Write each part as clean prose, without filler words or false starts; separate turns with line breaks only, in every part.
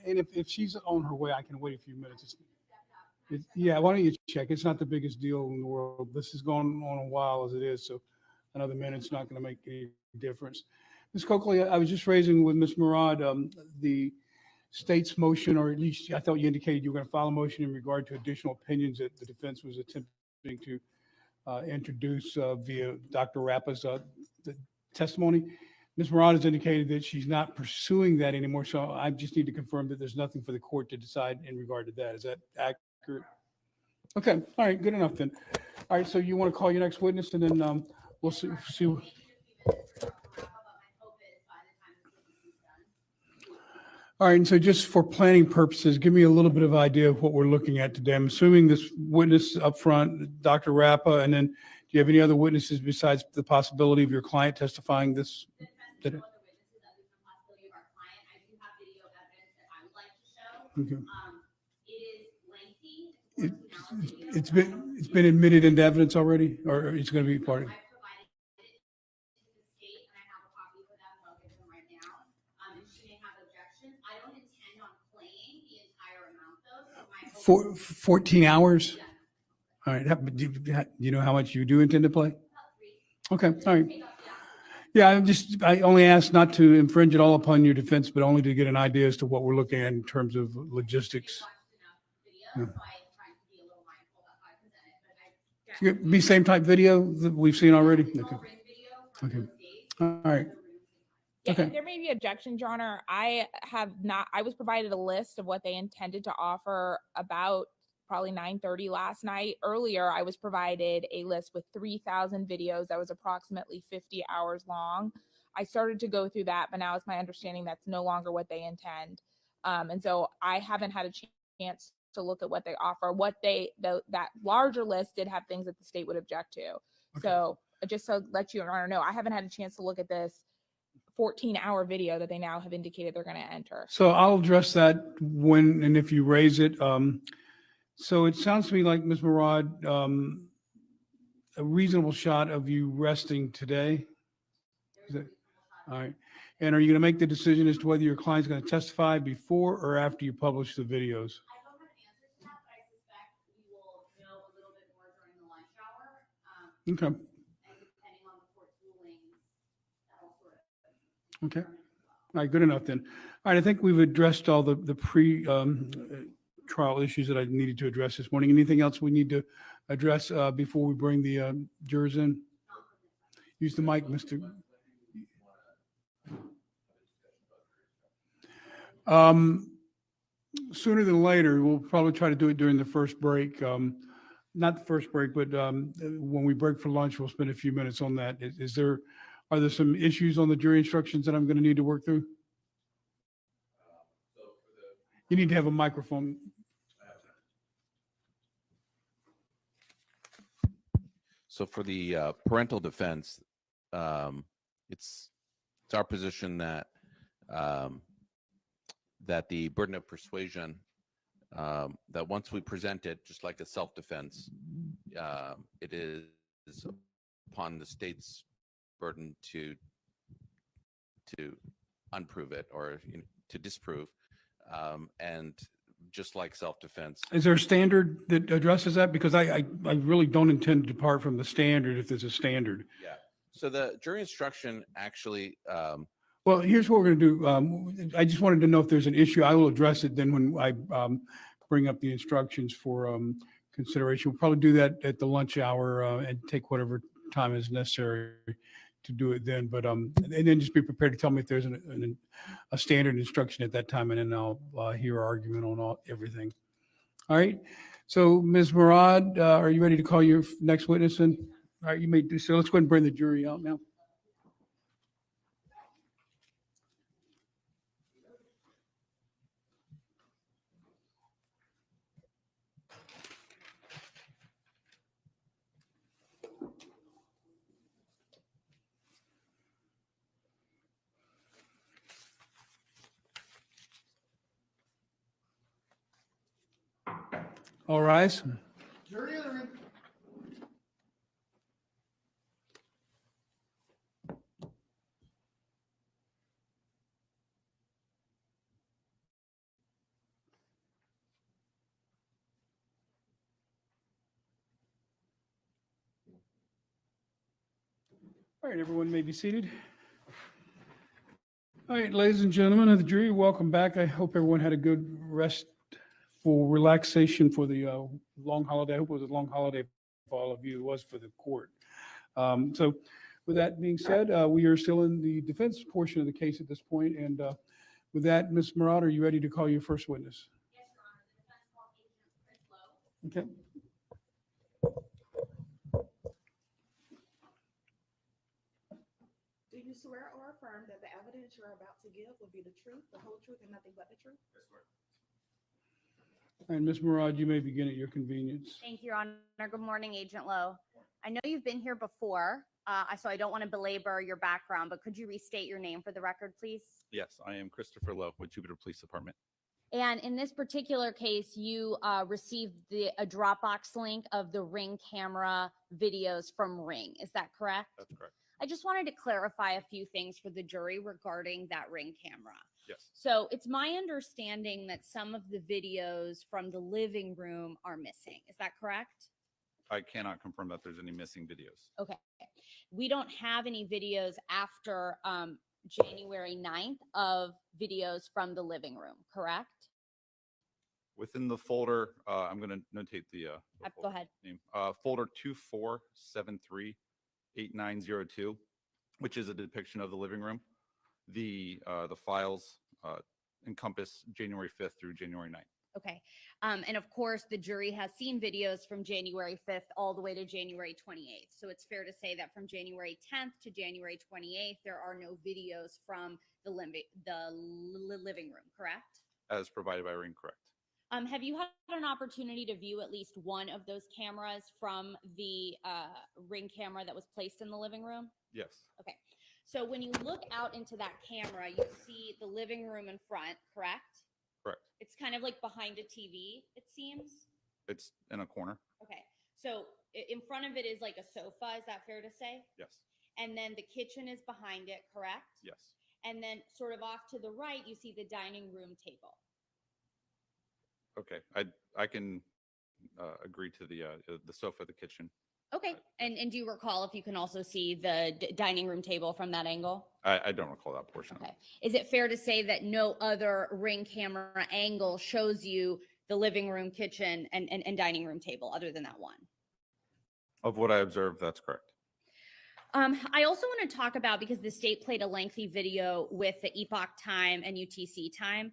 And if she's on her way, I can wait a few minutes. Yeah, why don't you check? It's not the biggest deal in the world. This has gone on a while as it is, so another minute's not going to make any difference. Ms. Coakley, I was just raising with Ms. Murad the state's motion, or at least I thought you indicated you were going to file a motion in regard to additional opinions that the defense was attempting to introduce via Dr. Rappa's testimony. Ms. Murad has indicated that she's not pursuing that anymore, so I just need to confirm that there's nothing for the court to decide in regard to that. Is that accurate? Okay, all right, good enough then. All right, so you want to call your next witness, and then we'll see. All right, and so just for planning purposes, give me a little bit of idea of what we're looking at today. I'm assuming this witness up front, Dr. Rappa, and then do you have any other witnesses besides the possibility of your client testifying this? Okay. It's been admitted into evidence already, or it's going to be part of it? 14 hours? All right. Do you know how much you do intend to play? Okay. All right. Yeah, I only asked not to infringe at all upon your defense, but only to get an idea as to what we're looking at in terms of logistics. Yeah. Be same type video that we've seen already? Okay. Okay. All right.
Yeah,
Okay.
there may be objections, Your Honor. I was provided a list of what they intended to offer about probably 9:30 last night. Earlier, I was provided a list with 3,000 videos that was approximately 50 hours long. I started to go through that, but now it's my understanding that's no longer what they intend. And so I haven't had a chance to look at what they offer. That larger list did have things that the state would object to. Okay. So just to let Your Honor know, I haven't had a chance to look at this 14-hour video that they now have indicated they're going to enter.
So I'll address that when and if you raise it. So it sounds to me like, Ms. Murad, a reasonable shot of you resting today. Is that, all right. And are you going to make the decision as to whether your client's going to testify before or after you publish the videos?
I don't have an answer to that, but I suspect we will know a little bit more during the lunch hour.
Okay.
And depending on the court's rulings, that'll sort of.
Okay. All right, good enough then. All right, I think we've addressed all the trial issues that I needed to address this morning. Anything else we need to address before we bring the jurors in? Use the mic, Mr. Sooner than later, we'll probably try to do it during the first break. Not the first break, but when we break for lunch, we'll spend a few minutes on that. Are there some issues on the jury instructions that I'm going to need to work through? You need to have a microphone.
So for the parental defense, it's our position that that the burden of persuasion, that once we present it, just like a self-defense, it is upon the state's burden to unprove it or to disprove, and just like self-defense.
Is there a standard that addresses that? Because I really don't intend to depart from the standard if there's a standard.
Yeah. So the jury instruction actually.
Well, here's what we're going to do. I just wanted to know if there's an issue. I will address it then when I bring up the instructions for consideration. We'll probably do that at the lunch hour and take whatever time is necessary to do it then. But and then just be prepared to tell me if there's a standard instruction at that time, and then I'll hear argument on everything. All right. So, Ms. Murad, are you ready to call your next witness in? All right, you may do so. Let's go ahead and bring the jury out now. All rise.
Jury of the room.
All right, everyone may be seated. All right, ladies and gentlemen of the jury, welcome back. I hope everyone had a good restful relaxation for the long holiday. I hope it was a long holiday for all of you. It was for the court. So with that being said, we are still in the defense portion of the case at this point. And with that, Ms. Murad, are you ready to call your first witness?
Yes, Your Honor, the defense called Agent Chris Lowe.
Okay.
Do you swear or affirm that the evidence you're about to give will be the truth, the whole truth, and nothing but the truth?
And Ms. Murad, you may begin at your convenience.
Thank you, Your Honor. Good morning, Agent Lowe. I know you've been here before, so I don't want to belabor your background, but could you restate your name for the record, please?
Yes, I am Christopher Lowe with Jupiter Police Department.
And in this particular case, you received a Dropbox link of the Ring camera videos from Ring. Is that correct?
That's correct.
I just wanted to clarify a few things for the jury regarding that Ring camera.
Yes.
So it's my understanding that some of the videos from the living room are missing. Is that correct?
I cannot confirm that there's any missing videos.
Okay. We don't have any videos after January 9th of videos from the living room, correct?
Within the folder, I'm going to notate the
Go
folder
ahead.
name. Folder 24738902, which is a depiction of the living room. The files encompass January 5th through January 9th.
Okay. And of course, the jury has seen videos from January 5th all the way to January 28th. So it's fair to say that from January 10th to January 28th, there are no videos from the living room, correct?
As provided by Ring, correct.
Have you had an opportunity to view at least one of those cameras from the Ring camera that was placed in the living room?
Yes,
Okay. So when you look out into that camera, you see the living room in front, correct?
correct.
It's kind of like behind a TV, it seems.
It's in a corner.
Okay. So in front of it is like a sofa. Is that fair to say?
Yes,
And then the kitchen is behind it, correct?
yes.
And then sort of off to the right, you see the dining room table.
Okay, I can agree to the sofa, the kitchen.
Okay. And do you recall if you can also see the dining room table from that angle?
I don't recall that portion.
Okay. Is it fair to say that no other Ring camera angle shows you the living room, kitchen, and dining room table other than that one?
Of what I observed, that's correct.
I also want to talk about, because the state played a lengthy video with the epoch time and UTC time.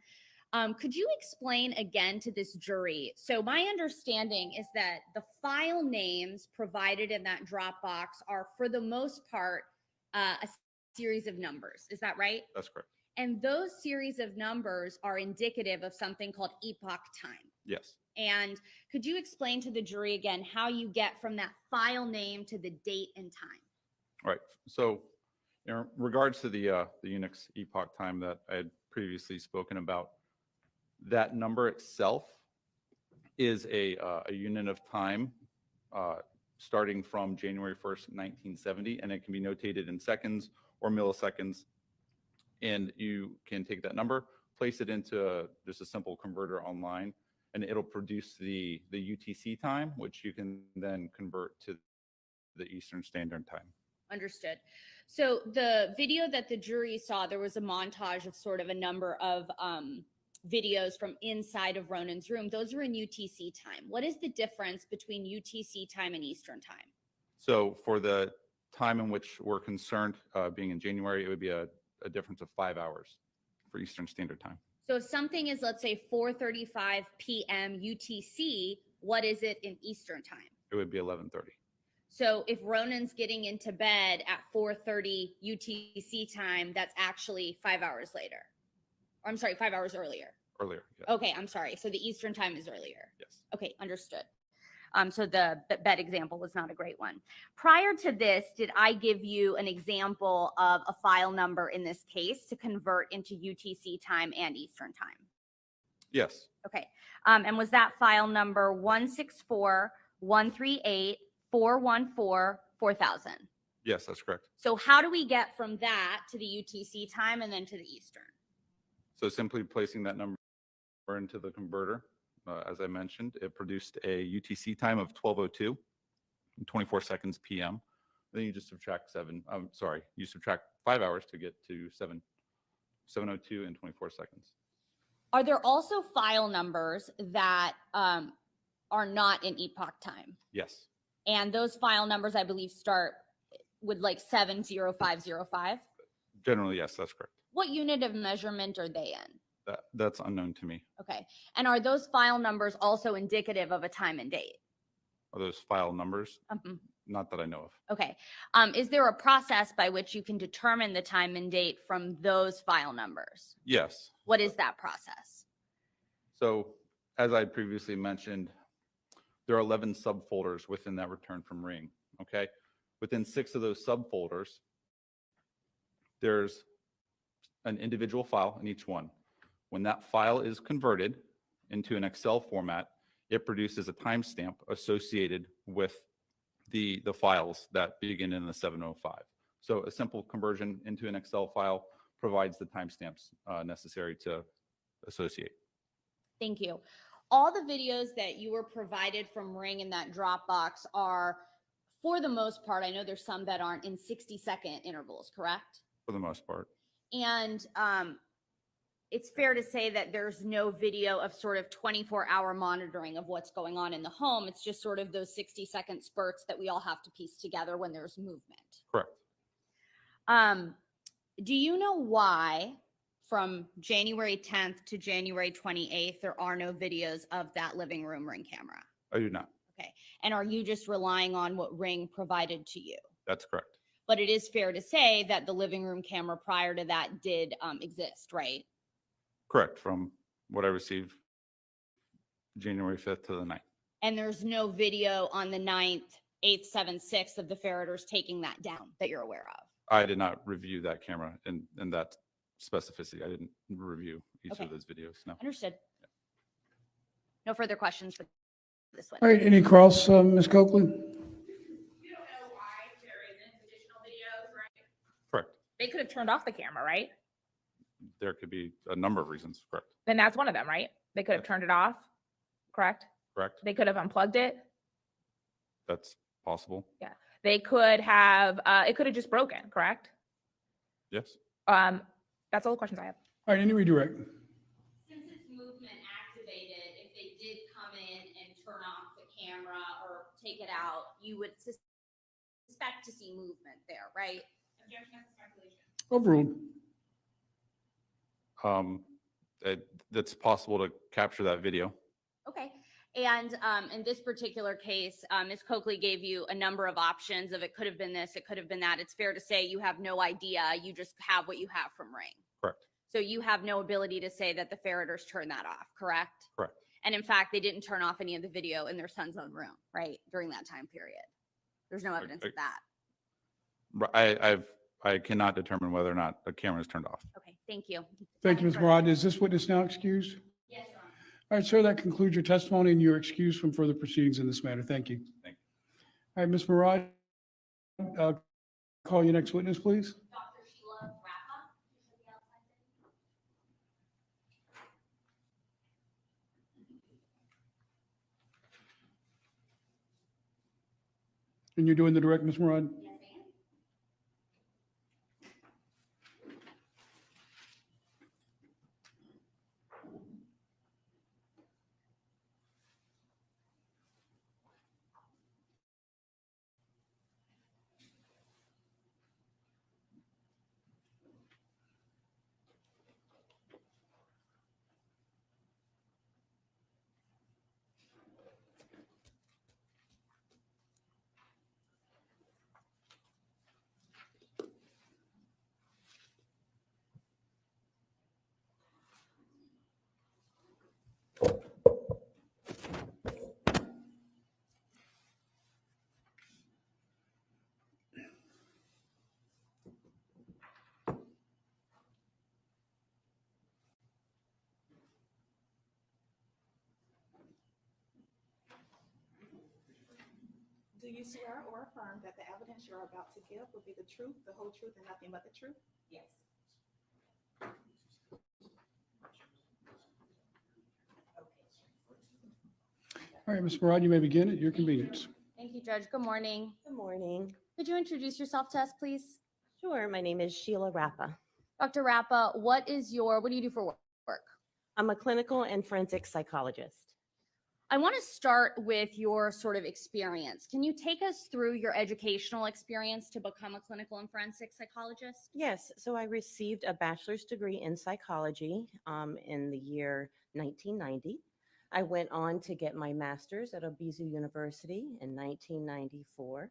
Could you explain again to this jury? So my understanding is that the file names provided in that Dropbox are, for the most part, a series of numbers. Is that right?
That's correct.
And those series of numbers are indicative of something called epoch time.
Yes.
And could you explain to the jury again how you get from that file name to the date and time?
All right. So in regards to the Unix epoch time that I had previously spoken about, that number itself is a unit of time starting from January 1st, 1970, and it can be notated in seconds or milliseconds. And you can take that number, place it into just a simple converter online, and it'll produce the UTC time, which you can then convert to the Eastern Standard Time.
Understood. So the video that the jury saw, there was a montage of sort of a number of videos from inside of Ronan's room. Those are in UTC time. What is the difference between UTC time and Eastern time?
So for the time in which we're concerned, being in January, it would be a difference of 5 hours for Eastern Standard Time.
So if something is, let's say, 4:35 p.m. UTC, what is it in Eastern time?
It would be 11:30.
So if Ronan's getting into bed at 4:30 UTC time, that's actually 5 hours later. Or I'm sorry, 5 hours earlier.
Earlier, yes.
Okay, I'm sorry. So the Eastern time is earlier.
Yes.
Okay, understood. So the bed example was not a great one. Prior to this, did I give you an example of a file number in this case to convert into UTC time and Eastern time?
Yes.
Okay. And was that file number 164-138-414-4000?
Yes, that's correct.
So how do we get from that to the UTC time and then to the Eastern?
So simply placing that number into the converter, as I mentioned, it produced a UTC time of 12:02 and 24 seconds PM. Then you just subtract you subtract 5 hours to get to 7:02 and 24 seconds.
Are there also file numbers that are not in epoch time?
Yes,
And those file numbers, I believe, start with like 70505.
generally, yes, that's correct.
What unit of measurement are they in?
That's unknown to me.
Okay. And are those file numbers also indicative of a time and date?
Are those file numbers?
Mhm.
Not that I know of.
Okay. Is there a process by which you can determine the time and date from those file numbers?
Yes.
What is that process?
So as I previously mentioned, there are 11 subfolders within that return from Ring, okay? Within 6 of those subfolders, there's an individual file in each one. When that file is converted into an Excel format, it produces a timestamp associated with the files that begin in the 705. So a simple conversion into an Excel file provides the timestamps necessary to associate.
Thank you. All the videos that you were provided from Ring in that Dropbox are, for the most part, I know there's some that aren't, in 60-second intervals, correct?
For the most part.
And it's fair to say that there's no video of sort of 24-hour monitoring of what's going on in the home. It's just sort of those 60-second spurts that we all have to piece together when there's movement.
Correct.
Do you know why from January 10th to January 28th, there are no videos of that living room Ring camera?
I do not.
Okay. And are you just relying on what Ring provided to you?
That's correct.
But it is fair to say that the living room camera prior to that did exist, right?
Correct. From what I received January 5th to the 9th.
And there's no video on the 9th, 8th, 7th, 6th of the Ferriters taking that down that you're aware of?
I did not review that camera in that specificity. I didn't review each
Okay.
of those videos. No.
Understood. No further questions for this one.
All right, any cross, Ms. Copeland?
You don't know why there isn't additional videos, right?
Correct.
They could have turned off the camera, right?
There could be a number of reasons. Correct.
Then that's one of them, right? They could have turned it off, correct?
Correct.
They could have unplugged it.
That's possible.
They could have, it could have just broken, correct?
Yes.
That's all the questions I have.
All right, any redirect?
Since it's movement activated, if they did come in and turn off the camera or take it out, you would suspect to see movement there, right?
Objection to speculation.
Overruled.
That's possible to capture that video.
Okay. And in this particular case, Ms. Coakley gave you a number of options of it could have been this, it could have been that. It's fair to say you have no idea. You just have what you have from Ring.
Correct.
So you have no ability to say that the Ferriters turned that off, correct?
Correct.
And in fact, they didn't turn off any of the video in their son's own room, right? During that time period. There's no evidence of that.
I cannot determine whether or not a camera is turned off.
Okay, thank you.
Thank you, Ms. Murad. Is this witness now excused?
Yes, Your Honor.
All right, sir, that concludes your testimony and you're excused from further proceedings in this matter. Thank you.
Thank you.
All right, Ms. Murad, call your next witness, please.
Dr. Sheila Rappa.
And you're doing the direct, Ms. Murad?
Yes, ma'am.
Do you swear or affirm that the evidence you're about to give will be the truth, the whole truth, and nothing but the truth?
Yes.
All right, Ms. Murad, you may begin at your convenience.
Thank you, Judge. Good morning.
Good morning.
Could you introduce yourself to us, please?
Sure. My name is Sheila Rappa.
Dr. Rappa, what do you do for work?
I'm a clinical and forensic psychologist.
I want to start with your sort of experience. Can you take us through your educational experience to become a clinical and forensic psychologist?
Yes, so I received a bachelor's degree in psychology in the year 1990. I went on to get my master's at Obizu University in 1994,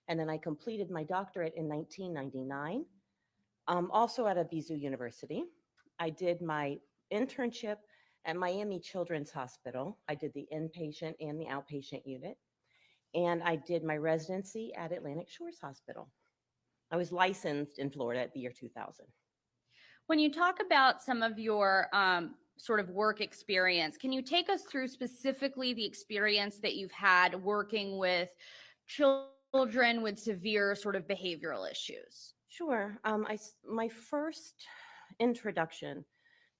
and then I completed my doctorate in 1999, also at Obizu University. I did my internship at Miami Children's Hospital. I did the inpatient and the outpatient unit, and I did my residency at Atlantic Shores Hospital. I was licensed in Florida at the year 2000.
When you talk about some of your sort of work experience, can you take us through specifically the experience that you've had working with children with severe sort of behavioral issues?
Sure. My first introduction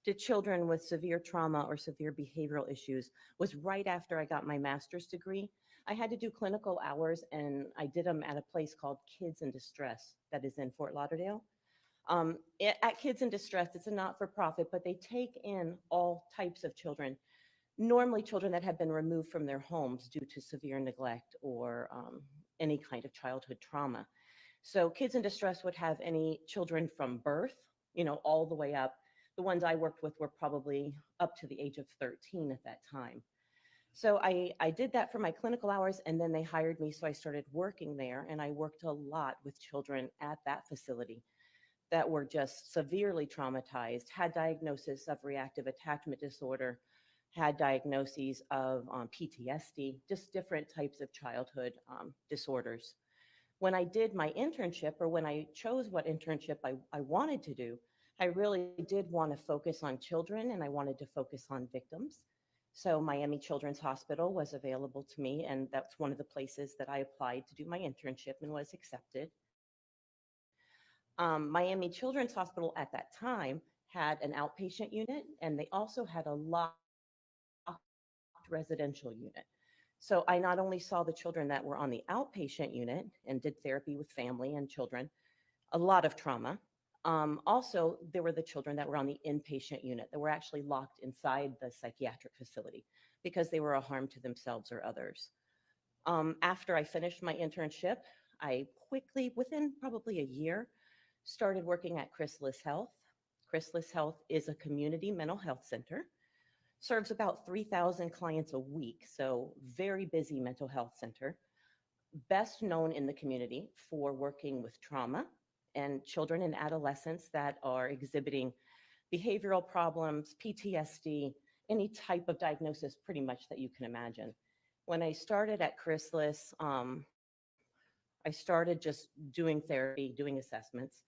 to children with severe trauma or severe behavioral issues was right after I got my master's degree. I had to do clinical hours, and I did them at a place called Kids in Distress that is in Fort Lauderdale. At Kids in Distress, it's a not-for-profit, but they take in all types of children, normally children that have been removed from their homes due to severe neglect or any kind of childhood trauma. So Kids in Distress would have any children from birth, all the way up. The ones I worked with were probably up to the age of 13 at that time. So I did that for my clinical hours, and then they hired me. So I started working there, and I worked a lot with children at that facility that were just severely traumatized, had diagnosis of reactive attachment disorder, had diagnoses of PTSD, just different types of childhood disorders. When I did my internship, or when I chose what internship I wanted to do, I really did want to focus on children, and I wanted to focus on victims. So Miami Children's Hospital was available to me, and that's one of the places that I applied to do my internship and was accepted. Miami Children's Hospital at that time had an outpatient unit, and they also had a locked residential unit. So I not only saw the children that were on the outpatient unit and did therapy with family and children, a lot of trauma. Also, there were the children that were on the inpatient unit that were actually locked inside the psychiatric facility because they were a harm to themselves or others. After I finished my internship, I quickly, within probably a year, started working at Chrysalis Health. Chrysalis Health is a community mental health center, serves about 3,000 clients a week, so very busy mental health center. Best known in the community for working with trauma and children and adolescents that are exhibiting behavioral problems, PTSD, any type of diagnosis pretty much that you can imagine. When I started at Chrysalis, I started just doing therapy, doing assessments.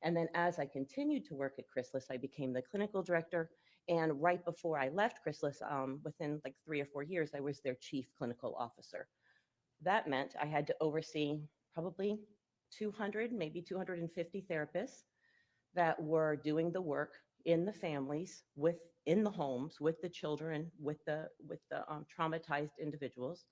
And then as I continued to work at Chrysalis, I became the clinical director. And right before I left Chrysalis, within like 3 or 4 years, I was their chief clinical officer. That meant I had to oversee probably 200, maybe 250 therapists that were doing the work in the families, in the homes, with the children, with the traumatized individuals.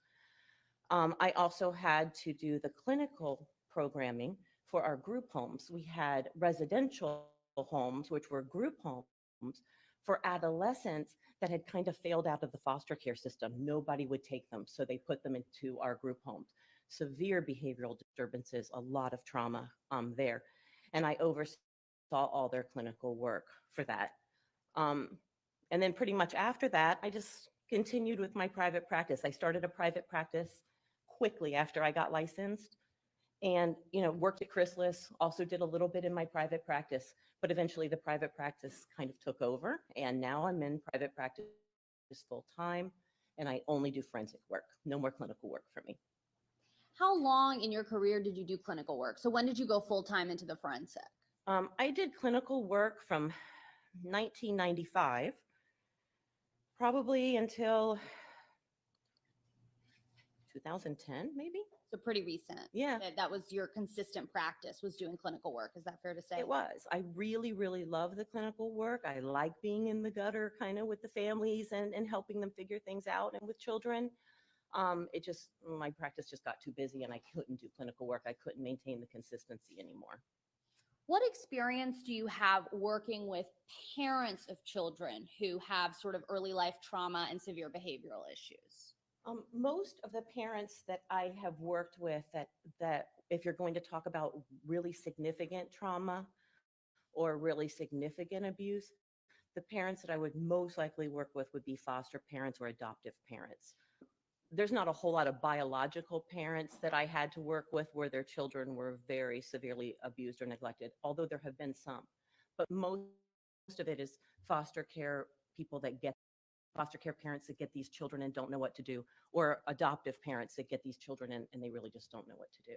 I also had to do the clinical programming for our group homes. We had residential homes, which were group homes for adolescents that had kind of failed out of the foster care system. Nobody would take them, so they put them into our group homes. Severe behavioral disturbances, a lot of trauma there. And I oversaw all their clinical work for that. And then pretty much after that, I just continued with my private practice. I started a private practice quickly after I got licensed, and worked at Chrysalis, also did a little bit in my private practice, but eventually the private practice kind of took over, and now I'm in private practice full time, and I only do forensic work. No more clinical work for me.
How long in your career did you do clinical work? So when did you go full-time into the forensic?
I did clinical work from 1995, probably until 2010, maybe.
So pretty recent.
Yeah.
That was your consistent practice, was doing clinical work. Is that fair to say?
It was. I really, really love the clinical work. I like being in the gutter kind of with the families and helping them figure things out, and with children. It just, my practice just got too busy and I couldn't do clinical work. I couldn't maintain the consistency anymore.
What experience do you have working with parents of children who have sort of early life trauma and severe behavioral issues?
Most of the parents that I have worked with that if you're going to talk about really significant trauma or really significant abuse, the parents that I would most likely work with would be foster parents or adoptive parents. There's not a whole lot of biological parents that I had to work with where their children were very severely abused or neglected, although there have been some. But most of it is foster care people that get foster care parents that get these children and don't know what to do, or adoptive parents that get these children and they really just don't know what to do.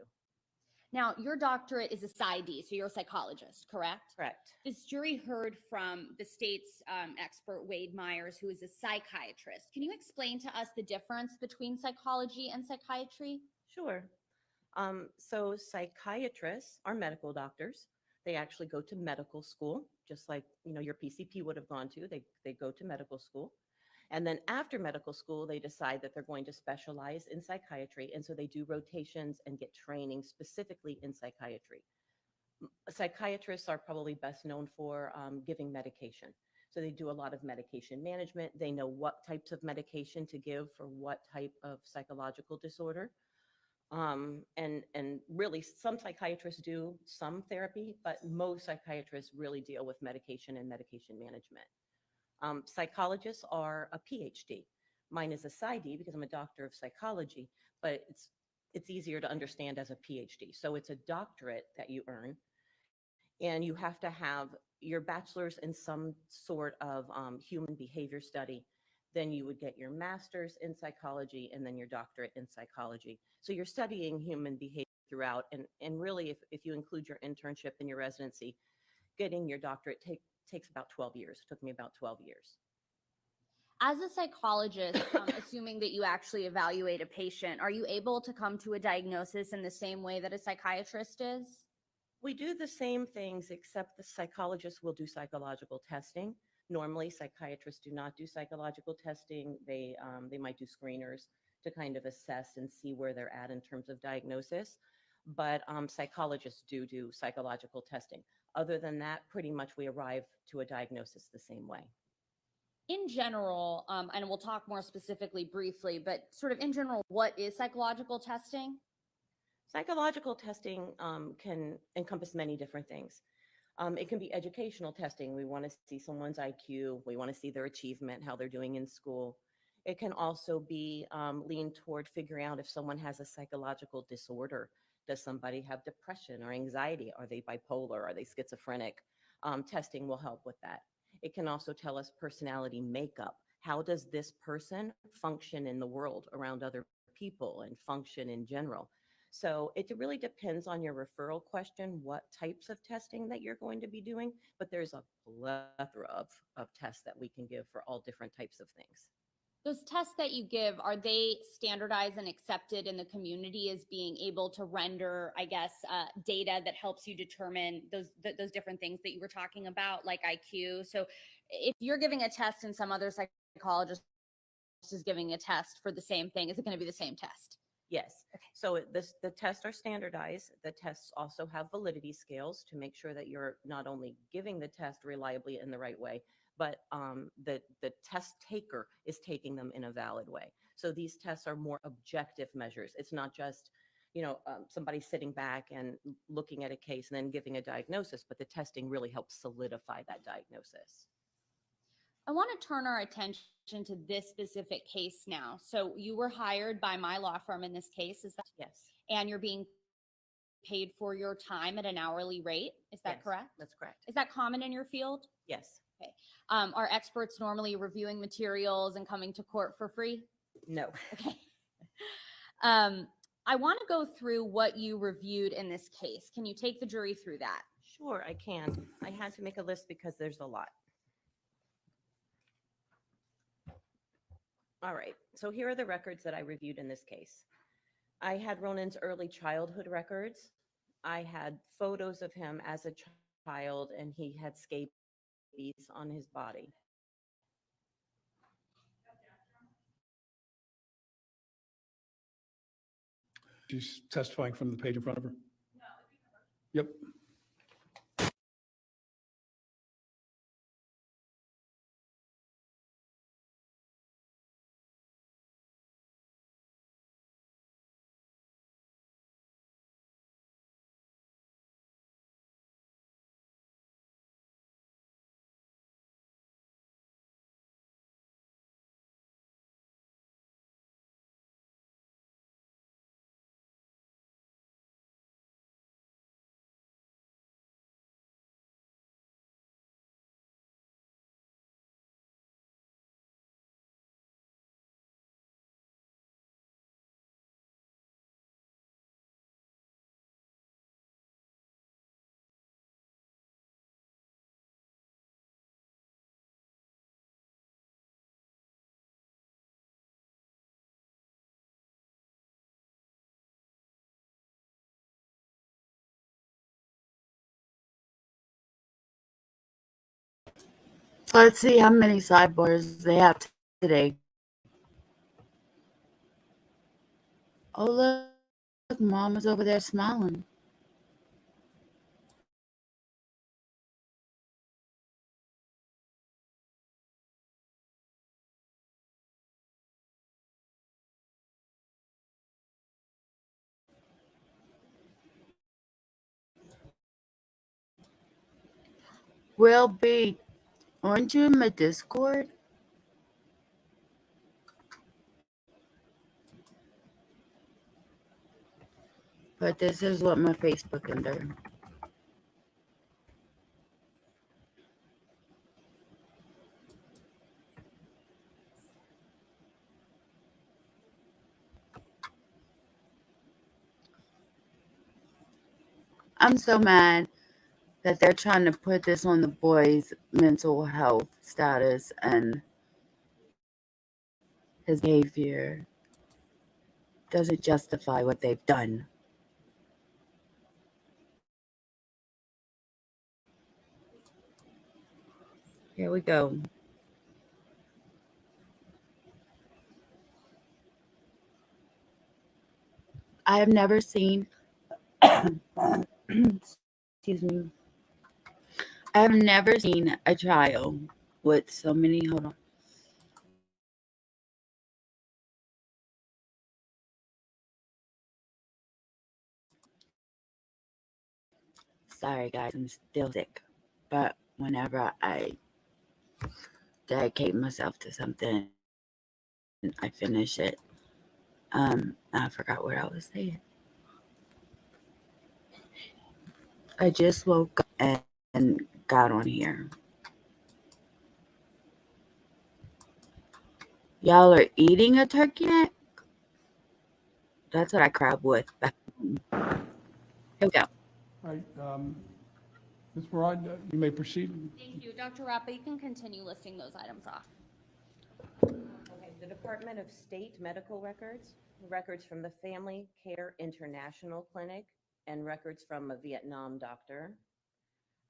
Now, your doctorate is a PsyD, so you're a psychologist, correct?
Correct.
This jury heard from the state's expert, Wade Myers, who is a psychiatrist. Can you explain to us the difference between psychology and psychiatry?
Sure. So psychiatrists are medical doctors. They actually go to medical school, just like your PCP would have gone to. They go to medical school. And then after medical school, they decide that they're going to specialize in psychiatry. And so they do rotations and get training specifically in psychiatry. Psychiatrists are probably best known for giving medication. So they do a lot of medication management. They know what types of medication to give for what type of psychological disorder. And really, some psychiatrists do some therapy, but most psychiatrists really deal with medication and medication management. Psychologists are a PhD. Mine is a PsyD because I'm a doctor of psychology, but it's easier to understand as a PhD. So it's a doctorate that you earn, and you have to have your bachelor's in some sort of human behavior study. Then you would get your master's in psychology and then your doctorate in psychology. So you're studying human behavior throughout. And really, if you include your internship and your residency, getting your doctorate takes about 12 years. It took me about 12 years.
As a psychologist, assuming that you actually evaluate a patient, are you able to come to a diagnosis in the same way that a psychiatrist is?
We do the same things, except the psychologists will do psychological testing. Normally, psychiatrists do not do psychological testing. They might do screeners to kind of assess and see where they're at in terms of diagnosis. But psychologists do psychological testing. Other than that, pretty much we arrive to a diagnosis the same way.
In general, and we'll talk more specifically briefly, but sort of in general, what is psychological testing?
Psychological testing can encompass many different things. It can be educational testing. We want to see someone's IQ. We want to see their achievement, how they're doing in school. It can also be leaned toward figuring out if someone has a psychological disorder. Does somebody have depression or anxiety? Are they bipolar? Are they schizophrenic? Testing will help with that. It can also tell us personality makeup. How does this person function in the world around other people and function in general? So it really depends on your referral question, what types of testing that you're going to be doing, but there's a plethora of tests that we can give for all different types of things.
Those tests that you give, are they standardized and accepted in the community as being able to render, I guess, data that helps you determine those different things that you were talking about, like IQ? So if you're giving a test and some other psychologist is giving a test for the same thing, is it going to be the same test?
Yes.
Okay.
So the tests are standardized. The tests also have validity scales to make sure that you're not only giving the test reliably in the right way, but the test taker is taking them in a valid way. So these tests are more objective measures. It's not just, somebody sitting back and looking at a case and then giving a diagnosis, but the testing really helps solidify that diagnosis.
I want to turn our attention to this specific case now. So you were hired by my law firm in this case, is that?
Yes.
And you're being paid for your time at an hourly rate. Is that
Yes,
correct?
That's correct.
Is that common in your field?
Yes.
Okay. Are experts normally reviewing materials and coming to court for free?
No.
Okay. I want to go through what you reviewed in this case. Can you take the jury through that?
Sure, I can. I had to make a list because there's a lot. All right, so here are the records that I reviewed in this case. I had Ronan's early childhood records. I had photos of him as a child, and he had scabies on his body.
She's testifying from the page in front of her. Yep.
Let's see how many sidebars they have today. Oh, look, Mama's over there smiling. Will be. Aren't you in my Discord? But this is what my Facebook under. I'm so mad that they're trying to put this on the boy's mental health status and his behavior doesn't justify what they've done. Here we go. I have never seen, excuse me, I have never seen a child with so many, hold on. Sorry guys, I'm still sick. But whenever I dedicate myself to something, I finish it. I forgot what I was saying. I just woke up and got on here. Y'all are eating a turkey neck? That's what I crab with. Here we go.
All right. Ms. Murad, you may proceed.
Thank you. Dr. Rappa, you can continue listing those items off.
Okay, the Department of State medical records, records from the Family Care International Clinic, and records from a Vietnam doctor.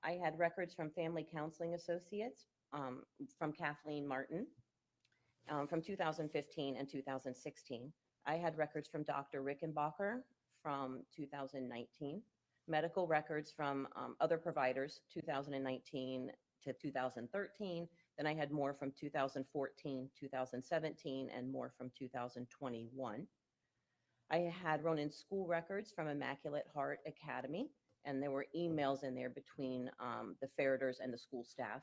I had records from Family Counseling Associates, from Kathleen Martin, from 2015 and 2016. I had records from Dr. Rickenbacher from 2019, medical records from other providers, 2019 to 2013. Then I had more from 2014, 2017, and more from 2021. I had Ronan school records from Immaculate Heart Academy, and there were emails in there between the Ferriters and the school staff.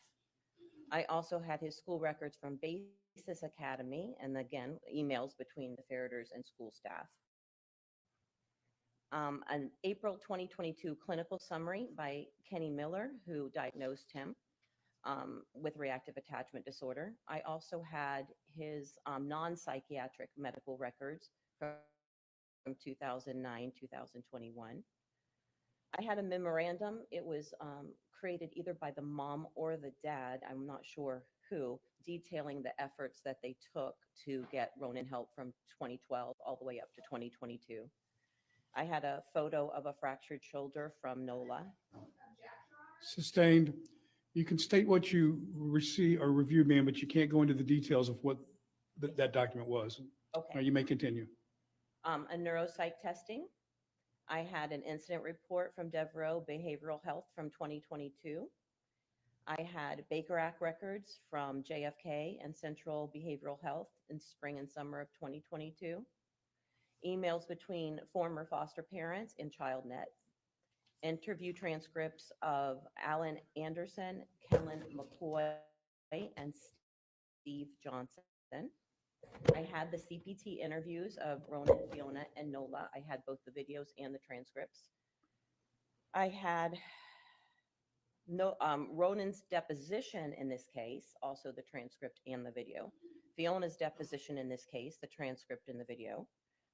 I also had his school records from Basis Academy, and again, emails between the Ferriters and school staff. An April 2022 clinical summary by Kenny Miller, who diagnosed him with reactive attachment disorder. I also had his non-psychiatric medical records from 2009, 2021. I had a memorandum. It was created either by the mom or the dad, I'm not sure who, detailing the efforts that they took to get Ronan help from 2012 all the way up to 2022. I had a photo of a fractured shoulder from NOLA.
Sustained. You can state what you receive or reviewed, ma'am, but you can't go into the details of what that document was.
Okay.
You may continue.
A neuropsych testing. I had an incident report from Devereaux Behavioral Health from 2022. I had Baker Act records from JFK and Central Behavioral Health in spring and summer of 2022. Emails between former foster parents and ChildNet. Interview transcripts of Alan Anderson, Kellen McCoy, and Steve Johnson. I had the CPT interviews of Ronan, Fiona, and Nola. I had both the videos and the transcripts. I had Ronan's deposition in this case, also the transcript and the video. Fiona's deposition in this case, the transcript and the video.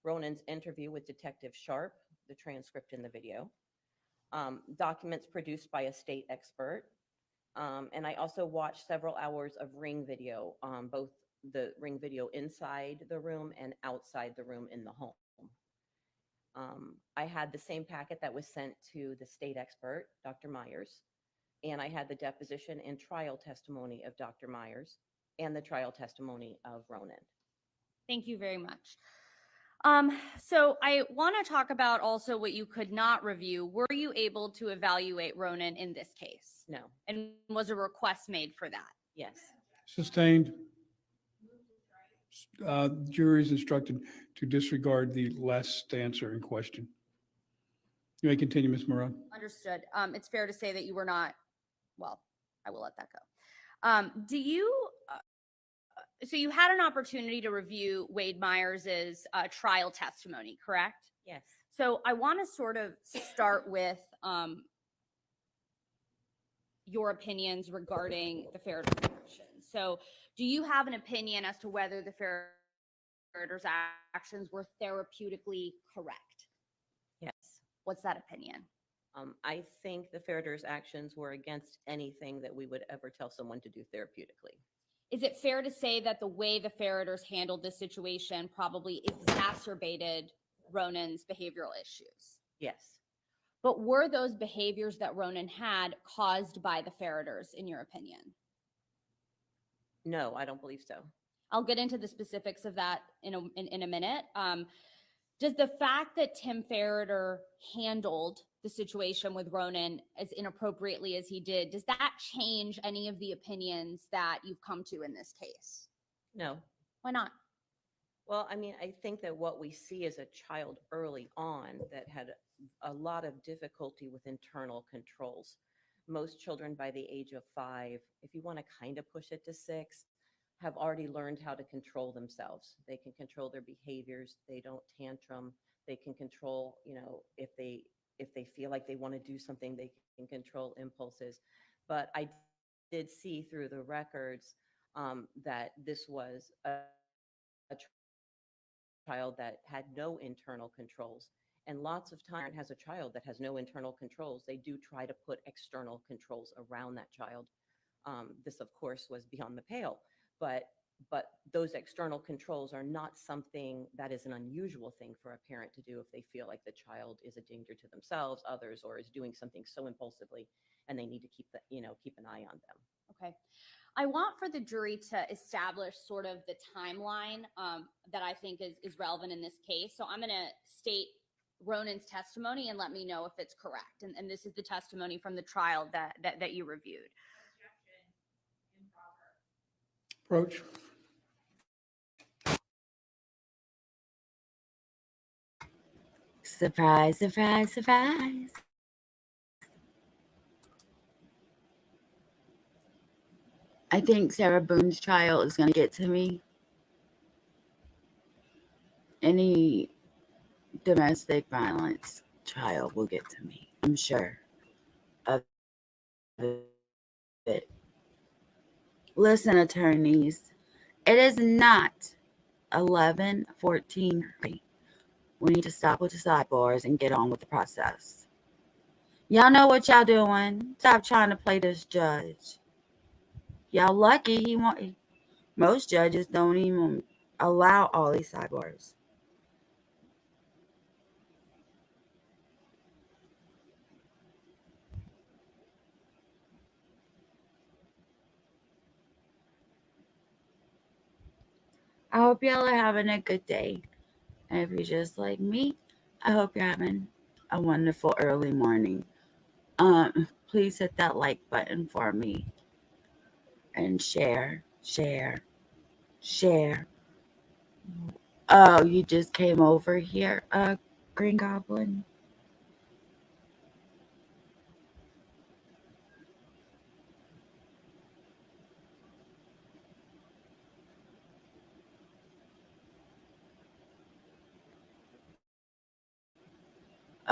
Ronan's interview with Detective Sharp, the transcript and the video. Documents produced by a state expert. And I also watched several hours of Ring video, both the Ring video inside the room and outside the room in the home. I had the same packet that was sent to the state expert, Dr. Myers, and I had the deposition and trial testimony of Dr. Myers and the trial testimony of Ronan.
Thank you very much. So I want to talk about also what you could not review. Were you able to evaluate Ronan in this case?
No.
And was a request made for that?
Yes.
Sustained. Jury is instructed to disregard the last answer in question. You may continue, Ms. Moran.
Understood. It's fair to say that you were not, well, I will let that go. Do you, so you had an opportunity to review Wade Myers's trial testimony, correct?
Yes.
So I want to sort of start with your opinions regarding the Ferriter's actions. So do you have an opinion as to whether the Ferriter's actions were therapeutically correct?
Yes.
What's that opinion?
I think the Ferriter's actions were against anything that we would ever tell someone to do therapeutically.
Is it fair to say that the way the Ferriters handled this situation probably exacerbated Ronan's behavioral issues?
Yes.
But were those behaviors that Ronan had caused by the Ferriters, in your opinion?
No, I don't believe so.
I'll get into the specifics of that in a minute. Does the fact that Tim Ferriter handled the situation with Ronan as inappropriately as he did, does that change any of the opinions that you've come to in this case?
No.
Why not?
Well, I mean, I think that what we see as a child early on that had a lot of difficulty with internal controls. Most children by the age of 5, if you want to kind of push it to 6, have already learned how to control themselves. They can control their behaviors. They don't tantrum. They can control, you know, if they feel like they want to do something, they can control impulses. But I did see through the records that this was a child that had no internal controls. And lots of time has a child that has no internal controls. They do try to put external controls around that child. This, of course, was beyond the pale. But those external controls are not something that is an unusual thing for a parent to do if they feel like the child is a danger to themselves, others, or is doing something so impulsively, and they need to keep an eye on them.
Okay. I want for the jury to establish sort of the timeline that I think is relevant in this case. So I'm going to state Ronan's testimony and let me know if it's correct. And this is the testimony from the trial that you reviewed.
Approach.
Surprise, surprise, surprise. I think Sarah Boone's trial is going to get to me. Any domestic violence trial will get to me, I'm sure of it. Listen, attorneys, it is not 11:14. We need to stop with the sidebars and get on with the process. Y'all know what y'all doing. Stop trying to play this judge. Y'all lucky most judges don't even allow all these sidebars. I hope y'all are having a good day. And if you're just like me, I hope you're having a wonderful early morning. Please hit that like button for me and share, share, share. Oh, you just came over here, Green Goblin.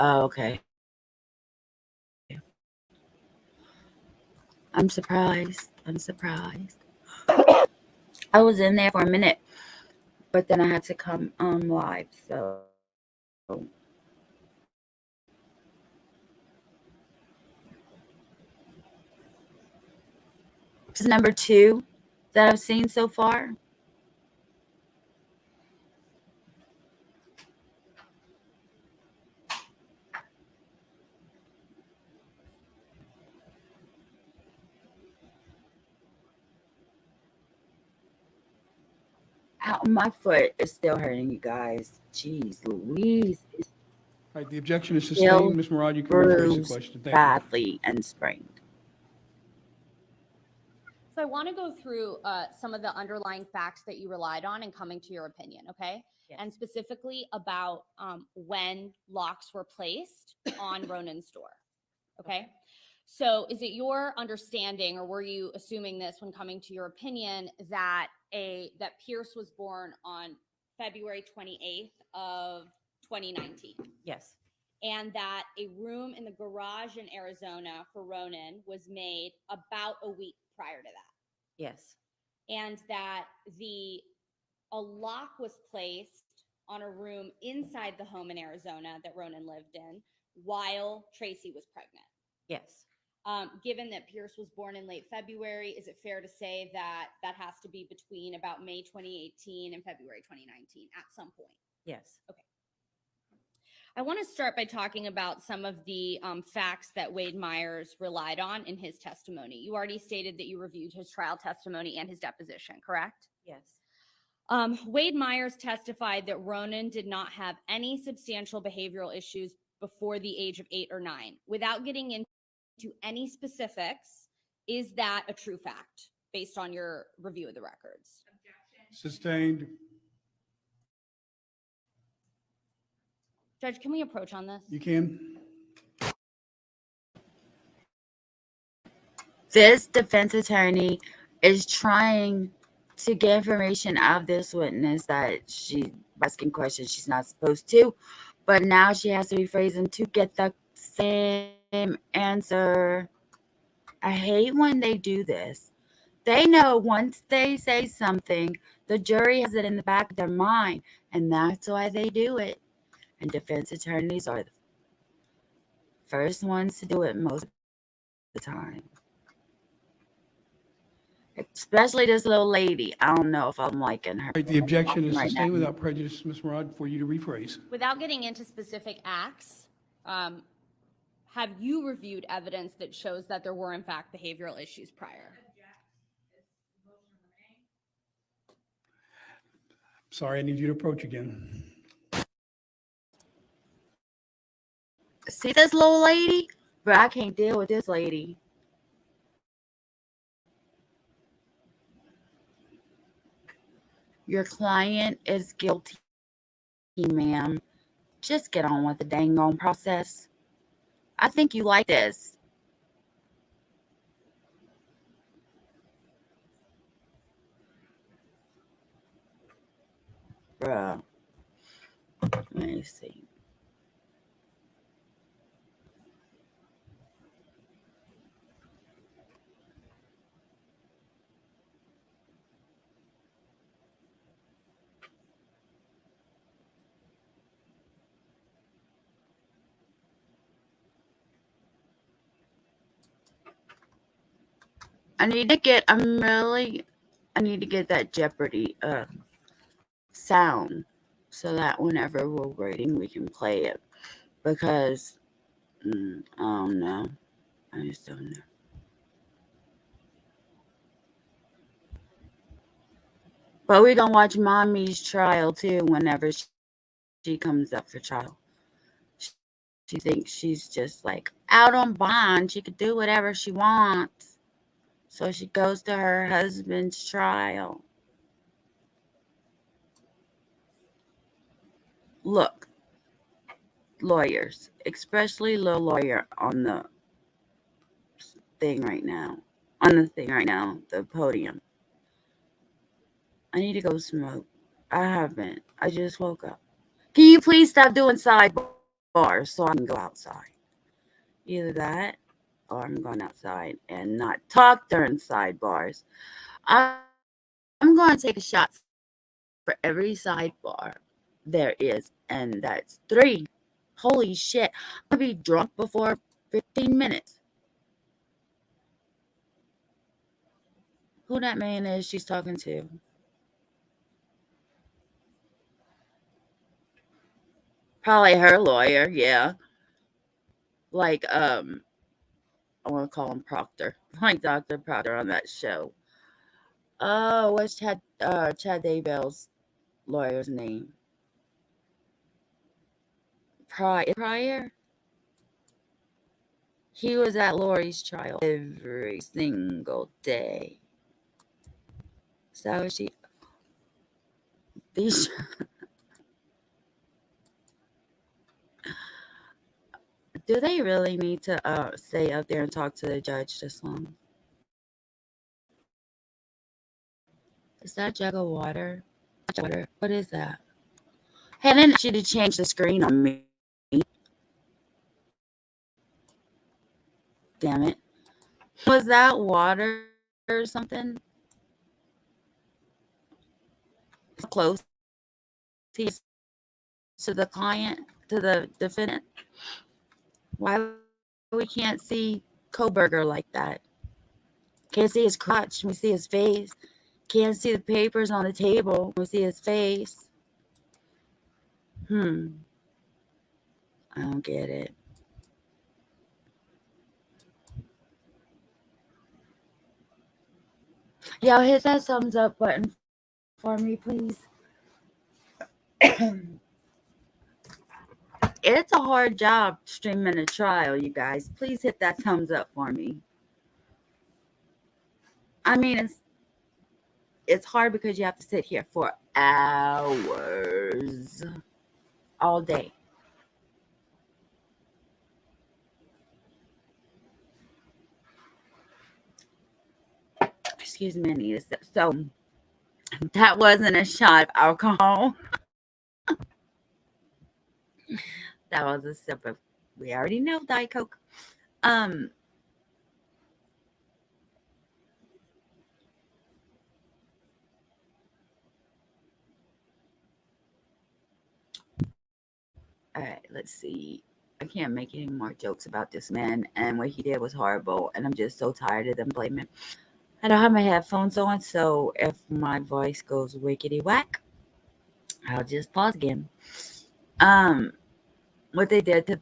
Oh, okay. I'm surprised. I'm surprised. I was in there for a minute, but then I had to come on live. So this is number 2 that I've seen so far. Ow, my foot is still hurting, you guys. Jeez Louise. It's
All right, the objection is
still
sustained. Ms. Murad, you can rephrase the
bruised
question. Thank you.
badly and sprained.
So I want to go through some of the underlying facts that you relied on in coming to your opinion, okay?
Yes.
And specifically about when locks were placed on Ronan's door, okay? So is it your understanding, or were you assuming this when coming to your opinion, that that Pierce was born on February 28th of 2019?
Yes.
And that a room in the garage in Arizona for Ronan was made about a week prior to that?
Yes.
And that a lock was placed on a room inside the home in Arizona that Ronan lived in while Tracy was pregnant.
Yes.
Given that Pierce was born in late February, is it fair to say that that has to be between about May 2018 and February 2019 at some point?
Yes.
Okay. I want to start by talking about some of the facts that Wade Myers relied on in his testimony. You already stated that you reviewed his trial testimony and his deposition, correct?
Yes.
Wade Myers testified that Ronan did not have any substantial behavioral issues before the age of 8 or 9. Without getting into any specifics, is that a true fact based on your review of the records?
Sustained.
Judge, can we approach on this?
You can.
This defense attorney is trying to get information out of this witness that she's asking questions she's not supposed to, but now she has to rephrase them to get the same answer. I hate when they do this. They know once they say something, the jury has it in the back of their mind, and that's why they do it. And defense attorneys are the first ones to do it most of the time. Especially this little lady. I don't know if I'm liking her.
All right, the objection is
right
sustained
now.
without prejudice, Ms. Murad, for you to rephrase.
Without getting into specific acts, have you reviewed evidence that shows that there were in fact behavioral issues prior?
Sorry, I need you to approach again.
See this little lady? But I can't deal with this lady. Your client is guilty, ma'am. Just get on with the dang on process. I think you like this. Bruh. Let me see. I need to get that Jeopardy sound so that whenever we're waiting we can play it, because I don't know. I just don't know. But we're gonna watch mommy's trial too whenever she comes up for trial. She thinks she's just like out on bond. She could do whatever she wants. So she goes to her husband's trial. Look, lawyers, especially the lawyer on the thing right now, the podium. I need to go smoke. I haven't. I just woke up. Can you please stop doing sidebars so I can go outside? Either that or I'm going outside and not talk during sidebars. I'm going to take a shot for every sidebar there is, and that's 3. Holy shit. I'm going to be drunk before 15 minutes. Who that man is she's talking to? Probably her lawyer, yeah. Like, I want to call him Proctor. Like Dr. Proctor on that show. Oh, what's Chad Daybell's lawyer's name? Pryor? He was at Lori's trial every single day. So she, these, do they really need to stay up there and talk to the judge this long? Is that a jug of water? What is that? Hey, then she did change the screen on me. Damn it. Was that water or something? Close to the client, to the defendant. Why we can't see Koberger like that? Can't see his crotch. We see his face. Can't see the papers on the table. We see his face. I don't get it. Y'all hit that thumbs up button for me, please. It's a hard job streaming a trial, you guys. Please hit that thumbs up for me. I mean, it's hard because you have to sit here for hours all day. Excuse me, I need a sip. So that wasn't a shot of alcohol. That was a sip of, we already know, Diet Coke. All right, let's see. I can't make any more jokes about this man, and what he did was horrible, and I'm just so tired of them blaming. I don't have my headphones on, so if my voice goes wickety whack, I'll just pause again. What they did to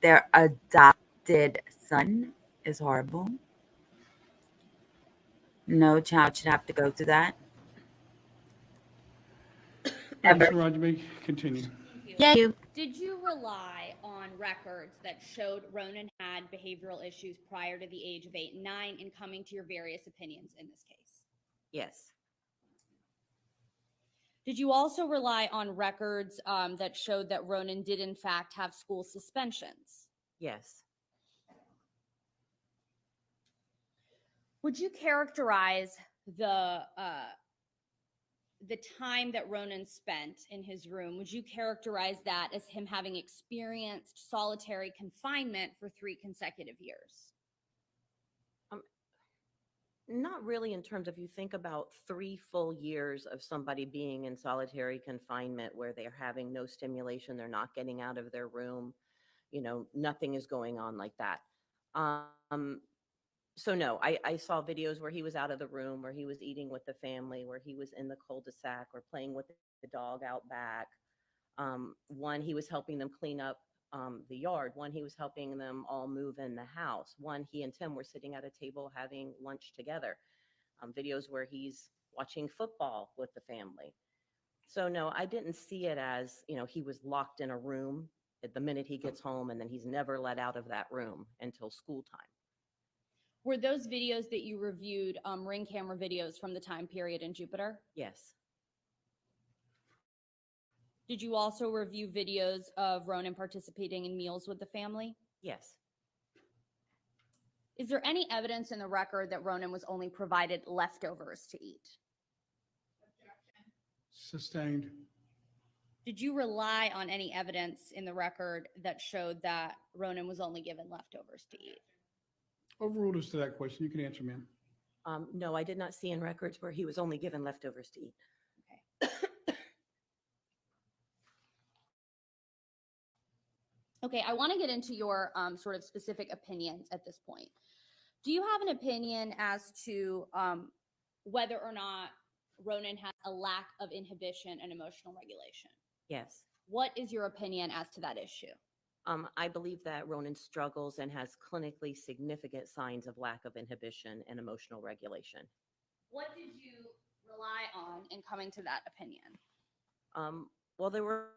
their adopted son is horrible. No child should have to go through that. Ever.
Mr. Roger, may continue.
Thank you. Did you rely on records that showed Ronan had behavioral issues prior to the age of 8 and 9 in coming to your various opinions in this case?
Yes.
Did you also rely on records that showed that Ronan did in fact have school suspensions?
Yes.
Would you characterize the time that Ronan spent in his room, would you characterize that as him having experienced solitary confinement for 3 consecutive years?
Not really, in terms of, you think about 3 full years of somebody being in solitary confinement where they're having no stimulation, they're not getting out of their room, nothing is going on like that. So no, I saw videos where he was out of the room, where he was eating with the family, where he was in the cul-de-sac or playing with the dog out back. One, he was helping them clean up the yard. One, he was helping them all move in the house. One, he and Tim were sitting at a table having lunch together. Videos where he's watching football with the family. So no, I didn't see it as, he was locked in a room at the minute he gets home, and then he's never let out of that room until school time.
Were those videos that you reviewed Ring camera videos from the time period in Jupiter?
Yes.
Did you also review videos of Ronan participating in meals with the family?
Yes.
Is there any evidence in the record that Ronan was only provided leftovers to eat?
Sustained.
Did you rely on any evidence in the record that showed that Ronan was only given leftovers to eat?
Overruled as to that question. You can answer, ma'am.
No, I did not see in records where he was only given leftovers to eat.
Okay. Okay, I want to get into your sort of specific opinions at this point. Do you have an opinion as to whether or not Ronan has a lack of inhibition and emotional regulation?
Yes.
What is your opinion as to that issue?
I believe that Ronan struggles and has clinically significant signs of lack of inhibition and emotional regulation.
What did you rely on in coming to that opinion?
Well, there were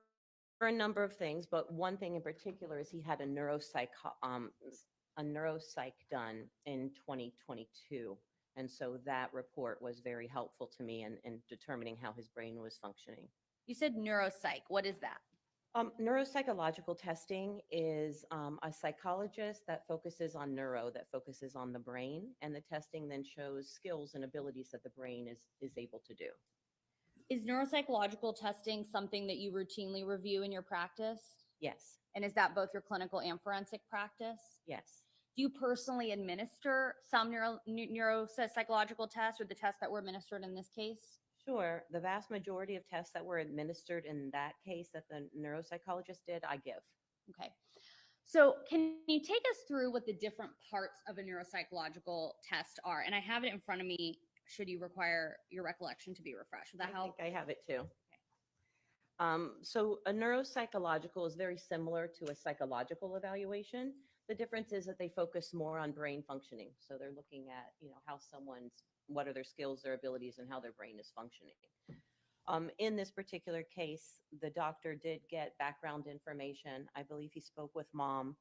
a number of things, but one thing in particular is he had a neuropsych done in 2022. And so that report was very helpful to me in determining how his brain was functioning.
You said neuropsych. What is that?
Neuropsychological testing is a psychologist that focuses on that focuses on the brain, and the testing then shows skills and abilities that the brain is able to do.
Is neuropsychological testing something that you routinely review in your practice?
Yes.
And is that both your clinical and forensic practice?
Yes.
Do you personally administer some neuropsychological tests or the tests that were administered in this case?
Sure. The vast majority of tests that were administered in that case that the neuropsychologist did, I give.
Okay. So can you take us through what the different parts of a neuropsychological test are? And I have it in front of me, should you require your recollection to be refreshed. Would that help?
I think I have it too. So a neuropsychological is very similar to a psychological evaluation. The difference is that they focus more on brain functioning. So they're looking at, what are their skills, their abilities, and how their brain is functioning. In this particular case, the doctor did get background information. I believe he spoke with mom.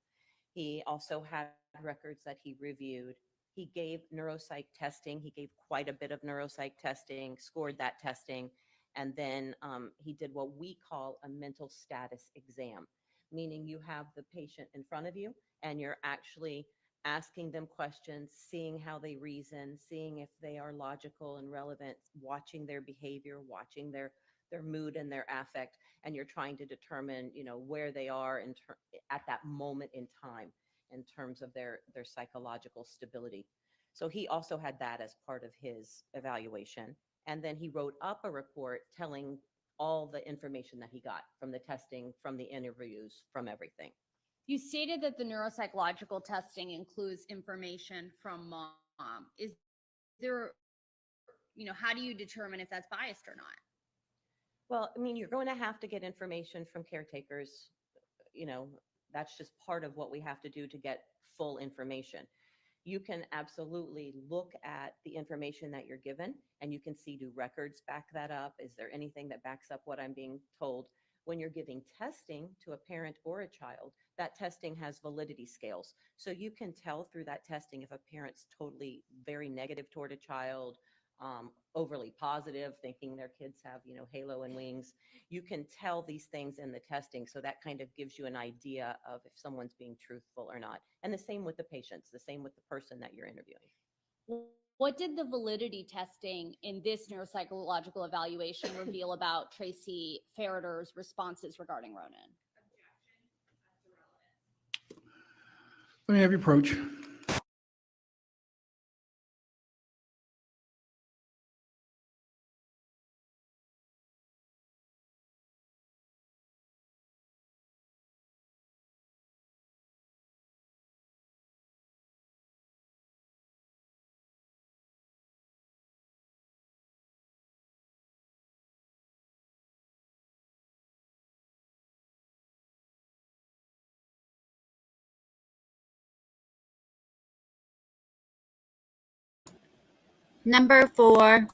He also had records that he reviewed. He gave neuropsych testing. He gave quite a bit of neuropsych testing, scored that testing, and then he did what we call a mental status exam, meaning you have the patient in front of you and you're actually asking them questions, seeing how they reason, seeing if they are logical and relevant, watching their behavior, watching their mood and their affect, and you're trying to determine, where they are at that moment in time in terms of their psychological stability. So he also had that as part of his evaluation. And then he wrote up a report telling all the information that he got from the testing, from the interviews, from everything.
You stated that the neuropsychological testing includes information from mom. Is there, how do you determine if that's biased or not?
Well, you're going to have to get information from caretakers. That's just part of what we have to do to get full information. You can absolutely look at the information that you're given, and you can see, do records back that up? Is there anything that backs up what I'm being told? When you're giving testing to a parent or a child, that testing has validity scales. So you can tell through that testing if a parent's totally very negative toward a child, overly positive, thinking their kids have, halo and wings. You can tell these things in the testing. So that kind of gives you an idea of if someone's being truthful or not. And the same with the patients, the same with the person that you're interviewing.
What did the validity testing in this neuropsychological evaluation reveal about Tracy Ferriter's responses regarding Ronan?
Let me have your approach.
Number 4.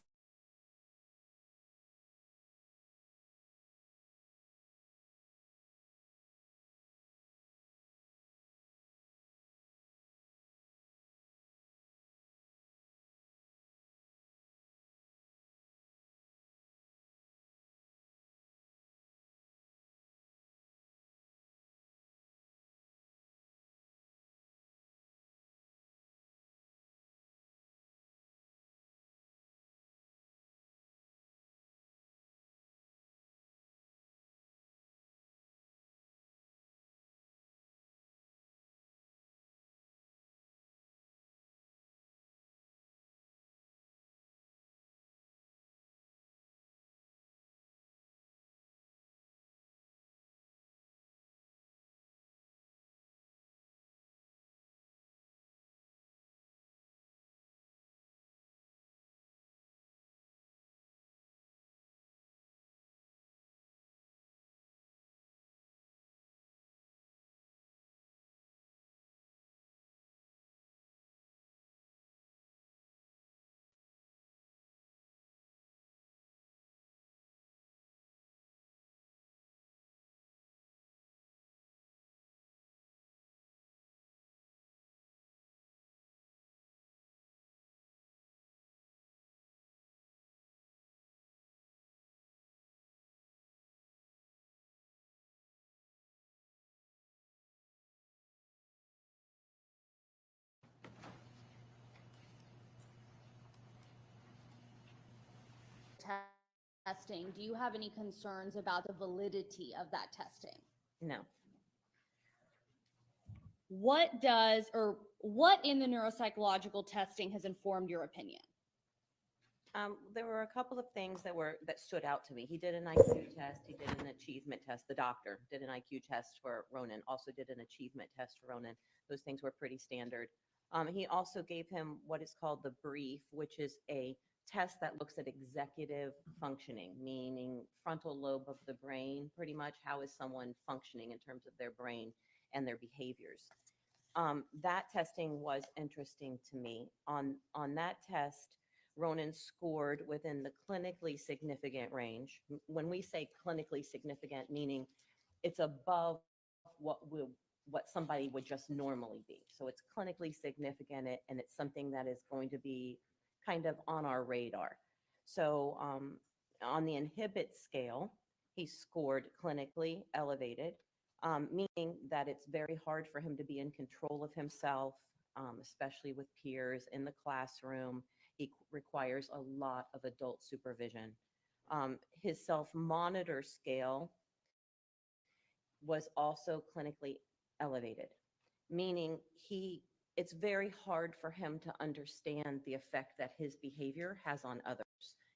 testing, do you have any concerns about the validity of that testing?
No.
What in the neuropsychological testing has informed your opinion?
There were a couple of things that stood out to me. He did an IQ test. He did an achievement test. The doctor did an IQ test for Ronan. Also did an achievement test for Ronan. Those things were pretty standard. He also gave him what is called the brief, which is a test that looks at executive functioning, meaning frontal lobe of the brain. Pretty much, how is someone functioning in terms of their brain and their behaviors. That testing was interesting to me. On that test, Ronan scored within the clinically significant range. When we say clinically significant, meaning it's above what somebody would just normally be. So it's clinically significant, and it's something that is going to be kind of on our radar. So on the inhibit scale, he scored clinically elevated, meaning that it's very hard for him to be in control of himself, especially with peers in the classroom. He requires a lot of adult supervision. His self-monitor scale was also clinically elevated, meaning it's very hard for him to understand the effect that his behavior has on others.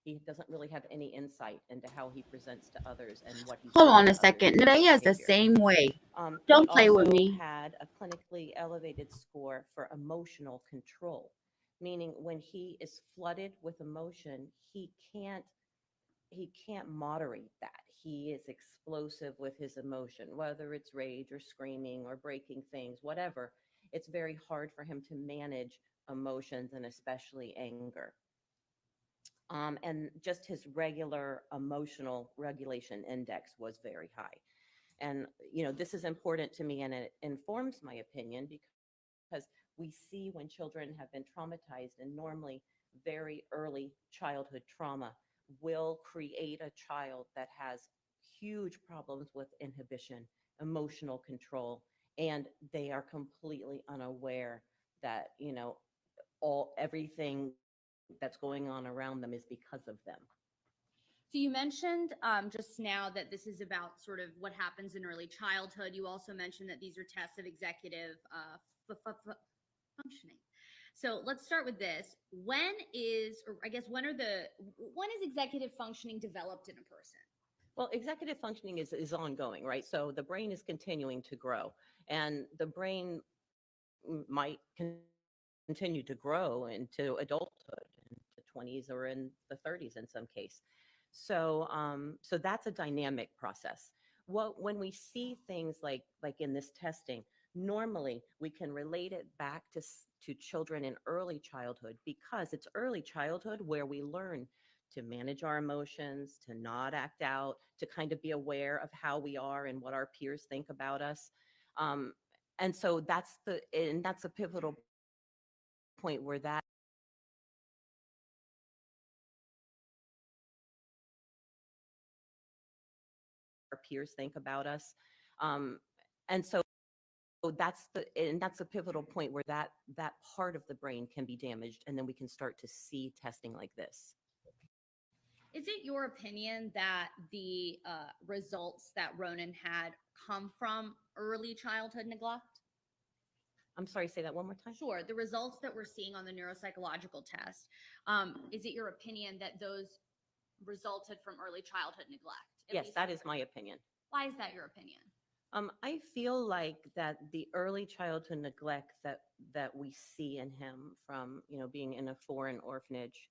He doesn't really have any insight into how he presents to others and what he's
Hold
doing
on
to
a second.
others in
They
his
is the
behavior.
same way.
He
Don't play with
also
me.
had a clinically elevated score for emotional control, meaning when he is flooded with emotion, he can't moderate that. He is explosive with his emotion, whether it's rage or screaming or breaking things, whatever. It's very hard for him to manage emotions, and especially anger. And just his regular emotional regulation index was very high. And, this is important to me, and it informs my opinion because we see when children have been traumatized, and normally very early childhood trauma will create a child that has huge problems with inhibition, emotional control, and they are completely unaware that, everything that's going on around them is because of them.
So you mentioned just now that this is about sort of what happens in early childhood. You also mentioned that these are tests of executive functioning. So let's start with this. When is executive functioning developed in a person?
Well, executive functioning is ongoing, right? So the brain is continuing to grow, and the brain might continue to grow into adulthood, in the 20s or in the 30s in some case. So, so that's a dynamic process. When we see things like in this testing, normally we can relate it back to children in early childhood, because it's early childhood where we learn to manage our emotions, to not act out, to kind of be aware of how we are and what our peers think about us. And so that's a pivotal point where that our peers think about us. And so that's a pivotal point where that part of the brain can be damaged, and then we can start to see testing like this.
Is it your opinion that the results that Ronan had come from early childhood neglect?
I'm sorry, say that one more time.
Sure. The results that we're seeing on the neuropsychological test, is it your opinion that those resulted from early childhood neglect?
Yes, that is my opinion.
Why is that your opinion?
I feel like that the early childhood neglect that we see in him from, being in a foreign orphanage,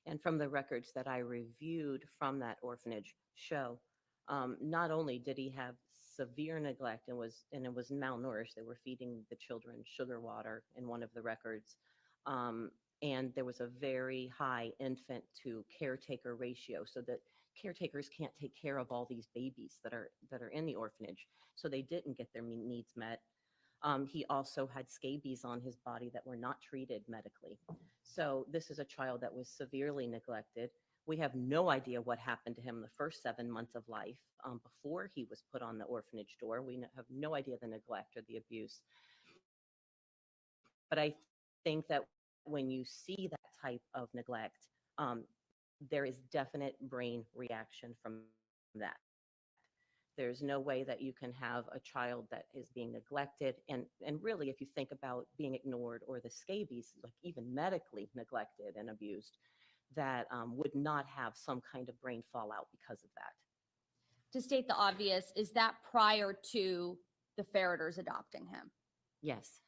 and from the records that I reviewed from that orphanage show, not only did he have severe neglect and it was malnourished. They were feeding the children sugar water in one of the records. And there was a very high infant to caretaker ratio, so that caretakers can't take care of all these babies that are in the orphanage. So they didn't get their needs met. He also had scabies on his body that were not treated medically. So this is a child that was severely neglected. We have no idea what happened to him the first 7 months of life before he was put on the orphanage door. We have no idea the neglect or the abuse. But I think that when you see that type of neglect, there is definite brain reaction from that. There's no way that you can have a child that is being neglected. And really, if you think about being ignored or the scabies, like even medically neglected and abused, that would not have some kind of brain fallout because of that.
To state the obvious, is that prior to the Ferriters adopting him?
Yes.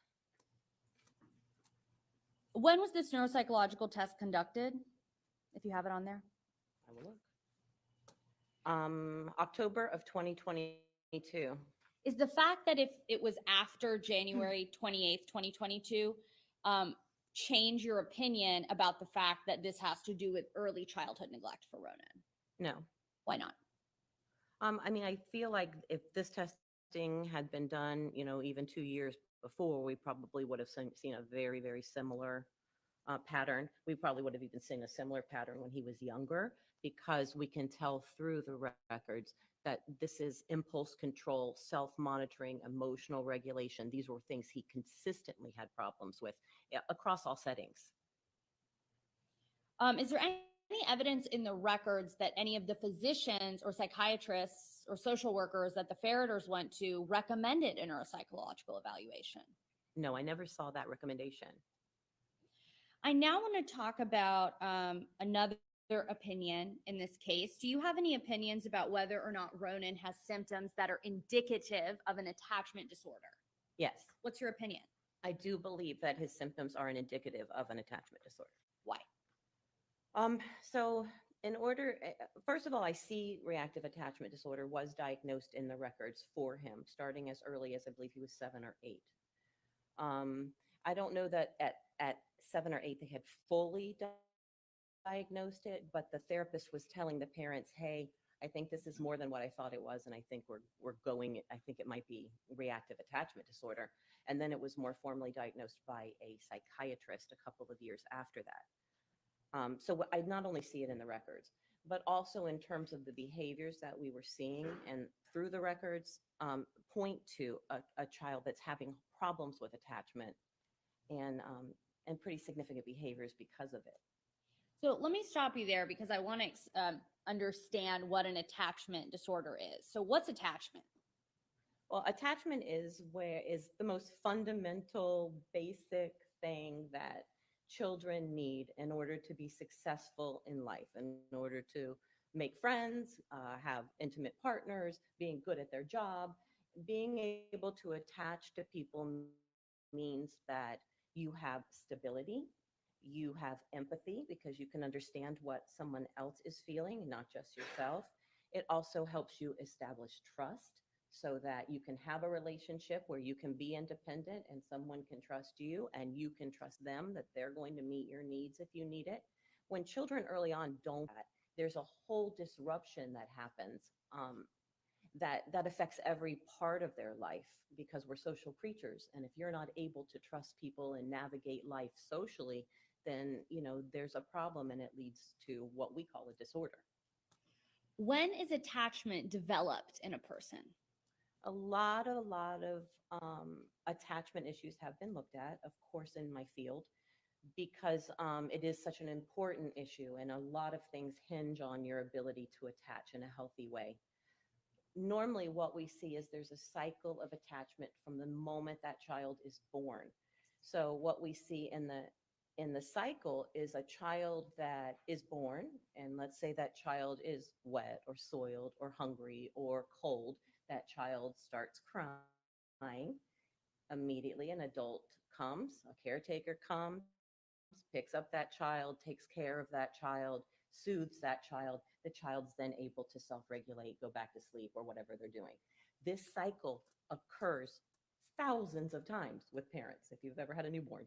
When was this neuropsychological test conducted? If you have it on there.
I will look. October of 2022.
Is the fact that if it was after January 28th, 2022, change your opinion about the fact that this has to do with early childhood neglect for Ronan?
No.
Why not?
I mean, I feel like if this testing had been done, even 2 years before, we probably would have seen a very, very similar pattern. We probably would have even seen a similar pattern when he was younger, because we can tell through the records that this is impulse control, self-monitoring, emotional regulation. These were things he consistently had problems with across all settings.
Is there any evidence in the records that any of the physicians or psychiatrists or social workers that the Ferriters went to recommended a neuropsychological evaluation?
No, I never saw that recommendation.
I now want to talk about another opinion in this case. Do you have any opinions about whether or not Ronan has symptoms that are indicative of an attachment disorder?
Yes,
What's your opinion?
I do believe that his symptoms are an indicative of an attachment disorder.
Why?
So first of all, I see reactive attachment disorder was diagnosed in the records for him, starting as early as I believe he was 7 or 8. I don't know that at 7 or 8 they had fully diagnosed it, but the therapist was telling the parents, hey, I think this is more than what I thought it was, and I think I think it might be reactive attachment disorder. And then it was more formally diagnosed by a psychiatrist a couple of years after that. So I not only see it in the records, but also in terms of the behaviors that we were seeing and through the records, point to a child that's having problems with attachment and pretty significant behaviors because of it.
So let me stop you there because I want to understand what an attachment disorder is. So what's attachment?
Well, attachment is the most fundamental, basic thing that children need in order to be successful in life, in order to make friends, have intimate partners, being good at their job. Being able to attach to people means that you have stability, you have empathy because you can understand what someone else is feeling, not just yourself. It also helps you establish trust so that you can have a relationship where you can be independent and someone can trust you and you can trust them that they're going to meet your needs if you need it. When children early on don't, there's a whole disruption that happens that affects every part of their life because we're social creatures. And if you're not able to trust people and navigate life socially, then there's a problem and it leads to what we call a disorder.
When is attachment developed in a person?
A lot of attachment issues have been looked at, of course, in my field, because it is such an important issue and a lot of things hinge on your ability to attach in a healthy way. Normally what we see is there's a cycle of attachment from the moment that child is born. So what we see in the cycle is a child that is born, and let's say that child is wet or soiled or hungry or cold. That child starts crying. Immediately an adult comes, a caretaker comes, picks up that child, takes care of that child, soothes that child. The child's then able to self-regulate, go back to sleep, or whatever they're doing. This cycle occurs thousands of times with parents. If you've ever had a newborn,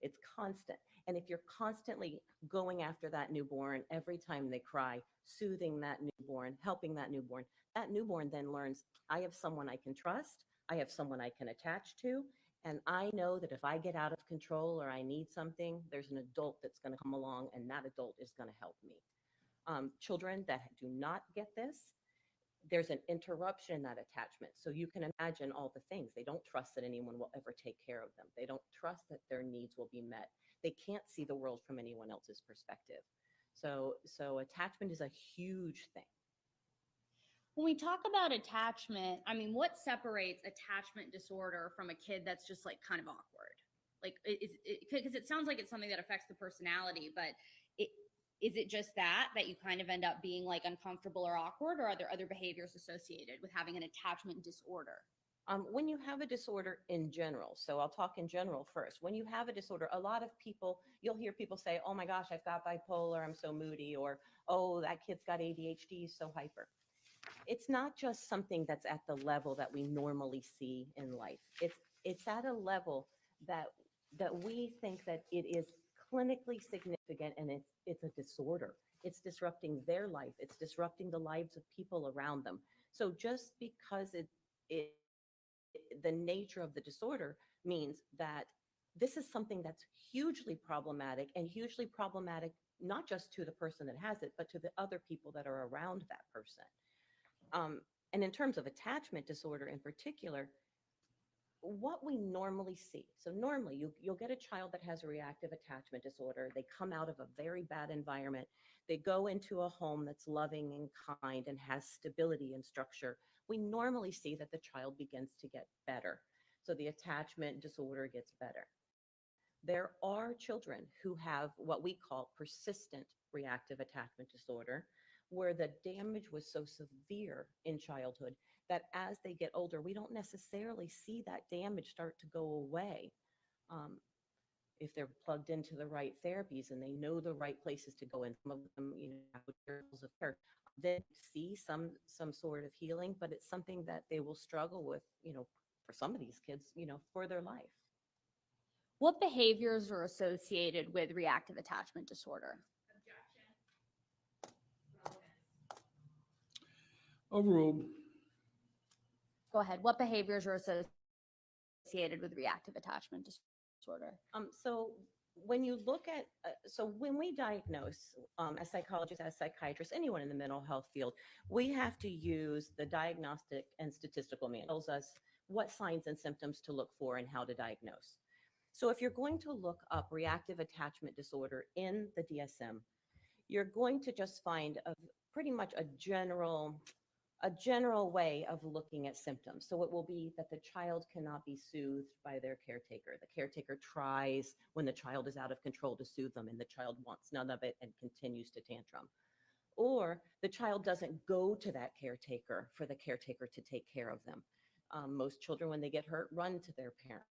it's constant. And if you're constantly going after that newborn every time they cry, soothing that newborn, helping that newborn then learns, I have someone I can trust, I have someone I can attach to, and I know that if I get out of control or I need something, there's an adult that's going to come along and that adult is going to help me. Children that do not get this, there's an interruption in that attachment. So you can imagine all the things. They don't trust that anyone will ever take care of them. They don't trust that their needs will be met. They can't see the world from anyone else's perspective. So attachment is a huge thing.
When we talk about attachment, I mean, what separates attachment disorder from a kid that's just like kind of awkward? Like, because it sounds like it's something that affects the personality, but is it just that you kind of end up being like uncomfortable or awkward, or are there other behaviors associated with having an attachment disorder?
When you have a disorder in general, so I'll talk in general first. When you have a disorder, a lot of people, you'll hear people say, oh my gosh, I've got bipolar, I'm so moody, or oh, that kid's got ADHD, he's so hyper. It's not just something that's at the level that we normally see in life. It's at a level that we think that it is clinically significant, and it's a disorder. It's disrupting their life. It's disrupting the lives of people around them. So just because the nature of the disorder means that this is something that's hugely problematic, not just to the person that has it, but to the other people that are around that person. And in terms of attachment disorder in particular, what we normally see, so normally you'll get a child that has a reactive attachment disorder. They come out of a very bad environment. They go into a home that's loving and kind and has stability and structure. We normally see that the child begins to get better. So the attachment disorder gets better. There are children who have what we call persistent reactive attachment disorder, where the damage was so severe in childhood that as they get older, we don't necessarily see that damage start to go away. If they're plugged into the right therapies and they know the right places to go, and some of them, have levels of care, they see some sort of healing, but it's something that they will struggle with, for some of these kids, for their life.
What behaviors are associated with reactive attachment disorder?
Overall,
Go ahead. What behaviors are associated with reactive attachment disorder?
So when you look at, when we diagnose, as psychologists, as psychiatrists, anyone in the mental health field, we have to use the diagnostic and statistical manual. It tells us what signs and symptoms to look for and how to diagnose. So if you're going to look up reactive attachment disorder in the DSM, you're going to just find pretty much a general way of looking at symptoms. So it will be that the child cannot be soothed by their caretaker. The caretaker tries when the child is out of control to soothe them, and the child wants none of it and continues to tantrum. Or the child doesn't go to that caretaker for the caretaker to take care of them. Most children, when they get hurt, run to their parent.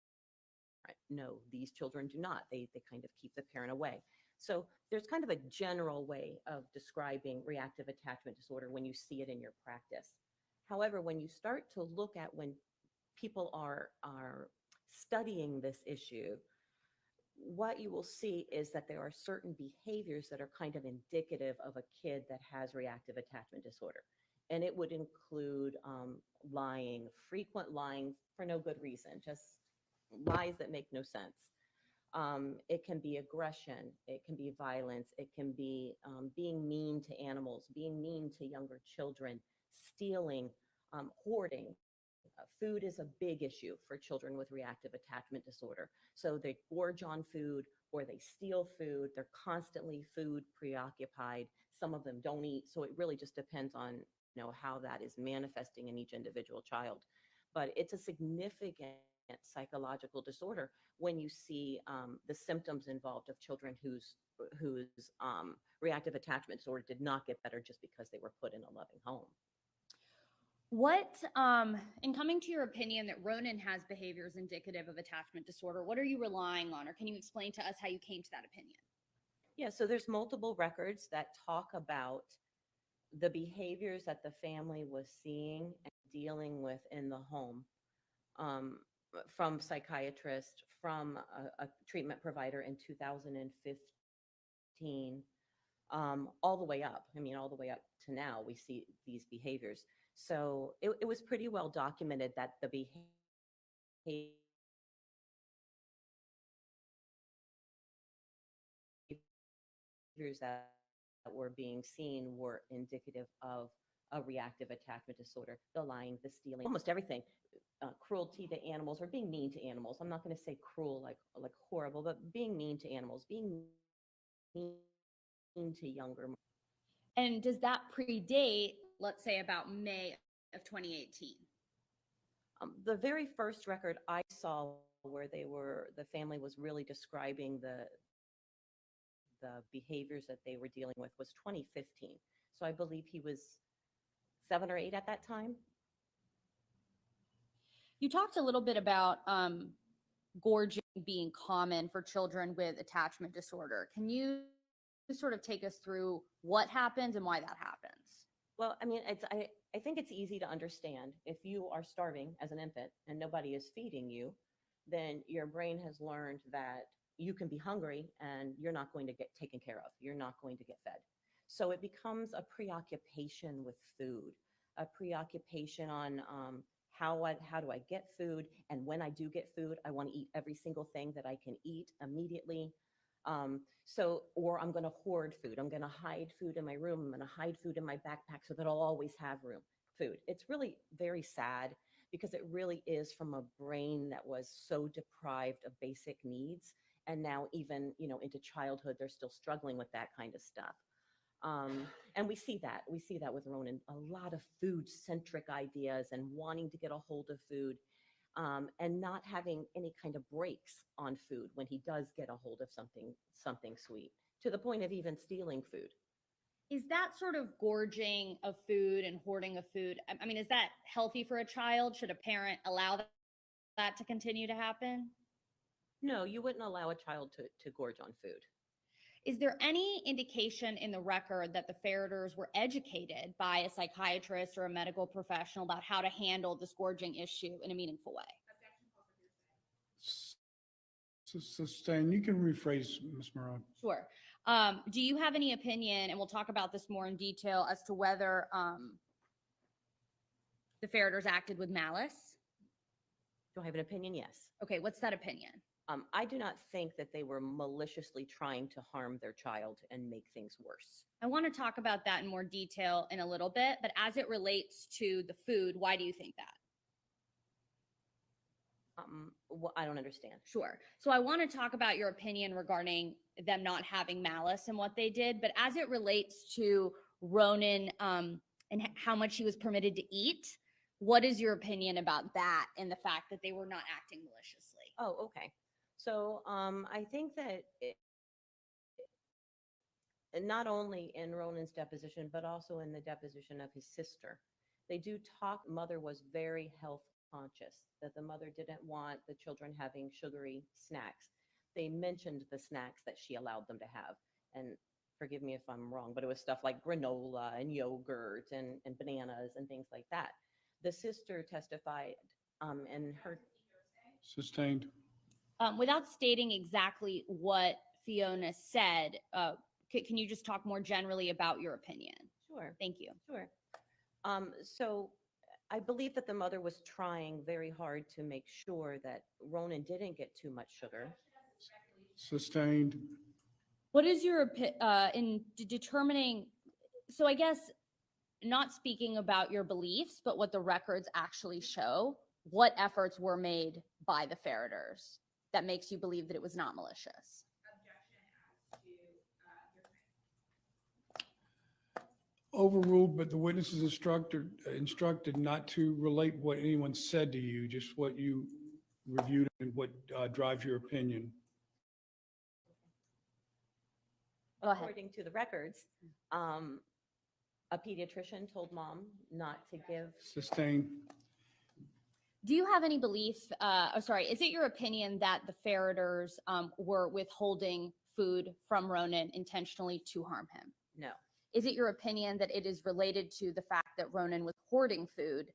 No, these children do not. They kind of keep the parent away. So there's kind of a general way of describing reactive attachment disorder when you see it in your practice. However, when you start to look at when people are studying this issue, what you will see is that there are certain behaviors that are kind of indicative of a kid that has reactive attachment disorder. And it would include lying, frequent lying for no good reason, just lies that make no sense. It can be aggression, it can be violence, it can be being mean to animals, being mean to younger children, stealing, hoarding. Food is a big issue for children with reactive attachment disorder. So they gorge on food or they steal food. They're constantly food preoccupied. Some of them don't eat. So it really just depends on how that is manifesting in each individual child. But it's a significant psychological disorder when you see the symptoms involved of children whose reactive attachment disorder did not get better just because they were put in a loving home.
What, in coming to your opinion that Ronan has behaviors indicative of attachment disorder, what are you relying on, or can you explain to us how you came to that opinion?
Yeah, so there's multiple records that talk about the behaviors that the family was seeing and dealing with in the home, from psychiatrists, from a treatment provider in 2015, all the way up. I mean, all the way up to now, we see these behaviors. So it was pretty well documented that the behaviors that were being seen were indicative of a reactive attachment disorder. The lying, the stealing, almost everything. Cruelty to animals or being mean to animals. I'm not going to say cruel like horrible, but being mean to animals, being mean to younger.
And does that predate, let's say, about May of 2018?
The very first record I saw where the family was really describing the behaviors that they were dealing with was 2015. So I believe he was 7 or 8 at that time.
You talked a little bit about gorging being common for children with attachment disorder. Can you sort of take us through what happens and why that happens?
Well, I mean, I think it's easy to understand. If you are starving as an infant and nobody is feeding you, then your brain has learned that you can be hungry and you're not going to get taken care of. You're not going to get fed. So it becomes a preoccupation with food, a preoccupation on how do I get food? And when I do get food, I want to eat every single thing that I can eat immediately. Or I'm going to hoard food. I'm going to hide food in my room. I'm going to hide food in my backpack so that I'll always have food. It's really very sad because it really is from a brain that was so deprived of basic needs. And now even, into childhood, they're still struggling with that kind of stuff. And we see that with Ronan, a lot of food-centric ideas and wanting to get a hold of food. And not having any kind of breaks on food when he does get a hold of something sweet, to the point of even stealing food.
Is that sort of gorging of food and hoarding of food? I mean, is that healthy for a child? Should a parent allow that to continue to happen?
No, you wouldn't allow a child to gorge on food.
Is there any indication in the record that the Ferriters were educated by a psychiatrist or a medical professional about how to handle this gorging issue in a meaningful way?
Sustain, you can rephrase, Ms. Moran.
Sure. Do you have any opinion, and we'll talk about this more in detail, as to whether the Ferriters acted with malice?
Do I have an opinion? Yes.
Okay, what's that opinion?
I do not think that they were maliciously trying to harm their child and make things worse.
I want to talk about that in more detail in a little bit, but as it relates to the food, why do you think that?
Well, I don't understand.
Sure. So I want to talk about your opinion regarding them not having malice and what they did, but as it relates to Ronan and how much he was permitted to eat, what is your opinion about that and the fact that they were not acting maliciously?
Oh, okay. So I think that not only in Ronan's deposition, but also in the deposition of his sister, they do talk. Mother was very health conscious, that the mother didn't want the children having sugary snacks. They mentioned the snacks that she allowed them to have. And forgive me if I'm wrong, but it was stuff like granola and yogurt and bananas and things like that. The sister testified and her.
Sustained.
Without stating exactly what Fiona said, can you just talk more generally about your opinion?
Sure.
Thank you.
Sure. So I believe that the mother was trying very hard to make sure that Ronan didn't get too much sugar.
Sustained.
What is your in determining? So I guess not speaking about your beliefs, but what the records actually show. What efforts were made by the Ferriters that makes you believe that it was not malicious?
Overruled, but the witness is instructed not to relate what anyone said to you, just what you reviewed and what drives your opinion.
Go ahead.
According to the records, a pediatrician told mom not to give.
Sustained.
Do you have any belief, is it your opinion that the Ferriters were withholding food from Ronan intentionally to harm him?
No.
Is it your opinion that it is related to the fact that Ronan was hoarding food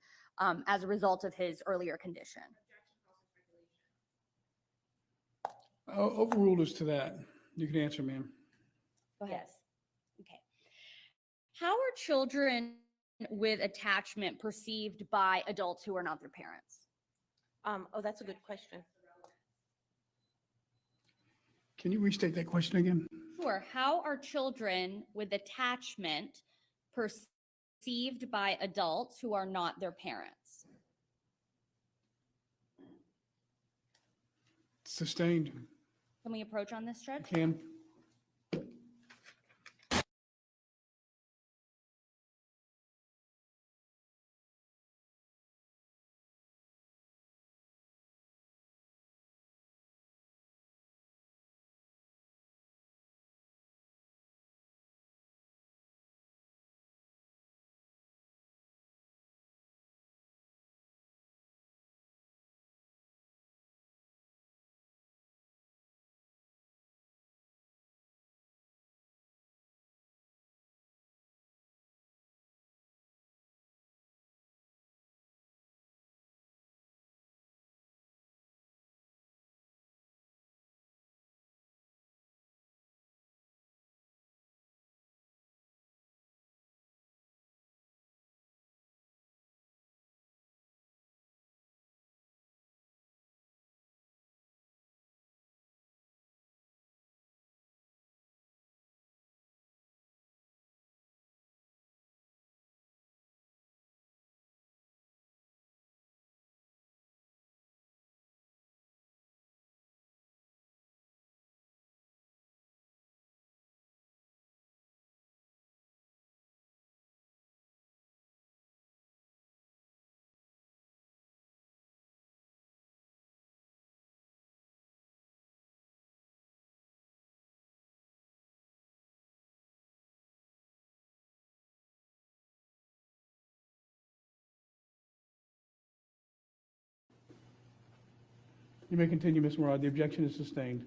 as a result of his earlier condition?
Overruled as to that. You can answer, ma'am.
Go ahead.
Yes.
Okay. How are children with attachment perceived by adults who are not their parents?
Oh, that's a good question.
Can you restate that question again?
Sure. How are children with attachment perceived by adults who are not their parents?
Sustained.
Can we approach on this, Judge?
Can. You may continue, Ms. Murad. The objection is sustained.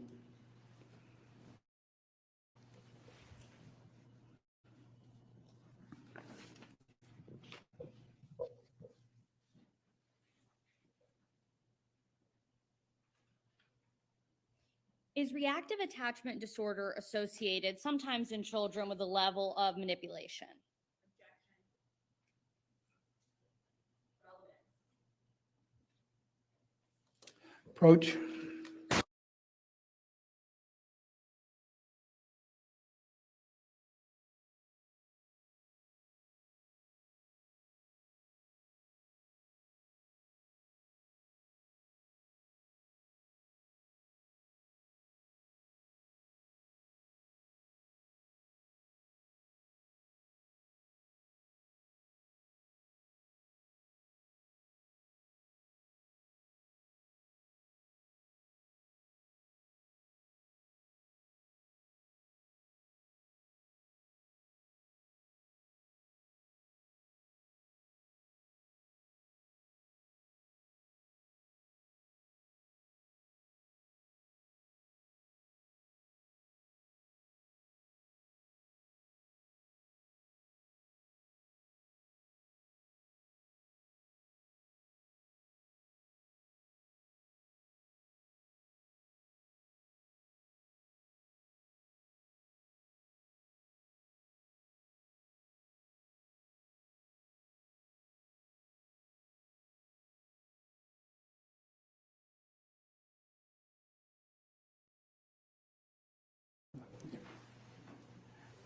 Is reactive attachment disorder associated sometimes in children with a level of manipulation?
Approach.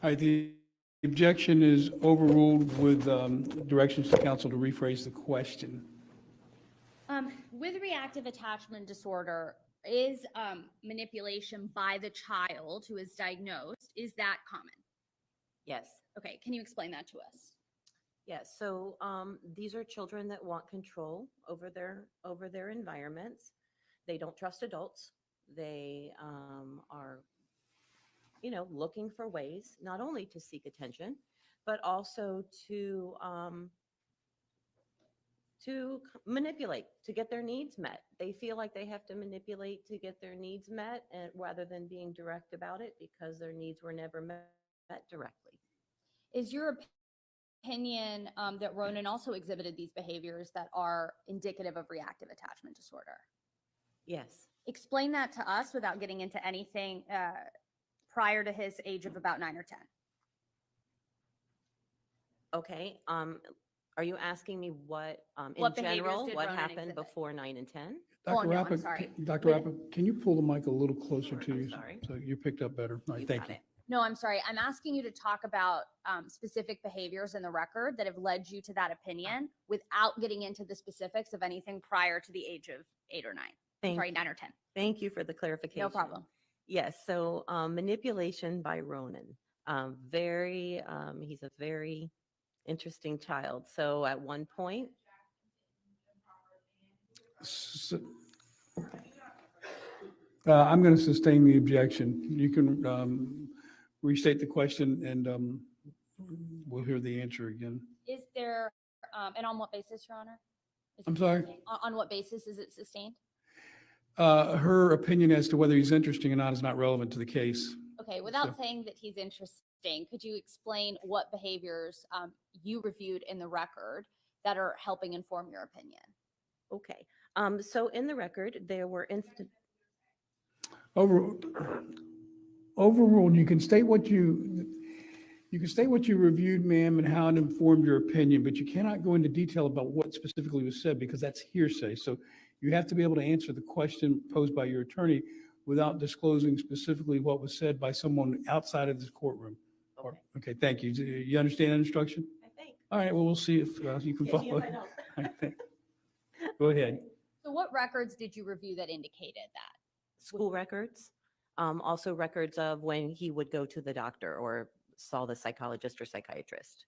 All right, the objection is overruled with directions to council to rephrase the question.
With reactive attachment disorder, is manipulation by the child who is diagnosed, is that common?
Yes.
Okay, can you explain that to us?
Yes, so these are children that want control over their environments. They don't trust adults. They are, looking for ways not only to seek attention, but also to manipulate to get their needs met. They feel like they have to manipulate to get their needs met, and rather than being direct about it because their needs were never met directly.
Is your opinion that Ronan also exhibited these behaviors that are indicative of reactive attachment disorder?
Yes.
Explain that to us without getting into anything prior to his age of about 9 or 10.
Okay. Are you asking me what, in
What behaviors
general,
did
what
Ronan
happened
exhibit?
before 9 and 10?
Oh,
Dr.
no, I'm
Rappa,
sorry.
Dr. Rappa, can you pull the mic a little closer
Sure,
to
I'm
you?
sorry.
So you picked up better. All right,
You
thank
got
you.
it.
No, I'm sorry. I'm asking you to talk about specific behaviors in the record that have led you to that opinion without getting into the specifics of anything prior to the age of 8 or 9.
Thank
Sorry,
you.
9 or 10.
Thank you for the clarification.
No problem.
Yes, so manipulation by Ronan. He's a very interesting child. So at one point,
I'm going to sustain the objection. You can restate the question and we'll hear the answer again.
Is there, and on what basis, Your Honor? Is
I'm
it
sorry?
sustained? On what basis is it sustained?
Her opinion as to whether he's interesting or not is not relevant to the case.
Okay, without
So-
saying that he's interesting, could you explain what behaviors you reviewed in the record that are helping inform your opinion?
okay. So in the record, there were
Overruled, you can state what you reviewed, ma'am, and how it informed your opinion, but you cannot go into detail about what specifically was said because that's hearsay. So you have to be able to answer the question posed by your attorney without disclosing specifically what was said by someone outside of this courtroom.
Okay.
Okay, thank you. You understand that instruction?
I think.
All right, well, we'll see if you can
Yes,
follow.
I know.
All right, go ahead.
So what records did you review that indicated that?
School records, also records of when he would go to the doctor or saw the psychologist or psychiatrist.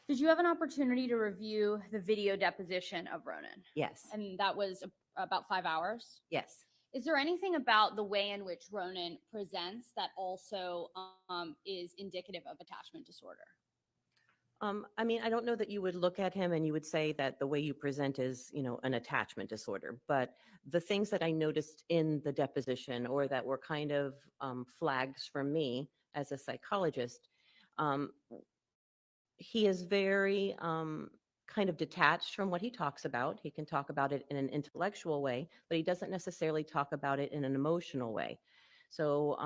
Did you have an opportunity to review the video deposition of Ronan?
Yes,
And that was about 5 hours?
yes.
Is there anything about the way in which Ronan presents that also is indicative of attachment disorder?
I mean, I don't know that you would look at him and you would say that the way you present is, an attachment disorder. But the things that I noticed in the deposition or that were kind of flags for me as a psychologist, um, he is very kind of detached from what he talks about. He can talk about it in an intellectual way, but he doesn't necessarily talk about it in an emotional way. So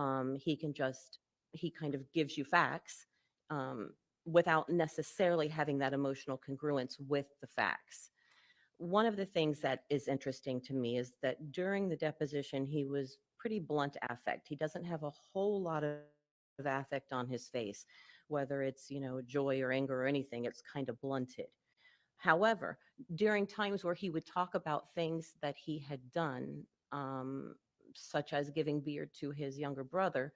he kind of gives you facts um, without necessarily having that emotional congruence with the facts. One of the things that is interesting to me is that during the deposition, he was pretty blunt affect. He doesn't have a whole lot of affect on his face, whether it's, joy or anger or anything, it's kind of blunted. However, during times where he would talk about things that he had done, such as giving beer to his younger brother,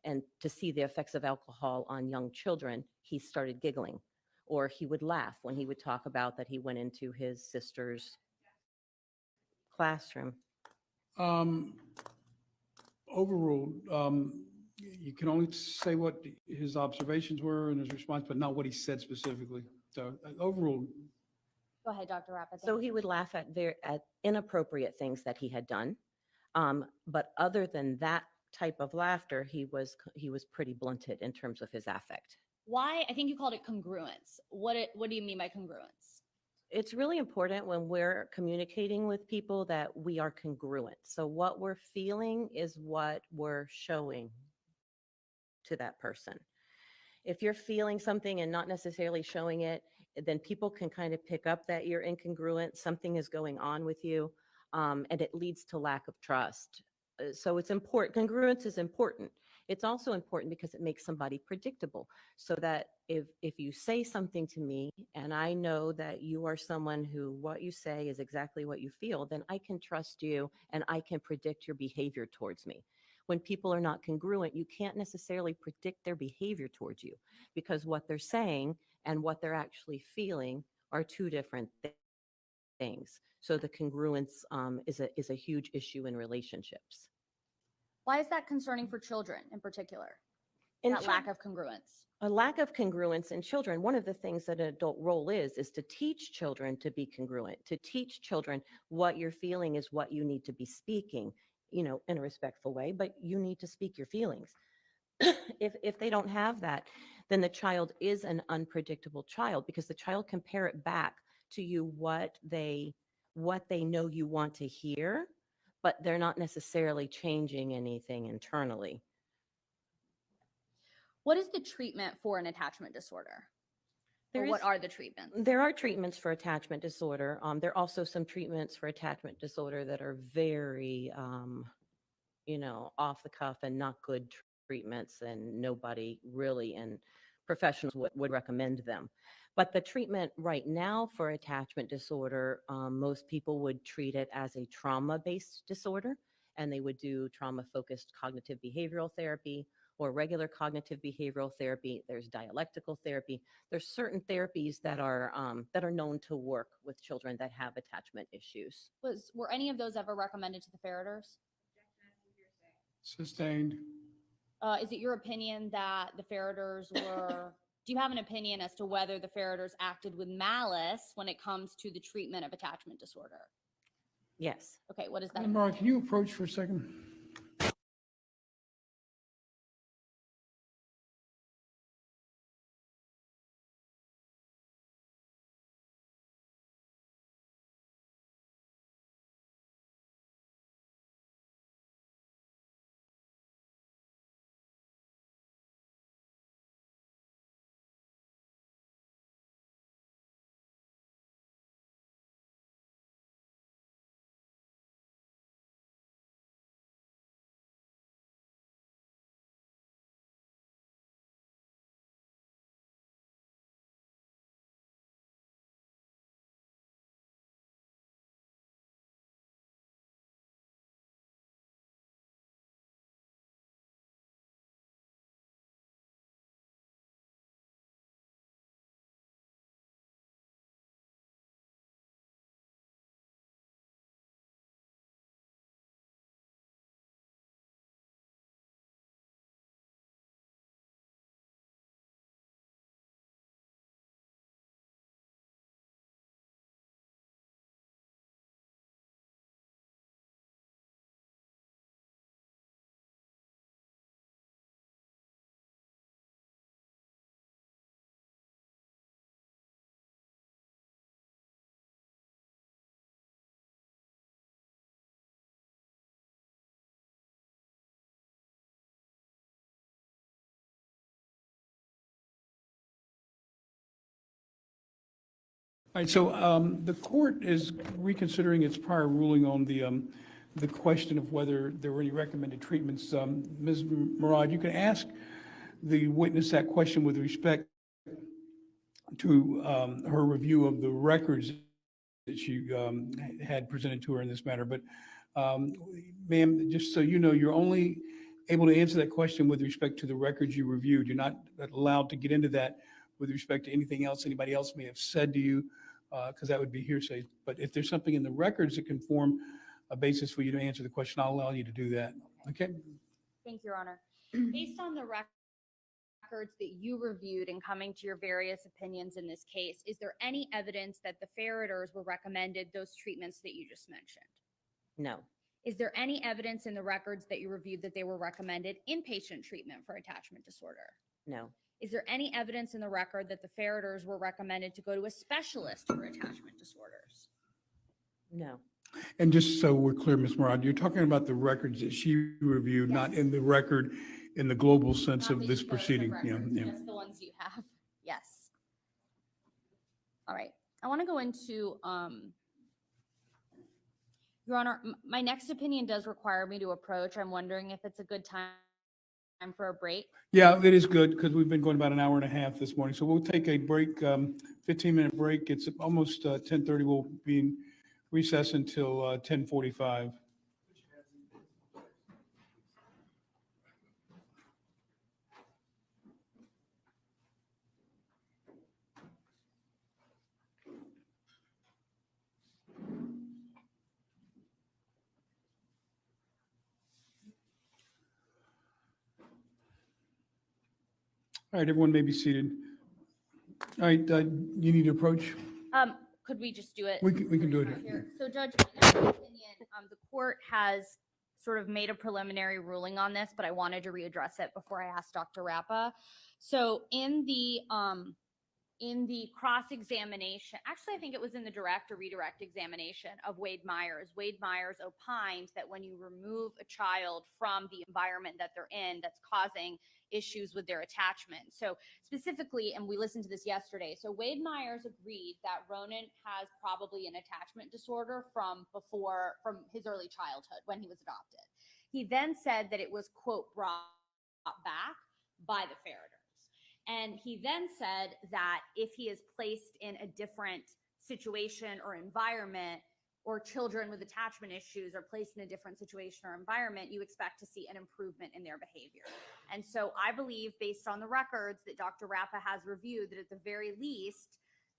and to see the effects of alcohol on young children, he started giggling. Or he would laugh when he would talk about that he went into his sister's classroom.
Um, Overruled. You can only say what his observations were and his response, but not what he said specifically. So overruled.
Go ahead, Dr. Rappa.
So he would laugh at inappropriate things that he had done. But other than that type of laughter, he was pretty blunted in terms of his affect.
Why? I think you called it congruence. What do you mean by congruence?
It's really important when we're communicating with people that we are congruent. So what we're feeling is what we're showing to that person. If you're feeling something and not necessarily showing it, then people can kind of pick up that you're incongruent, something is going on with you, and it leads to lack of trust. So it's important. Congruence is important. It's also important because it makes somebody predictable, so that if you say something to me and I know that you are someone who what you say is exactly what you feel, then I can trust you and I can predict your behavior towards me. When people are not congruent, you can't necessarily predict their behavior towards you, because what they're saying and what they're actually feeling are two different things. So the congruence is a huge issue in relationships.
Why is that concerning for children in particular?
In
That
chil-
lack of congruence.
a lack of congruence in children, one of the things that an adult role is to teach children to be congruent, to teach children what you're feeling is what you need to be speaking, in a respectful way, but you need to speak your feelings. If they don't have that, then the child is an unpredictable child, because the child can parrot back to you what they know you want to hear, but they're not necessarily changing anything internally.
What is the treatment for an attachment disorder? Or
There
what
is-
are the treatments?
There are treatments for attachment disorder. There are also some treatments for attachment disorder that are very, off the cuff and not good treatments, and nobody really and professionals would recommend them. But the treatment right now for attachment disorder, most people would treat it as a trauma-based disorder, and they would do trauma-focused cognitive behavioral therapy or regular cognitive behavioral therapy. There's dialectical therapy. There's certain therapies that are known to work with children that have attachment issues.
Were any of those ever recommended to the Ferriters?
Sustained.
Is it your opinion that the Ferriters were, do you have an opinion as to whether the Ferriters acted with malice when it comes to the treatment of attachment disorder?
Yes.
Okay, what is that?
Madam Mara, can you approach for a second? All right, so the court is reconsidering its prior ruling on the question of whether there were any recommended treatments. Ms. Murad, you can ask the witness that question with respect to her review of the records that she had presented to her in this matter. But ma'am, just so you know, you're only able to answer that question with respect to the records you reviewed. You're not allowed to get into that with respect to anything else anybody else may have said to you, because that would be hearsay. But if there's something in the records that can form a basis for you to answer the question, I'll allow you to do that. Okay?
Thank you, Your Honor. Based on the records that you reviewed and coming to your various opinions in this case, is there any evidence that the Ferriters were recommended those treatments that you just mentioned?
No,
Is there any evidence in the records that you reviewed that they were recommended inpatient treatment for attachment disorder?
no,
Is there any evidence in the record that the Ferriters were recommended to go to a specialist for attachment disorders?
no.
And just so we're clear, Ms. Murad, you're talking about the records that she reviewed, not in the record in the global sense
Not
of
that
this
you know the
proceeding. Yeah,
records,
yeah.
just the ones you have. Yes. All right. I want to go into, Your Honor, my next opinion does require me to approach. I'm wondering if it's a good time for a break.
Yeah, it is good because we've been going about an hour and a half this morning. So we'll take a break, 15-minute break. It's almost 10:30. We'll be in recess until 10:45. All right, everyone may be seated. All right, you need to approach?
Could we just do it?
We can do it
right
here.
here? So Judge, my next opinion, the court has sort of made a preliminary ruling on this, but I wanted to readdress it before I asked Dr. Rappa. So in the cross-examination, actually, I think it was in the direct or redirect examination of Wade Myers opined that when you remove a child from the environment that they're in, that's causing issues with their attachment. So specifically, and we listened to this yesterday, so Wade Myers agreed that Ronan has probably an attachment disorder from his early childhood when he was adopted. He then said that it was, quote, brought back by the Ferriter. And he then said that if he is placed in a different situation or environment, or children with attachment issues are placed in a different situation or environment, you expect to see an improvement in their behavior. And so I believe, based on the records that Dr. Rappa has reviewed, that at the very least,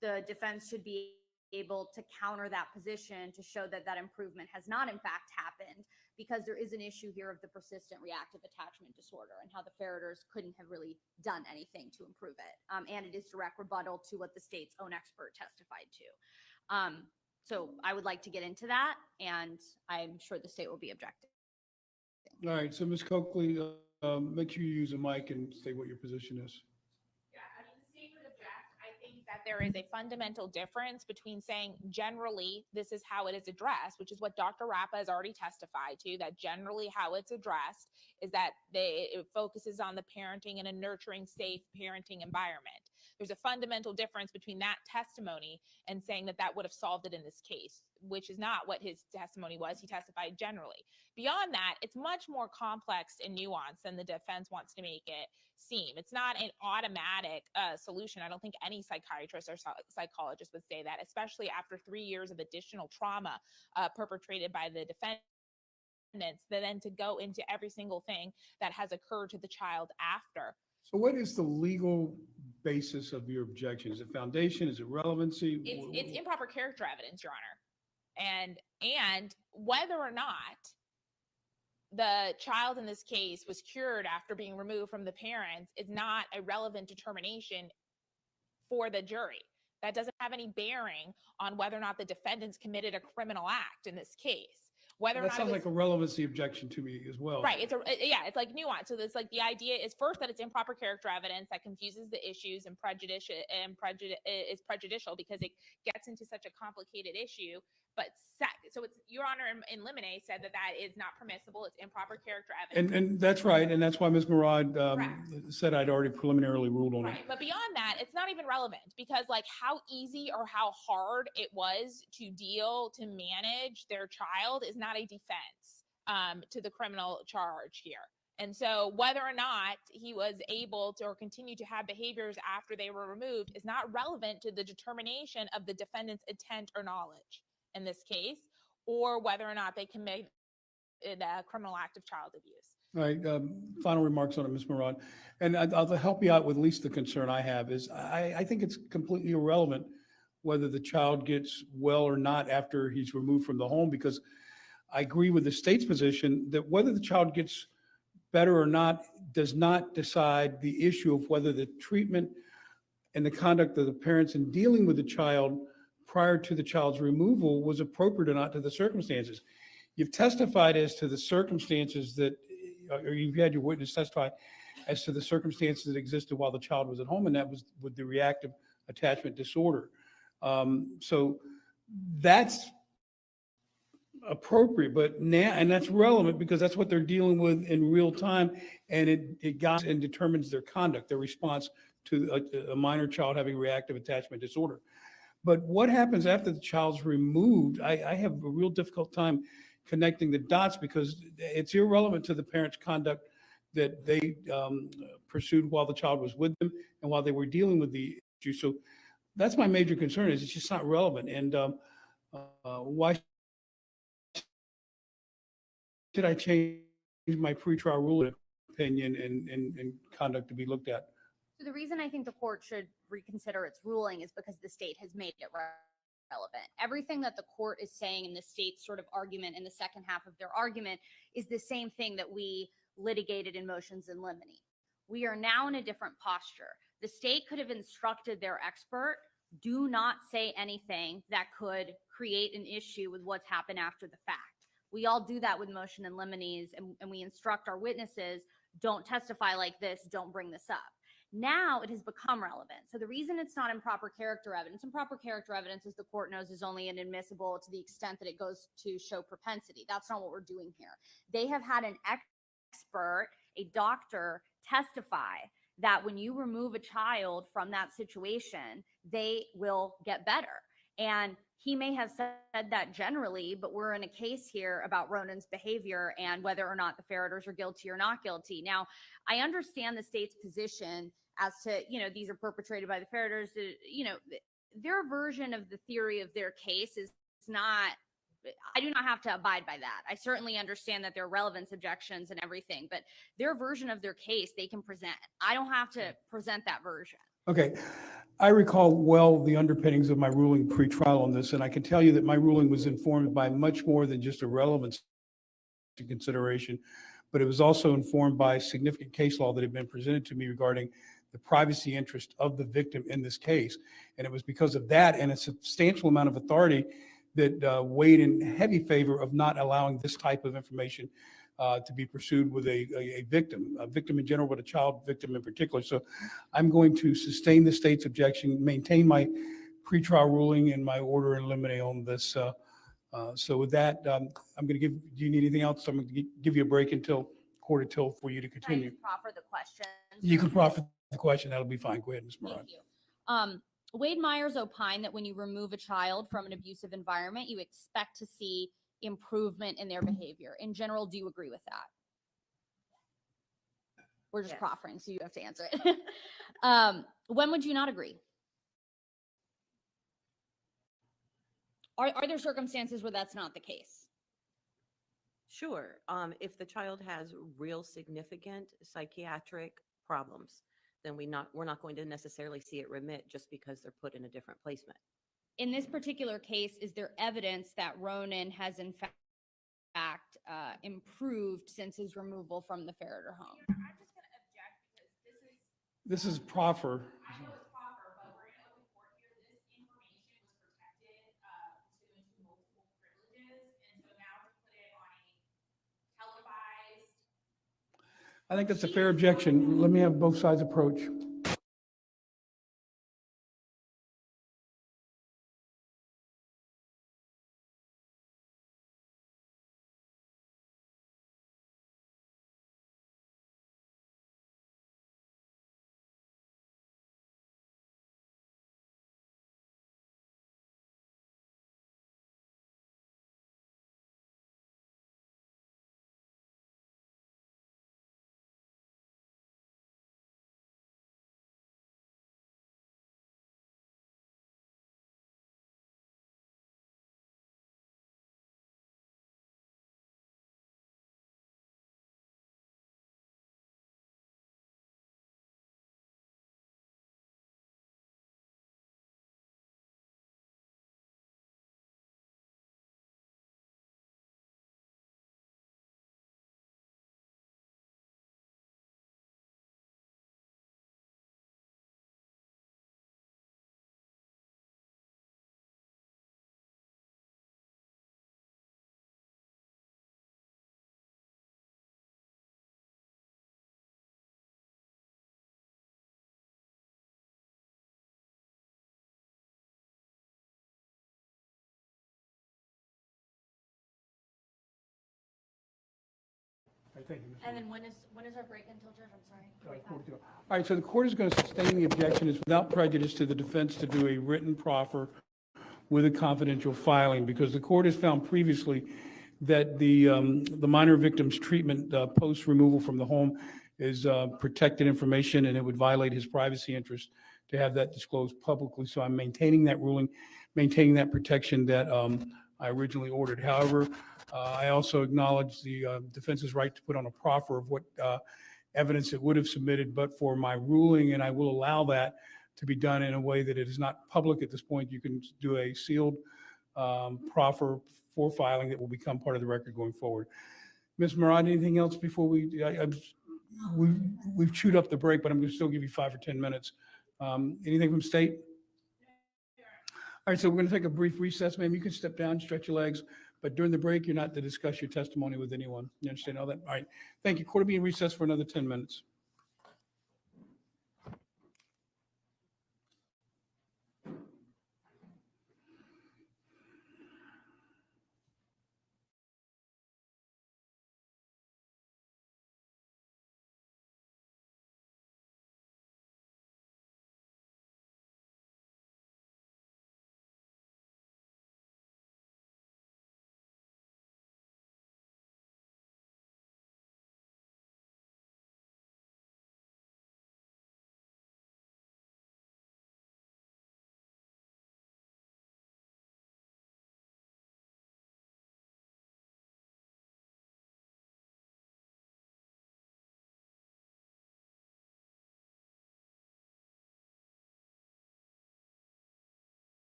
the defense should be able to counter that position to show that that improvement has not in fact happened, because there is an issue here of the persistent reactive attachment disorder and how the Ferriters couldn't have really done anything to improve it. And it is direct rebuttal to what the state's own expert testified to. So I would like to get into that, and I'm sure the state will be objecting.
All right, so Ms. Coakley, make sure you use a mic and say what your position is.
Yeah, I mean, the state would object. I think that there is a fundamental difference between saying generally this is how it is addressed, which is what Dr. Rappa has already testified to, that generally how it's addressed is that it focuses on the parenting in a nurturing, safe parenting environment. There's a fundamental difference between that testimony and saying that that would have solved it in this case, which is not what his testimony was. He testified generally. Beyond that, it's much more complex and nuanced than the defense wants to make it seem. It's not an automatic solution. I don't think any psychiatrist or psychologist would say that, especially after 3 years of additional trauma perpetrated by the defendants, then to go into every single thing that has occurred to the child after.
So what is the legal basis of your objection? Is it foundation? Is it relevancy?
It's improper character evidence, Your Honor. And whether or not the child in this case was cured after being removed from the parents is not a relevant determination for the jury. That doesn't have any bearing on whether or not the defendants committed a criminal act in this case. Whether or
That
not
sounds like a relevancy objection to me as well.
right. It's like nuance. So it's like the idea is first that it's improper character evidence that confuses the issues and is prejudicial because it gets into such a complicated issue. But so it's Your Honor in limine said that is not permissible. It's improper character evidence.
And that's right. And that's why Ms. Murad said I'd already preliminarily ruled on it.
Right. But beyond that, it's not even relevant because like how easy or how hard it was to manage their child is not a defense to the criminal charge here. And so whether or not he was able to or continue to have behaviors after they were removed is not relevant to the determination of the defendant's intent or knowledge in this case, or whether or not they committed a criminal act of child abuse.
All right, final remarks on it, Ms. Moran. And I'll help you out with at least the concern I have is I think it's completely irrelevant whether the child gets well or not after he's removed from the home, because I agree with the state's position that whether the child gets better or not does not decide the issue of whether the treatment and the conduct of the parents in dealing with the child prior to the child's removal was appropriate or not to the circumstances. You've testified as to the circumstances that, or you've had your witness testify as to the circumstances that existed while the child was at home, and that was with the reactive attachment disorder. So that's appropriate, but now, and that's relevant because that's what they're dealing with in real time, and it guides and determines their conduct, their response to a minor child having reactive attachment disorder. But what happens after the child's removed, I have a real difficult time connecting the dots because it's irrelevant to the parent's conduct that they pursued while the child was with them and while they were dealing with the issue. So that's my major concern, is it's just not relevant. And why should I change my pretrial ruling opinion and conduct to be looked at?
So the reason I think the court should reconsider its ruling is because the state has made it relevant. Everything that the court is saying in the state's sort of argument in the second half of their argument is the same thing that we litigated in motions in limine. We are now in a different posture. The state could have instructed their expert, do not say anything that could create an issue with what's happened after the fact. We all do that with motion in limines, and we instruct our witnesses, don't testify like this, don't bring this up. Now it has become relevant. So the reason it's not improper character evidence, as the court knows, is only inadmissible to the extent that it goes to show propensity. That's not what we're doing here. They have had an expert, a doctor, testify that when you remove a child from that situation, they will get better. And he may have said that generally, but we're in a case here about Ronan's behavior and whether or not the Ferriters are guilty or not guilty. Now, I understand the state's position as to, these are perpetrated by the Ferriters. Their version of the theory of their case is not, I do not have to abide by that. I certainly understand that there are relevance objections and everything, but their version of their case, they can present. I don't have to present that version.
Okay. I recall well the underpinnings of my ruling pre-trial on this, and I can tell you that my ruling was informed by much more than just a relevance consideration, but it was also informed by significant case law that had been presented to me regarding the privacy interest of the victim in this case. And it was because of that and a substantial amount of authority that weighed in heavy favor of not allowing this type of information to be pursued with a victim in general, but a child victim in particular. So I'm going to sustain the state's objection, maintain my pretrial ruling and my order in limine on this. So with that, I'm going to give, do you need anything else? I'm going to give you a break until quarter till for you to
Can I
continue.
just proffer the question?
You can proffer the question. That'll be fine. Go ahead, Ms. Moran.
Thank you. Wade Myers opined that when you remove a child from an abusive environment, you expect to see improvement in their behavior. In general, do you agree with that? We're just
Yes.
proffering, so you have to answer it. When would you not agree? Are there circumstances where that's not the case?
Sure. If the child has real significant psychiatric problems, then we're not going to necessarily see it remit just because they're put in a different placement.
In this particular case, is there evidence that Ronan has in fact improved since his removal from the Ferriter home?
I'm just going to object because
This is proffer.
I know it's proper, but we're in open court here. This information was protected pursuant to multiple privileges, and so now to put it on a televised.
I think that's a fair objection. Let me have both sides approach. right, thank you, Ms.
And then when is our break until, Judge? I'm sorry.
All right, so the court is going to sustain the objection. It's without prejudice to the defense to do a written proffer with a confidential filing, because the court has found previously that the minor victim's treatment post removal from the home is protected information, and it would violate his privacy interest to have that disclosed publicly. So I'm maintaining that ruling, maintaining that protection that I originally ordered. However, I also acknowledge the defense's right to put on a proffer of what evidence it would have submitted, but for my ruling, and I will allow that to be done in a way that it is not public at this point. You can do a sealed proffer for filing that will become part of the record going forward. Ms. Murad, anything else before we've chewed up the break, but I'm going to still give you 5 or 10 minutes. Anything from state? All right, so we're going to take a brief recess. Ma'am, you can step down, stretch your legs, but during the break, you're not to discuss your testimony with anyone. You understand all that? All right, thank you. Court will be in recess for another 10 minutes.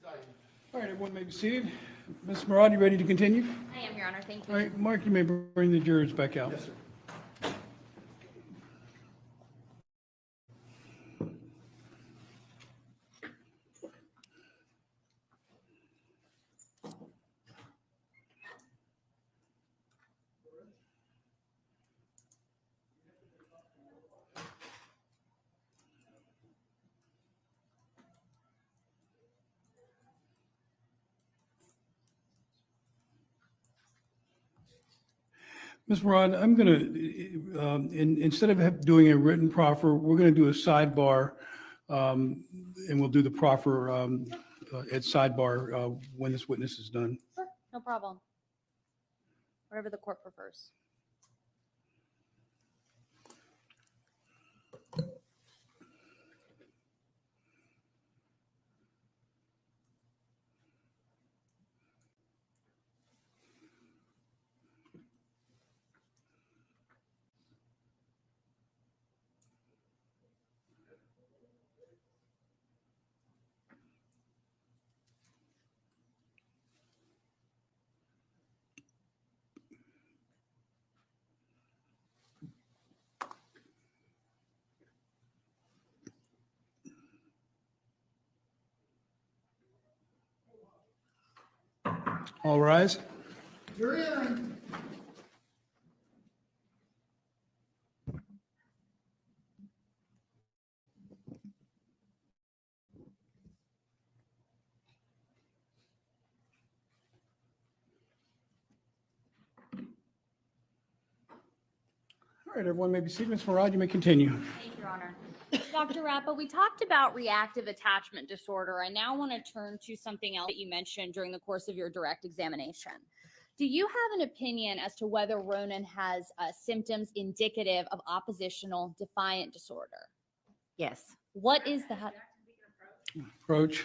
All right, everyone may be seated. Ms. Murad, you ready to continue?
I am, Your Honor. Thank you.
All right, Mark, you may bring the jurors back out. Yes, sir. Ms. Murad, I'm going to, instead of doing a written proffer, we're going to do a sidebar, and we'll do the proffer at sidebar when this witness is done.
Sure, no problem. Whatever the court prefers.
All rise. All right, everyone may be seated. Ms. Murad, you may continue.
Thank you, Your Honor. Dr. Rappa, we talked about reactive attachment disorder. I now want to turn to something else that you mentioned during the course of your direct examination. Do you have an opinion as to whether Ronan has symptoms indicative of oppositional defiant disorder?
Yes.
What is that?
Approach.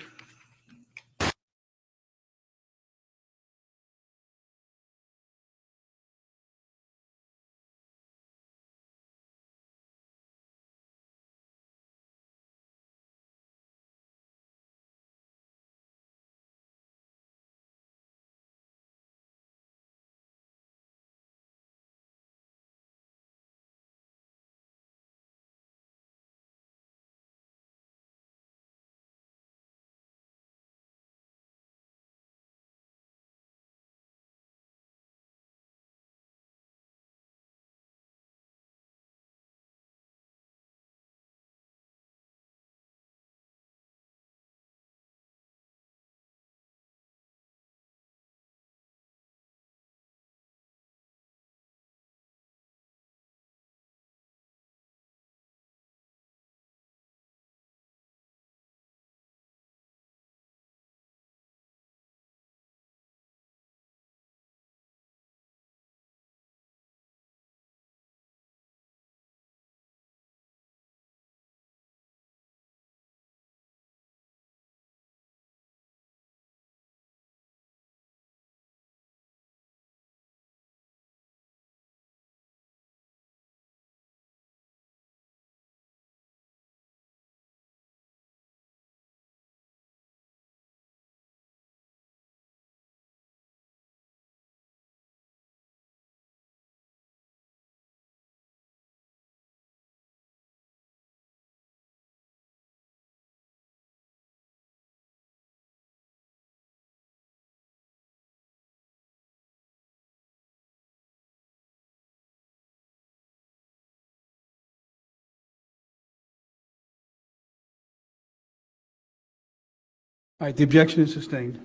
All right, the objection is sustained.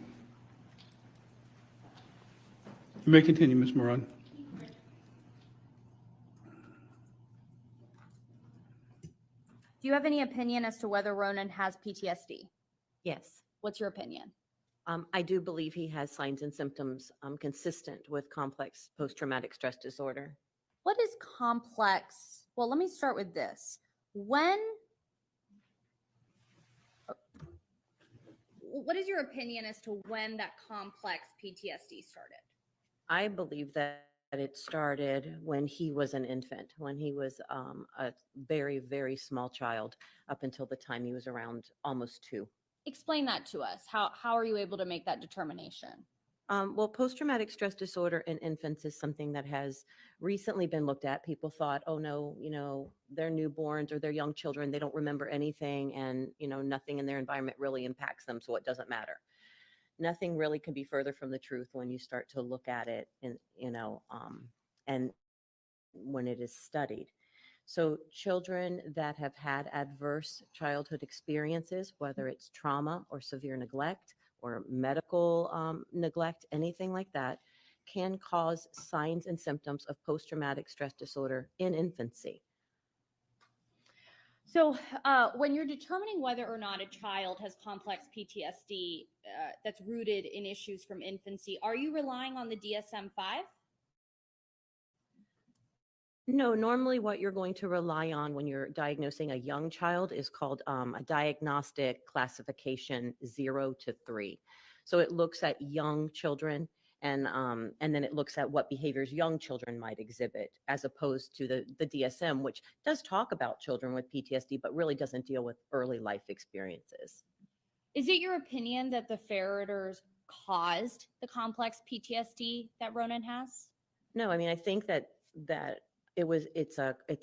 You may continue, Ms. Murad.
Do you have any opinion as to whether Ronan has PTSD?
Yes.
What's your opinion?
I do believe he has signs and symptoms consistent with complex post-traumatic stress disorder.
What is complex? Well, let me start with this. What is your opinion as to when that complex PTSD started?
I believe that it started when he was an infant, when he was a very, very small child, up until the time he was around almost 2.
Explain that to us. How are you able to make that determination?
Well, post-traumatic stress disorder in infants is something that has recently been looked at. People thought, oh no, they're newborns or they're young children. They don't remember anything and, nothing in their environment really impacts them. So it doesn't matter. Nothing really can be further from the truth when you start to look at it and, and when it is studied. So children that have had adverse childhood experiences, whether it's trauma or severe neglect or medical neglect, anything like that, can cause signs and symptoms of post-traumatic stress disorder in infancy.
So, when you're determining whether or not a child has complex PTSD that's rooted in issues from infancy, are you relying on the DSM-5?
No, normally what you're going to rely on when you're diagnosing a young child is called a diagnostic classification 0 to 3. So it looks at young children and then it looks at what behaviors young children might exhibit as opposed to the DSM, which does talk about children with PTSD, but really doesn't deal with early life experiences.
Is it your opinion that the Ferriters caused the complex PTSD that Ronan has?
No, I mean, I think that it's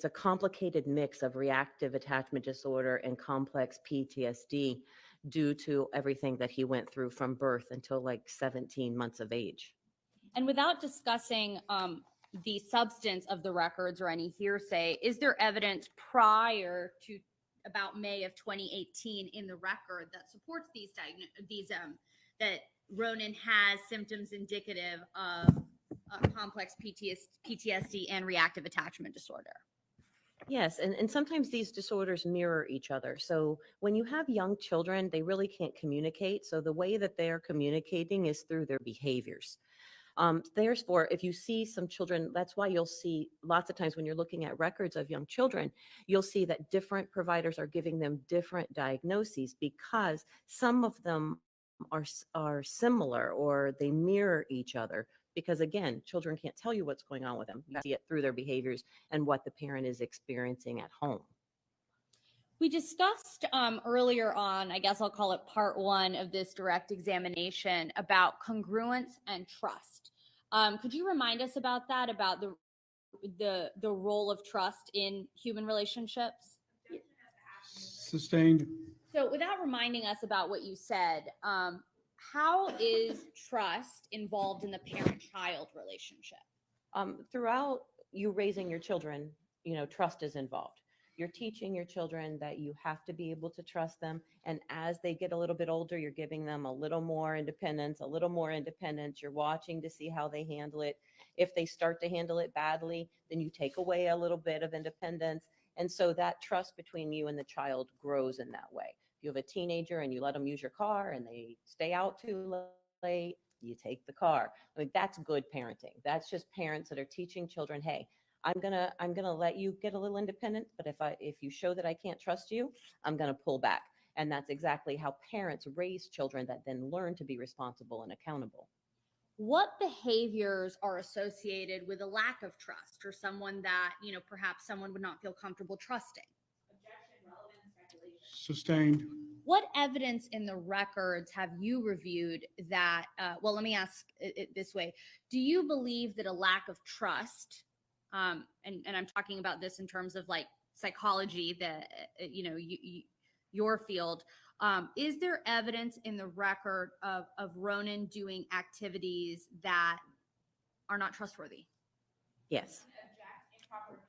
a complicated mix of reactive attachment disorder and complex PTSD due to everything that he went through from birth until like 17 months of age.
And without discussing the substance of the records or any hearsay, is there evidence prior to about May of 2018 in the record that supports that Ronan has symptoms indicative of complex PTSD and reactive attachment disorder?
Yes, and sometimes these disorders mirror each other. So when you have young children, they really can't communicate. So the way that they are communicating is through their behaviors. Therefore, if you see some children, that's why you'll see lots of times when you're looking at records of young children, you'll see that different providers are giving them different diagnoses because some of them are similar or they mirror each other. Because again, children can't tell you what's going on with them. You see it through their behaviors and what the parent is experiencing at home.
We discussed earlier on, I guess I'll call it part one of this direct examination, about congruence and trust. Could you remind us about that, about the role of trust in human relationships?
Sustained.
So without reminding us about what you said, how is trust involved in the parent-child relationship?
Throughout you raising your children, trust is involved. You're teaching your children that you have to be able to trust them. And as they get a little bit older, you're giving them a little more independence, You're watching to see how they handle it. If they start to handle it badly, then you take away a little bit of independence. And so that trust between you and the child grows in that way. If you have a teenager and you let them use your car and they stay out too late, you take the car. I mean, that's good parenting. That's just parents that are teaching children, hey, I'm gonna let you get a little independent, but if you show that I can't trust you, I'm gonna pull back. And that's exactly how parents raise children that then learn to be responsible and accountable.
What behaviors are associated with a lack of trust, or someone that, perhaps someone would not feel comfortable trusting?
Objection, relevance, speculation.
Sustained.
What evidence in the records have you reviewed that, well, let me ask it this way. Do you believe that a lack of trust, and I'm talking about this in terms of like psychology, your field, is there evidence in the record of Ronan doing activities that are not trustworthy?
Yes.
Object, improper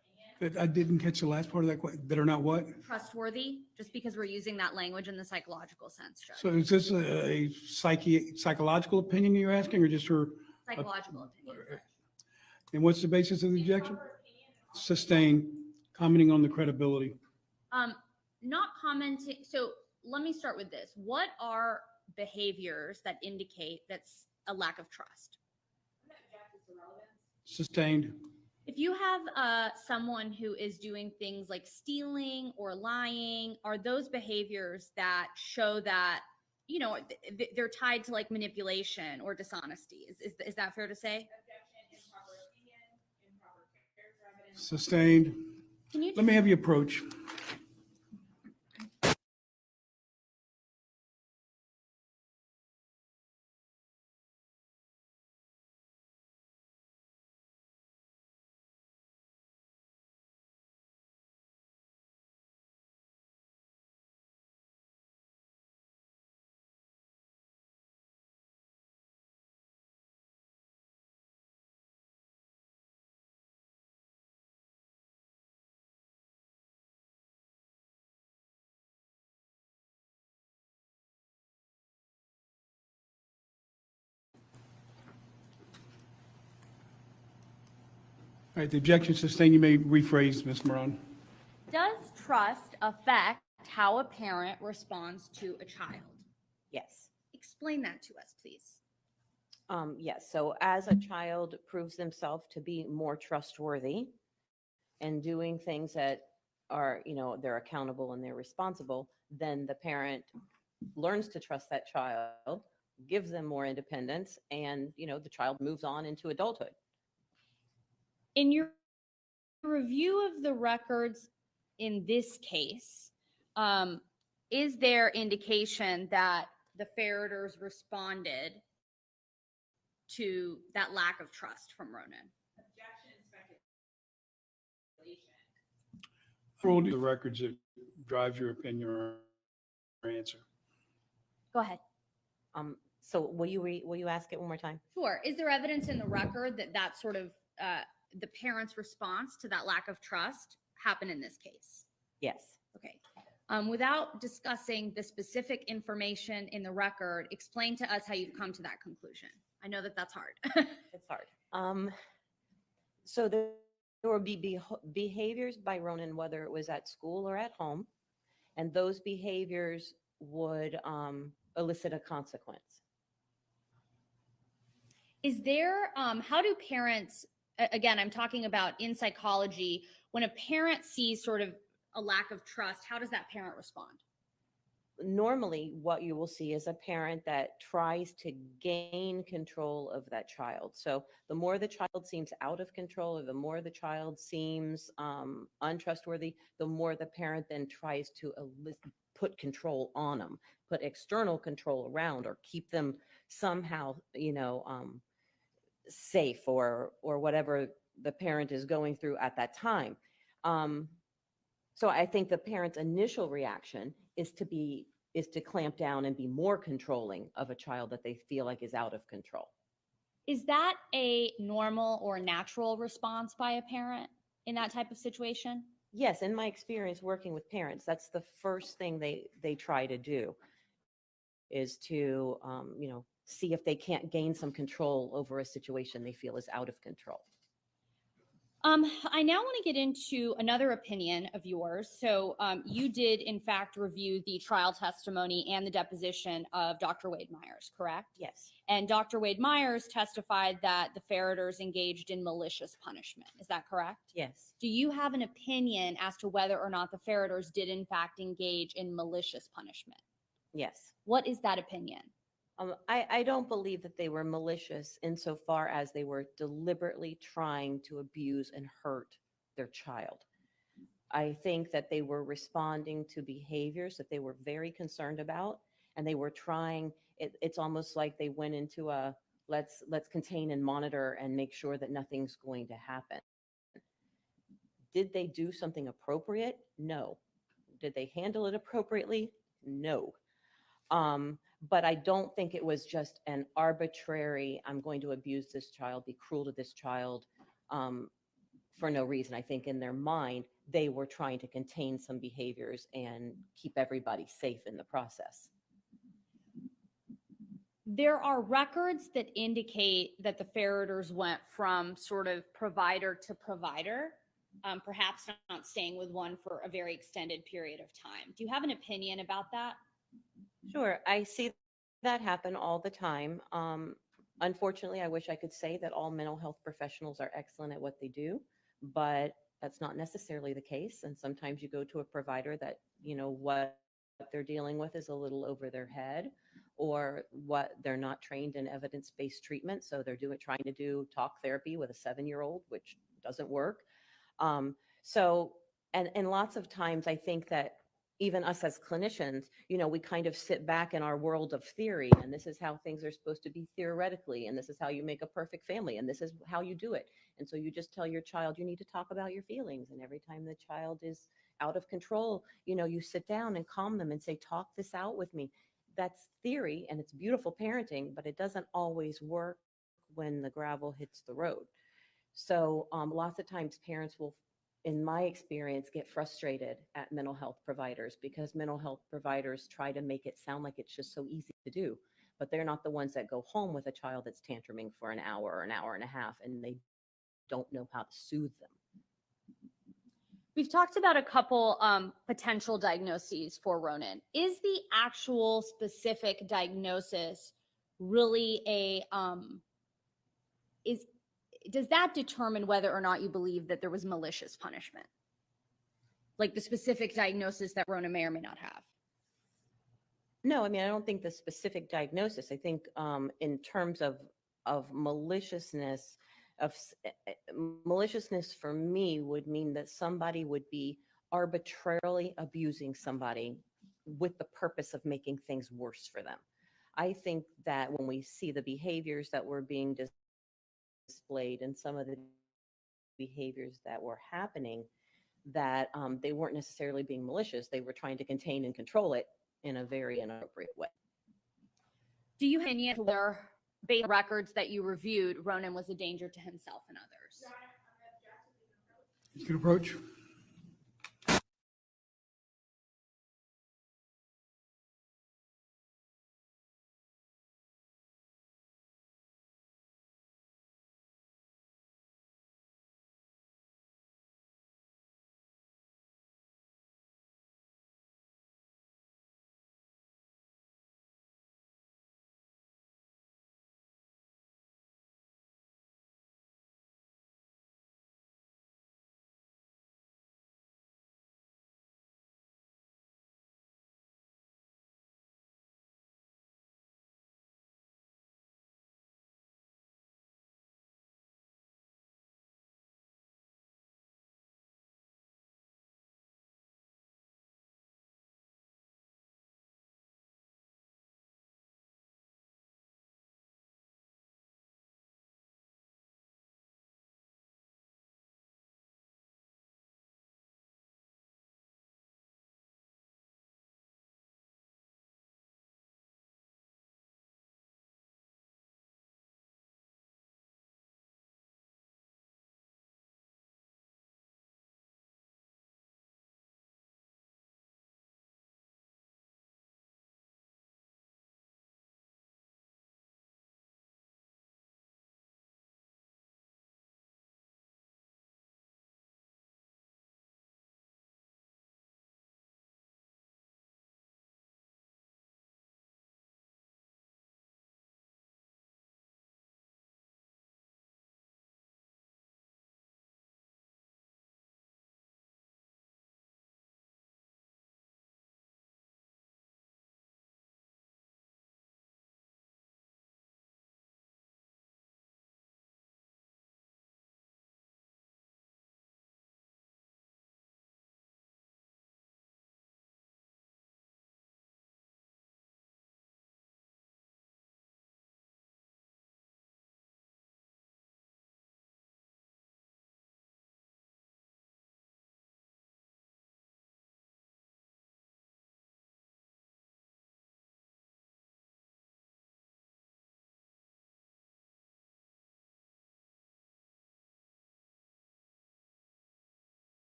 opinion.
I didn't catch the last part of that that are not what?
Trustworthy, just because we're using that language in the psychological sense, Judge.
So is this a psychological opinion you're asking or just her?
Psychological opinion.
And what's the basis of the objection? Sustained, commenting on the credibility.
Not commenting. So let me start with this. What are behaviors that indicate that's a lack of trust?
Object is irrelevance.
Sustained.
If you have someone who is doing things like stealing or lying, are those behaviors that show that, they're tied to like manipulation or dishonesty? Is that fair to say?
Objection, improper opinion, improper character evidence.
Sustained.
Can you
Let me have you approach. All right, the objection sustained. You may rephrase, Ms. Moran.
Does trust affect how a parent responds to a child?
Yes.
Explain that to us, please.
Yes. So as a child proves themselves to be more trustworthy and doing things that are, they're accountable and they're responsible, then the parent learns to trust that child, gives them more independence, and, the child moves on into adulthood.
In your review of the records in this case, is there indication that the Ferriters responded to that lack of trust from Ronan?
Objection, speculation.
Roll the records that drives your opinion or answer.
Go ahead.
So will you ask it one more time?
Sure. Is there evidence in the record that that sort of the parents' response to that lack of trust happened in this case?
Yes.
Okay. Without discussing the specific information in the record, explain to us how you've come to that conclusion. I know that that's hard.
It's hard. So there would be behaviors by Ronan, whether it was at school or at home, and those behaviors would elicit a consequence.
Is there, how do parents, again, I'm talking about in psychology, when a parent sees sort of a lack of trust, how does that parent respond?
Normally, what you will see is a parent that tries to gain control of that child. So the more the child seems out of control, or the more the child seems untrustworthy, the more the parent then tries to put control on them, put external control around, or keep them somehow, safe, or whatever the parent is going through at that time. So I think the parent's initial reaction is to clamp down and be more controlling of a child that they feel like is out of control.
Is that a normal or natural response by a parent in that type of situation?
Yes, in my experience working with parents, that's the first thing they try to do, is to see if they can't gain some control over a situation they feel is out of control.
I now want to get into another opinion of yours. So you did, in fact, review the trial testimony and the deposition of Dr. Wade Myers, correct?
Yes.
And Dr. Wade Myers testified that the Ferriters engaged in malicious punishment. Is that correct?
Yes.
Do you have an opinion as to whether or not the Ferriters did, in fact, engage in malicious punishment?
Yes.
What is that opinion?
I don't believe that they were malicious insofar as they were deliberately trying to abuse and hurt their child. I think that they were responding to behaviors that they were very concerned about, and they were trying, it's almost like they went into a let's contain and monitor and make sure that nothing's going to happen. Did they do something appropriate? No. Did they handle it appropriately? No. But I don't think it was just an arbitrary, I'm going to abuse this child, be cruel to this child for no reason. I think in their mind, they were trying to contain some behaviors and keep everybody safe in the process.
There are records that indicate that the Ferriters went from sort of provider to provider, perhaps not staying with one for a very extended period of time. Do you have an opinion about that?
Sure, I see that happen all the time. Unfortunately, I wish I could say that all mental health professionals are excellent at what they do, but that's not necessarily the case. And sometimes you go to a provider that, what they're dealing with is a little over their head, or what they're not trained in evidence-based treatment. So they're trying to do talk therapy with a 7-year-old, which doesn't work. And lots of times I think that even us as clinicians, we kind of sit back in our world of theory, and this is how things are supposed to be theoretically, and this is how you make a perfect family, and this is how you do it. And so you just tell your child, you need to talk about your feelings. And every time the child is out of control, you sit down and calm them and say, talk this out with me. That's theory, and it's beautiful parenting, but it doesn't always work when the gravel hits the road. So lots of times parents will, in my experience, get frustrated at mental health providers because mental health providers try to make it sound like it's just so easy to do, but they're not the ones that go home with a child that's tantruming for an hour or an hour and a half, and they don't know how to soothe them.
We've talked about a couple potential diagnoses for Ronan. Is the actual specific diagnosis really does that determine whether or not you believe that there was malicious punishment? Like the specific diagnosis that Ronan may or may not have?
No, I mean, I don't think the specific diagnosis. I think in terms of maliciousness, maliciousness for me would mean that somebody would be arbitrarily abusing somebody with the purpose of making things worse for them. I think that when we see the behaviors that were being displayed and some of the behaviors that were happening, that they weren't necessarily being malicious. They were trying to contain and control it in a very inappropriate way.
Do you have any other based on records that you reviewed, Ronan was a danger to himself and others?
You can approach.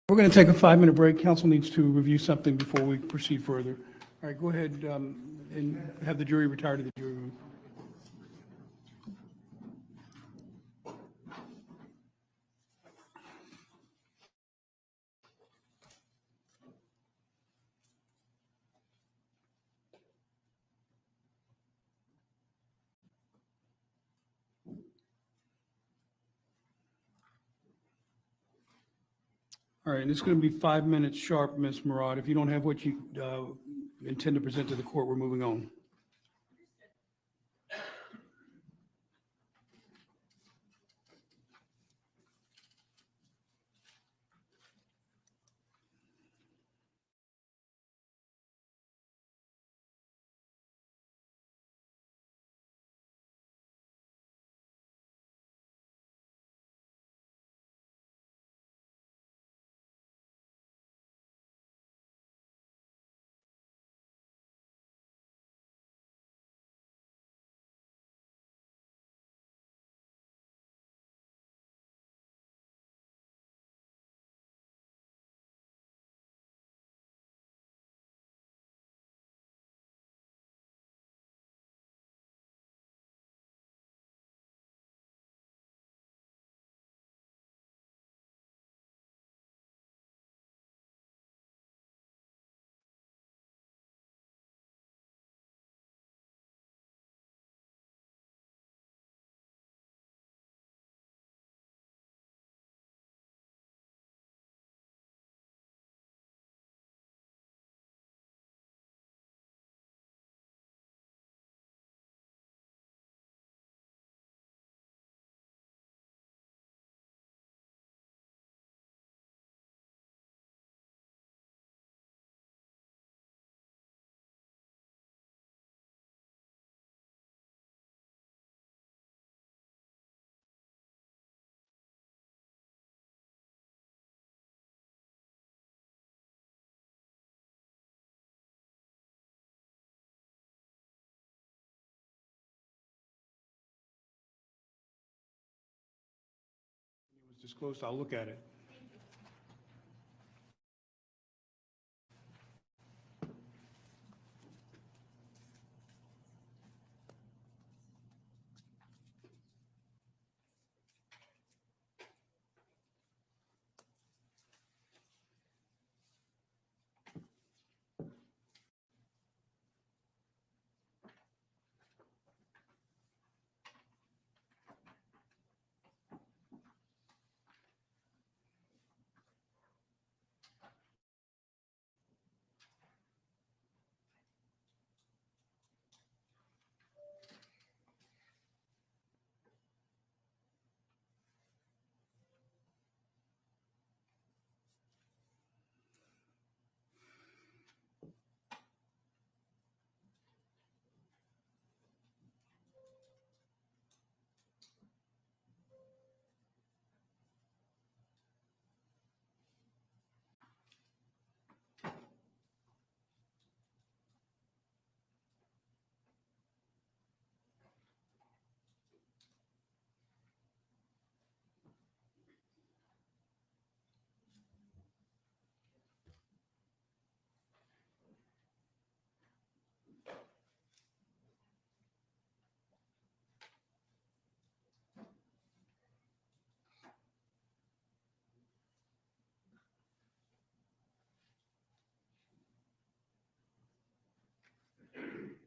We're going to take a 5-minute break. Council needs to review something before we proceed further. All right, go ahead and have the jury retire to the jury room. All right, and it's going to be 5 minutes sharp, Ms. Murad. If you don't have what you intend to present to the court, we're moving on. disclosed, I'll look at it.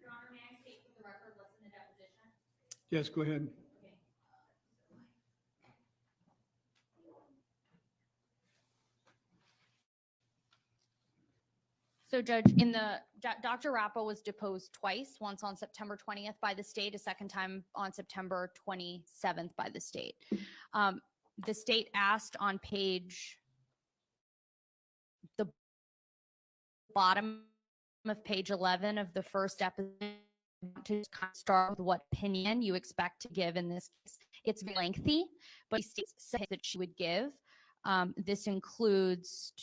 Your Honor, may I state for the record what's in the deposition?
Yes, go ahead.
So Judge, Dr. Rappa was deposed twice, once on September 20th by the state, a second time on September 27th by the state. The state asked on the bottom of page 11 of the first episode to kind of start with what opinion you expect to give in this case. It's very lengthy, but the state said that she would give. This includes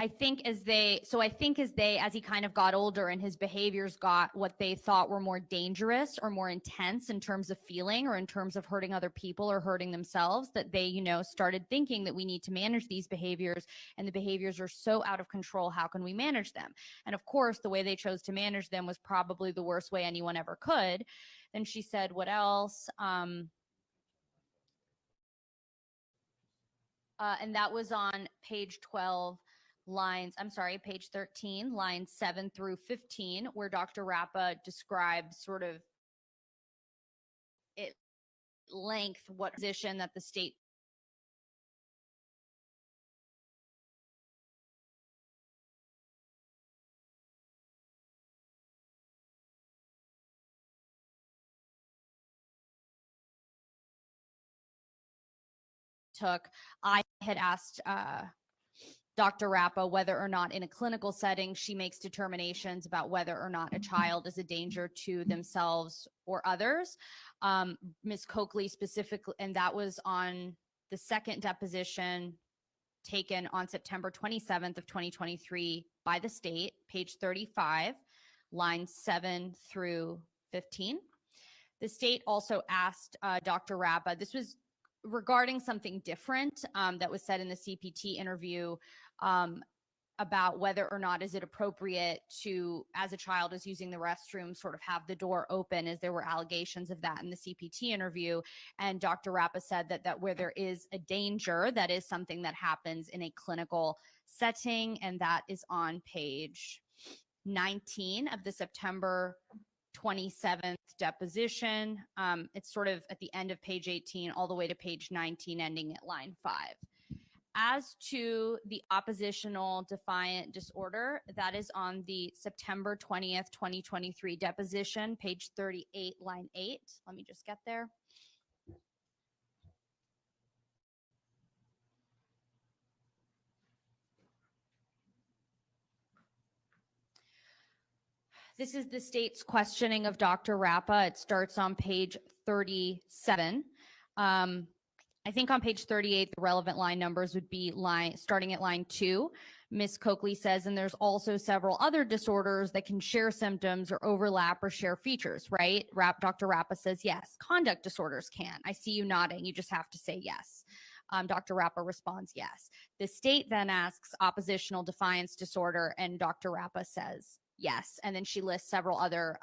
I think as he kind of got older and his behaviors got what they thought were more dangerous or more intense in terms of feeling or in terms of hurting other people or hurting themselves, that they, started thinking that we need to manage these behaviors, and the behaviors are so out of control. How can we manage them? And of course, the way they chose to manage them was probably the worst way anyone ever could. Then she said, what else? And that was on page 13, lines 7 through 15, where Dr. Rappa describes sort of at length what position that the state took. I had asked Dr. Rappa whether or not in a clinical setting she makes determinations about whether or not a child is a danger to themselves or others. Ms. Coakley specifically, and that was on the second deposition taken on September 27th of 2023 by the state, page 35, lines 7 through 15. The state also asked Dr. Rappa, this was regarding something different that was said in the CPT interview about whether or not is it appropriate to, as a child is using the restroom, sort of have the door open, as there were allegations of that in the CPT interview. And Dr. Rappa said that where there is a danger, that is something that happens in a clinical setting. And that is on page 19 of the September 27th deposition. It's sort of at the end of page 18 all the way to page 19, ending at line 5. As to the oppositional defiant disorder, that is on the September 20th, 2023 deposition, page 38, line 8. Let me just get there. This is the state's questioning of Dr. Rappa. It starts on page 37. I think on page 38, the relevant line numbers would be starting at line 2. Ms. Coakley says, and there's also several other disorders that can share symptoms or overlap or share features, right? Dr. Rappa says yes. Conduct disorders can. I see you nodding. You just have to say yes. Dr. Rappa responds yes. The state then asks oppositional defiance disorder, and Dr. Rappa says yes. And then she lists several other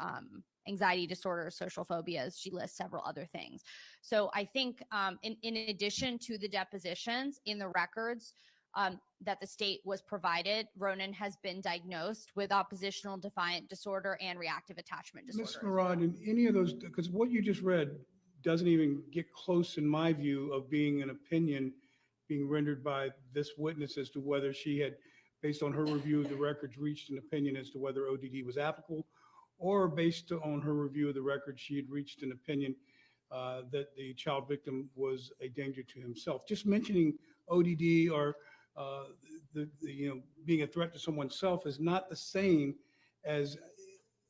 anxiety disorders, social phobias. She lists several other things. So I think in addition to the depositions in the records, that the state was provided, Ronan has been diagnosed with oppositional defiant disorder and reactive attachment disorder.
Ms. Murad, in any of those, because what you just read doesn't even get close, in my view, of being an opinion being rendered by this witness as to whether she had, based on her review of the records, reached an opinion as to whether ODD was applicable, or based on her review of the records, she had reached an opinion that the child victim was a danger to himself. Just mentioning ODD or being a threat to someone's self is not the same as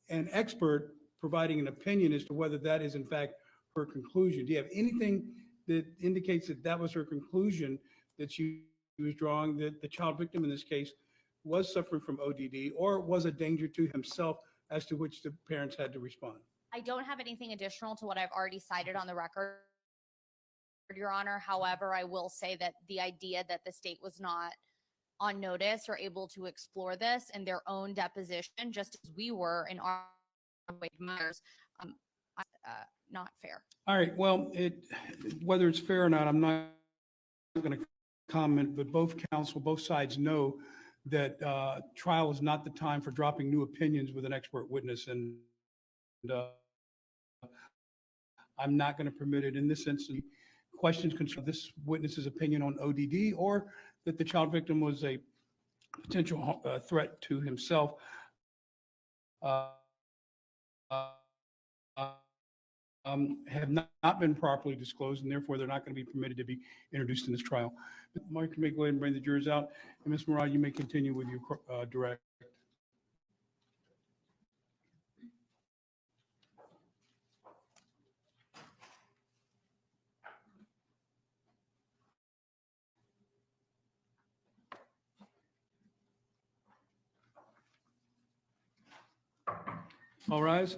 an expert providing an opinion as to whether that is in fact her conclusion. Do you have anything that indicates that that was her conclusion, that she was drawing, that the child victim in this case was suffering from ODD or was a danger to himself, as to which the parents had to respond?
I don't have anything additional to what I've already cited on the record, Your Honor. However, I will say that the idea that the state was not on notice or able to explore this in their own deposition, just as we were in our Myers, not fair.
All right, well, whether it's fair or not, I'm not going to comment, but both sides know that trial is not the time for dropping new opinions with an expert witness, and I'm not going to permit it in this instance. Questions concerning this witness's opinion on ODD or that the child victim was a potential threat to himself have not been properly disclosed, and therefore they're not going to be permitted to be introduced in this trial. Mike, you may go ahead and bring the jurors out, and Ms. Murad, you may continue with your direct. All rise.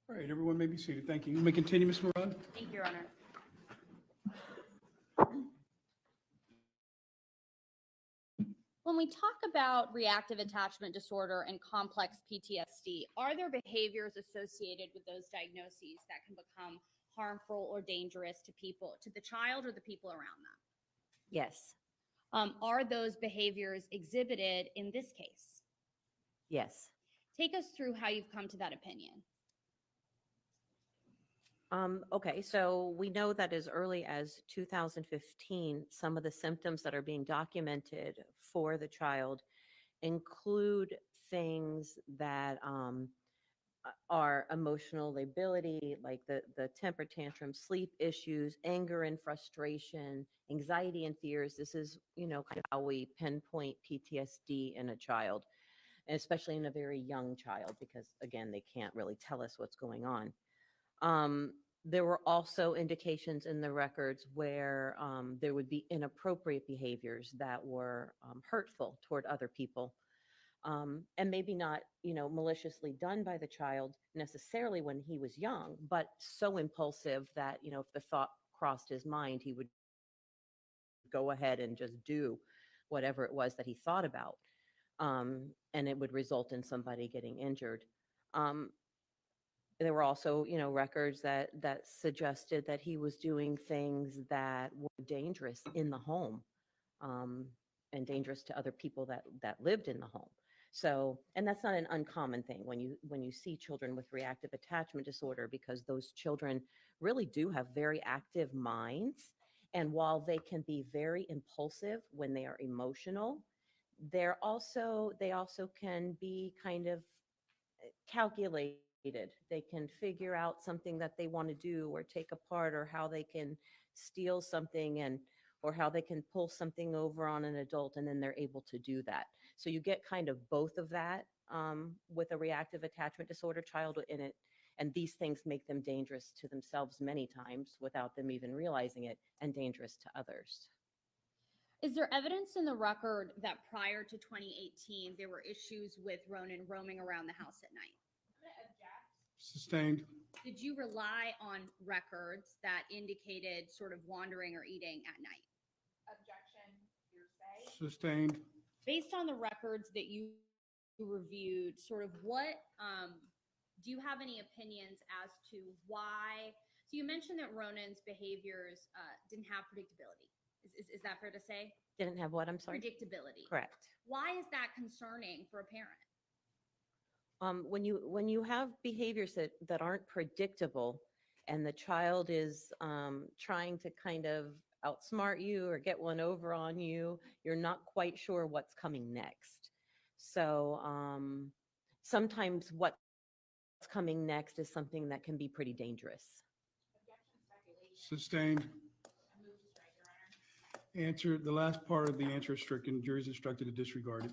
All right, everyone may be seated. Thank you. You may continue, Ms. Murad.
Thank you, Your Honor. When we talk about reactive attachment disorder and complex PTSD, are there behaviors associated with those diagnoses that can become harmful or dangerous to people, to the child or the people around them?
Yes,
Are those behaviors exhibited in this case?
yes.
Take us through how you've come to that opinion.
Okay, so we know that as early as 2015, some of the symptoms that are being documented for the child include things that are emotional lability, like the temper tantrum, sleep issues, anger and frustration, anxiety and fears. This is, kind of how we pinpoint PTSD in a child, especially in a very young child, because again, they can't really tell us what's going on. There were also indications in the records where there would be inappropriate behaviors that were hurtful toward other people. And maybe not, maliciously done by the child necessarily when he was young, but so impulsive that, if the thought crossed his mind, he would go ahead and just do whatever it was that he thought about. And it would result in somebody getting injured. There were also, records that suggested that he was doing things that were dangerous in the home, and dangerous to other people that lived in the home. So, and that's not an uncommon thing when you see children with reactive attachment disorder, because those children really do have very active minds. And while they can be very impulsive when they are emotional, they also can be kind of calculated. They can figure out something that they want to do or take apart, or how they can steal something. And or how they can pull something over on an adult and then they're able to do that. So you get kind of both of that with a reactive attachment disorder child in it. And these things make them dangerous to themselves many times without them even realizing it, and dangerous to others.
Is there evidence in the record that prior to 2018, there were issues with Ronan roaming around the house at night?
I'm gonna object.
Sustained.
Did you rely on records that indicated sort of wandering or eating at night?
Objection, hearsay.
Sustained.
Based on the records that you reviewed, sort of what do you have any opinions as to why? So you mentioned that Ronan's behaviors didn't have predictability. Is that fair to say?
Didn't have what, I'm sorry?
Predictability.
Correct.
Why is that concerning for a parent?
When you have behaviors that aren't predictable and the child is trying to kind of outsmart you or get one over on you, you're not quite sure what's coming next. So sometimes what's coming next is something that can be pretty dangerous.
Objection, speculation.
Sustained.
I move to strike, Your Honor.
Answer, the last part of the answer is stricken. Jury's instructed to disregard it.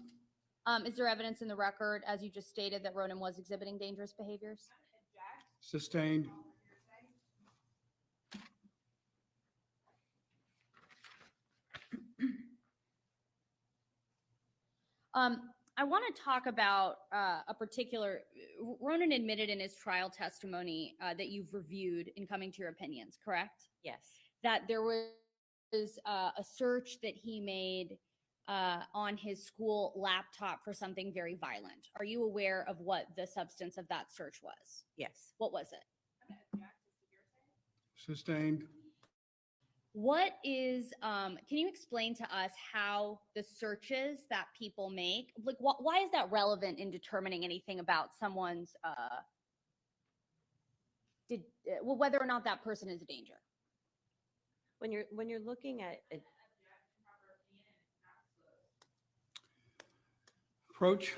Is there evidence in the record, as you just stated, that Ronan was exhibiting dangerous behaviors?
Object.
Sustained.
I want to talk about a particular. Ronan admitted in his trial testimony that you've reviewed in coming to your opinions, correct?
Yes.
That there was a search that he made on his school laptop for something very violent. Are you aware of what the substance of that search was?
Yes.
What was it?
I'm gonna object as to hearsay.
Sustained.
What is, can you explain to us how the searches that people make, like, why is that relevant in determining anything about someone's, well, whether or not that person is a danger?
When you're looking at
Object, improper opinion, and not disclosed.
Approach.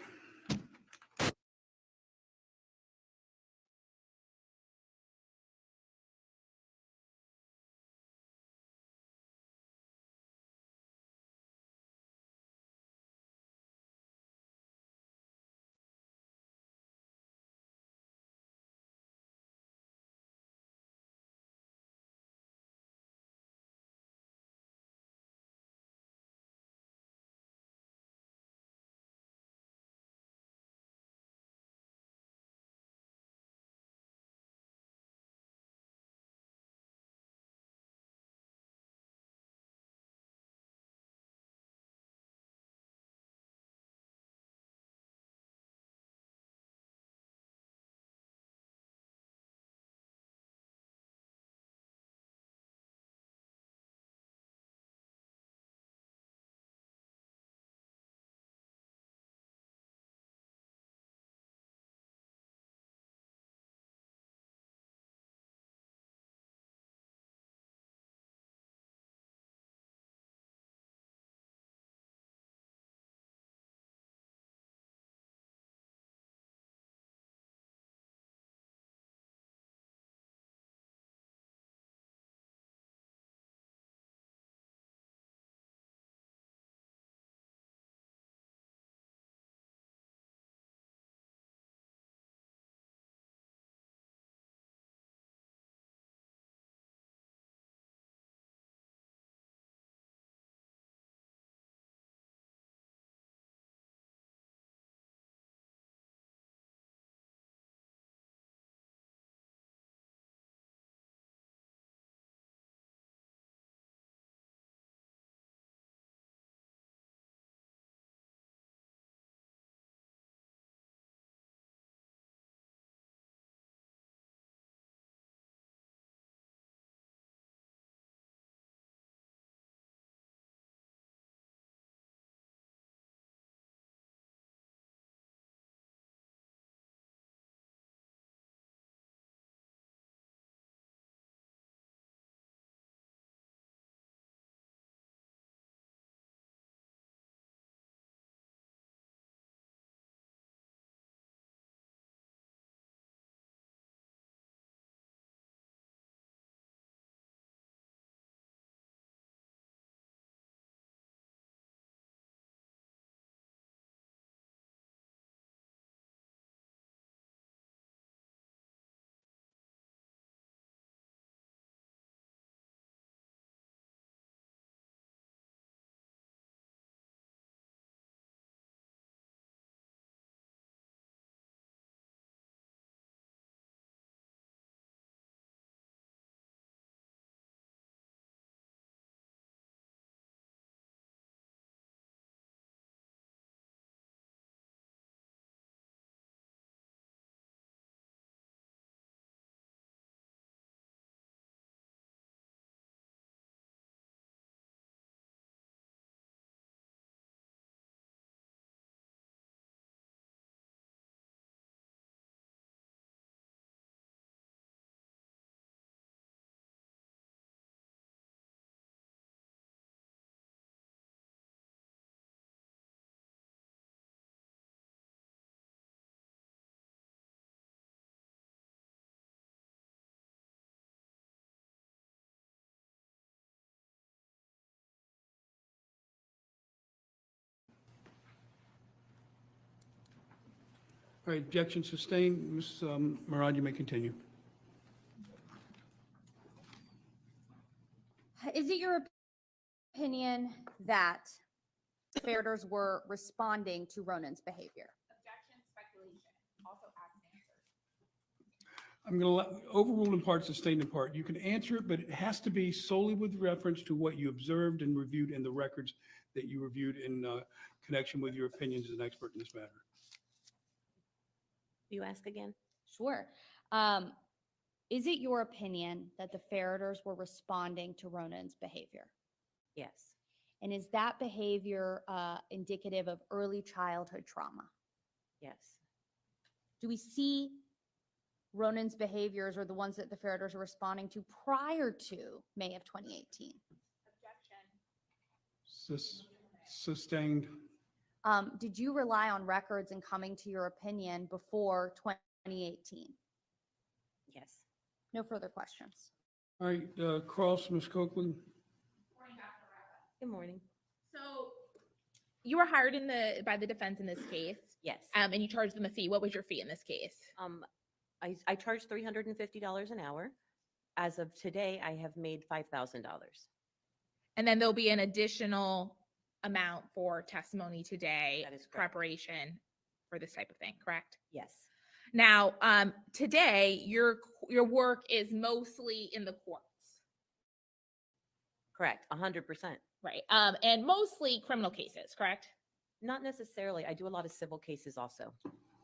All right, objection sustained. Ms. Murad, you may continue.
Is it your opinion that Feriters were responding to Ronan's behavior?
Objection, speculation, also asked and answered.
I'm going to overrule in part, sustain in part. You can answer it, but it has to be solely with reference to what you observed and reviewed in the records that you reviewed in connection with your opinions as an expert in this matter.
You ask again?
Sure. Is it your opinion that the Feriters were responding to Ronan's behavior?
Yes.
And is that behavior indicative of early childhood trauma?
Yes.
Do we see Ronan's behaviors or the ones that the Feriters are responding to prior to May of 2018?
Objection.
Sustained.
Did you rely on records in coming to your opinion before 2018?
Yes.
No further questions.
All right, cross, Ms. Copeland.
Morning, Dr. Rafa.
Good morning.
So you were hired by the defense in this case,
Yes.
and you charged them a fee. What was your fee in this case?
I charge $350 an hour. As of today, I have made $5,000.
And then there'll be an additional amount for testimony today,
That is correct.
preparation for this type of thing, correct?
Yes.
Now, today, your work is mostly in the courts,
Correct. 100%.
right? And mostly criminal cases, correct?
Not necessarily. I do a lot of civil cases also.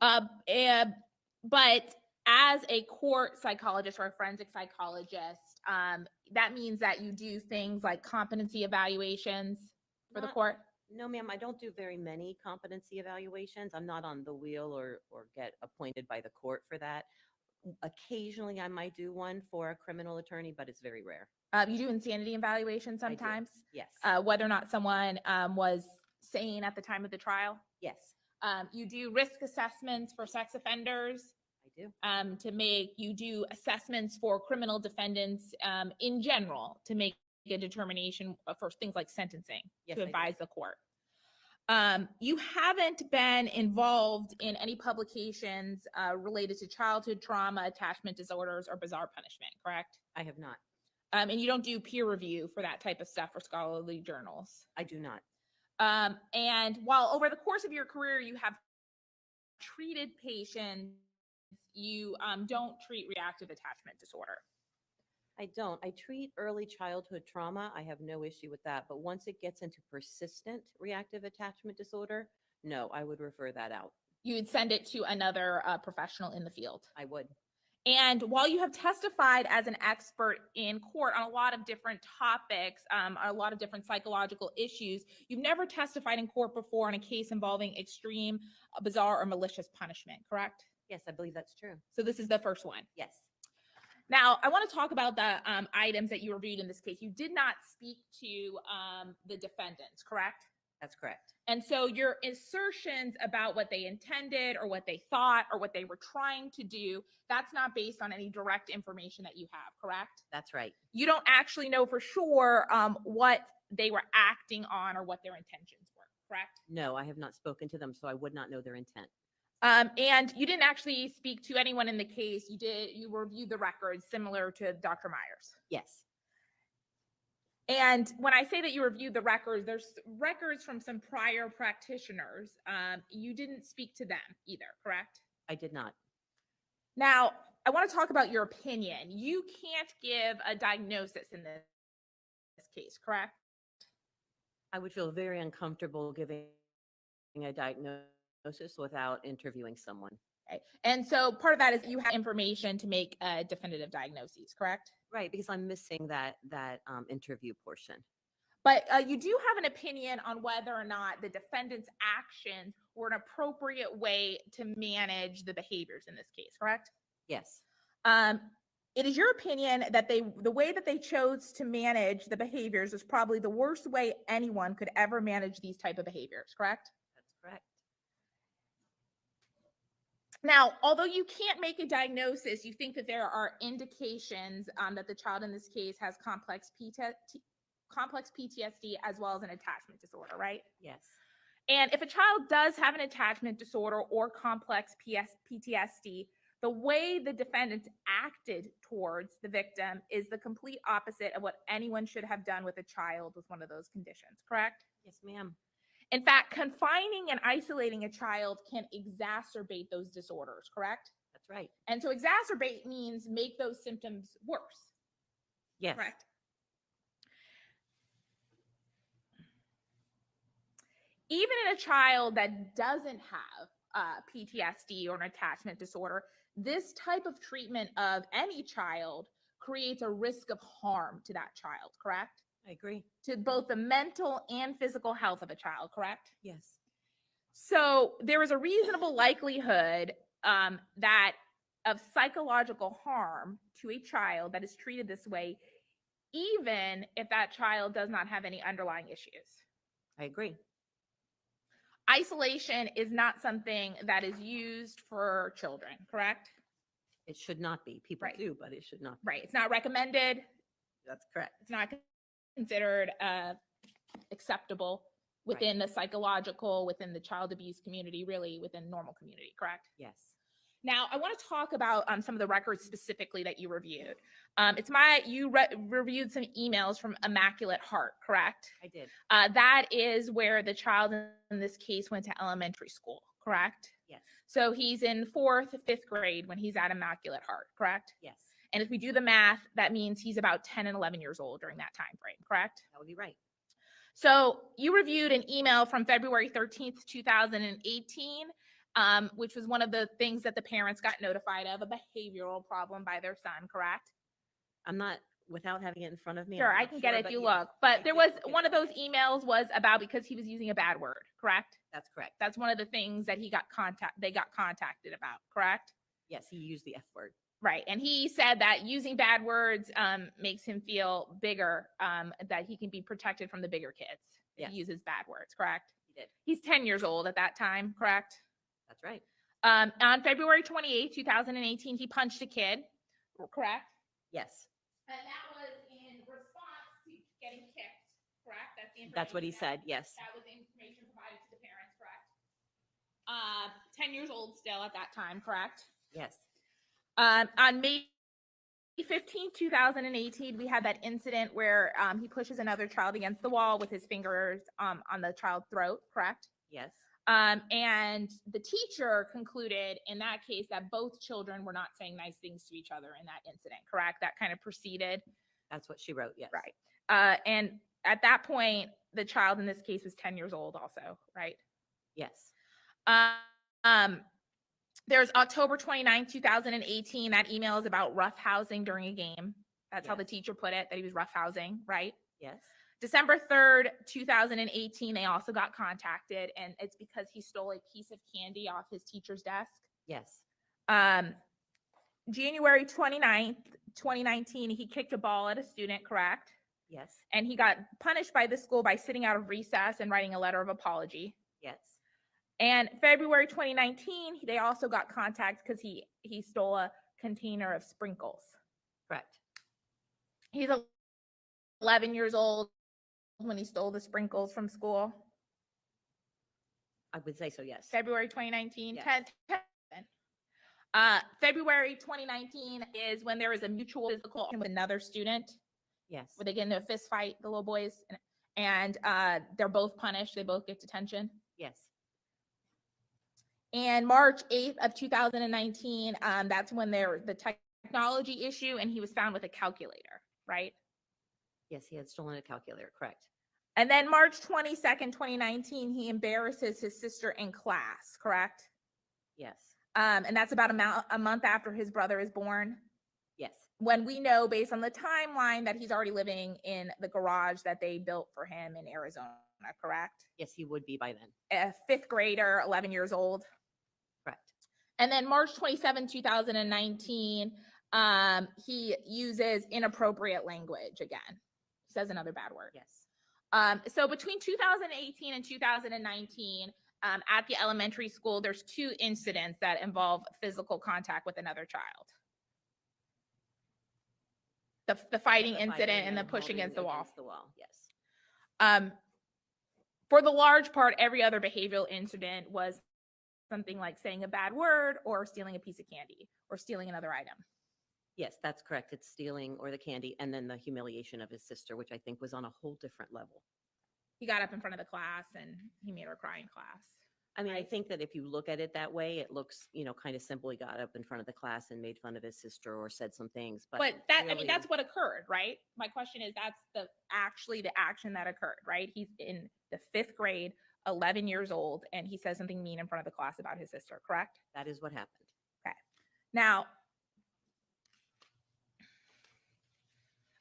But as a court psychologist or a forensic psychologist, that means that you do things like competency evaluations for the
Not-
court.
No, ma'am, I don't do very many competency evaluations. I'm not on the wheel or get appointed by the court for that. Occasionally, I might do one for a criminal attorney, but it's very rare.
You do insanity evaluations
I do.
sometimes,
Yes.
whether or not someone was sane at the time of the trial.
Yes,
You do risk assessments for sex offenders.
I do.
You do assessments for criminal defendants in general to make a determination for things like sentencing
Yes,
to
I do.
advise the court. You haven't been involved in any publications related to childhood trauma, attachment disorders, or bizarre punishment, correct?
I have not.
And you don't do peer review for that type of stuff for scholarly journals.
I do not.
And while over the course of your career you have treated patients, you don't treat reactive attachment disorder.
I don't. I treat early childhood trauma. I have no issue with that. But once it gets into persistent reactive attachment disorder, no, I would refer that out.
You would send it to another professional in the field.
I would.
And while you have testified as an expert in court on a lot of different topics, a lot of different psychological issues, you've never testified in court before on a case involving extreme, bizarre, or malicious punishment, correct?
Yes, I believe that's true.
So this is the first one.
Yes.
Now, I want to talk about the items that you reviewed in this case. You did not speak to the defendants, correct?
That's correct.
And so your assertions about what they intended or what they thought or what they were trying to do, that's not based on any direct information that you have, correct?
That's right.
You don't actually know for sure what they were acting on or what their intentions were, correct?
No, I have not spoken to them, so I would not know their intent.
And you didn't actually speak to anyone in the case. You reviewed the records similar to Dr. Myers.
Yes.
And when I say that you reviewed the records, there's records from some prior practitioners. You didn't speak to them either, correct?
I did not.
Now, I want to talk about your opinion. You can't give a diagnosis in this case, correct?
I would feel very uncomfortable giving a diagnosis without interviewing someone.
Okay. And so part of that is you have information to make a definitive diagnosis, correct?
Right, because I'm missing that interview portion.
But you do have an opinion on whether or not the defendant's actions were an appropriate way to manage the behaviors in this case, correct?
Yes.
It is your opinion that the way that they chose to manage the behaviors is probably the worst way anyone could ever manage these type of behaviors, correct?
That's correct.
Now, although you can't make a diagnosis, you think that there are indications that the child in this case has complex PTSD as well as an attachment disorder, right?
Yes.
And if a child does have an attachment disorder or complex PTSD, the way the defendant acted towards the victim is the complete opposite of what anyone should have done with a child with one of those conditions, correct?
Yes, ma'am.
In fact, confining and isolating a child can exacerbate those disorders, correct?
That's right.
And so exacerbate means make those symptoms worse,
Yes.
correct? Even in a child that doesn't have PTSD or an attachment disorder, this type of treatment of any child creates a risk of harm to that child, correct?
I agree.
To both the mental and physical health of a child, correct?
Yes.
So there is a reasonable likelihood that of psychological harm to a child that is treated this way, even if that child does not have any underlying issues.
I agree.
Isolation is not something that is used for children, correct?
It should not be. People
Right.
do, but it should not.
Right. It's not recommended.
That's correct.
It's not considered acceptable within the psychological, within the child abuse community, really within normal community, correct?
Yes.
Now, I want to talk about some of the records specifically that you reviewed. You reviewed some emails from Immaculate Heart, correct?
I did.
That is where the child in this case went to elementary school, correct?
Yes.
So he's in 4th, 5th grade when he's at Immaculate Heart, correct?
Yes.
And if we do the math, that means he's about 10 and 11 years old during that time frame, correct?
That would be right.
So you reviewed an email from February 13th, 2018, which was one of the things that the parents got notified of, a behavioral problem by their son, correct?
I'm not, without having it in front of me.
Sure,
I'm
I
not
can get
sure,
it if
but
you
yes,
look. But
I
there
did
was
look at
one of
that.
those emails was about because he was using a bad word, correct?
That's correct.
That's one of the things that they got contacted about, correct?
Yes, he used the F word.
Right. And he said that using bad words makes him feel bigger, that he can be protected from the bigger kids if
Yes.
he uses bad words, correct?
He did.
He's 10 years old at that time, correct?
That's right.
On February 28, 2018, he punched a kid, correct?
Yes.
And that was in response to getting kicked, correct? That's the
That's what he
information
said. Yes.
that was information provided to the parents, correct? 10 years old still at that time, correct?
Yes.
On May 15, 2018, we had that incident where he pushes another child against the wall with his fingers on the child's throat, correct?
Yes.
And the teacher concluded in that case that both children were not saying nice things to each other in that incident, correct? That kind of proceeded.
That's what she wrote. Yes.
Right. And at that point, the child in this case was 10 years old also, right?
Yes.
There's October 29, 2018. That email is about roughhousing during a game. That's how the
Yes.
teacher put it, that he was roughhousing, right?
Yes.
December 3rd, 2018, they also got contacted, and it's because he stole a piece of candy off his teacher's desk.
Yes.
January 29th, 2019, he kicked a ball at a student, correct?
Yes.
And he got punished by the school by sitting out of recess and writing a letter of apology.
Yes.
And February 2019, they also got contact because he stole a container of sprinkles.
Correct.
He's 11 years old when he stole the sprinkles from school.
I would say so. Yes.
February 2019.
Yes.
February 2019 is when there was a mutual physical with another student
Yes.
where they get into a fist fight, the little boys, and they're both punished. They both get detention.
Yes.
And March 8th of 2019, that's when there was the technology issue, and he was found with a calculator, right?
Yes. He had stolen a calculator. Correct.
And then March 22nd, 2019, he embarrasses his sister in class, correct?
Yes.
And that's about a month after his brother is born.
Yes.
When we know based on the timeline that he's already living in the garage that they built for him in Arizona, correct?
Yes, he would be by then.
A 5th grader, 11 years old.
Correct.
And then March 27, 2019, he uses inappropriate language again. He says another bad word.
Yes.
So between 2018 and 2019, at the elementary school, there's 2 incidents that involve physical contact with another child. The fighting
The
incident
fighting
and the
and
push
holding
against the wall.
Yes.
For the large part, every other behavioral incident was something like saying a bad word or stealing a piece of candy or stealing another item.
Yes, that's correct. It's stealing or the candy, and then the humiliation of his sister, which I think was on a whole different level.
He got up in front of the class and he made her cry in class.
I mean, I
Right.
think that if you look at it that way, it looks, kind of simple. He got up in front of the class and made fun of his sister or said some things, but
But that, I mean,
really-
that's what occurred, right? My question is, that's the action that occurred, right? He's in the 5th grade, 11 years old, and he says something mean in front of the class about his sister, correct?
that is what happened.
Okay. Now,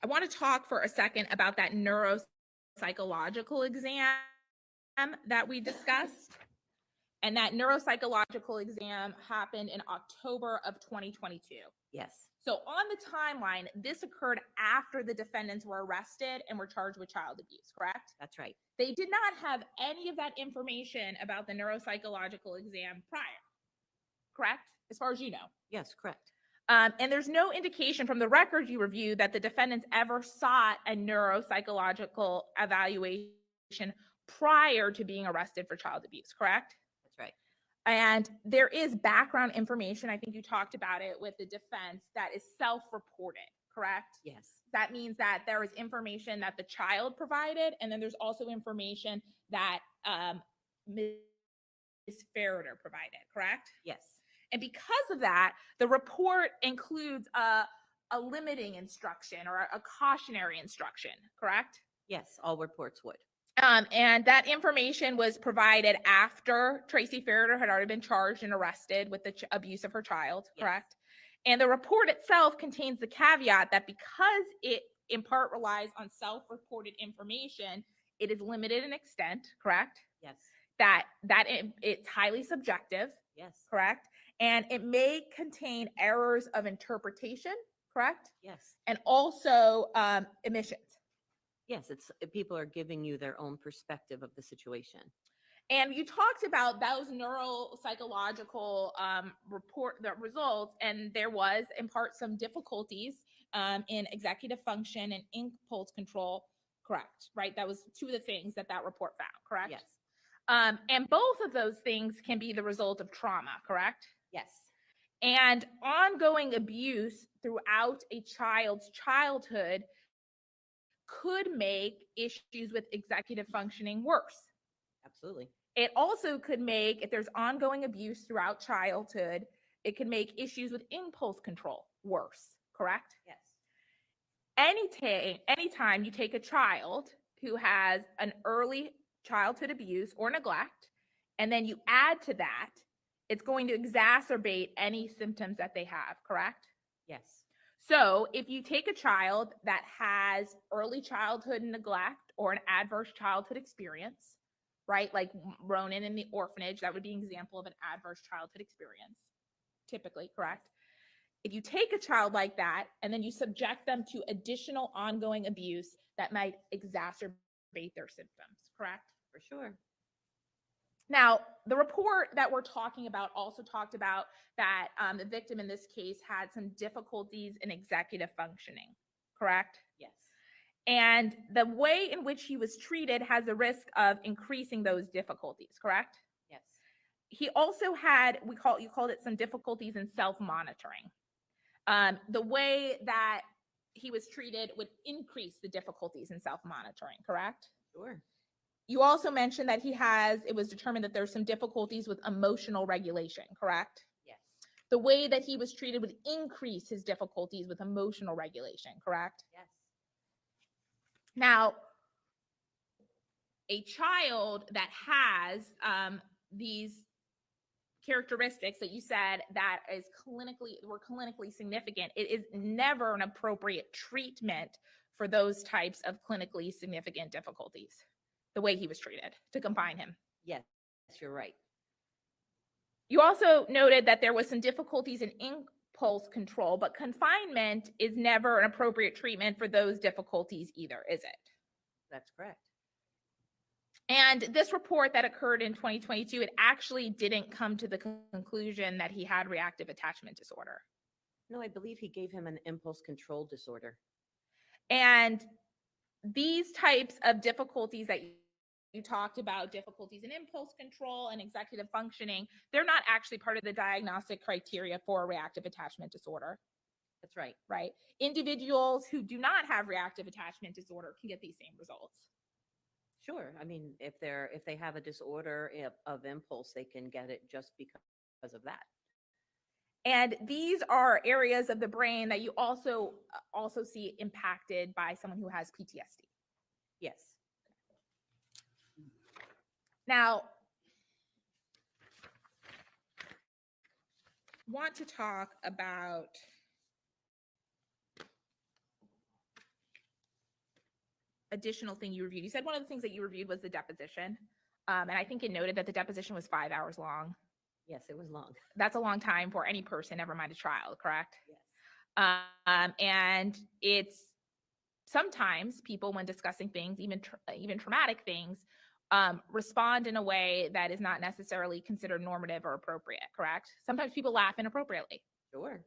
I want to talk for a second about that neuropsychological exam that we discussed. And that neuropsychological exam happened in October of 2022.
Yes,
So on the timeline, this occurred after the defendants were arrested and were charged with child abuse, correct?
that's right.
They did not have any of that information about the neuropsychological exam prior, correct? As far as you know.
Yes, correct.
And there's no indication from the records you reviewed that the defendants ever sought a neuropsychological evaluation prior to being arrested for child abuse, correct?
That's right.
And there is background information, I think you talked about it with the defense, that is self-reported, correct?
Yes,
That means that there is information that the child provided, and then there's also information that Ms. Ferriter provided, correct?
yes,
And because of that, the report includes a limiting instruction or a cautionary instruction, correct?
yes. All reports would.
And that information was provided after Tracy Ferriter had already been charged and arrested with the abuse of her child,
Yes.
correct? And the report itself contains the caveat that because it in part relies on self-reported information, it is limited in extent, correct?
Yes,
It's highly subjective,
yes,
correct? And it may contain errors of interpretation, correct?
yes,
And also omissions.
yes. It's people are giving you their own perspective of the situation.
And you talked about those neuropsychological the results, and there was in part some difficulties in executive function and impulse control, correct? Right? That was 2 of the things that report found, correct?
Yes,
And both of those things can be the result of trauma, correct?
yes,
And ongoing abuse throughout a child's childhood could make issues with executive functioning worse.
absolutely.
It also could make, if there's ongoing abuse throughout childhood, it could make issues with impulse control worse, correct?
Yes,
Anytime you take a child who has an early childhood abuse or neglect, and then you add to that, it's going to exacerbate any symptoms that they have, correct?
yes,
So if you take a child that has early childhood neglect or an adverse childhood experience, right? Like Ronan in the orphanage, that would be an example of an adverse childhood experience, typically, correct? If you take a child like that and then you subject them to additional ongoing abuse, that might exacerbate their symptoms, correct?
for sure.
Now, the report that we're talking about also talked about that the victim in this case had some difficulties in executive functioning, correct?
Yes,
And the way in which he was treated has a risk of increasing those difficulties, correct?
yes,
He also had, you called it some difficulties in self-monitoring. The way that he was treated would increase the difficulties in self-monitoring, correct?
sure.
You also mentioned that it was determined that there's some difficulties with emotional regulation, correct?
Yes,
The way that he was treated would increase his difficulties with emotional regulation, correct?
yes,
Now, a child that has these characteristics that you said that were clinically significant, it is never an appropriate treatment for those types of clinically significant difficulties, the way he was treated to confine him.
yes, you're right.
You also noted that there was some difficulties in impulse control, but confinement is never an appropriate treatment for those difficulties either, is it?
That's correct.
And this report that occurred in 2022, it actually didn't come to the conclusion that he had reactive attachment disorder.
No, I believe he gave him an impulse control disorder.
And these types of difficulties that you talked about difficulties in impulse control and executive functioning, they're not actually part of the diagnostic criteria for reactive attachment disorder,
That's right.
right? Individuals who do not have reactive attachment disorder can get these same results.
Sure. I mean, if they have a disorder of impulse, they can get it just because of that.
And these are areas of the brain that you also see impacted by someone who has PTSD.
Yes.
Now, want to talk about additional thing you reviewed. You said one of the things that you reviewed was the deposition. And I think it noted that the deposition was 5 hours long.
Yes, it was long.
That's a long time for any person, never mind a trial, correct?
Yes.
And it's sometimes people, when discussing things, even traumatic things, respond in a way that is not necessarily considered normative or appropriate, correct? Sometimes people laugh inappropriately.
Sure.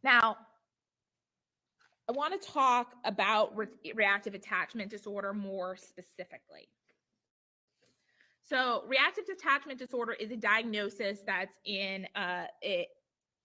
Now, I want to talk about reactive attachment disorder more specifically. So, reactive attachment disorder is a diagnosis that's in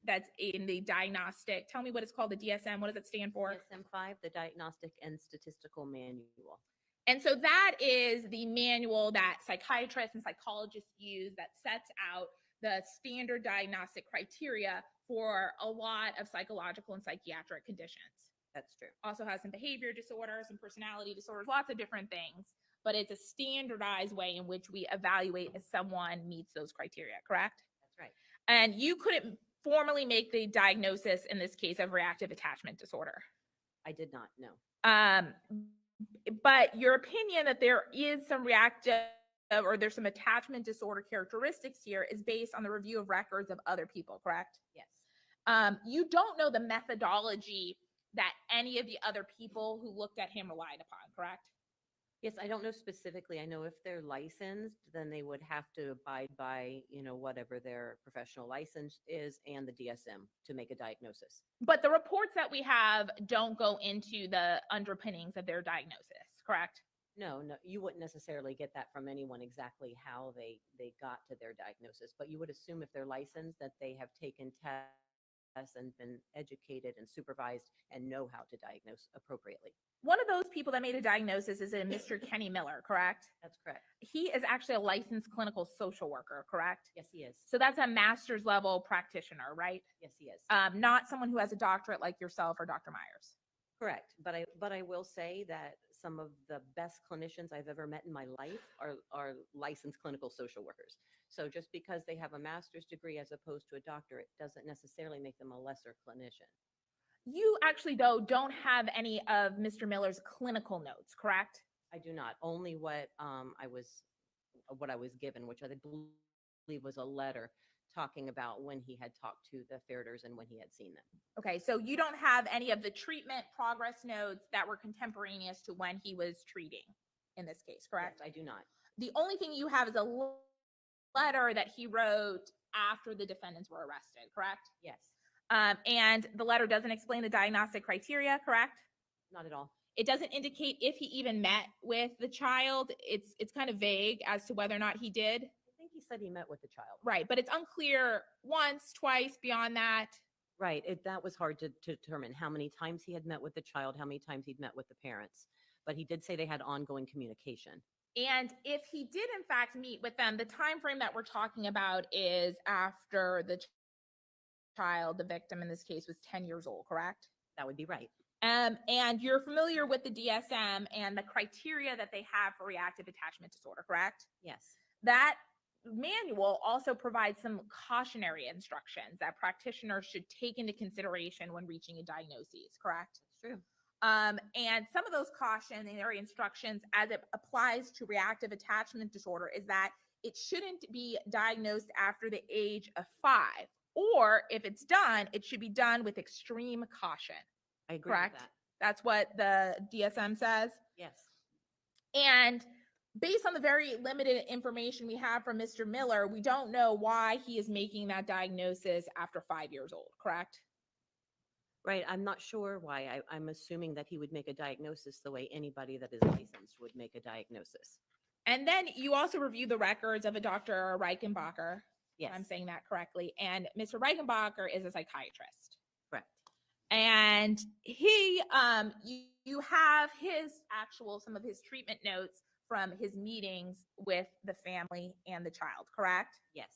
the diagnostic. Tell me what it's called, the DSM. What does it stand for?
DSM-5, the Diagnostic and Statistical Manual.
And so that is the manual that psychiatrists and psychologists use that sets out the standard diagnostic criteria for a lot of psychological and psychiatric conditions.
That's true.
Also has some behavior disorders, some personality disorders, lots of different things, but it's a standardized way in which we evaluate if someone meets those criteria, correct?
That's right.
And you couldn't formally make the diagnosis in this case of reactive attachment disorder.
I did not know.
But your opinion that there is some reactive or there's some attachment disorder characteristics here is based on the review of records of other people, correct?
Yes.
You don't know the methodology that any of the other people who looked at him relied upon, correct?
Yes, I don't know specifically. I know if they're licensed, then they would have to abide by, whatever their professional license is and the DSM to make a diagnosis.
But the reports that we have don't go into the underpinnings of their diagnosis, correct?
No, you wouldn't necessarily get that from anyone exactly how they got to their diagnosis, but you would assume if they're licensed that they have taken tests and been educated and supervised and know how to diagnose appropriately.
One of those people that made a diagnosis is a Mr. Kenny Miller, correct?
That's correct.
He is actually a licensed clinical social worker, correct?
Yes, he is.
So that's a master's level practitioner, right?
Yes, he is.
Not someone who has a doctorate like yourself or Dr. Myers.
Correct. But I will say that some of the best clinicians I've ever met in my life are licensed clinical social workers. So just because they have a master's degree as opposed to a doctorate doesn't necessarily make them a lesser clinician.
You actually, though, don't have any of Mr. Miller's clinical notes, correct?
I do not. Only what I was given, which I believe was a letter talking about when he had talked to the Ferriters and when he had seen them.
Okay, so you don't have any of the treatment progress notes that were contemporaneous to when he was treating in this case, correct?
Yes, I do not.
The only thing you have is a letter that he wrote after the defendants were arrested, correct?
Yes.
And the letter doesn't explain the diagnostic criteria, correct?
Not at all.
It doesn't indicate if he even met with the child. It's kind of vague as to whether or not he did.
I think he said he met with the child.
Right, but it's unclear once, twice, beyond that.
Right. That was hard to determine how many times he had met with the child, how many times he'd met with the parents. But he did say they had ongoing communication.
And if he did, in fact, meet with them, the time frame that we're talking about is after the child, the victim in this case, was 10 years old, correct?
That would be right.
And you're familiar with the DSM and the criteria that they have for reactive attachment disorder, correct?
Yes.
That manual also provides some cautionary instructions that practitioners should take into consideration when reaching a diagnosis, correct?
That's true.
And some of those cautionary instructions as it applies to reactive attachment disorder is that it shouldn't be diagnosed after the age of 5, or if it's done, it should be done with extreme caution.
I agree
Correct?
with that.
That's what the DSM says.
Yes.
And based on the very limited information we have from Mr. Miller, we don't know why he is making that diagnosis after 5 years old, correct?
Right, I'm not sure why. I'm assuming that he would make a diagnosis the way anybody that is licensed would make a diagnosis.
And then you also review the records of a Dr. Reichenbacher, if I'm
Yes,
saying that correctly. And Mr. Reichenbacher is a psychiatrist.
correct.
And you have some of his treatment notes from his meetings with the family and the child, correct?
Yes,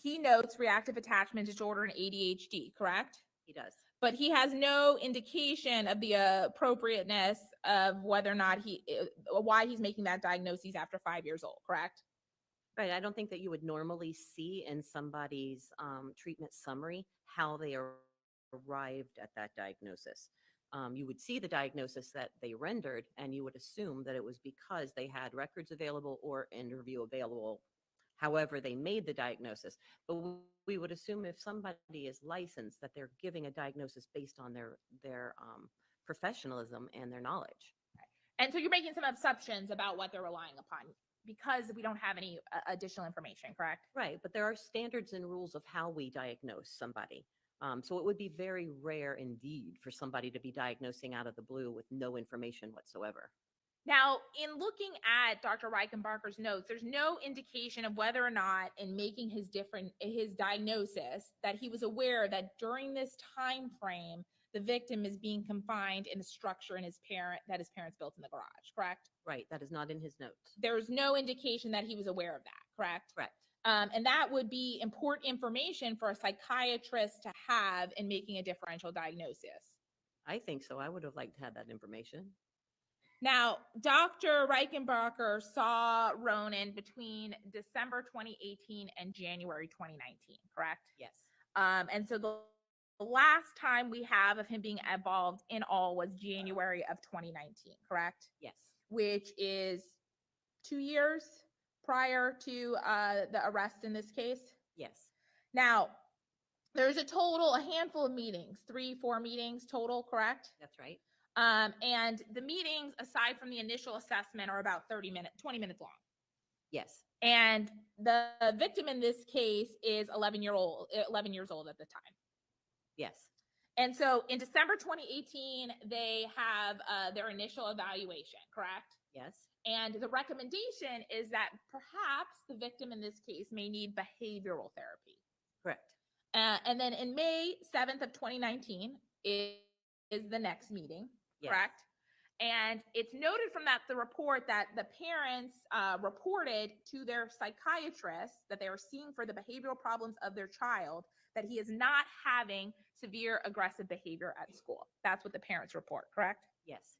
He notes reactive attachment disorder and ADHD, correct?
he does.
But he has no indication of the appropriateness of whether or not why he's making that diagnosis after 5 years old, correct?
Right, I don't think that you would normally see in somebody's treatment summary how they arrived at that diagnosis. You would see the diagnosis that they rendered, and you would assume that it was because they had records available or interview available, however they made the diagnosis. But we would assume if somebody is licensed that they're giving a diagnosis based on their professionalism and their knowledge.
And so you're making some assumptions about what they're relying upon because we don't have any additional information, correct?
Right, but there are standards and rules of how we diagnose somebody. So it would be very rare indeed for somebody to be diagnosing out of the blue with no information whatsoever.
Now, in looking at Dr. Reichenbacher's notes, there's no indication of whether or not in making his diagnosis that he was aware that during this time frame, the victim is being confined in a structure his parents built in the garage, correct?
Right, that is not in his notes.
There's no indication that he was aware of that, correct?
Correct.
And that would be important information for a psychiatrist to have in making a differential diagnosis.
I think so. I would have liked to have that information.
Now, Dr. Reichenbacher saw Ronan between December 2018 and January 2019, correct?
Yes.
And so the last time we have of him being involved in all was January of 2019, correct?
Yes.
Which is 2 years prior to the arrest in this case.
Yes.
Now, there's a handful of meetings, 3-4 meetings total, correct?
That's right.
And the meetings, aside from the initial assessment, are about 20 minutes long.
Yes.
And the victim in this case is 11 years old at the time.
Yes.
And so in December 2018, they have their initial evaluation, correct?
Yes.
And the recommendation is that perhaps the victim in this case may need behavioral therapy.
Correct.
And then in May 7th of 2019 is the next meeting,
Yes.
correct? And it's noted from the report that the parents reported to their psychiatrist that they were seeing for the behavioral problems of their child, that he is not having severe aggressive behavior at school. That's what the parents report, correct?
Yes.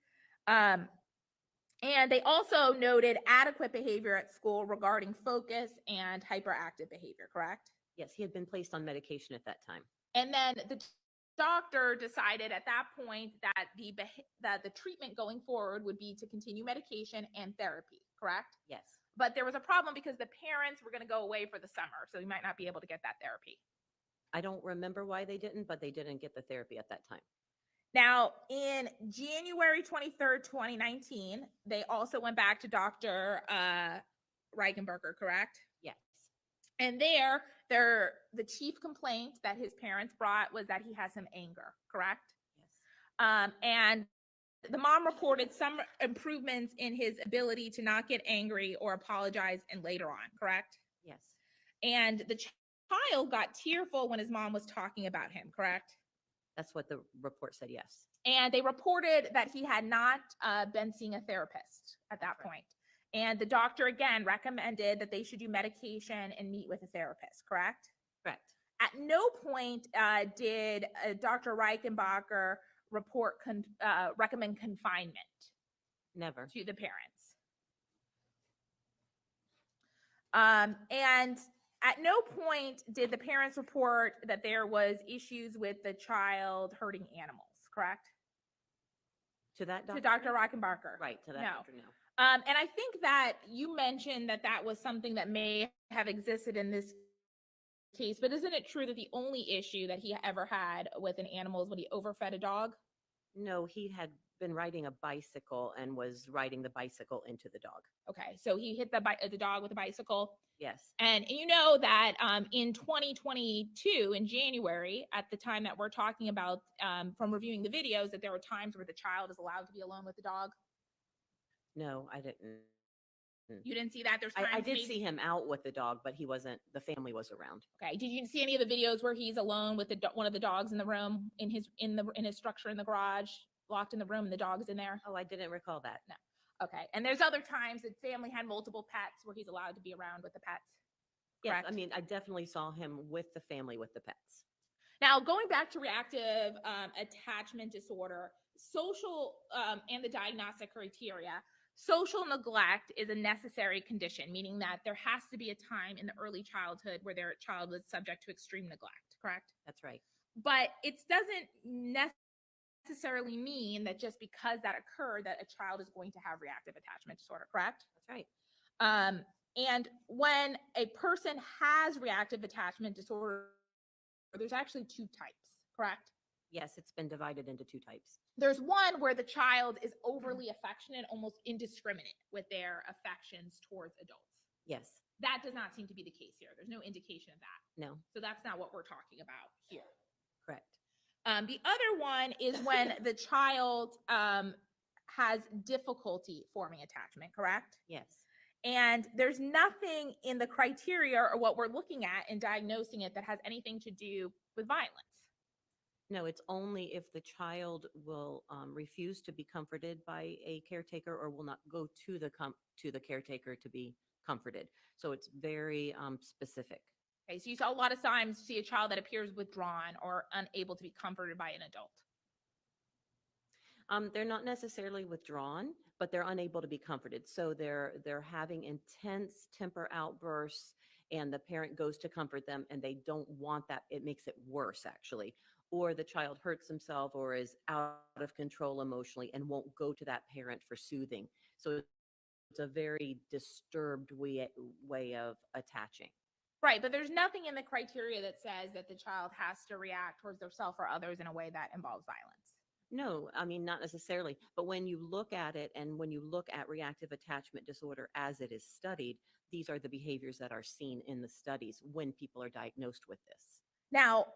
And they also noted adequate behavior at school regarding focus and hyperactive behavior, correct?
Yes. He had been placed on medication at that time.
And then the doctor decided at that point that the treatment going forward would be to continue medication and therapy, correct?
Yes.
But there was a problem because the parents were going to go away for the summer, so he might not be able to get that therapy.
I don't remember why they didn't, but they didn't get the therapy at that time.
Now, in January 23rd, 2019, they also went back to Dr. Reichenbacher, correct?
Yes.
And the chief complaint that his parents brought was that he has some anger, correct?
Yes.
And the mom reported some improvements in his ability to not get angry or apologize and later on, correct?
Yes.
And the child got tearful when his mom was talking about him, correct?
That's what the report said. Yes.
And they reported that he had not been seeing a therapist at that point. And the doctor, again, recommended that they should do medication and meet with a therapist, correct?
Correct.
At no point did Dr. Reichenbacher recommend confinement
Never.
to the parents. And at no point did the parents report that there was issues with the child hurting animals, correct?
To that doctor?
To Dr. Reichenbacher.
Right. To that
No.
doctor, no.
And I think that you mentioned that was something that may have existed in this case, but isn't it true that the only issue that he ever had with an animal is when he overfed a dog?
No, he had been riding a bicycle and was riding the bicycle into the dog.
Okay, so he hit the dog with a bicycle.
Yes.
And you know that in 2022, in January, at the time that we're talking about, from reviewing the videos, that there were times where the child is allowed to be alone with the dog.
No, I didn't.
You didn't see that? There's times
I did
maybe-
see him out with the dog, but he wasn't, the family was around.
Okay. Did you see any of the videos where he's alone with one of the dogs in the room, in his structure in the garage, locked in the room, and the dog's in there?
Oh, I didn't recall that.
No. Okay. And there's other times that family had multiple pets where he's allowed to be around with the pets.
Yes,
Correct?
I mean, I definitely saw him with the family with the pets.
Now, going back to reactive attachment disorder, social and the diagnostic criteria, social neglect is a necessary condition, meaning that there has to be a time in the early childhood where their child was subject to extreme neglect, correct?
That's right.
But it doesn't necessarily mean that just because that occurred that a child is going to have reactive attachment disorder, correct?
That's right.
And when a person has reactive attachment disorder, there's actually two types, correct?
Yes, it's been divided into two types.
There's one where the child is overly affectionate, almost indiscriminate with their affections towards adults.
Yes.
That does not seem to be the case here. There's no indication of that.
No.
So that's not what we're talking about here.
Correct.
The other one is when the child has difficulty forming attachment, correct?
Yes.
And there's nothing in the criteria or what we're looking at in diagnosing it that has anything to do with violence.
No, it's only if the child will refuse to be comforted by a caretaker or will not go to the caretaker to be comforted. So it's very specific.
Okay, so you saw a lot of times see a child that appears withdrawn or unable to be comforted by an adult.
They're not necessarily withdrawn, but they're unable to be comforted. So they're having intense temper outbursts, and the parent goes to comfort them, and they don't want that. It makes it worse, actually. Or the child hurts himself or is out of control emotionally and won't go to that parent for soothing. So it's a very disturbed way of attaching.
Right, but there's nothing in the criteria that says that the child has to react towards themselves or others in a way that involves violence.
No, I mean, not necessarily. But when you look at it and when you look at reactive attachment disorder as it is studied, these are the behaviors that are seen in the studies when people are diagnosed with this.
Now,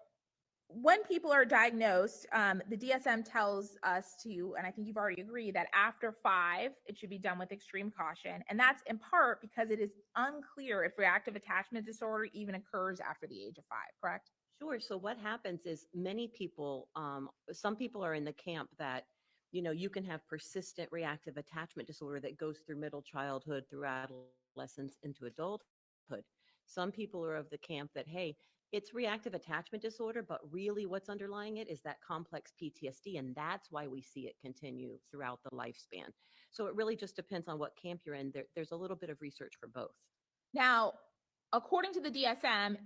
when people are diagnosed, the DSM tells us to, and I think you've already agreed, that after 5, it should be done with extreme caution. And that's in part because it is unclear if reactive attachment disorder even occurs after the age of 5, correct?
Sure. So what happens is many people, some people are in the camp that, you can have persistent reactive attachment disorder that goes through middle childhood, through adolescence, into adulthood. Some people are of the camp that, hey, it's reactive attachment disorder, but really what's underlying it is that complex PTSD, and that's why we see it continue throughout the lifespan. So it really just depends on what camp you're in. There's a little bit of research for both.
Now, according to the DSM,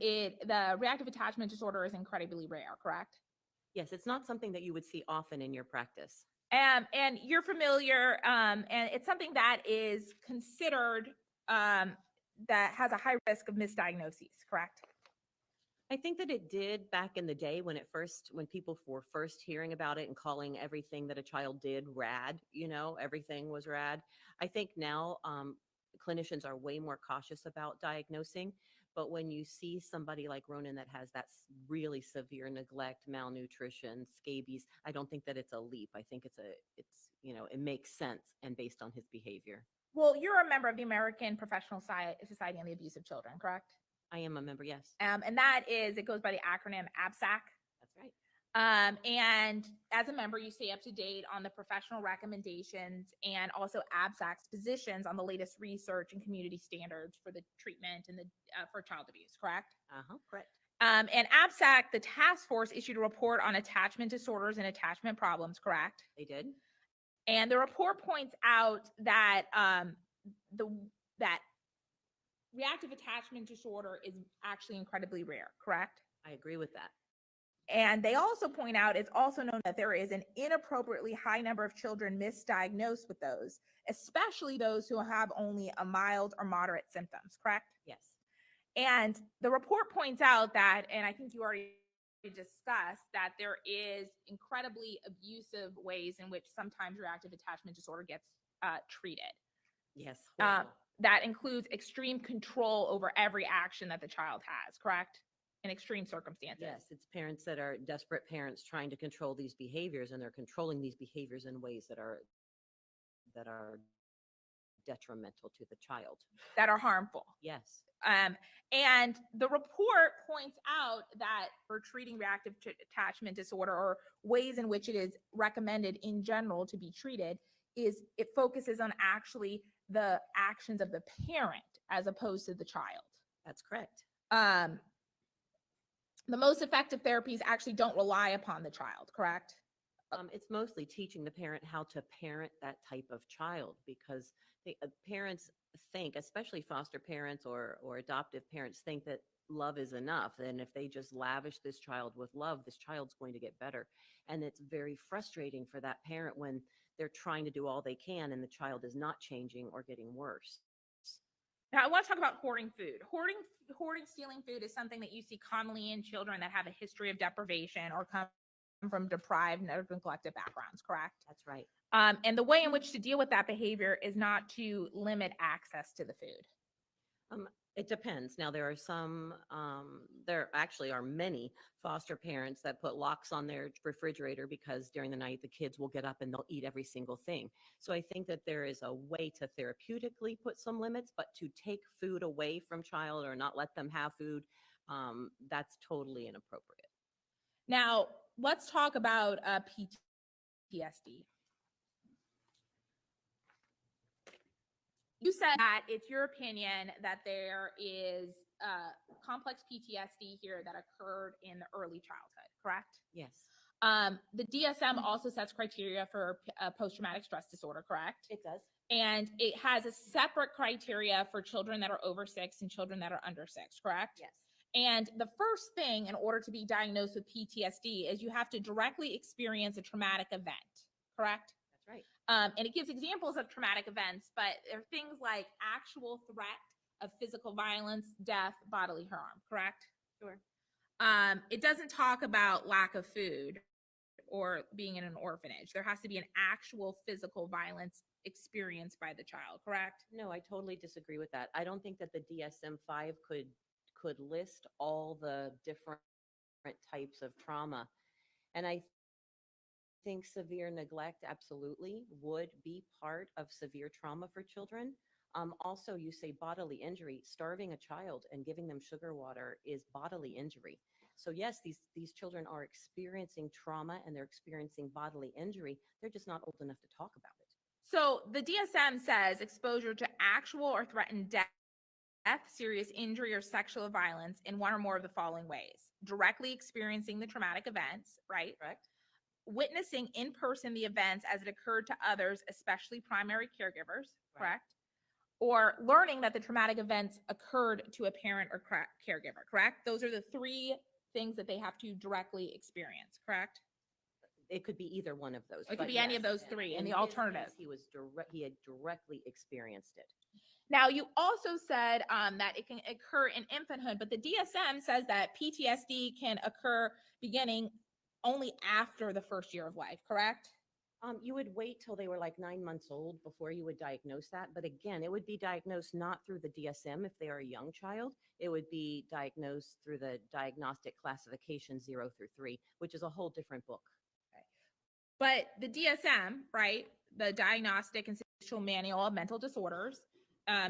the reactive attachment disorder is incredibly rare, correct?
Yes, it's not something that you would see often in your practice.
And you're familiar, and it's something that is considered that has a high risk of misdiagnoses, correct?
I think that it did back in the day when people were first hearing about it and calling everything that a child did rad, everything was rad. I think now clinicians are way more cautious about diagnosing, but when you see somebody like Ronan that has that really severe neglect, malnutrition, scabies, I don't think that it's a leap. I think it makes sense and based on his behavior.
Well, you're a member of the American Professional Society on the Abuse of Children, correct?
I am a member, yes.
And it goes by the acronym ABSAC.
That's right.
And as a member, you stay up to date on the professional recommendations and also ABSAC's positions on the latest research and community standards for the treatment and for child abuse, correct?
Correct.
And ABSAC, the task force, issued a report on attachment disorders and attachment problems, correct?
They did.
And the report points out that that reactive attachment disorder is actually incredibly rare, correct?
I agree with that.
And they also point out it's also known that there is an inappropriately high number of children misdiagnosed with those, especially those who have only a mild or moderate symptoms, correct?
Yes.
And the report points out that, and I think you already discussed that there is incredibly abusive ways in which sometimes reactive attachment disorder gets treated.
Yes.
Um,
horrible.
that includes extreme control over every action that the child has, correct? In extreme circumstances.
Yes, it's parents that are desperate parents trying to control these behaviors, and they're controlling these behaviors in ways that are detrimental to the child.
That are harmful.
Yes.
And the report points out that for treating reactive attachment disorder, or ways in which it is recommended in general to be treated, is it focuses on actually the actions of the parent as opposed to the child.
That's correct.
The most effective therapies actually don't rely upon the child, correct?
It's mostly teaching the parent how to parent that type of child, because parents think, especially foster parents or adoptive parents, think that love is enough. And if they just lavish this child with love, this child's going to get better. And it's very frustrating for that parent when they're trying to do all they can and the child is not changing or getting worse.
Now, I want to talk about hoarding food. Hoarding, stealing food is something that you see commonly in children that have a history of deprivation or come from deprived and neglected backgrounds, correct?
That's right.
And the way in which to deal with that behavior is not to limit access to the food.
It depends. Now, there actually are many foster parents that put locks on their refrigerator because during the night the kids will get up and they'll eat every single thing. So I think that there is a way to therapeutically put some limits, but to take food away from child or not let them have food, that's totally inappropriate.
Now, let's talk about PTSD. You said that it's your opinion that there is complex PTSD here that occurred in the early childhood, correct?
Yes.
The DSM also sets criteria for post-traumatic stress disorder, correct?
It does.
And it has a separate criteria for children that are over 6 and children that are under 6, correct?
Yes.
And the first thing in order to be diagnosed with PTSD is you have to directly experience a traumatic event, correct?
That's right.
And it gives examples of traumatic events, but there are things like actual threat of physical violence, death, bodily harm, correct?
Sure.
It doesn't talk about lack of food or being in an orphanage. There has to be an actual physical violence experienced by the child, correct?
No, I totally disagree with that. I don't think that the DSM-5 could list all the different types of trauma. And I think severe neglect absolutely would be part of severe trauma for children. Also, you say bodily injury. Starving a child and giving them sugar water is bodily injury. So yes, these children are experiencing trauma and they're experiencing bodily injury. They're just not old enough to talk about it.
So the DSM says exposure to actual or threatened death, serious injury, or sexual violence in one or more of the following ways: directly experiencing the traumatic events, right?
Correct.
Witnessing in person the events as it occurred to others, especially primary caregivers,
Right.
correct? Or learning that the traumatic events occurred to a parent or caregiver, correct? Those are the 3 things that they have to directly experience, correct?
It could be either one of those.
It could
but
be any of
yes,
those 3 and
in
the
his
alternative.
case, he had directly experienced it.
Now, you also said that it can occur in infanthood, but the DSM says that PTSD can occur beginning only after the first year of life, correct?
You would wait till they were like 9 months old before you would diagnose that. But again, it would be diagnosed not through the DSM if they are a young child. It would be diagnosed through the diagnostic classification 0 through 3, which is a whole different book.
But the DSM, right, the Diagnostic and Statistical Manual of Mental Disorders,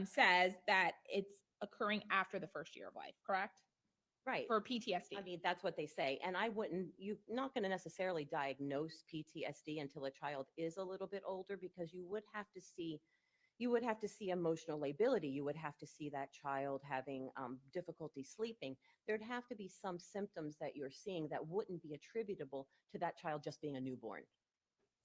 says that it's occurring after the first year of life, correct?
Right.
For PTSD.
I mean, that's what they say. And you're not going to necessarily diagnose PTSD until a child is a little bit older, because you would have to see emotional lability. You would have to see that child having difficulty sleeping. There'd have to be some symptoms that you're seeing that wouldn't be attributable to that child just being a newborn.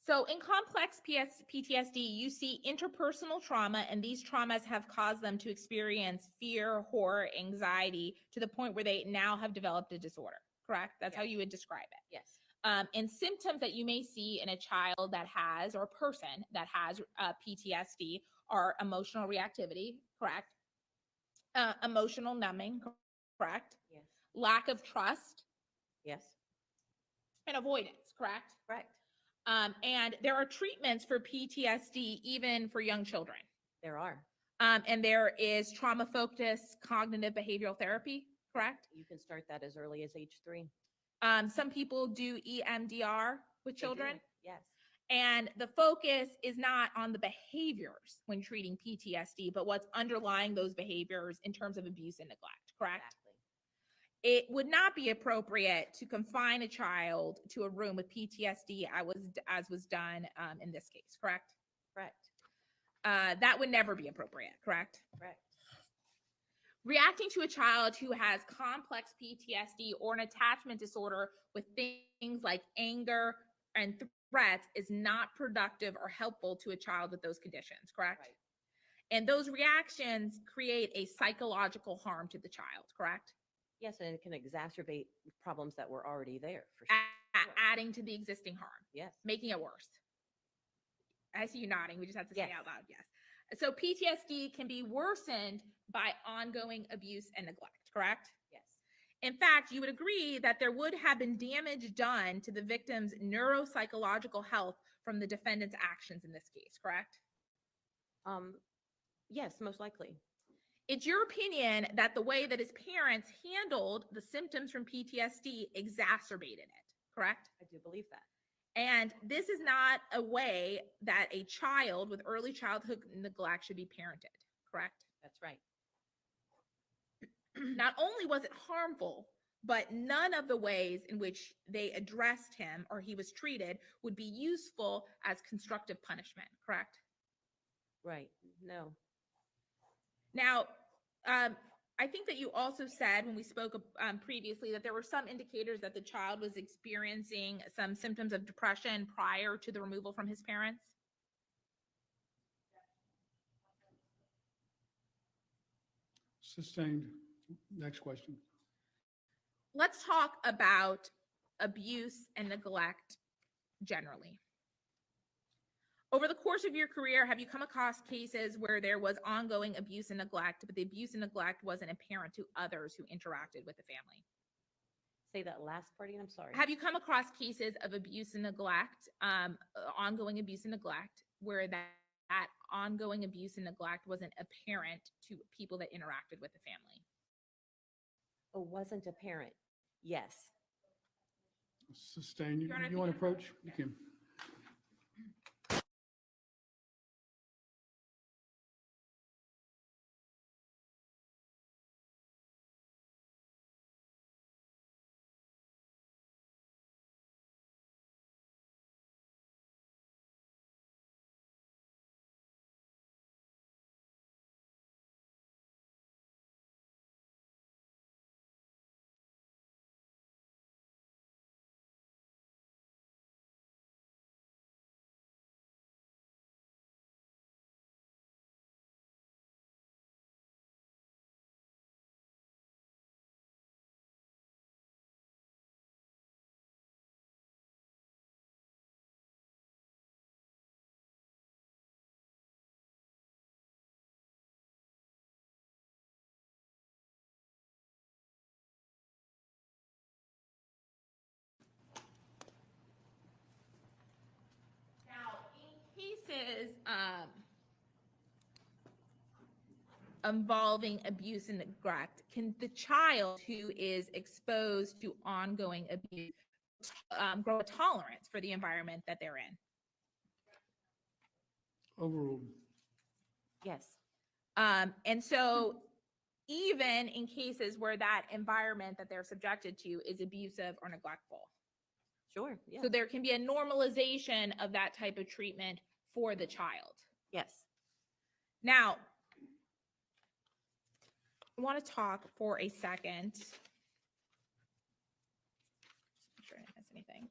So in complex PTSD, you see interpersonal trauma, and these traumas have caused them to experience fear, horror, anxiety, to the point where they now have developed a disorder, correct? That's how you would describe it.
Yes.
And symptoms that you may see in a child that has, or a person that has PTSD, are emotional reactivity, correct? Emotional numbing, correct?
Yes.
Lack of trust,
Yes.
and avoidance, correct?
Correct.
And there are treatments for PTSD even for young children.
There are.
And there is trauma-focused cognitive behavioral therapy, correct?
You can start that as early as age 3.
Some people do EMDR with
They do.
children.
Yes.
And the focus is not on the behaviors when treating PTSD, but what's underlying those behaviors in terms of abuse and neglect, correct?
Exactly.
It would not be appropriate to confine a child to a room with PTSD as was done in this case, correct?
Correct.
That would never be appropriate, correct?
Correct.
Reacting to a child who has complex PTSD or an attachment disorder with things like anger and threats is not productive or helpful to a child with those conditions, correct?
Right.
And those reactions create a psychological harm to the child, correct?
Yes, and it can exacerbate problems that were already there for sure.
Adding to the existing harm,
Yes.
making it worse. I see you nodding. We just have to say
Yes.
out loud, yes. So PTSD can be worsened by ongoing abuse and neglect, correct?
Yes.
In fact, you would agree that there would have been damage done to the victim's neuropsychological health from the defendant's actions in this case, correct?
Yes, most likely.
It's your opinion that the way that his parents handled the symptoms from PTSD exacerbated it, correct?
I do believe that.
And this is not a way that a child with early childhood neglect should be parented, correct?
That's right.
Not only was it harmful, but none of the ways in which they addressed him or he was treated would be useful as constructive punishment, correct?
Right. No.
Now, I think that you also said when we spoke previously that there were some indicators that the child was experiencing some symptoms of depression prior to the removal from his parents.
Sustained. Next question.
Let's talk about abuse and neglect generally. Over the course of your career, have you come across cases where there was ongoing abuse and neglect, but the abuse and neglect wasn't apparent to others who interacted with the family?
Say that last part again. I'm sorry.
Have you come across cases of abuse and neglect, ongoing abuse and neglect, where that ongoing abuse and neglect wasn't apparent to people that interacted with the family?
Oh, wasn't apparent. Yes.
Sustained.
Your Honor,
You want to
if you can-
approach? You can.
Now, in cases involving abuse and neglect, can the child who is exposed to ongoing abuse grow a tolerance for the environment that they're in?
Overruled.
Yes.
And so even in cases where that environment that they're subjected to is abusive or neglectful.
Sure. Yeah.
So there can be a normalization of that type of treatment for the child.
Yes.
Now, I want to talk for a second. Make sure I didn't miss anything.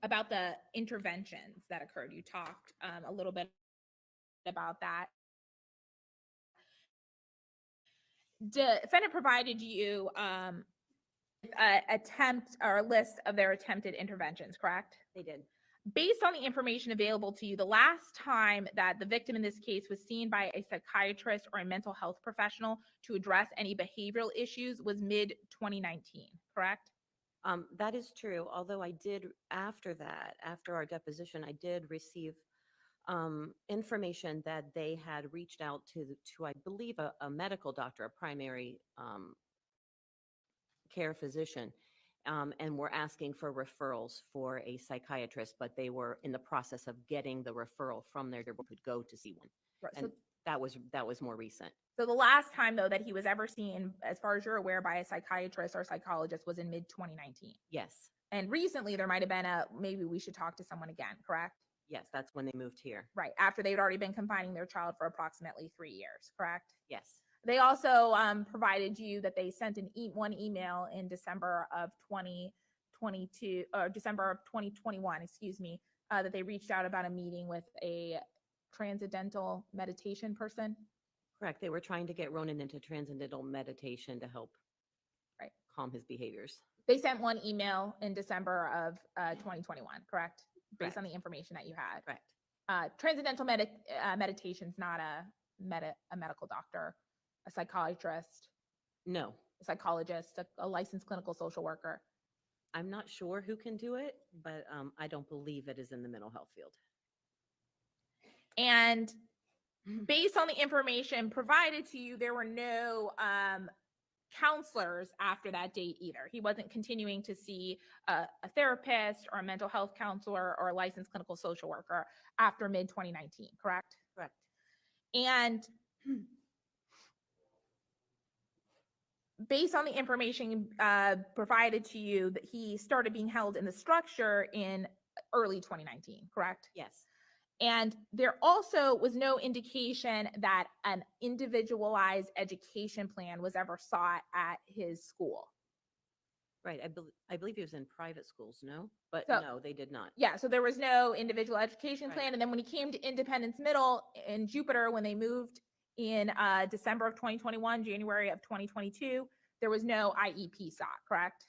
About the interventions that occurred. You talked a little bit about that. Defendant provided you attempt or a list of their attempted interventions, correct?
They did.
based on the information available to you, the last time that the victim in this case was seen by a psychiatrist or a mental health professional to address any behavioral issues was mid 2019, correct?
That is true, although I did, after that, after our deposition, I did receive information that they had reached out to I believe, a medical doctor, a primary care physician, and were asking for referrals for a psychiatrist, but they were in the process of getting the referral from there to could go to see one.
Right.
And that was more recent.
So the last time though that he was ever seen, as far as you're aware, by a psychiatrist or psychologist was in mid 2019.
Yes,
And recently there might have been maybe we should talk to someone again, correct?
yes, that's when they moved here.
Right. After they'd already been confining their child for approximately 3 years, correct?
Yes,
They also provided you that they sent one email in December of 2022 or December of 2021, excuse me, that they reached out about a meeting with a transcendental meditation person.
correct. They were trying to get Ronan into transcendental meditation to help
Right.
calm his behaviors.
They sent one email in December of 2021, correct? Based
Correct.
on the information that you had.
Correct.
Transcendental meditation is not a medical doctor, a psychiatrist,
No,
a psychologist, a licensed clinical social worker.
I'm not sure who can do it, but I don't believe it is in the mental health field.
And based on the information provided to you, there were no counselors after that date either. He wasn't continuing to see a therapist or a mental health counselor or a licensed clinical social worker after mid 2019, correct?
Correct.
And based on the information provided to you, that he started being held in the structure in early 2019, correct?
Yes.
And there also was no indication that an individualized education plan was ever sought at his school.
Right. I believe he was in private schools, no? But
So-
no, they did not.
Yeah, so there was no individual education
Right.
plan. And then when he came to Independence Middle in Jupiter, when they moved in December of 2021, January of 2022, there was no IEP sought, correct?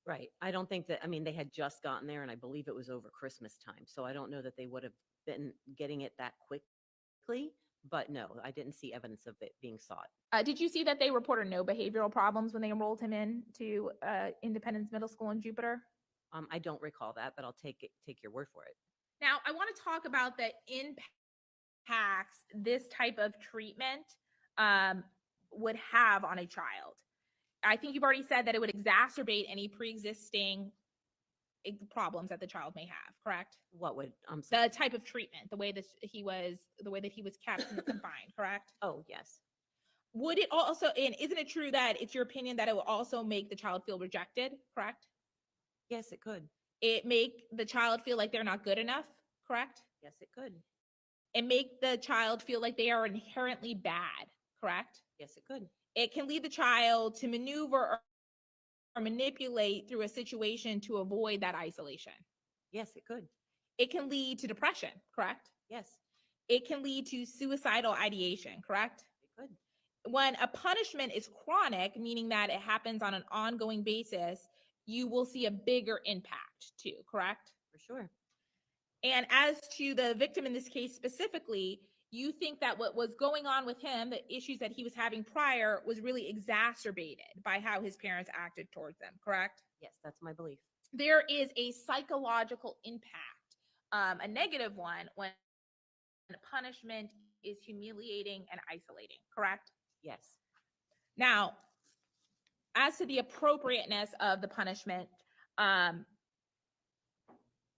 Right. I don't think that, I mean, they had just gotten there and I believe it was over Christmas time. So I don't know that they would have been getting it that quickly, but no, I didn't see evidence of it being sought.
Did you see that they reported no behavioral problems when they enrolled him into Independence Middle School in Jupiter?
I don't recall that, but I'll take your word for it.
Now, I want to talk about the impacts this type of treatment would have on a child. I think you've already said that it would exacerbate any pre-existing problems that the child may have, correct?
What would,
The type of treatment, the way that he was kept and confined, correct?
oh, yes.
Would it also, and isn't it true that it's your opinion that it will also make the child feel rejected, correct?
Yes, it could.
It make the child feel like they're not good enough, correct?
Yes, it could.
It make the child feel like they are inherently bad, correct?
Yes, it could.
It can lead the child to maneuver or manipulate through a situation to avoid that isolation.
Yes, it could.
It can lead to depression, correct?
Yes,
It can lead to suicidal ideation, correct?
it could.
When a punishment is chronic, meaning that it happens on an ongoing basis, you will see a bigger impact too, correct?
For sure.
And as to the victim in this case specifically, you think that what was going on with him, the issues that he was having prior, was really exacerbated by how his parents acted towards them, correct?
Yes, that's my belief.
There is a psychological impact, a negative one, when punishment is humiliating and isolating, correct?
Yes.
Now, as to the appropriateness of the punishment,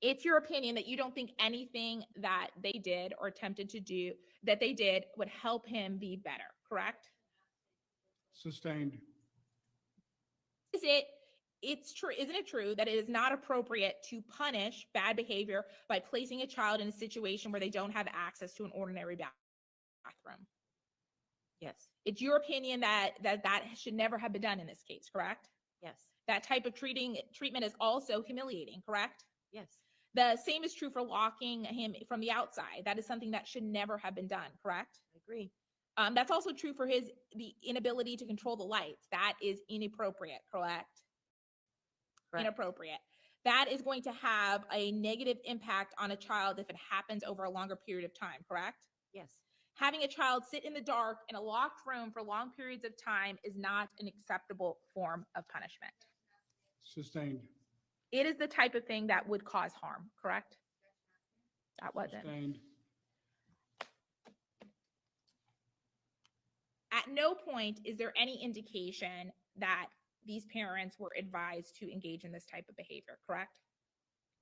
it's your opinion that you don't think anything that they did or attempted to do that they did would help him be better, correct?
Sustained.
Isn't it true that it is not appropriate to punish bad behavior by placing a child in a situation where they don't have access to an ordinary bathroom?
Yes.
It's your opinion that should never have been done in this case, correct?
Yes.
That type of treatment is also humiliating, correct?
Yes.
The same is true for locking him from the outside. That is something that should never have been done, correct?
I agree.
That's also true for the inability to control the lights. That is inappropriate, correct?
Correct.
Inappropriate. that is going to have a negative impact on a child if it happens over a longer period of time, correct?
Yes.
Having a child sit in the dark in a locked room for long periods of time is not an acceptable form of punishment.
Sustained.
It is the type of thing that would cause harm, correct? That wasn't.
Sustained.
At no point is there any indication that these parents were advised to engage in this type of behavior, correct?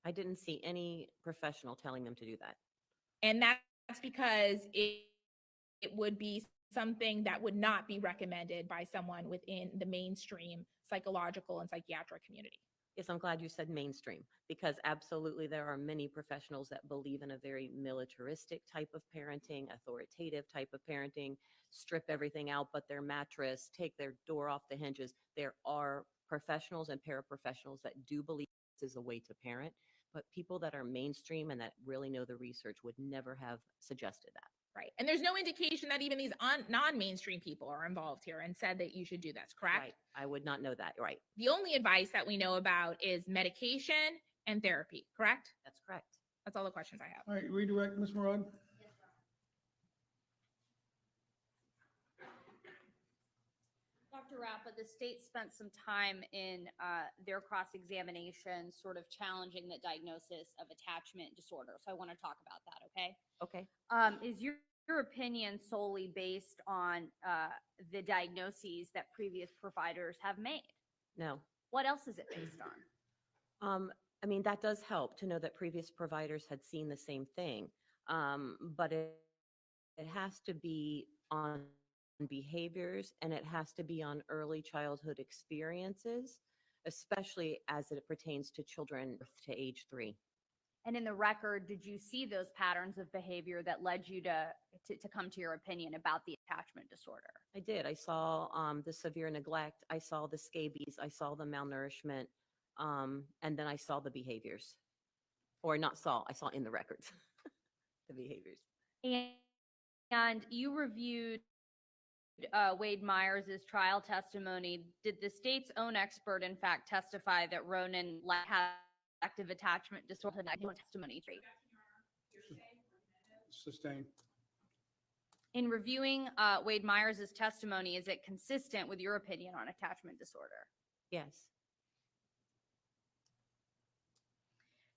I didn't see any professional telling them to do that.
And that's because it would be something that would not be recommended by someone within the mainstream psychological and psychiatric community.
Yes, I'm glad you said mainstream, because absolutely there are many professionals that believe in a very militaristic type of parenting, authoritative type of parenting, strip everything out but their mattress, take their door off the hinges. There are professionals and paraprofessionals that do believe this is a way to parent, but people that are mainstream and that really know the research would never have suggested that.
Right. And there's no indication that even these non-mainstream people are involved here and said that you should do this, correct?
Right. I would not know that. Right.
The only advice that we know about is medication and therapy, correct?
That's correct.
That's all the questions I have.
All right, redirect, Ms. Murad.
Dr. Rappa, the state spent some time in their cross-examination sort of challenging the diagnosis of attachment disorder. So I want to talk about that, okay?
Okay.
Is your opinion solely based on the diagnoses that previous providers have made?
No.
What else is it based on?
I mean, that does help to know that previous providers had seen the same thing. But it has to be on behaviors, and it has to be on early childhood experiences, especially as it pertains to children to age 3.
And in the record, did you see those patterns of behavior that led you to come to your opinion about the attachment disorder?
I did. I saw the severe neglect. I saw the scabies. I saw the malnourishment. And then I saw the behaviors. Or not saw, I saw in the records the behaviors.
And you reviewed Wade Myers' trial testimony. Did the state's own expert, in fact, testify that Ronan had active attachment disorder? Testimony.
Sustained.
In reviewing Wade Myers' testimony, is it consistent with your opinion on attachment disorder?
Yes.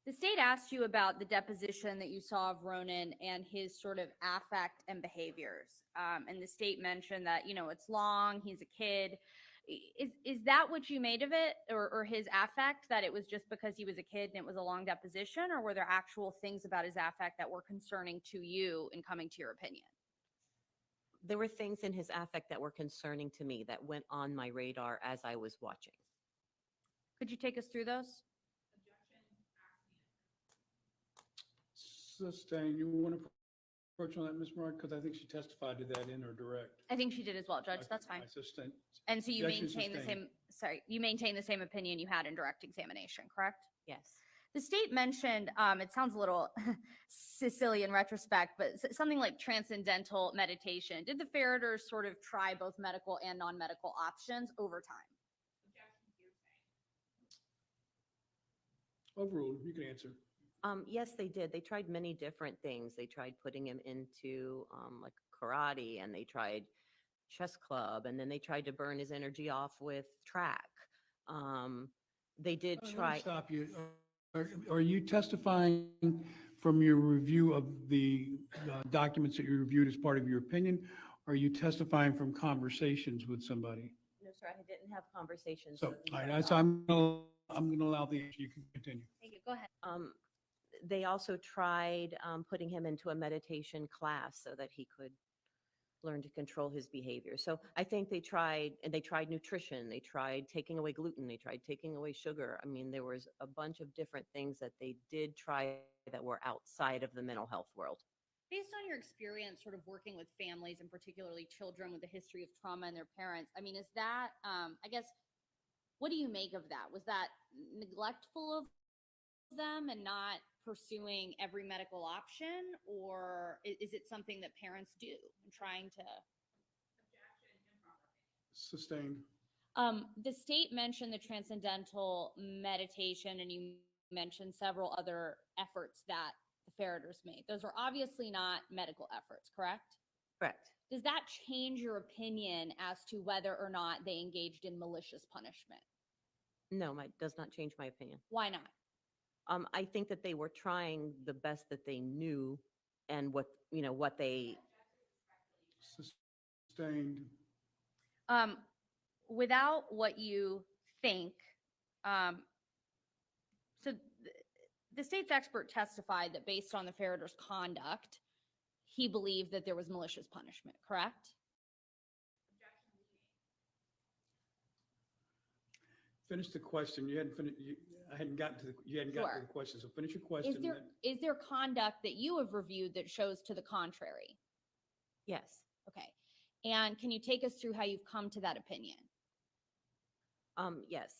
The state asked you about the deposition that you saw of Ronan and his sort of affect and behaviors. And the state mentioned that, you know, it's long, he's a kid. Is that what you made of it, or his affect, that it was just because he was a kid and it was a long deposition, or were there actual things about his affect that were concerning to you in coming to your opinion?
There were things in his affect that were concerning to me that went on my radar as I was watching.
Could you take us through those?
Sustained. You want to approach on that, Ms. Murad? Because I think she testified to that in her direct.
I think she did as well, Judge. That's fine.
I sustain.
And so you
Objection
maintain the
sustained.
you maintain the same opinion you had in direct examination, correct?
Yes.
The state mentioned, it sounds a little Sicilian retrospect, but something like transcendental meditation. Did the Ferriters sort of try both medical and non-medical options over time?
Overruled. You can answer.
Yes, they did. They tried many different things. They tried putting him into like karate, and they tried chess club, and then they tried to burn his energy off with track. They did
Let me
try.
stop you. Are you testifying from your review of the documents that you reviewed as part of your opinion? Or are you testifying from conversations with somebody?
No, sir, I didn't have conversations.
So, all right, so I'm going to allow the answer. You can continue.
Thank you. Go ahead.
They also tried putting him into a meditation class so that he could learn to control his behavior. So I think they tried nutrition. They tried taking away gluten. They tried taking away sugar. I mean, there was a bunch of different things that they did try that were outside of the mental health world.
Based on your experience sort of working with families and particularly children with a history of trauma and their parents, I mean, is that, I guess, what do you make of that? Was that neglectful of them and not pursuing every medical option, or is it something that parents do in trying to?
Sustained.
The state mentioned the transcendental meditation, and you mentioned several other efforts that the Ferriters made. Those are obviously not medical efforts, correct?
Correct.
Does that change your opinion as to whether or not they engaged in malicious punishment?
No, does not change my opinion.
Why not?
I think that they were trying the best that they knew and what they,
Sustained.
Without what you think, so the state's expert testified that based on the Ferriter's conduct, he believed that there was malicious punishment, correct?
Finish the question. You hadn't finished, I hadn't gotten to you hadn't gotten to
Sure.
the question, so finish your question.
Is there conduct that you have reviewed that shows to the contrary?
yes.
Okay. And can you take us through how you've come to that opinion?
Yes.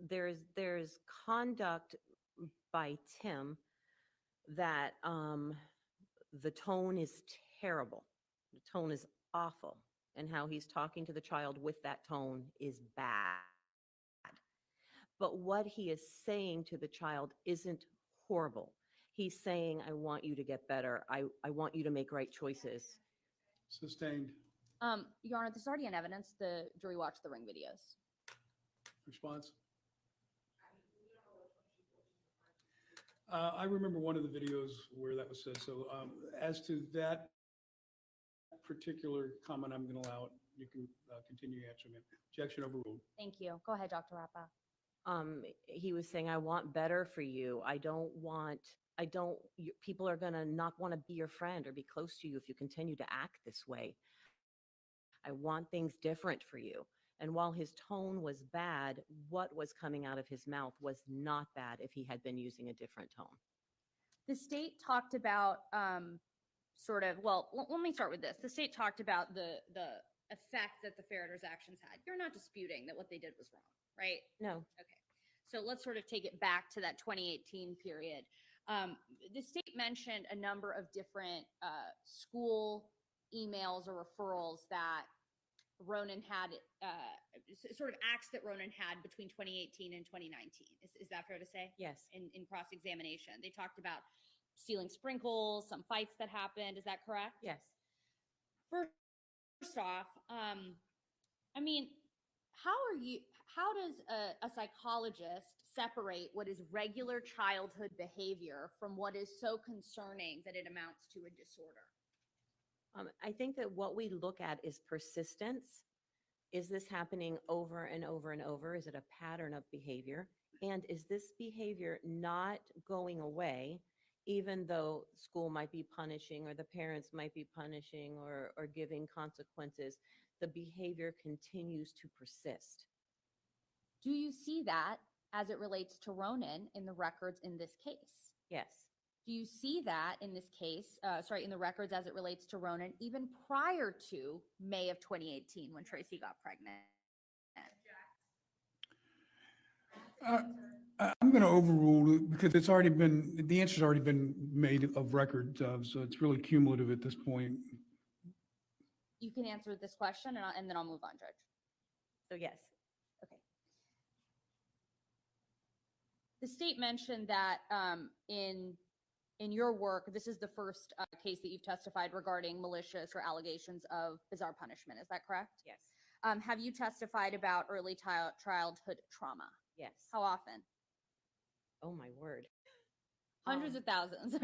There's conduct by Tim that the tone is terrible. The tone is awful. And how he's talking to the child with that tone is bad. But what he is saying to the child isn't horrible. He's saying, I want you to get better. I want you to make right choices.
Sustained.
Your Honor, there's already in evidence. The jury watched the ring videos.
Response? I remember one of the videos where that was said. So as to that particular comment, I'm going to allow it. You can continue answering it. Objection overruled.
Thank you. Go ahead, Dr. Rappa.
He was saying, I want better for you. People are going to not want to be your friend or be close to you if you continue to act this way. I want things different for you. And while his tone was bad, what was coming out of his mouth was not bad if he had been using a different tone.
The state talked about let me start with this. The state talked about the effect that the Ferriters' actions had. You're not disputing that what they did was wrong, right?
No.
Okay. So let's sort of take it back to that 2018 period. The state mentioned a number of different school emails or referrals that Ronan had, sort of acts that Ronan had between 2018 and 2019. Is that fair to say?
Yes.
In cross-examination. They talked about stealing sprinkles, some fights that happened. Is that correct?
Yes.
First off, I mean, how does a psychologist separate what is regular childhood behavior from what is so concerning that it amounts to a disorder?
I think that what we look at is persistence. Is this happening over and over and over? Is it a pattern of behavior? And is this behavior not going away, even though school might be punishing or the parents might be punishing or giving consequences? The behavior continues to persist.
Do you see that as it relates to Ronan in the records in this case?
Yes.
Do you see that in this case, in the records as it relates to Ronan, even prior to May of 2018 when Tracy got pregnant?
I'm going to overrule it because the answer's already been made of record, so it's really cumulative at this point.
You can answer this question and then I'll move on, Judge.
So yes.
Okay. The state mentioned that in your work, this is the first case that you've testified regarding malicious or allegations of bizarre punishment. Is that correct?
Yes.
Have you testified about early childhood trauma?
Yes.
How often?
Oh my word.
Hundreds of thousands.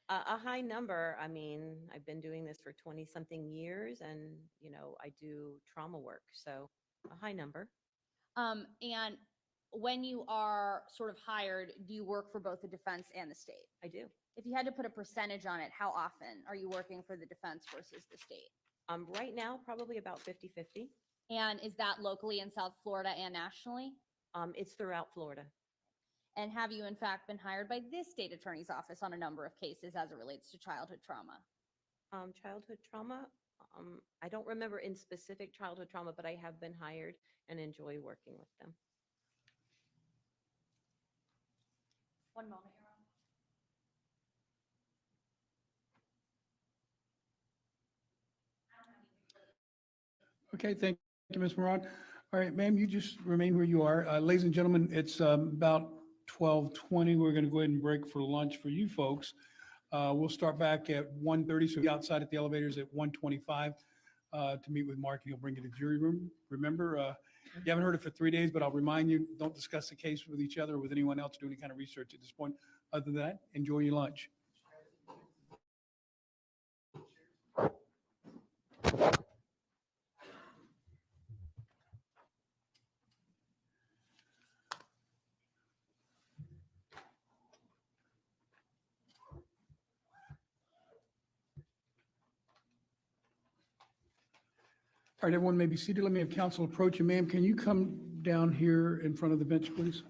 A high number. I mean, I've been doing this for 20 something years and, I do trauma work. So a high number.
And when you are sort of hired, do you work for both the defense and the state?
I do.
If you had to put a percentage on it, how often are you working for the defense versus the state?
Right now, probably about 50-50.
And is that locally in South Florida and nationally?
It's throughout Florida.
And have you in fact been hired by this state attorney's office on a number of cases as it relates to childhood trauma?
Childhood trauma? I don't remember in specific childhood trauma, but I have been hired and enjoy working with them.
One moment, Your Honor.
Okay, thank you, Ms. Moran. All right, ma'am, you just remain where you are. Ladies and gentlemen, it's about 12:20. We're going to go ahead and break for lunch for you folks. We'll start back at 1:30, so be outside at the elevators at 1:25 to meet with Mark, and he'll bring you to the jury room. Remember, you haven't heard it for 3 days, but I'll remind you, don't discuss the case with each other or with anyone else, do any kind of research at this point. Other than that, enjoy your lunch. All right, everyone may be seated. Let me have counsel approach you. Ma'am, can you come down here in front of the bench, please?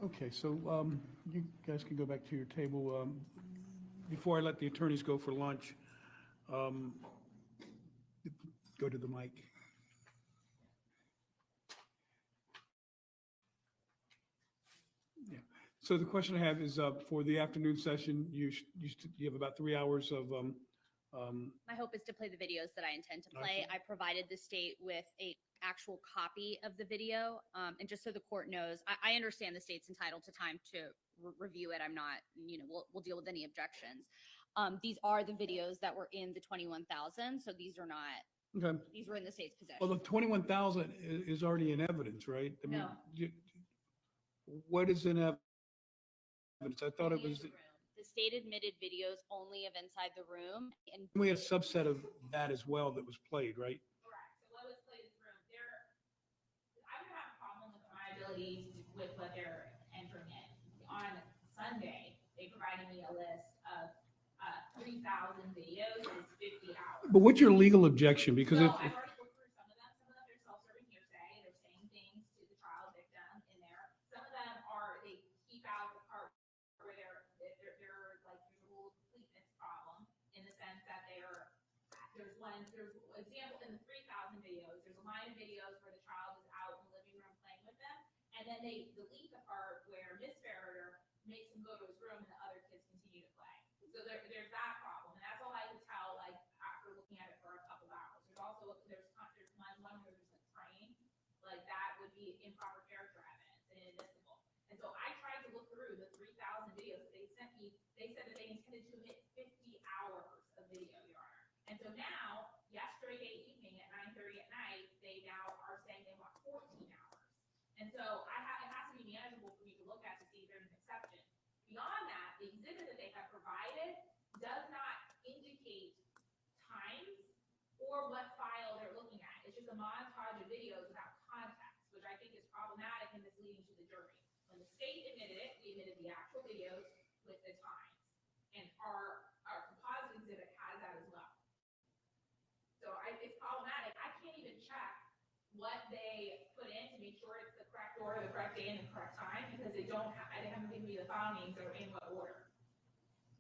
Okay, so you guys can go back to your table. Before I let the attorneys go for lunch, um, go to the mic. Yeah. So the question I have is for the afternoon session, you have about 3 hours of
My hope is to play the videos that I intend to play.
Okay.
I provided the state with a actual copy of the video. And just so the court knows, I understand the state's entitled to time to review it. I'm not, we'll deal with any objections. These are the videos that were in the 21,000. So these are not,
okay.
these were in the state's possession.
Well, the 21,000 is already in evidence, right? I mean,
No.
What is in evidence? I thought it
Only in
was,
the room. The state admitted videos only of inside the room. And
we had a subset of that as well that was played, right?
Correct. So what was played in the room, I would have a problem with my ability with what they're entering in. On Sunday, they provided me a list of 3,000 videos, is 50 hours.
But what's your legal objection? Because
So
if,
I've already looked through some of them. Some of them are self-serving hearsay. They're saying things to the trial victim in there. Some of them are, they keep out the part where they're like, there's a little completeness problem in the sense that there's example in the 3,000 videos, there's a line of videos where the child is out in the living room playing with them. And then they delete the part where Miss Ferriter makes him go to his room and the other kids continue to play. So there's that problem. And that's all I could tell, like, after looking at it for a couple of hours. There's also, there's one where there's a train, like that would be improper character evidence and inadmissible. And so I tried to look through the 3,000 videos that they sent me. They said that they intended to admit 50 hours of video, Your Honor. And so now, yesterday evening at 9:30 at night, they now are saying they want 14 hours. And so it has to be manageable for me to look at to see if there's an exception. Beyond that, the exhibit that they have provided does not indicate times or what file they're looking at. It's just a montage of videos without context, which I think is problematic and misleading to the jury. When the state admitted it, we admitted the actual videos with the times. And our composite exhibit has that as well. So it's problematic. I can't even check what they put in to make sure it's the correct order, the correct day, and the correct time because they haven't given me the file names or in what order.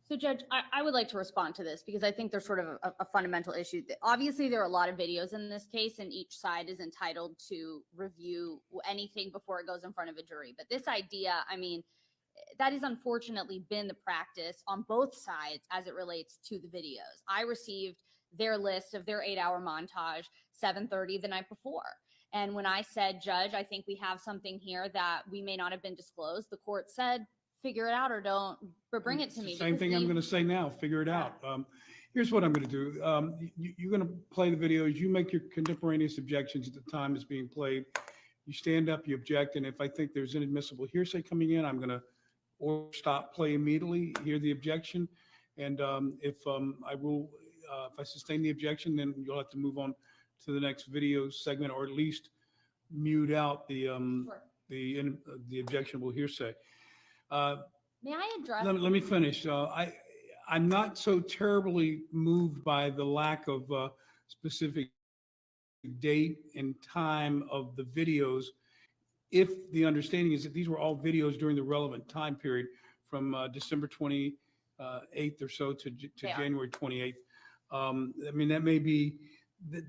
So, Judge, I would like to respond to this because I think there's sort of a fundamental issue. Obviously, there are a lot of videos in this case, and each side is entitled to review anything before it goes in front of a jury. But this idea, I mean, that has unfortunately been the practice on both sides as it relates to the videos. I received their list of their 8-hour montage 7:30 the night before. And when I said, Judge, I think we have something here that we may not have been disclosed, the court said, figure it out or don't, or bring it to me.
Same thing I'm going to say now, figure it out. Here's what I'm going to do. You're going to play the videos. You make your contemporaneous objections at the time it's being played. You stand up, you object, and if I think there's inadmissible hearsay coming in, I'm going to or stop play immediately, hear the objection. And if I sustain the objection, then you'll have to move on to the next video segment, or at least mute out the objectionable hearsay.
May I address?
Let me finish. I'm not so terribly moved by the lack of specific date and time of the videos, if the understanding is that these were all videos during the relevant time period from December 28th or so to January 28th. I mean, that may be,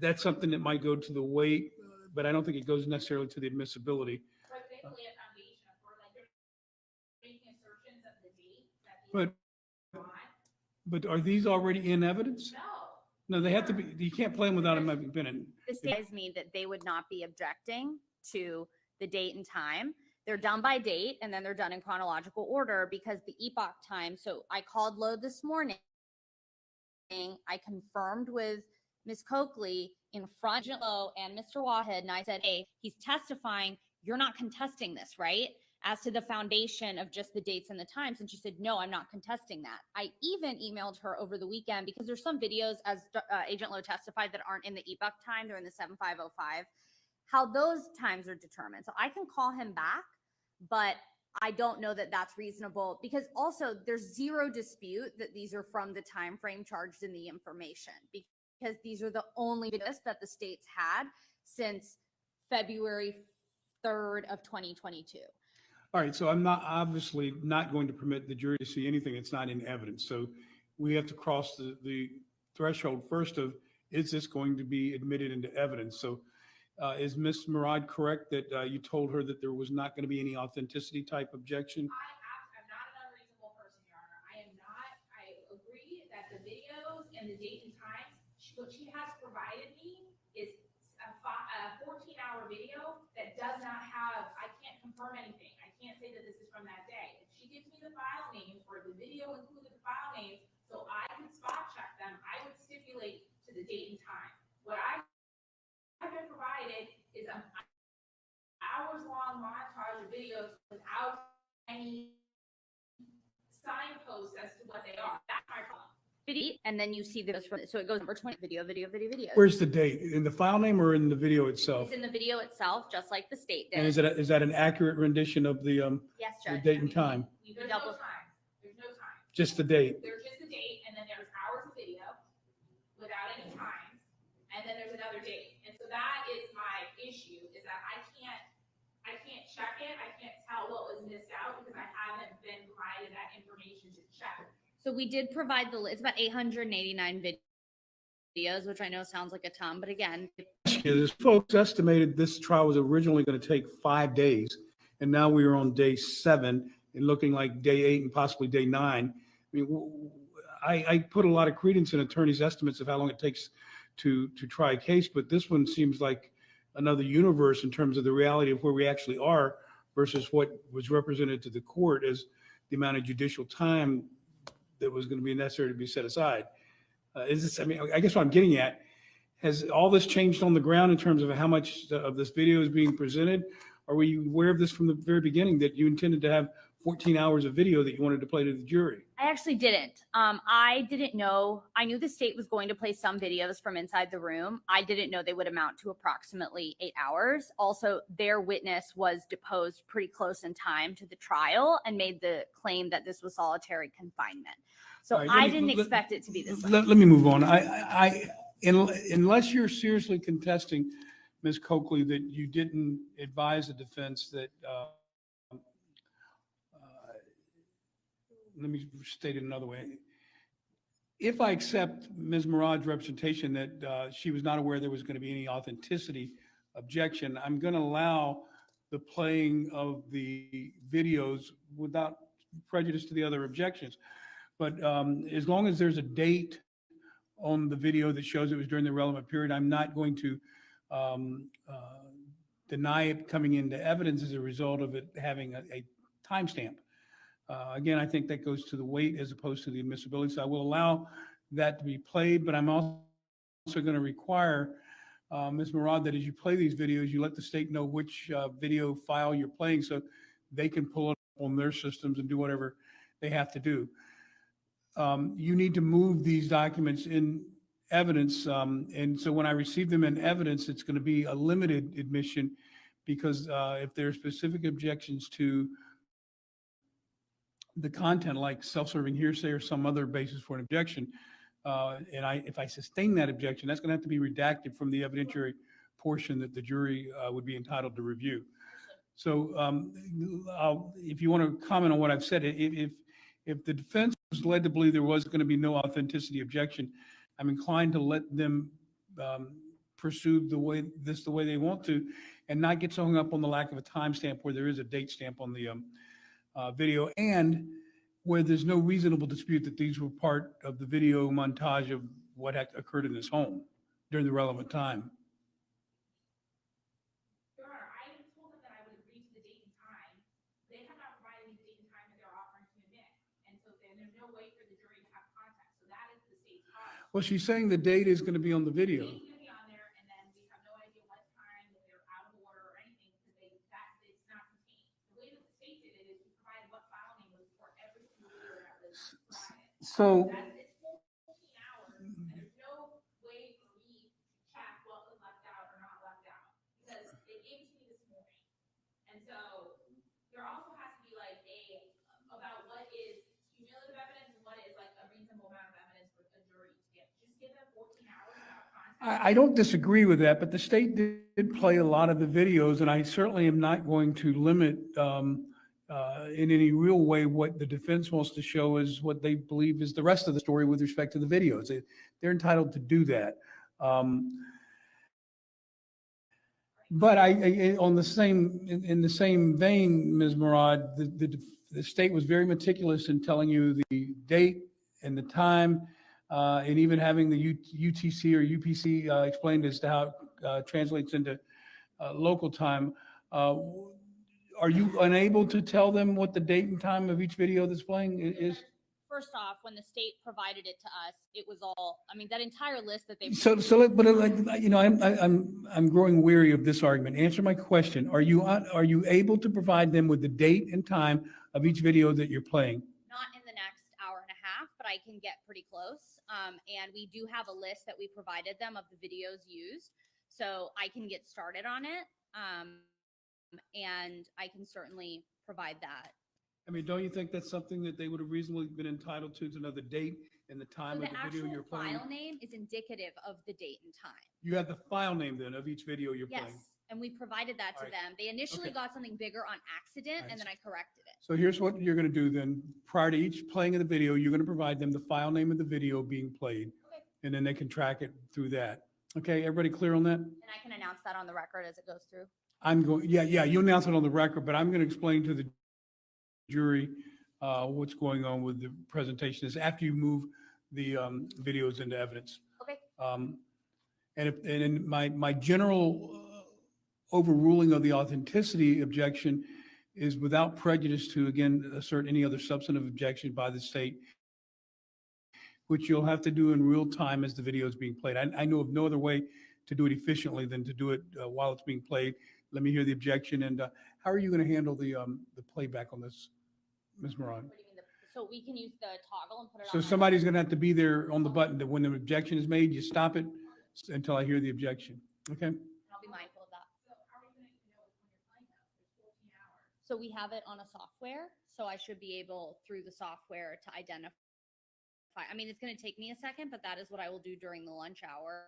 that's something that might go to the weight, but I don't think it goes necessarily to the admissibility.
But thankfully, a foundation for like they're making assertions of the date that
But are these already in evidence?
No.
No, they have to be, you can't play them without them having been in.
The state has me that they would not be objecting to the date and time. They're done by date and then they're done in chronological order because the epoch time. So I called Lowe this morning. I confirmed with Ms. Coakley in front of Lowe and Mr. Wahed, and I said, hey, he's testifying. You're not contesting this, right? As to the foundation of just the dates and the times. And she said, no, I'm not contesting that. I even emailed her over the weekend because there's some videos, as Agent Lowe testified, that aren't in the epoch time. They're in the 7505, how those times are determined. So I can call him back, but I don't know that that's reasonable because also there's zero dispute that these are from the time frame charged in the information because these are the only videos that the state's had since February 3rd of 2022.
All right, so I'm not, obviously not going to permit the jury to see anything that's not in evidence. So we have to cross the threshold first of, is this going to be admitted into evidence? So is Ms. Murad correct that you told her that there was not going to be any authenticity type objection?
I'm not an unreasonable person, Your Honor. I am not. I agree that the videos and the date and times, what she has provided me is a 14-hour video that does not have, I can't confirm anything. I can't say that this is from that day. If she gives me the file names or the video included the file names, so I could spot check them, I would stipulate to the date and time. What I have been provided is an hours-long montage of videos without any signposts as to what they are. That's my problem.
Video, and then you see those from, so it goes number 20, video, video, video, video.
Where's the date? In the file name or in the video itself?
It's in the video itself, just like the state
And
did.
is that an accurate rendition of the
Yes,
the
Judge.
date and time?
There's no time. There's no time.
Just the date?
There's just the date, and then there's hours of video without any times, and then there's another date. And so that is my issue, is that I can't check it. I can't tell what was missed out because I haven't been provided that information to check.
So we did provide it's about 889 videos, which I know sounds like a ton, but again,
Is folks estimated this trial was originally going to take 5 days, and now we are on day 7 and looking like day 8 and possibly day 9. I mean, I put a lot of credence in attorneys' estimates of how long it takes to try a case, but this one seems like another universe in terms of the reality of where we actually are versus what was represented to the court as the amount of judicial time that was going to be necessary to be set aside. Is this, I mean, I guess what I'm getting at, has all this changed on the ground in terms of how much of this video is being presented? Or were you aware of this from the very beginning that you intended to have 14 hours of video that you wanted to play to the jury?
I actually didn't. I didn't know. I knew the state was going to play some videos from inside the room. I didn't know they would amount to approximately 8 hours. Also, their witness was deposed pretty close in time to the trial and made the claim that this was solitary confinement. So
All right, let
I
me-
didn't
let-
expect it to be this.
Let me move on. Unless you're seriously contesting, Ms. Coakley, that you didn't advise the defense that, let me state it another way. If I accept Ms. Murad's representation that she was not aware there was going to be any authenticity objection, I'm going to allow the playing of the videos without prejudice to the other objections. But as long as there's a date on the video that shows it was during the relevant period, I'm not going to deny it coming into evidence as a result of it having a timestamp. Again, I think that goes to the weight as opposed to the admissibility. So I will allow that to be played, but I'm also going to require Ms. Murad that as you play these videos, you let the state know which video file you're playing so they can pull it on their systems and do whatever they have to do. You need to move these documents in evidence. And so when I receive them in evidence, it's going to be a limited admission because if there are specific objections to the content, like self-serving hearsay or some other basis for an objection, if I sustain that objection, that's going to have to be redacted from the evidentiary portion that the jury would be entitled to review. So if you want to comment on what I've said, if the defense was led to believe there was going to be no authenticity objection, I'm inclined to let them pursue the way they want to and not get so hung up on the lack of a timestamp where there is a date stamp on the video and where there's no reasonable dispute that these were part of the video montage of what had occurred in this home during the relevant time.
Your Honor, I told them that I would agree to the date and time. They have not provided me the date and time that they're offering to admit. And so then there's no way for the jury to have context. So that is the state's problem.
Well, she's saying the date is going to be on the video.
It's going to be on there, and then we have no idea what time, if they're out of order or anything, because it's not contained. The way that the state did it is we provided what file name was for every single video that was provided.
So
It's 14 hours, and there's no way for me to check what was left out or not left out, because they gave it to me this morning. And so there also has to be like about what is cumulative evidence and what is like a reasonable amount of evidence for a jury to get. Just give them 14 hours without context.
I don't disagree with that, but the state did play a lot of the videos, and I certainly am not going to limit in any real way. What the defense wants to show is what they believe is the rest of the story with respect to the videos. They're entitled to do that. But on the same, in the same vein, Ms. Murad, the state was very meticulous in telling you the date and the time, and even having the UTC or UPC explained as to how it translates into local time. Are you unable to tell them what the date and time of each video that's playing is?
First off, when the state provided it to us, it was all, I mean, that entire list that they.
I'm growing weary of this argument. Answer my question. Are you able to provide them with the date and time of each video that you're playing?
Not in the next hour and a half, but I can get pretty close. And we do have a list that we provided them of the videos used. So I can get started on it. And I can certainly provide that.
I mean, don't you think that's something that they would have reasonably been entitled to know the date and the time
So
of
the
the video you're
actual
playing?
file name is indicative of the date and time.
You have the file name then of each video you're
Yes,
playing?
and we provided that to
All right.
them. They initially
Okay.
got something bigger on accident,
All right.
and then I corrected it.
So here's what you're going to do then. Prior to each playing of the video, you're going to provide them the file name of the video being played.
Okay.
And then they can track it through that. Okay, everybody clear on that?
And I can announce that on the record as it goes through.
Yeah, you'll announce it on the record, but I'm going to explain to the jury what's going on with the presentation is after you move the videos into evidence.
Okay.
And my general overruling of the authenticity objection is without prejudice to, again, assert any other substantive objection by the state, which you'll have to do in real time as the video is being played. I know of no other way to do it efficiently than to do it while it's being played. Let me hear the objection. And how are you going to handle the playback on this, Ms. Moran?
What do you mean? So we can use the toggle and put it on.
So
my-
somebody's going to have to be there on the button that when the objection is made, you stop it until I hear the objection. Okay?
And I'll be mindful of that. So we have it on a software, so I should be able through the software to identify. I mean, it's going to take me a second, but that is what I will do during the lunch hour.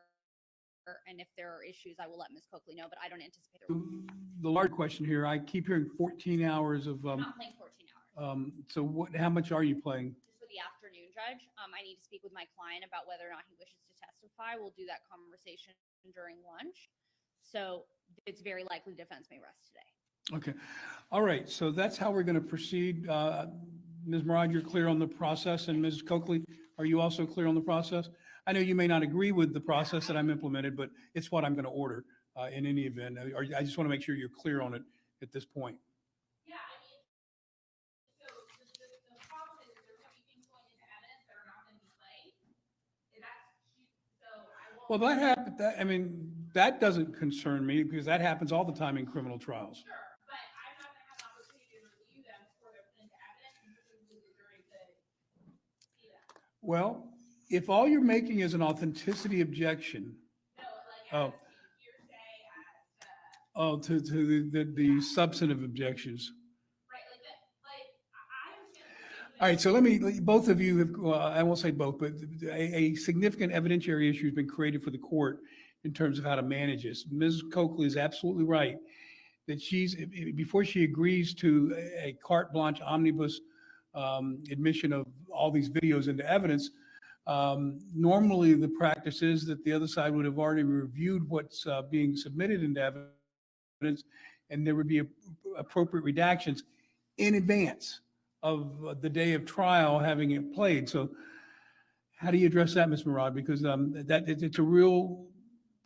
And if there are issues, I will let Ms. Coakley know, but I don't anticipate there will be.
The large question here, I keep hearing 14 hours of,
I'm not playing 14 hours.
so how much are you playing?
Just for the afternoon, Judge. I need to speak with my client about whether or not he wishes to testify. We'll do that conversation during lunch. So it's very likely defense may rest today.
Okay. All right. So that's how we're going to proceed. Ms. Murad, you're clear on the process. And Ms. Coakley, are you also clear on the process? I know you may not agree with the process that I'm implemented, but it's what I'm going to order in any event. I just want to make sure you're clear on it at this point.
Yeah, I mean, so the problem is there's gonna be things going into evidence that are not gonna be played. And so I won't.
Well, that happened, that doesn't concern me because that happens all the time in criminal trials.
Sure, but I'm not gonna have an opportunity to review them before they're put into evidence and presumably the jury could see them.
Well, if all you're making is an authenticity objection,
No, like,
Oh.
as to hearsay, as,
the substantive objections.
right, like that, like, I understand.
All right, so let me, both of you have, well, I won't say both, but a significant evidentiary issue has been created for the court in terms of how to manage this. Ms. Coakley is absolutely right that before she agrees to a carte blanche omnibus admission of all these videos into evidence, normally the practice is that the other side would have already reviewed what's being submitted into evidence, and there would be appropriate redactions in advance of the day of trial having it played. So how do you address that, Ms. Murad? Because it's a real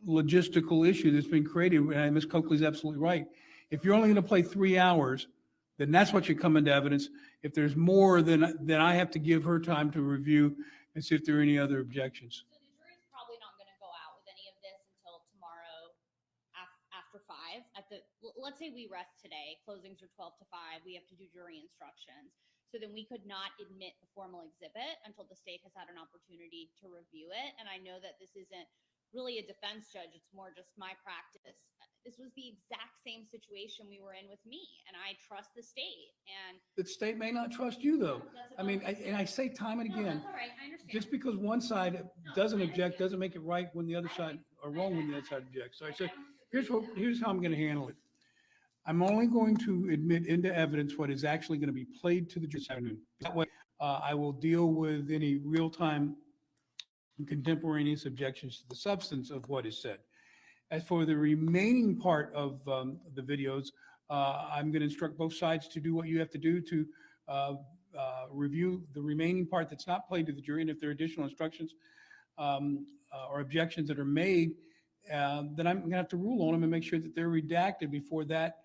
logistical issue that's been created, and Ms. Coakley's absolutely right. If you're only going to play 3 hours, then that's what should come into evidence. If there's more, then I have to give her time to review and see if there are any other objections.
So the jury's probably not going to go out with any of this until tomorrow after 5. Let's say we rest today, closings are 12 to 5. We have to do jury instructions. So then we could not admit the formal exhibit until the state has had an opportunity to review it. And I know that this isn't really a defense judge. It's more just my practice. This was the exact same situation we were in with me, and I trust the state. And
The state may not trust you, though.
that's
I mean, and I say time and
no,
again,
that's all right. I understand.
just because one side doesn't object doesn't make it right when the other side, or wrong when the other side objects. So I said, here's how I'm going to handle it. I'm only going to admit into evidence what is actually going to be played to the jury this afternoon. That way, I will deal with any real-time and contemporaneous objections to the substance of what is said. As for the remaining part of the videos, I'm going to instruct both sides to do what you have to do to review the remaining part that's not played to the jury. And if there are additional instructions or objections that are made, then I'm going to have to rule on them and make sure that they're redacted before that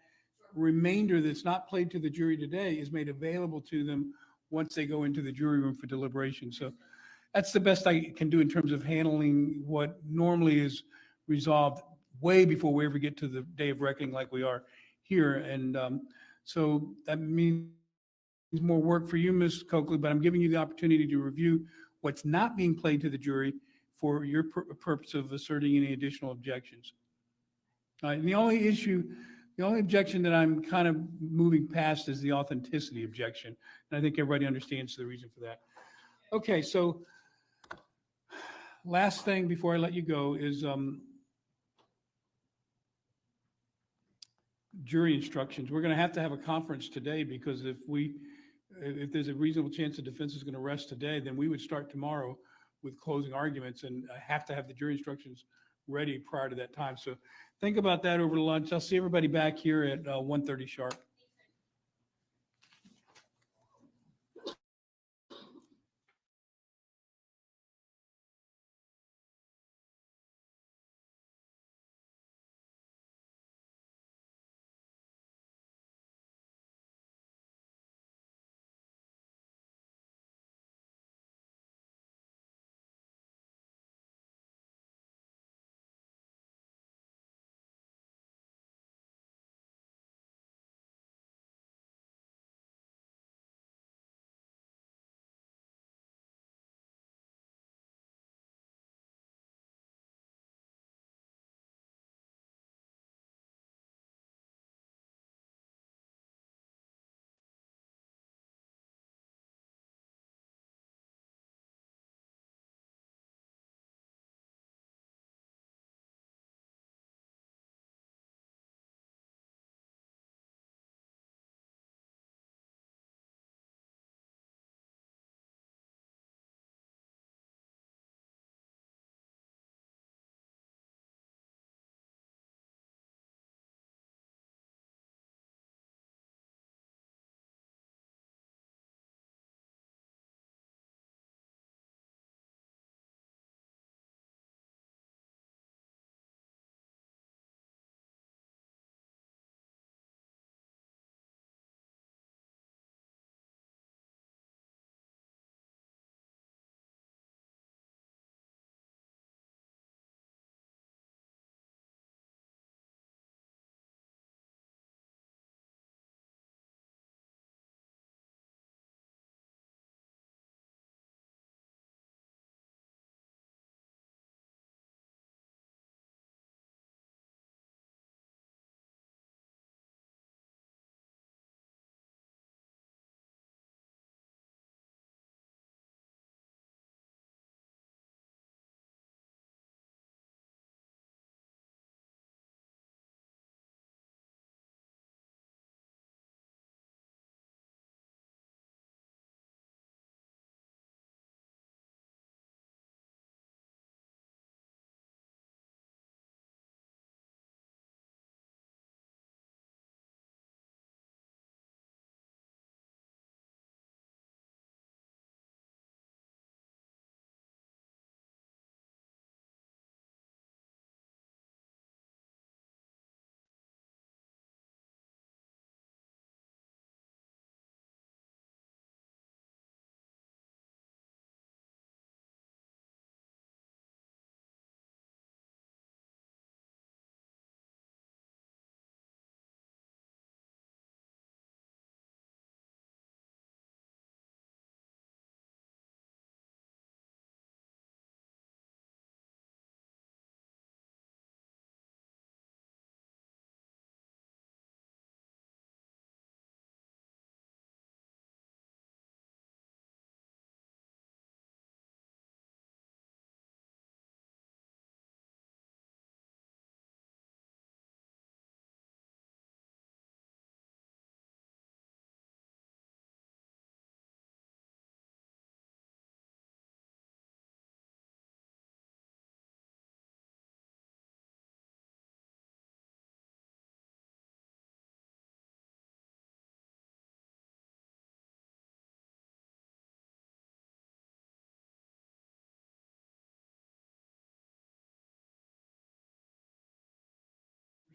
remainder that's not played to the jury today is made available to them once they go into the jury room for deliberation. So that's the best I can do in terms of handling what normally is resolved way before we ever get to the day of reckoning like we are here. And so that means more work for you, Ms. Coakley, but I'm giving you the opportunity to review what's not being played to the jury for your purpose of asserting any additional objections. And the only objection that I'm kind of moving past is the authenticity objection. And I think everybody understands the reason for that. Okay, so last thing before I let you go is jury instructions. We're going to have a conference today because if there's a reasonable chance the defense is going to rest today, then we would start tomorrow with closing arguments and have to have the jury instructions ready prior to that time. So think about that over lunch. I'll see everybody back here at 1:30 sharp.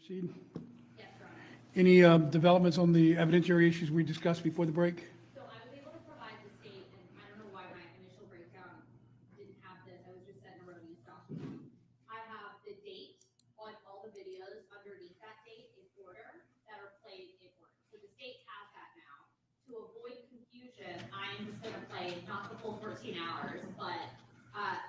Proceed.
Yes, Your Honor.
Any developments on the evidentiary issues we discussed before the break?
So I was able to provide the state, and I don't know why my initial breakdown didn't have this, I was just sent an erroneous document. I have the date on all the videos underneath that date in order that are played in order. So the state has that now. To avoid confusion, I am just gonna play not the full 14 hours, but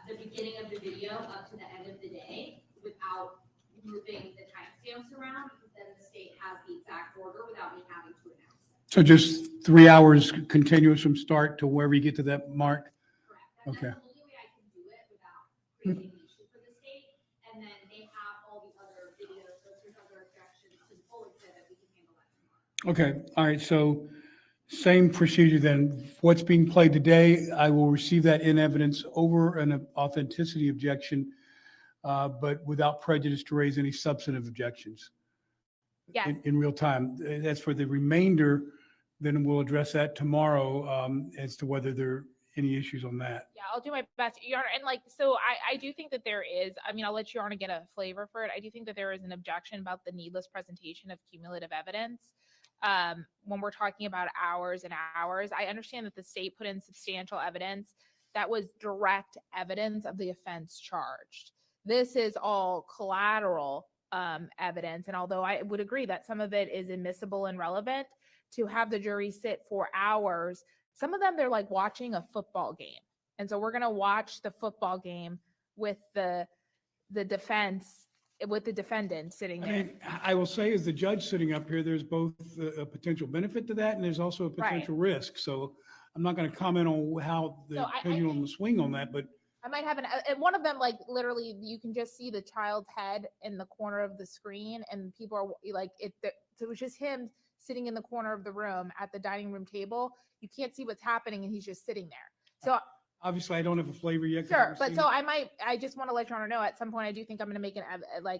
the beginning of the video up to the end of the day without moving the timestamps around, because then the state has the exact order without me having to announce it.
So just 3 hours continuous from start to wherever you get to that mark?
Correct.
Okay.
That's the only way I can do it without creating an issue for the state. And then they have all the other videos, so if there's other objections to the full exhibit, we can handle that tomorrow.
Okay, all right, so same procedure then. What's being played today, I will receive that in evidence over an authenticity objection, but without prejudice to raise any substantive objections
Yes.
in real time. As for the remainder, then we'll address that tomorrow as to whether there are any issues on that.
Yeah, I'll do my best, Your Honor. And like, so I do think that there is, I mean, I'll let Your Honor get a flavor for it. I do think that there is an objection about the needless presentation of cumulative evidence. When we're talking about hours and hours, I understand that the state put in substantial evidence that was direct evidence of the offense charged. This is all collateral evidence. And although I would agree that some of it is admissible and relevant, to have the jury sit for hours, some of them, they're like watching a football game. And so we're going to watch the football game with the defense, with the defendant sitting
I
there.
mean, I will say as the judge sitting up here, there's both a potential benefit to that and there's also a potential risk. So I'm not going to comment on how the
No, I
pendulum
think-
will swing on that, but
I might have and one of them, like literally, you can just see the child's head in the corner of the screen, and people are like, so it was just him sitting in the corner of the room at the dining room table. You can't see what's happening, and he's just sitting there. So
obviously I don't have a flavor yet. 'cause I
sure,
haven't
but
seen
so
it.
I just want to let your Honor know at some point I do think I'm going to make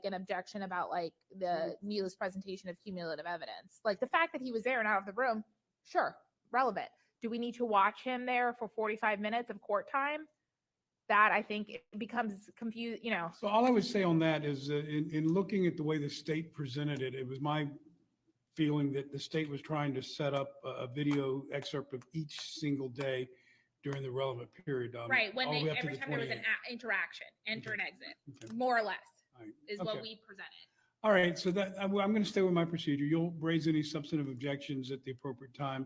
an objection about like the needless presentation of cumulative evidence. Like the fact that he was there and out of the room, sure, relevant. Do we need to watch him there for 45 minutes of court time? That I think it becomes confused,
So all I would say on that is in looking at the way the state presented it, it was my feeling that the state was trying to set up a video excerpt of each single day during the relevant period.
right, when
all the
they,
way up to
every
the
time there was an
28th.
interaction, enter and exit,
Okay.
more or less,
All right.
is
Okay.
what we presented.
All right, so that, I'm going to stay with my procedure. You'll raise any substantive objections at the appropriate time.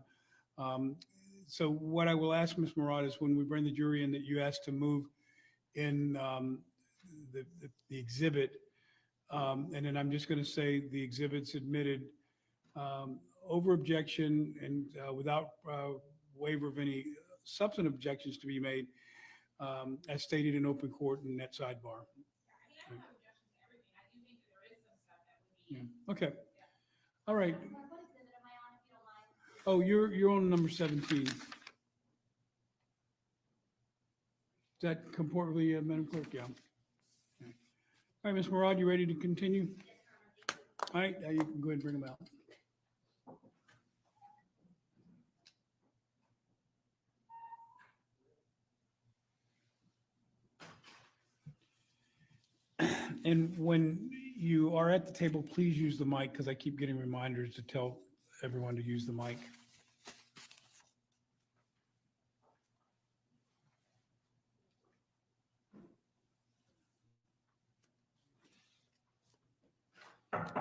So what I will ask Ms. Murad is when we bring the jury in, that you ask to move in the exhibit. And then I'm just going to say the exhibit's admitted over objection and without waiver of any substantive objections to be made, as stated in open court in that sidebar.
I mean, I don't have objections to everything. I do think that there is some stuff that would be.
Yeah. Okay. All right.
What exhibit am I on, if you don't mind?
Oh, you're on number 17. Does that comport with the Madam Clerk? Yeah. Okay. All right, Ms. Murad, you ready to continue? All right, now you can go ahead and bring them out. And when you are at the table, please use the mic because I keep getting reminders to tell everyone to use the mic.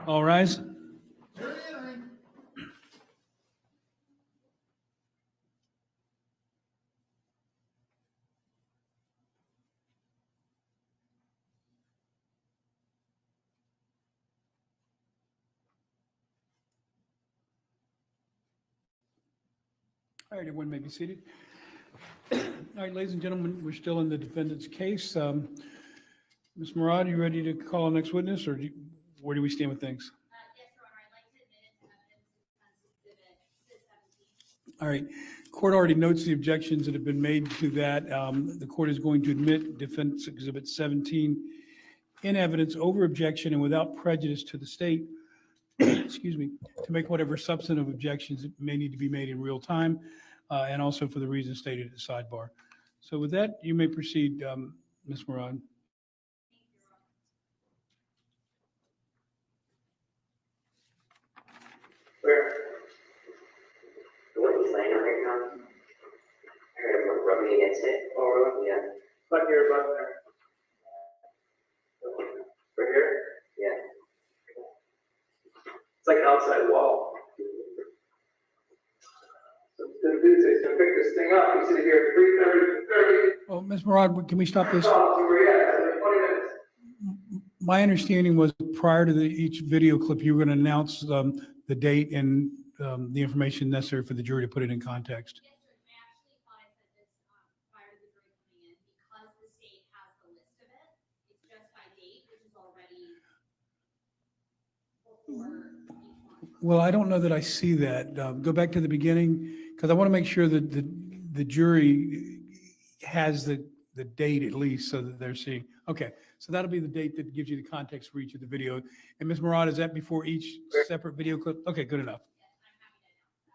All rise. All right, everyone may be seated. All right, ladies and gentlemen, we're still in the defendant's case. Ms. Murad, you ready to call the next witness, or where do we stand with things?
Yes, Your Honor, I'd like to admit into evidence defense exhibit 17.
All right, court already notes the objections that have been made to that. The court is going to admit defense exhibit 17 in evidence over objection and without prejudice to the state, excuse me, to make whatever substantive objections that may need to be made in real time, and also for the reasons stated at the sidebar. So with that, you may proceed, Ms. Murad.
rubbing against it. Oh, yeah. But here, but there. Right here? Yeah. It's like an outside wall. So it's gonna do this, it's gonna pick this thing up. You sit here at 3:30.
Oh, Ms. Murad, can we stop this?
Oh, so we're at 20 minutes.
My understanding was prior to each video clip, you were going to announce the date and the information necessary for the jury to put it in context.
Yes, Judge, I actually thought I said this prior to the jury coming in because the state has the list of it. It's just by date, which is already before each one.
Well, I don't know that I see that. Go back to the beginning, because I want to make sure that the jury has the date at least so that they're seeing. Okay, so that'll be the date that gives you the context for each of the video. And Ms. Murad, is that before each separate video clip? Okay, good enough.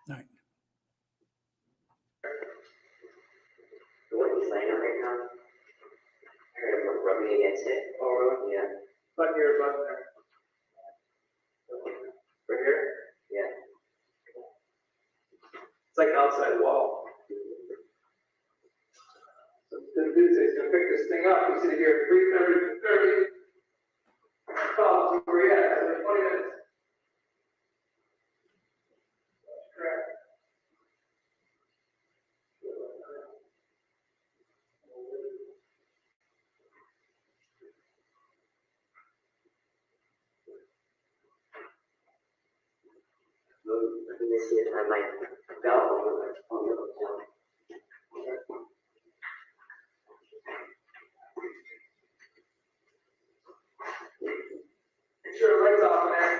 All right.
What he's laying on right now? I heard him rubbing against it. Oh, yeah. But here, but there. Right here? Yeah. It's like an outside wall. So it's gonna do this, it's gonna pick this thing up. You sit here at 3:30. Oh, so we're at 20 minutes. Correct. Let me see if I might go. Sure, lights off, man.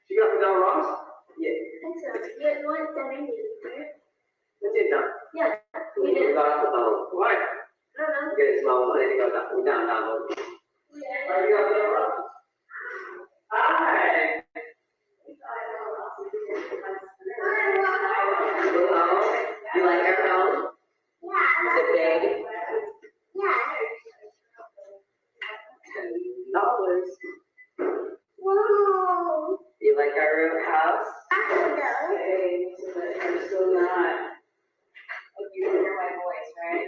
She got the dollar Ross? Yeah.
You want the menu, right?
That's it, done.
Yeah.
We got the dollar. Why?
I don't know.
Get small money to go down, down.
Yeah.
Why you got the dollar Ross? Hi. Hello. You like our home?
Yeah.
Is it big?
Yeah.
$10.
Wow.
You like our house?
I don't know.
Hey, I'm still not.
You can hear my voice, right?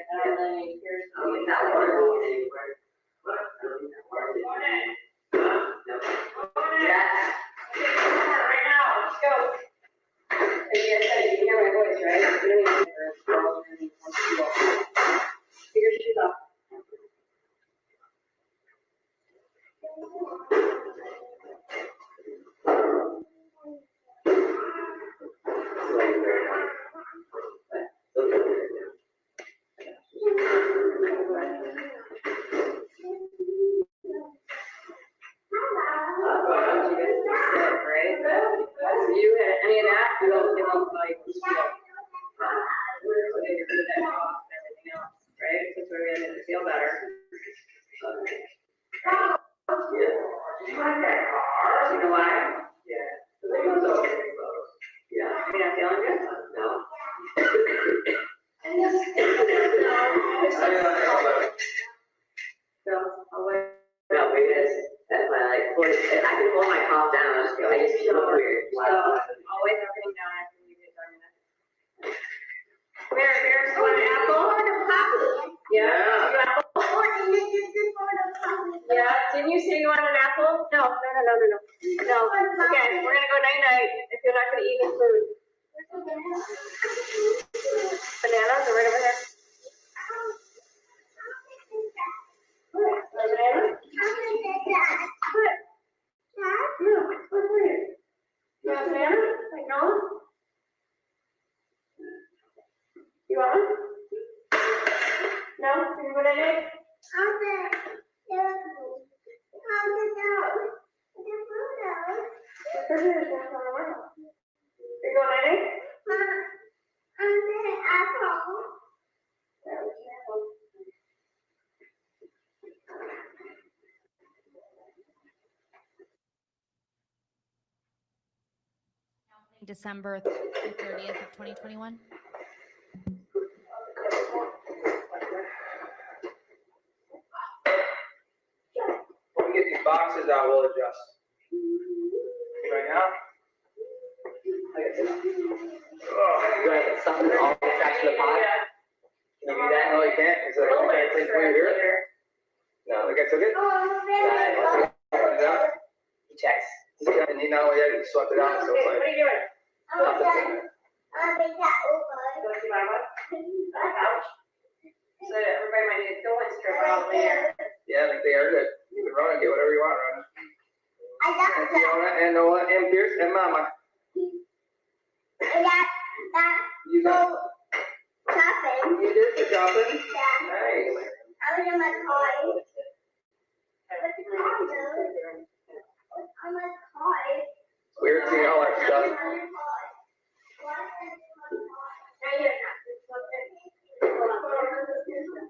Here's.
I'm not going anywhere. What? Yes.
Right now, let's go. As you said, you can hear my voice, right? Take your shoes off. you had any of that, you don't like, just feel. We're putting your food that off and everything else, right? That's where we had to feel better. You know why? Yeah. Yeah. You're not feeling good? No. So, I'll wait. No, because that's my like, I can hold my cough down, I just feel weird. So, I'll wait everything down after you get done. There's one apple. Yeah. Yeah, didn't you say you want an apple? No. No, okay, we're gonna go night-night if you're not gonna eat any food. Bananas are right over there. Banana? What? No, what's weird? You want a banana? Like, no? You want one? No? Can you go night-night? You go night-night?
December 30th of 2021.
When we get these boxes out, we'll adjust. Right now?
You want to get something all attached to the pot?
Can you do that? No, you can't, because I can't take one here. No, like I took it? Swept it out.
Checks.
And he not only had it, he swept it out, so it's
What
like.
are you doing?
nothing.
Don't you buy what? A couch? So everybody might need a filling strip out there.
Yeah, I think they are good. You can run and get whatever you want, Ron. And Fiona, and Noah, and Pierce, and Mama. You got. You did the shopping? Nice. It's weird seeing all that stuff.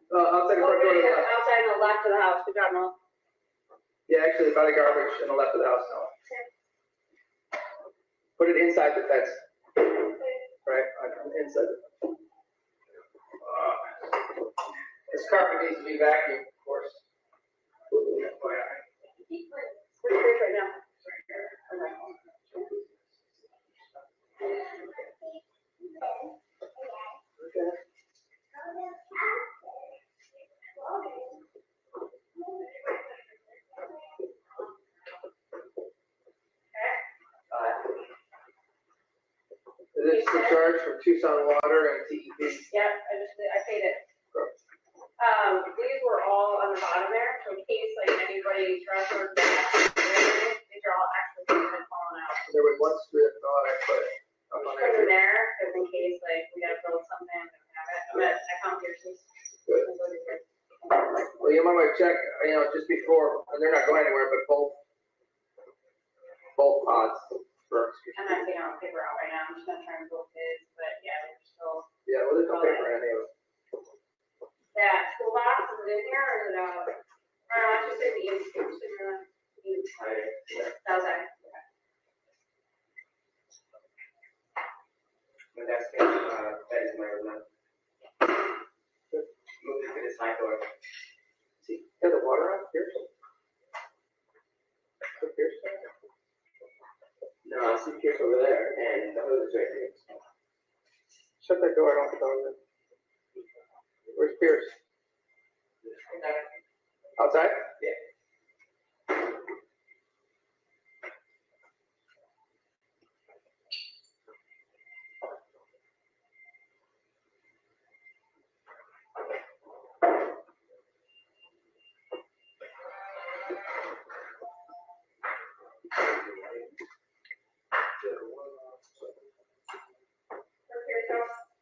Outside the front door to the left.
Outside on the left of the house, good job, Noel.
Yeah, actually, by the garbage on the left of the house, no. Put it inside the fence. Right, inside the fence. This carpet needs to be vacuumed, of course.
Where's Chris right now?
Okay. This is the charge for Tucson Water and TEP.
Yep, I paid it. These were all on the bottom there, so in case like anybody transferred, these are all actually falling out.
There was one strip, no, I put it up on
Put them
there.
there, because in case like we gotta build something, we don't have it. I found Pierce's.
Good. Well, you might want to check, just before, and they're not going anywhere, but both pods first.
I'm not taking out paper out right now, I'm just gonna try and build his, but yeah, they're still.
Yeah, well, there's no paper in any of it.
That school box, is it in here or is it out? It's just in the outside.
But that is my room. Move it to the side door.
See, got the water on here? Pierce?
No, I see Pierce over there, and the hose is right here.
Shut that door, I don't know. Where's Pierce? Outside?
Yeah.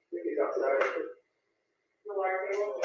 He's outside.
The water table.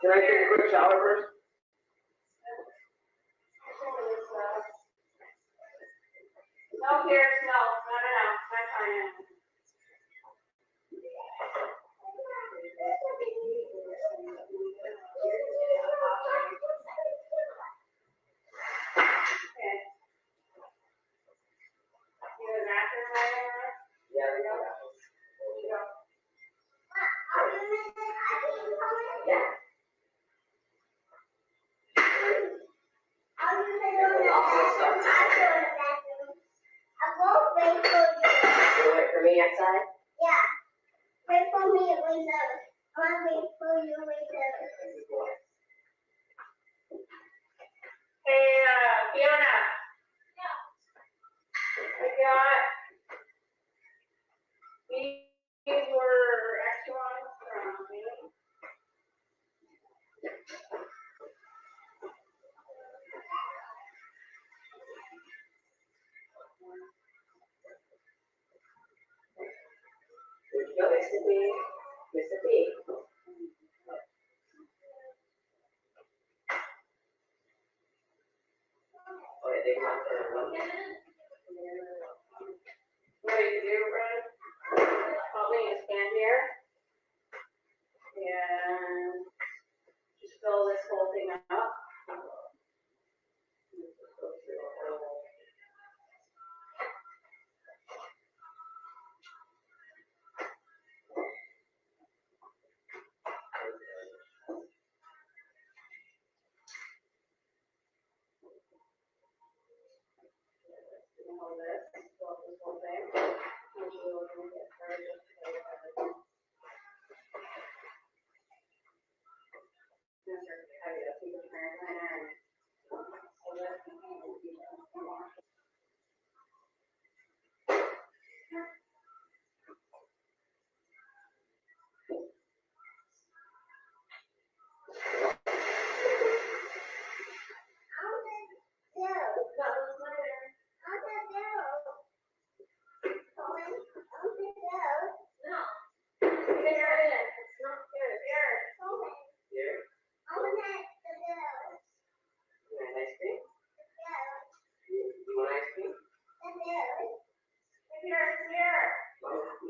Can I take a quick shower first?
No, Pierce, no, not trying. Okay. You have a bathroom right there?
Yeah, we got
Yeah.
Wait for me outside?
Hey, Fiona. I got, these were extra ones from me.
No, Mississippi. Mississippi. Oh, yeah, they want to.
Ready to do, Brad? Want me to stand here? And just fill this whole thing up. All this, fill up this whole thing. And we'll get started just to get everything.
Ice cream? You want ice cream?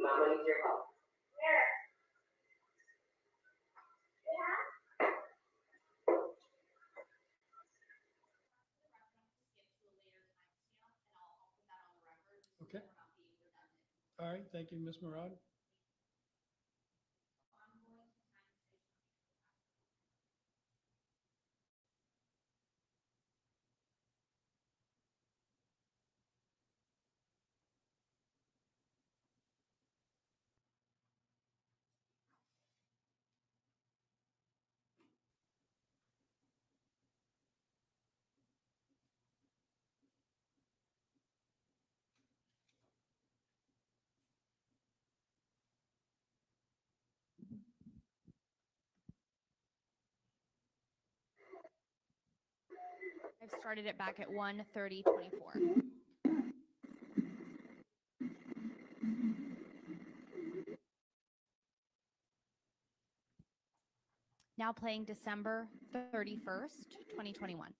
Mama needs your help.
Okay. All right, thank you, Ms. Murad.
I've started it back at 1:30:24. Now playing December 31st, 2021.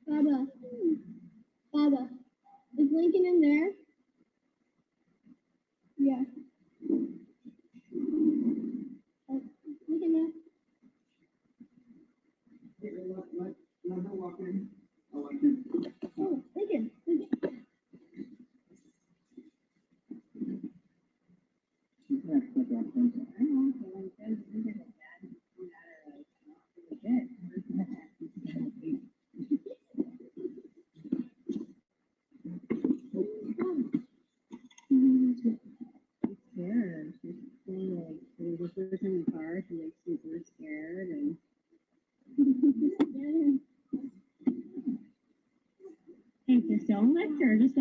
Baba, Baba, is Lincoln in there? Yeah. Lincoln there? Oh, Lincoln. Scared. She's saying like she was the first in the car, she's like super scared and thank you so much. Or just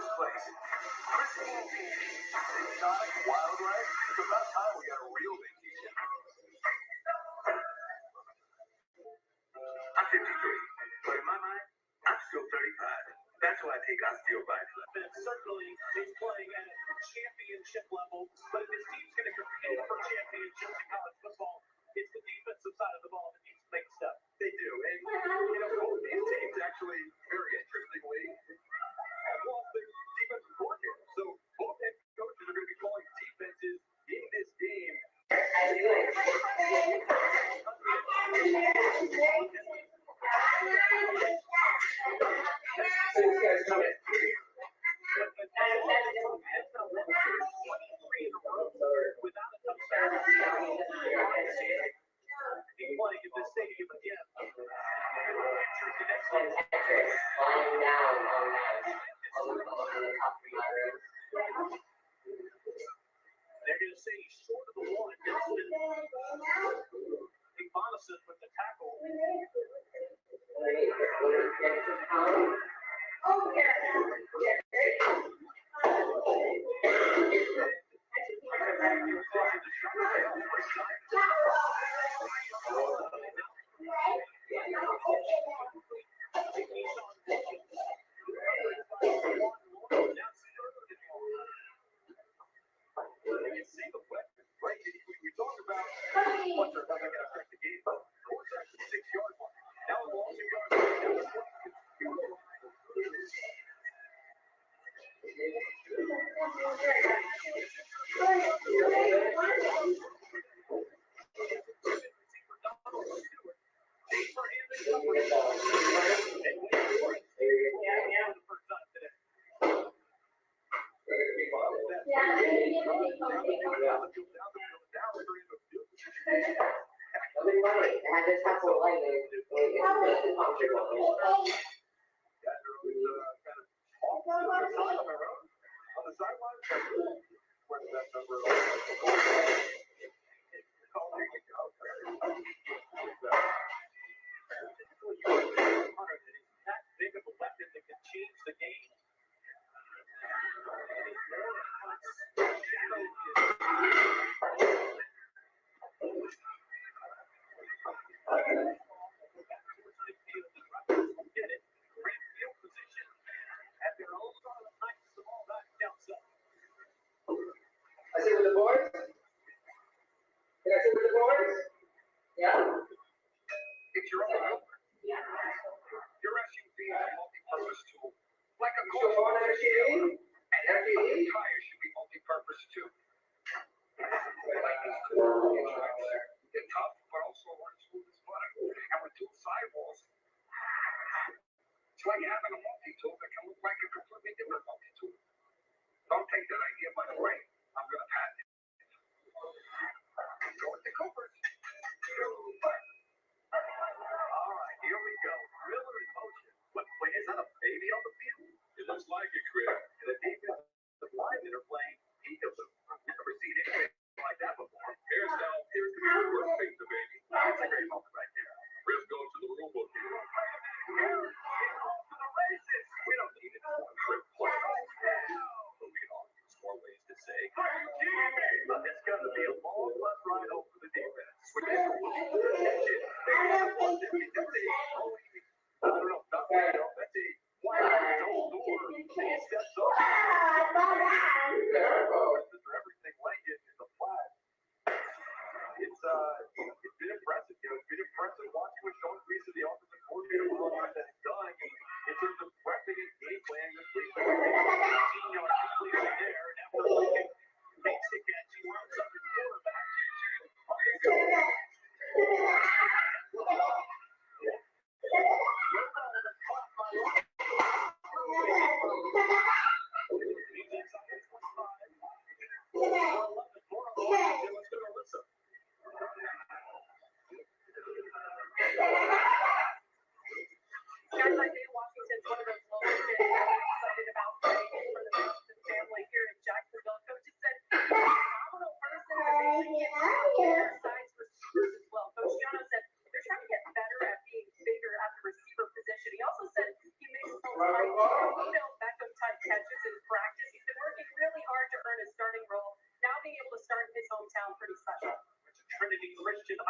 this place. Pristine beaches, exotic wildlife. It's about time we got a real vacation. I'm 53, but in my mind, I'm still 35. That's why I take Osteobite. Certainly, he's playing at a championship level, but if his team's going to compete for championships in college football, it's the defensive side of the ball that needs to make stuff. They do, and both these teams actually, very interestingly, have lost their defensive coordinator. So both head coaches are going to be calling defenses in this game. They're going to say he's short of the one. Bonison with the tackle.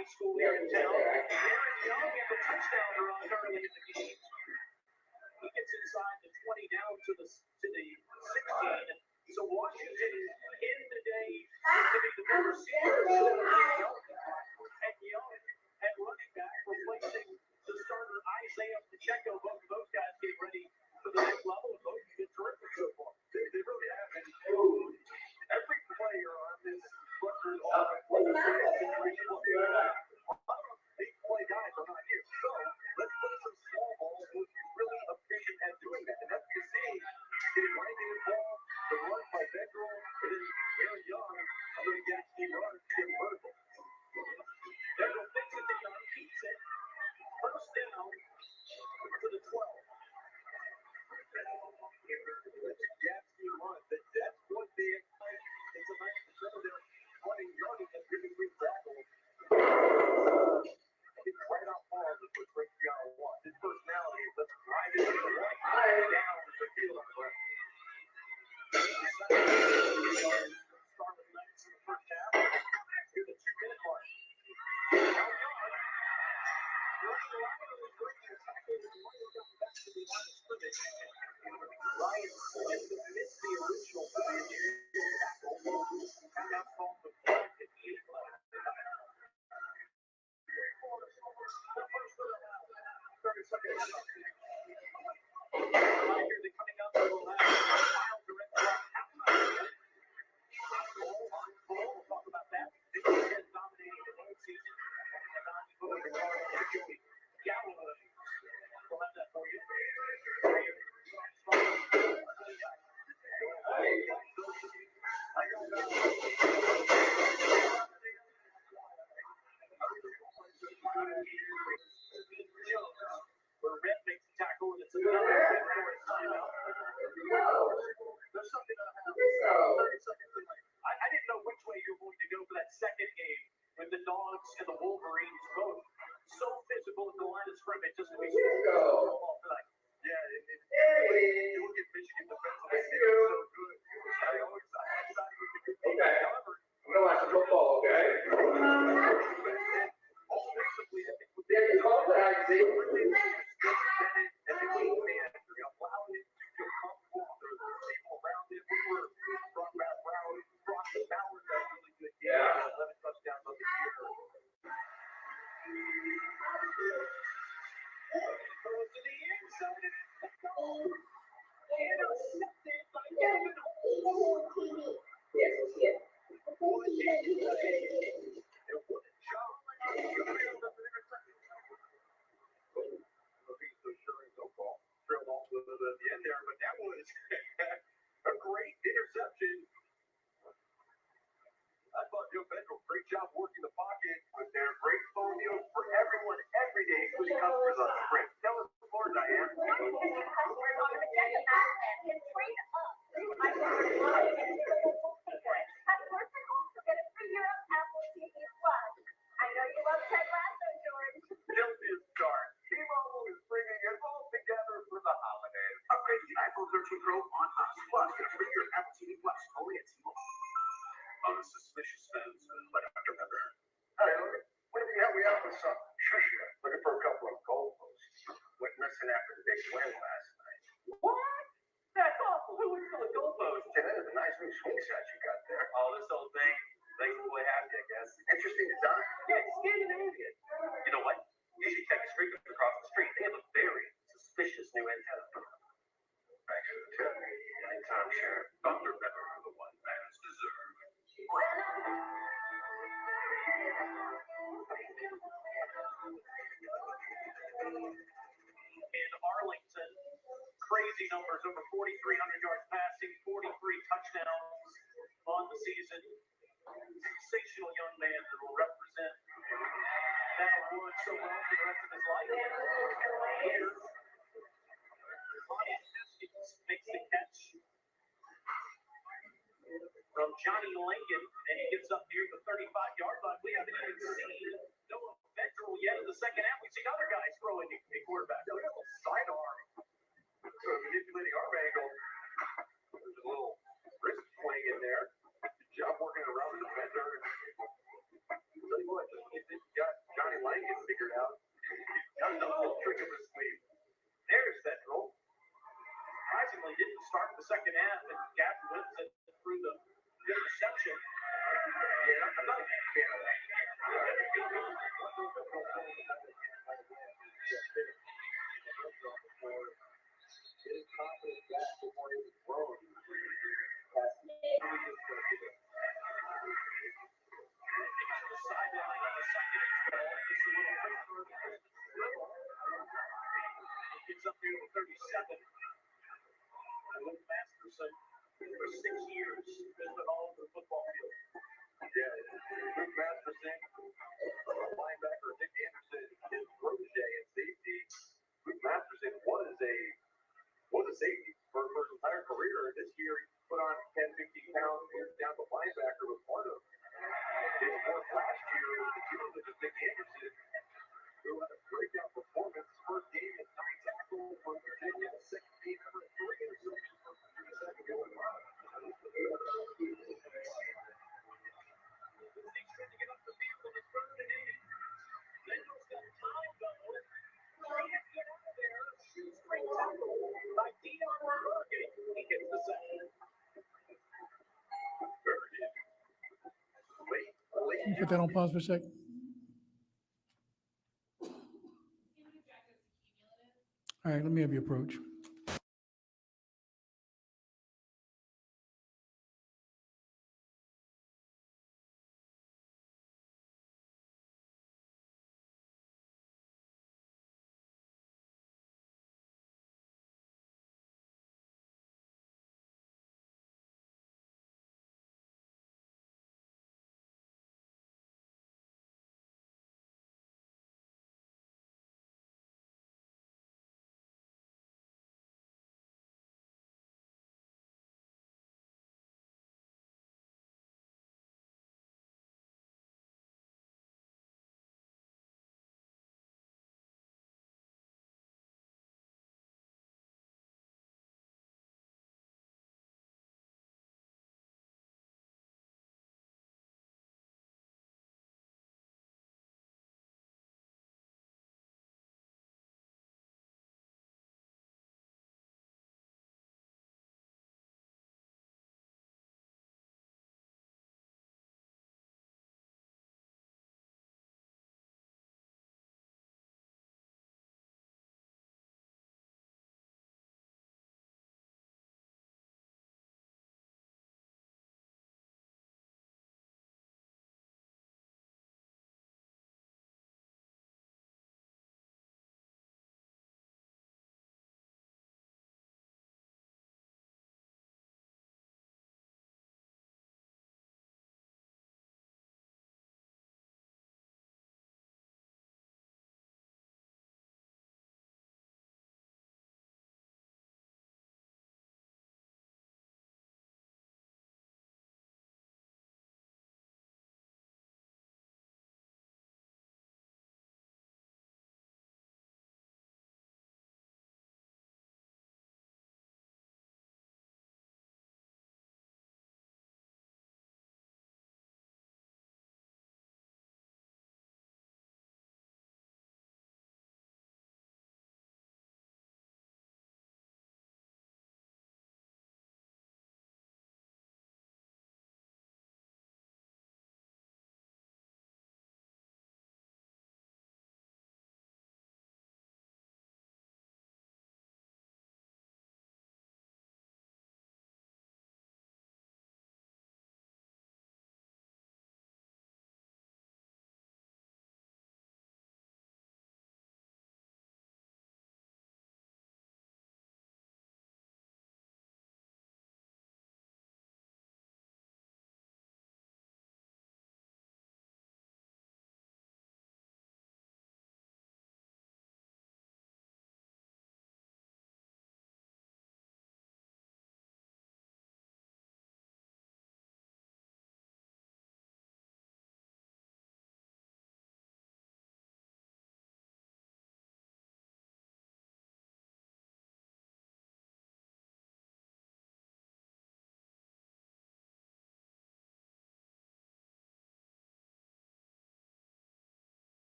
high school here in town. Aaron Young with the touchdown run early in the game. He gets inside the 20 down to the 16. So Washington in today to be the number receiver. And Young at running back replacing the starter Isaiah Pacheco. Both of those guys get ready for the next level, and both have been terrific so far. They really have been. Every player on this Rutgers offense, whether it's a situation or a lot of big play guys are not here. So let's play some small ball who's really efficient at doing that. And that's what you see. Getting right in the ball, the run by Bedroll, and then Aaron Young, a little gassy run, getting vertical. Bedroll thinks that Young keeps it. First down to the 12. It's a gassy run. That's what they expect. It's a nice percent of their running yardage and giving free tackles. It's right out far of the first break beyond one. His personality is let's drive it down the field on the ground. Started nice in the first half. Here's the 2-minute mark. Now Young running around and breaking the tackle and running down back to the line of scrimmage. Ryan Smith missed the original tackle. And now called the 58 left. The first 30 seconds. Reminder that coming up, we'll have wild direct drop halftime. We'll talk about that. This is dominating the whole season. And not putting the guard on Joey Galloway. We'll have that for you. Where Red makes the tackle and it's another victorious timeout. There's something that happened 30 seconds away. I didn't know which way you were going to go for that second game with the Dogs and the Wolverines both so physical at the line of scrimmage just to be so like, yeah, you look at Michigan defensively, they're so good. I always thought it was a good team. However,
I'm gonna watch the football, okay?
offensively, I think with
Yeah, you call that, I see.
and they went to the end. They allowed it to feel comfortable. There were people around it. We were brought back Brown, brought the Bowers that really good game.
Yeah.
11 touchdowns on the year. Throws to the end zone. Intercepted by Kevin Holmes.
Yes, we'll see it.
What a job. Trailed off at the end there, but that was a great interception. I thought Joe Bedroll, great job working the pocket with their great phone deals for everyone every day, including customers on Sprint. Tell us more, Diane. Just his start. T-Mobile is bringing it all together for the holidays. Upgrade the iPhone 13 Pro on us. Plus, get a free year of Apple TV Plus only at T-Mobile. On a suspicious fence, like Dr. Pepper.
Hey, what if you help me out with something? Sure. Looking for a couple of goalposts. Went missing after the big win last night.
What? That's awful. Who would steal a goalpost?
Hey, that is a nice new swing set you got there.
Oh, this old thing makes the boy happy, I guess.
Interesting design.
Yeah, it's Scandinavian. You know what? You should check the street across the street. They have a very suspicious new antenna.
Thanks for the tip. Anytime, Sheriff.
Dr. Pepper, the one fans deserve. In Arlington, crazy numbers, over 4,300 yards passing, 43 touchdowns on the season. Sensational young man that will represent that award so well for the rest of his life. Here, Ryan Haskins makes the catch from Johnny Lincoln, and he gets up near the 35-yard line. We haven't even seen Noah Bedroll yet in the second half. We've seen other guys throwing a quarterback.
Look at the sidearm. So manipulating arm angle. There's a little wrist swing in there. Good job working around the defender. Tell you what, if you got
start the second half and Gap wins it through the interception. Yeah, I'm not a big fan of that. His confidence back to where he was thrown. Sideline on the second ball. Just a little quicker. Gets up there to 37. Luke Masterson, for 6 years, has been all over the football field. Yeah, Luke Masterson, linebacker, Nick Anderson, his protege in safety. Luke Masterson was a safety for his entire career. This year, he put on 10, 15 pounds, moved down to linebacker, was part of his work last year with the deal with Nick Anderson, who had a breakout performance. First game is 9 tackles for Virginia, second game ever 3 interceptions for Virginia. Second game in line. He's trying to get up the field in the first inning. Bengals got time though. Can't get out of there. Shoestring tackle by Dion Bergen. He gets the second. Bergen.
Can you put that on pause for a sec? All right, let me have you approach.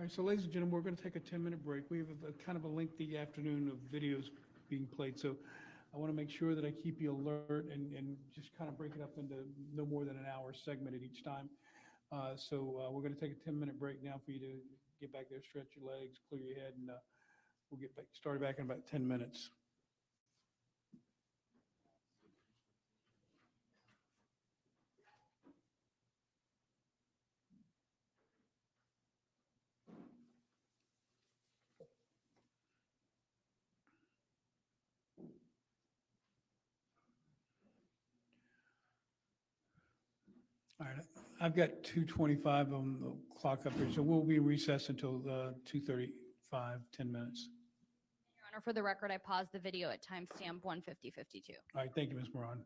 All right, so ladies and gentlemen, we're going to take a 10-minute break. We have a kind of a lengthy afternoon of videos being played, so I want to make sure that I keep you alert and just kind of break it up into no more than an hour segment at each time. So we're going to take a 10-minute break now for you to get back there, stretch your legs, clear your head, and we'll get back started back in about 10 minutes. All right, I've got 2:25 on the clock up here, so we'll be recessed until 2:35, 10 minutes.
Your Honor, for the record, I paused the video at timestamp 1:50:52.
All right, thank you, Ms. Moran.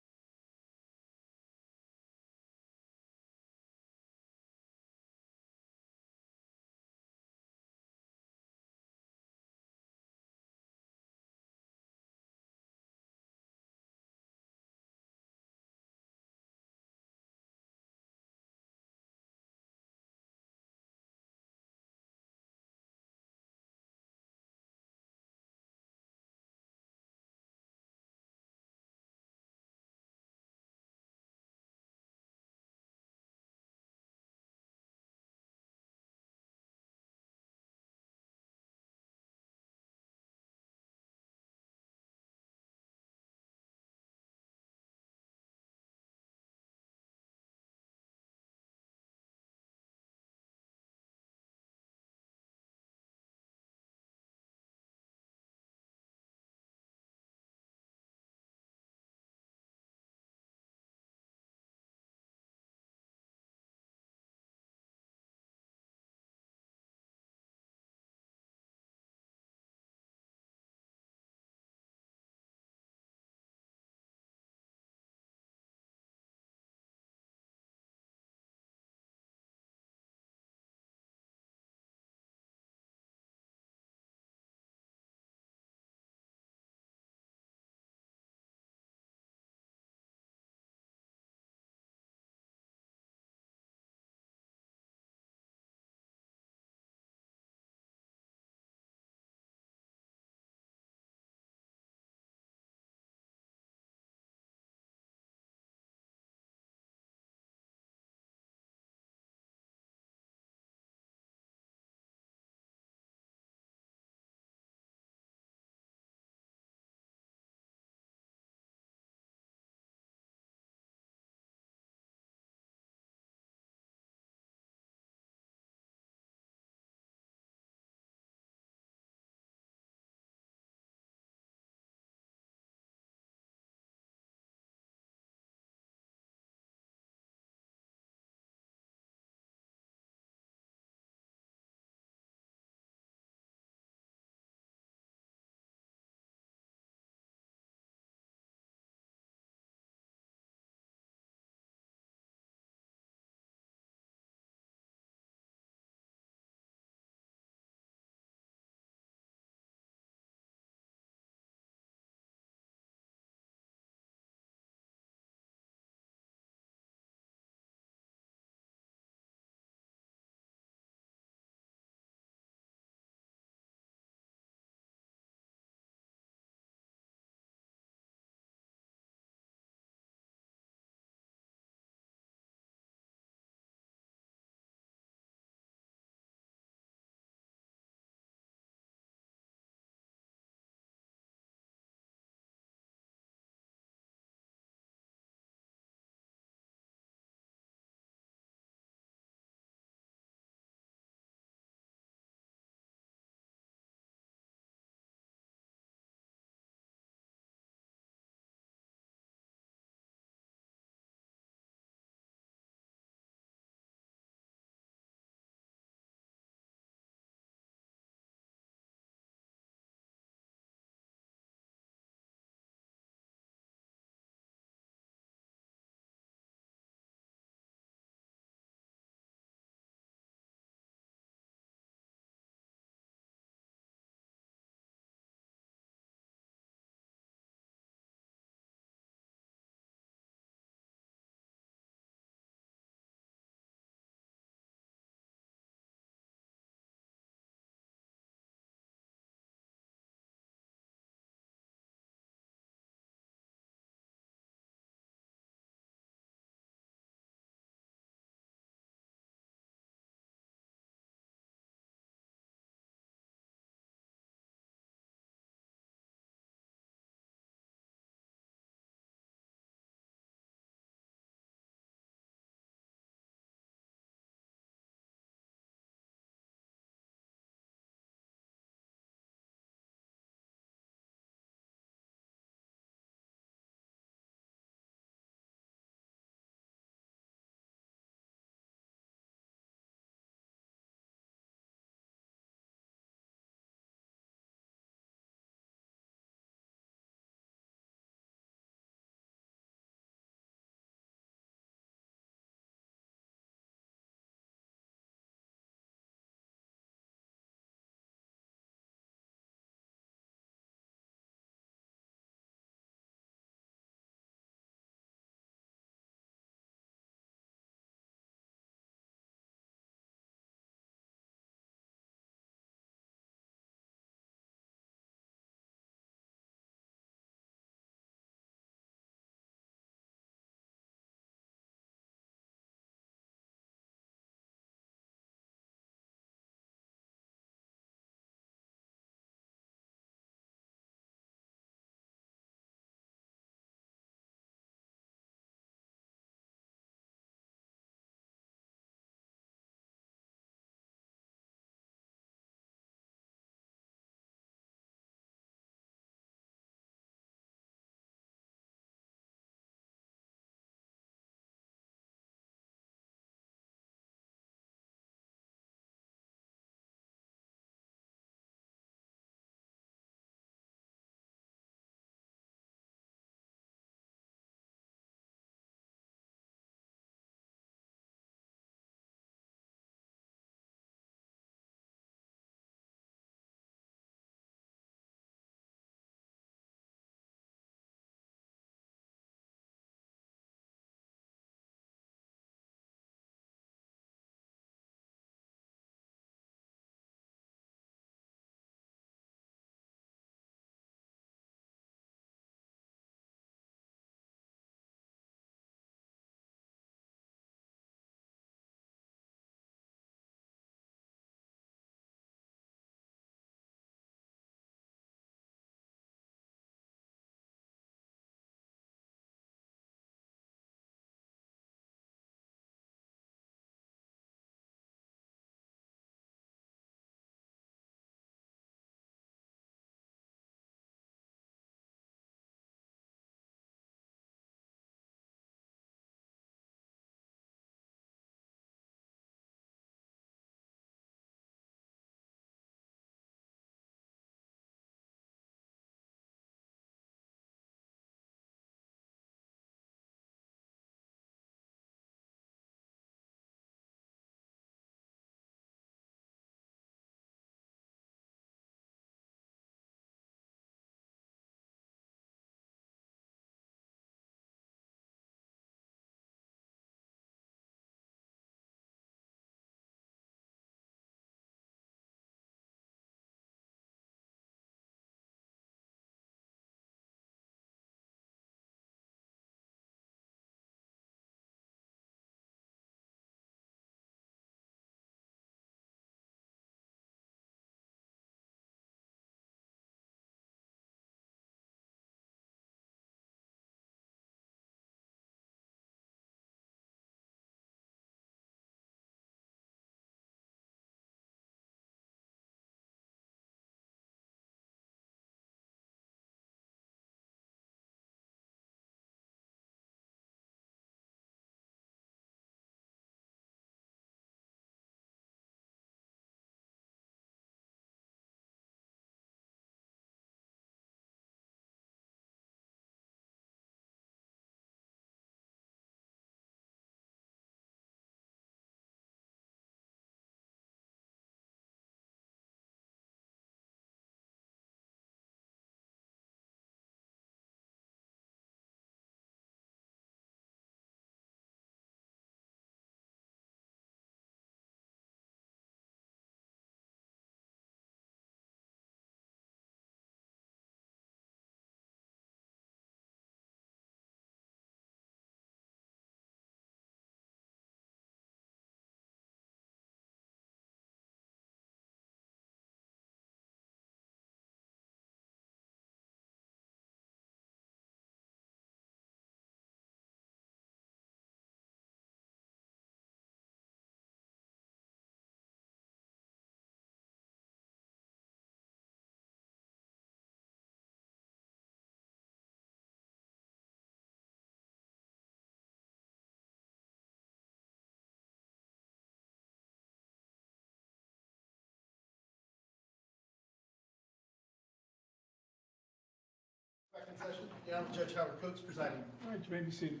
session? Yeah, I'm Judge Howard Coates presiding.
All right, you may be seated.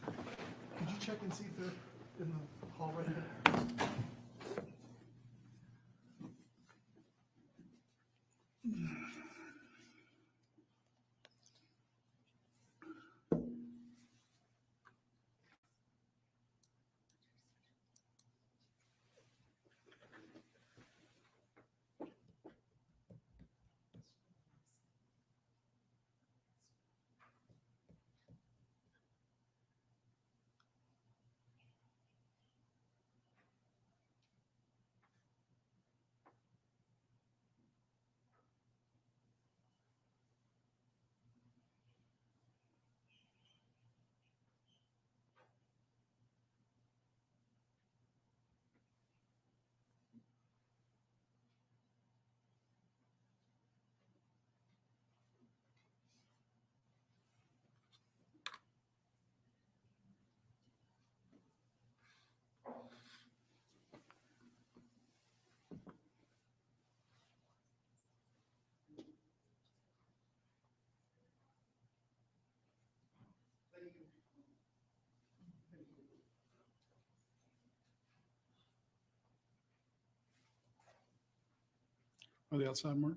Could you check and see if they're in the hall right here?
Are they outside, Mark?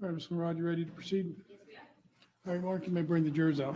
All right, Mr. Rod, you ready to proceed? Yes, we are. All right, Mark, you may bring the jurors out.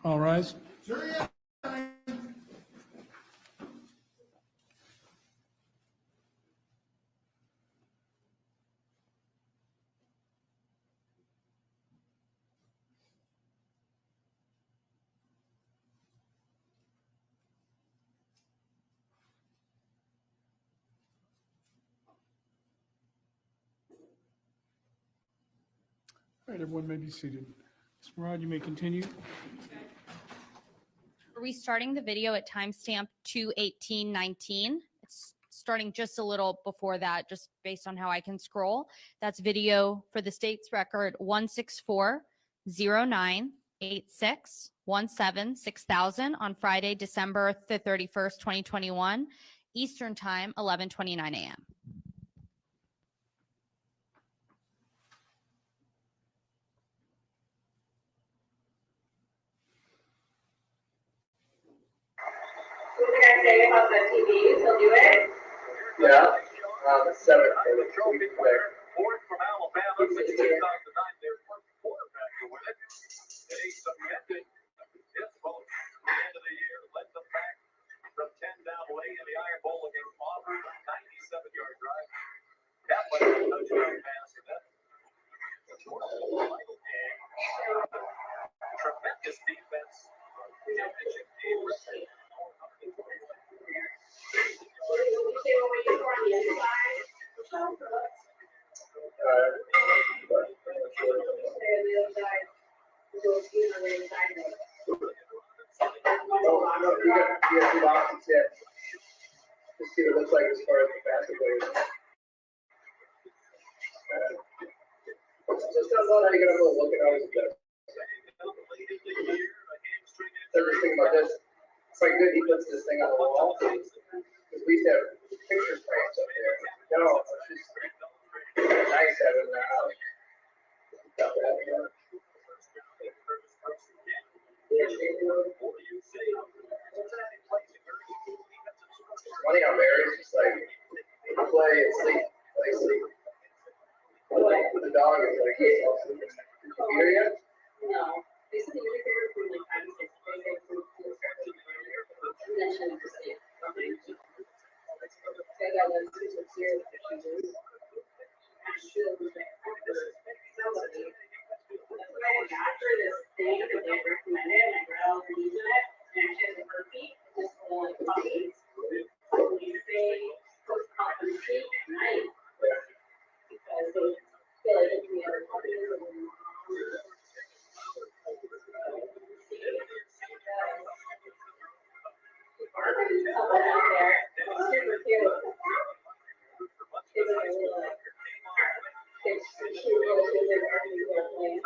All rise.
Jury.
All right, everyone may be seated. Mr. Rod, you may continue.
Are we starting the video at timestamp 2:18:19? It's starting just a little before that, just based on how I can scroll. That's video for the state's record 164-09-86-17-6000 on Friday, December the 31st, 2021, Eastern Time, 11:29 a.m.
Who's the guy saying about the TVs? He'll do it?
Yeah, it's 7.
Trophy winner, fourth from Alabama, since 2009, their first quarterback to win it. They submitted his vote at the end of the year, led them back from 10 down late in the Iron Bowl against Auburn, 97-yard drive. That was a touchdown pass, and that tremendous defense. Championship game.
You got 2 options here. Just see what it looks like as far as the basketball is. Just how you gonna go look at how it's done. Everything about this. It's like good he puts this thing on the wall. Because we used to have picture frames up there. No, it's just nice having that out. One thing I'm very is just like play and sleep, play and sleep. Like the dog is like, hey, I'll sleep. Did you hear yet?
No. They said they were here from like 5 to 6. They said from 6 to 9. And then she went to sleep. So I got those 2 to 0 procedures. Somebody. That's why I got her this thing that they recommended, and I read all the news in it, and she has a herpes, just like puppies. So we say, post out and sleep at night. Because they feel like if we have puppies, someone out there, super cute. It's a little like, it's she really is a herpes airplane.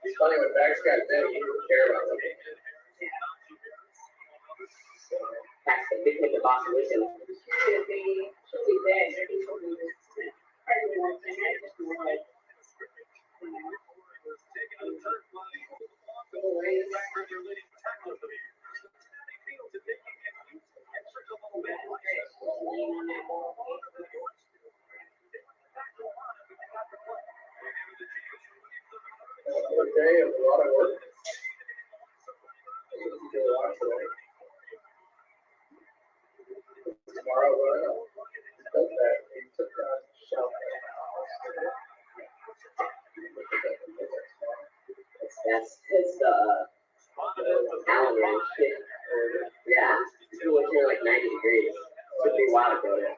It's funny when Max got bit, he didn't care about the game.
Max the big hit the box listen.
She'll be dead. He told me this. Probably one thing I just wanted.
One day of a lot of work. Tomorrow, he took a shelf.
That's his calendar and shit. Yeah, it was here like 90 degrees. Took me a while to go there.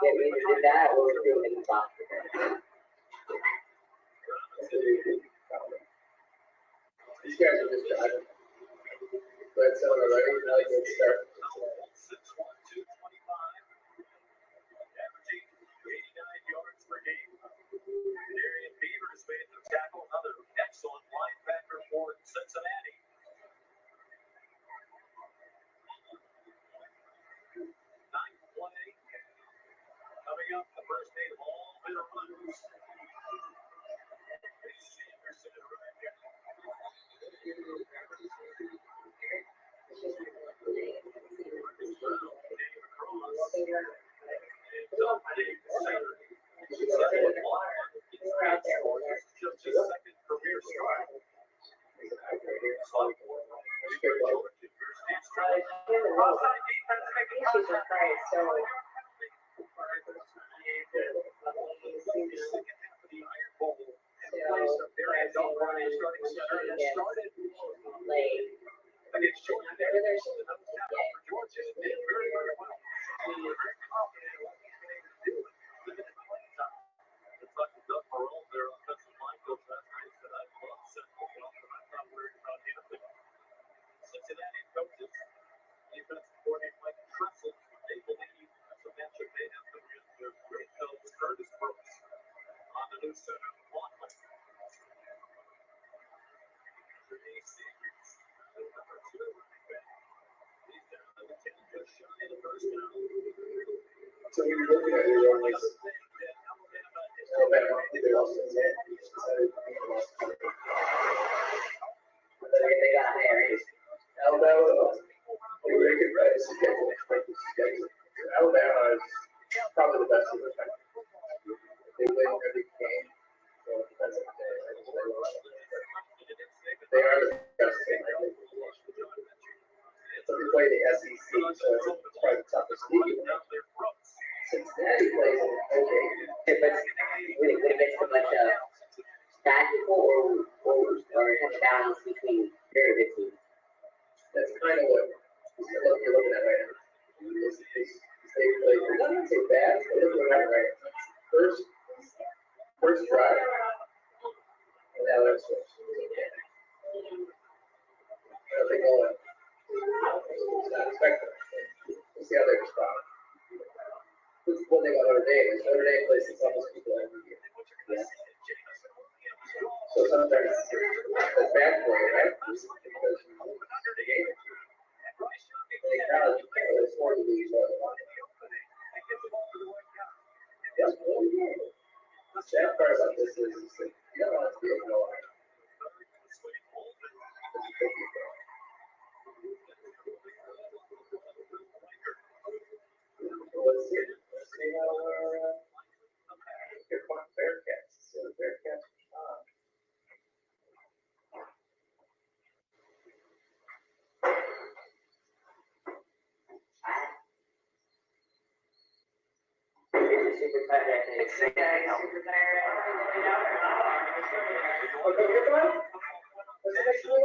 Yeah, we either did that or we're doing the box.
These guys are just driving. But so already, now they can start.
Cincinnati. Ninth play. Coming up, the first day of all their runs. Just his second career start.
She's afraid, so.
Cincinnati coaches, defense coordinator Mike Tressel, they believe that's a matchup they have to win. Their great coach Curtis Brooks on the new center, Bluntman. Number 2, he's down to the 10, just shy of the first down.
So when you're looking at it, you're like, Alabama, they lost Cincinnati.
They got there.
Alabama, they were good, right? Alabama is probably the best in the country. They win every game. They are the best team. So they play the SEC, so it's probably the toughest league. Cincinnati plays in okay.
But would it mix a bunch of bad people or have a balance between very good teams?
That's kind of what you're looking at right now. They play, I wouldn't say bad, but they're looking at right. First drive. And now that's what. Notre Dame plays the toughest people every year. Yeah. So sometimes it's bad for you, right? Because the game is in college, you can't really afford to lose all the money. Yes, the sad part about this is that you don't want it to be a no. Let's see how our Bearcats. So the Bearcats are on.
Super tight, I think.
Super tired.
Oh, go get one? What's the next one?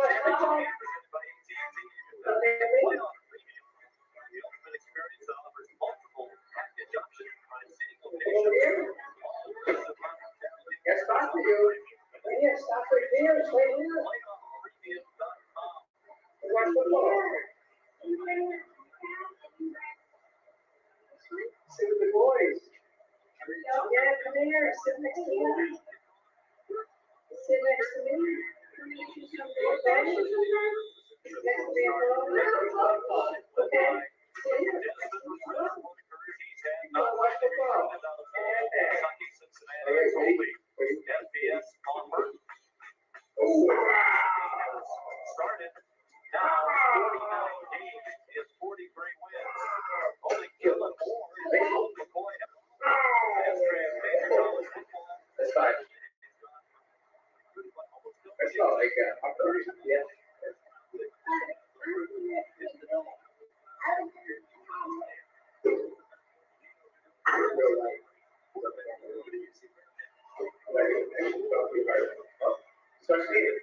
Over here? Yes, stop for you. Yeah, stop right there. It's right here. Watch football. Sit with the boys. Yeah, come here. Sit next to me. Sit next to me. Okay. Next to me. Okay. Watch football. All right, ready? Oh, wow.
Started. Now 49 games is 43 wins. Only killing more.
That's fine. That's not like yeah. Start skating.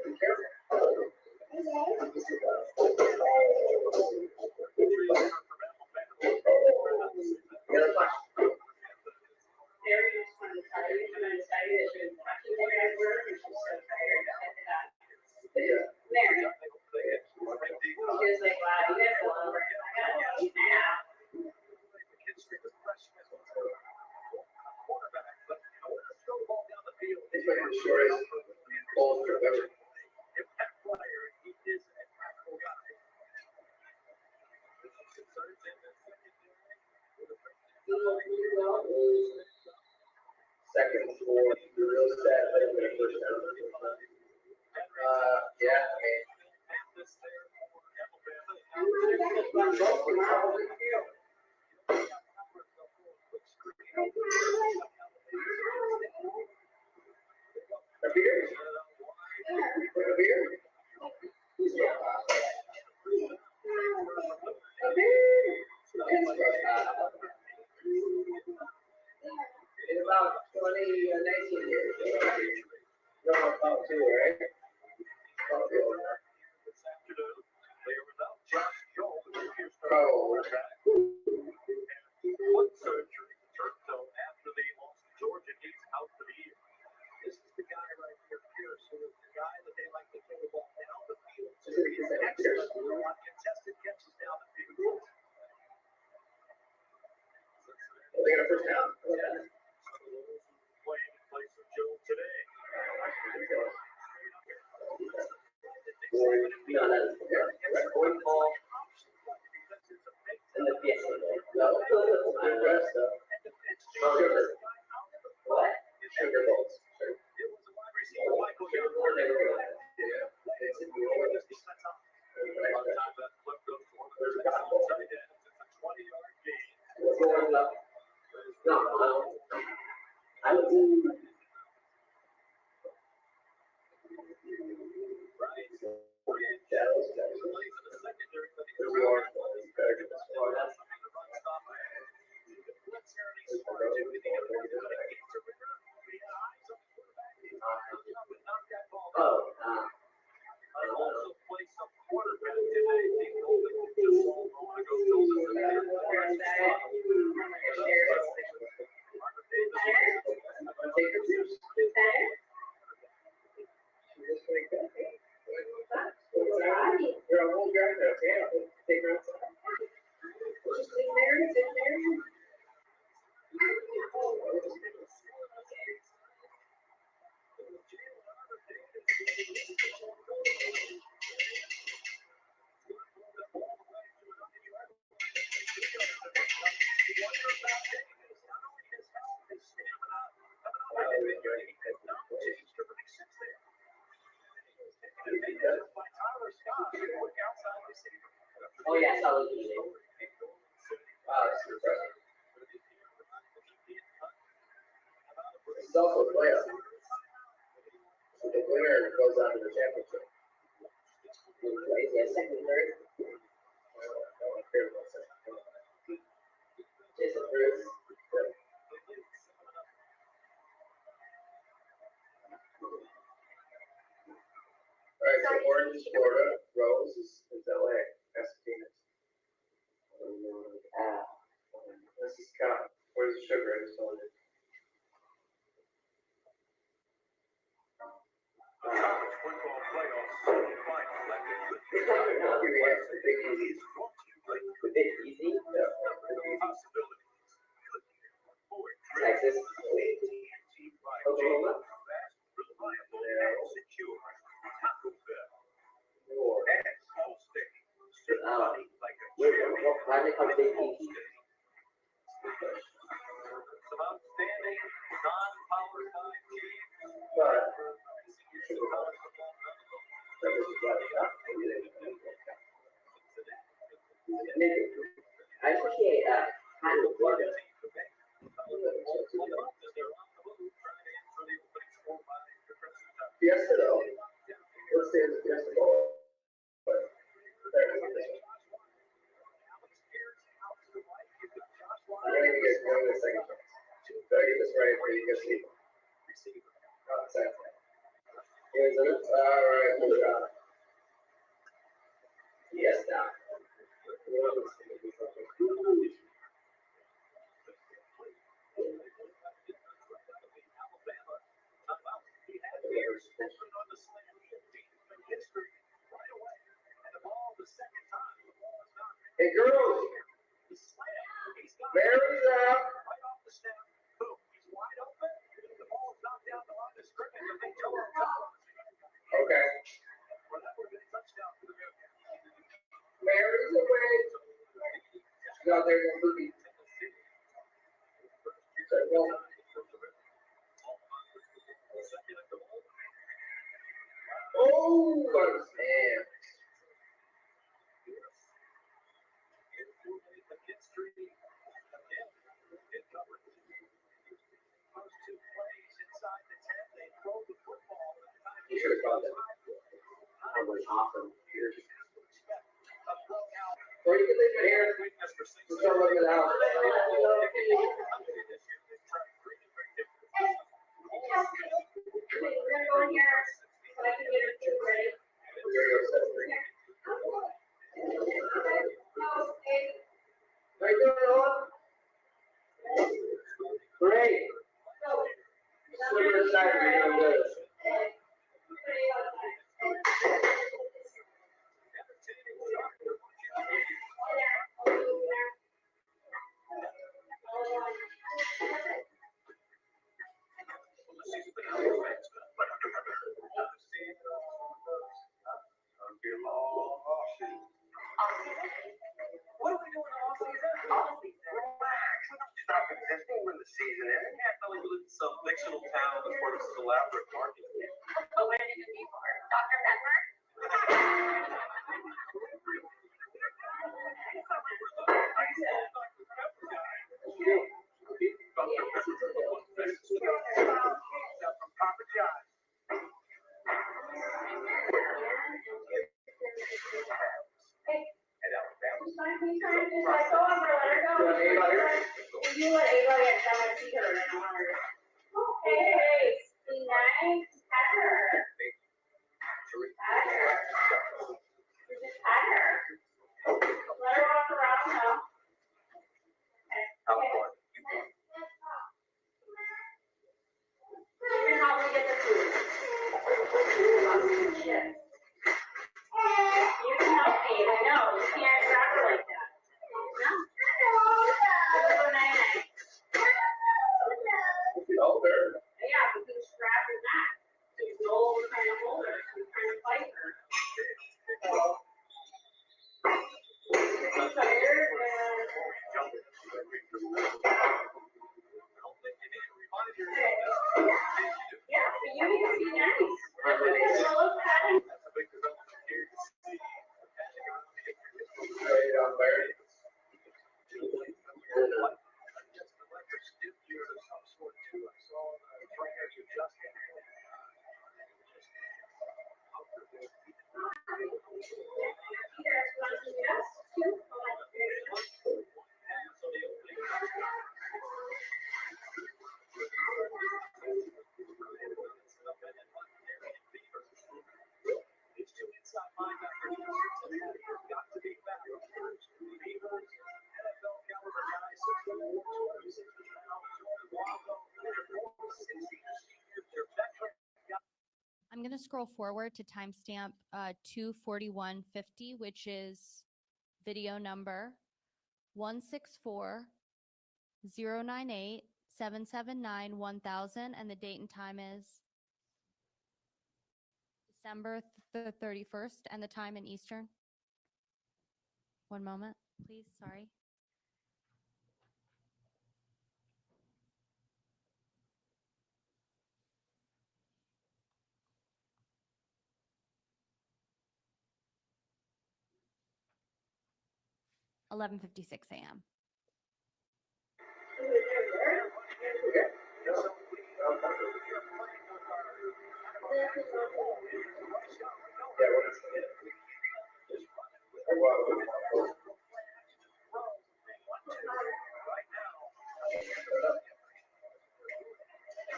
Be careful.
Mary just wanted to tell you, and I decided that she was watching you guys work, and she's so tired. I said, Mary. She was like, wow, you guys are a lot of work. I gotta go eat now.
It's like the shortest ball strip ever. Second for the real stat, like the first down. Yeah, I mean. A beer? A beer? A beer? In about 19 years. No, about 2, right? Oh.
Foot surgery, turf toe after they lost Georgia Gates out for the year. This is the guy right here, Pierce, who is the guy that they like to throw the ball down the field. So he's an excellent on contested catches down the field.
They got a first down.
Yeah. Playing in place of Joe today.
No, that's going ball. And the yes, no,
Good rest, though. Sugar.
what?
Sugar balls.
I would
You're a whole guy now, yeah, take her outside.
Just sit there.
Oh yeah, solid eating. Wow, that's impressive. This is also a playoff. So the winner goes on to the championship. Is that second, third? Jason Bruce. All right, so Orange is Florida, Rose is LA, Pasadena. This is Scott. Where's the sugar? I just told you.
Football playoffs final.
The Big Easy. Texas. Oklahoma. Why did they call it Big Easy?
Some outstanding non-power 5G.
I appreciate kind of Florida. Fiesta though. Let's say it's Fiesta Bowl. I'm gonna give you guys one in a second. Did I get this right or you guys see? Oh, it's that. Is it? Alright, good job. Fiesta. Hey girls, Mary's out. Okay. Mary's away. She's out there in the movie. Oh, understand. You should have caught that. That was awesome. Or you can leave it here. We'll start looking it out.
We're gonna go in here so I can get her two ready.
How you doing, Noah? Great. Super excited you're doing good.
What are we doing all season? All season. Relax. Stop existing when the season ends. You can't tell me you live in some fictional town with sort of elaborate market.
Oh, what did it be for? Dr. Pepper? You let Ava get some and see her and I want her. Hey, be nice. Pet her. Pet her. Just pet her. Let her walk around now. Okay. You can help me get the food. Shit. You can help me. I know. You can't grab her like that. No. Night night.
scroll forward to timestamp 2:41:50, which is video number 164-098-779-1000, and the date and time is December the 31st, and the time in Eastern. One moment, please. Sorry. $11:56 a.m.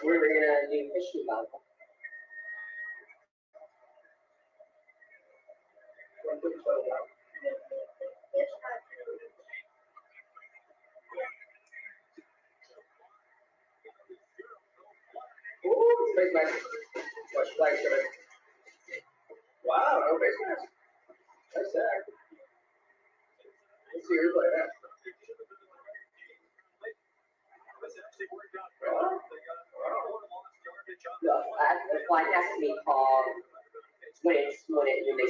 We're gonna do history Bible. Ooh, face mask. Watch flag, sir. Wow, no face mask. Nice sack. Let's see her play that. The flag has to be called when they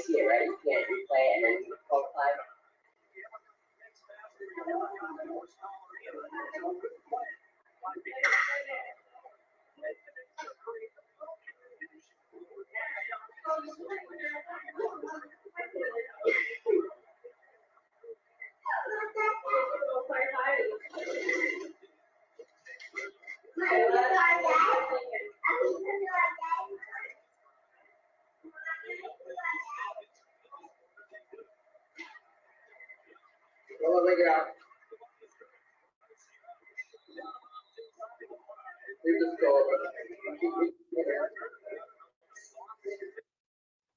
see it, right? You can't replay it and then call the flag. Well, look it out.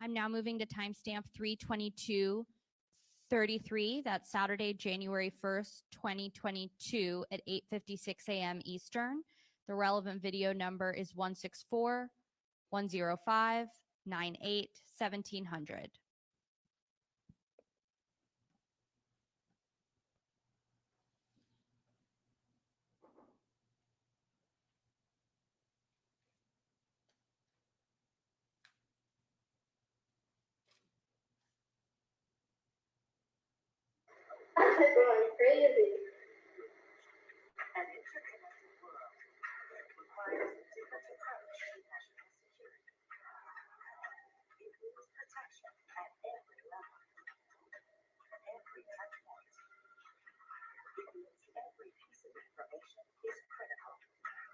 I'm now moving to timestamp 3:22:33. That's Saturday, January 1st, 2022 at 8:56 a.m. Eastern. The relevant video number is 164-105-98-1700.
Going crazy.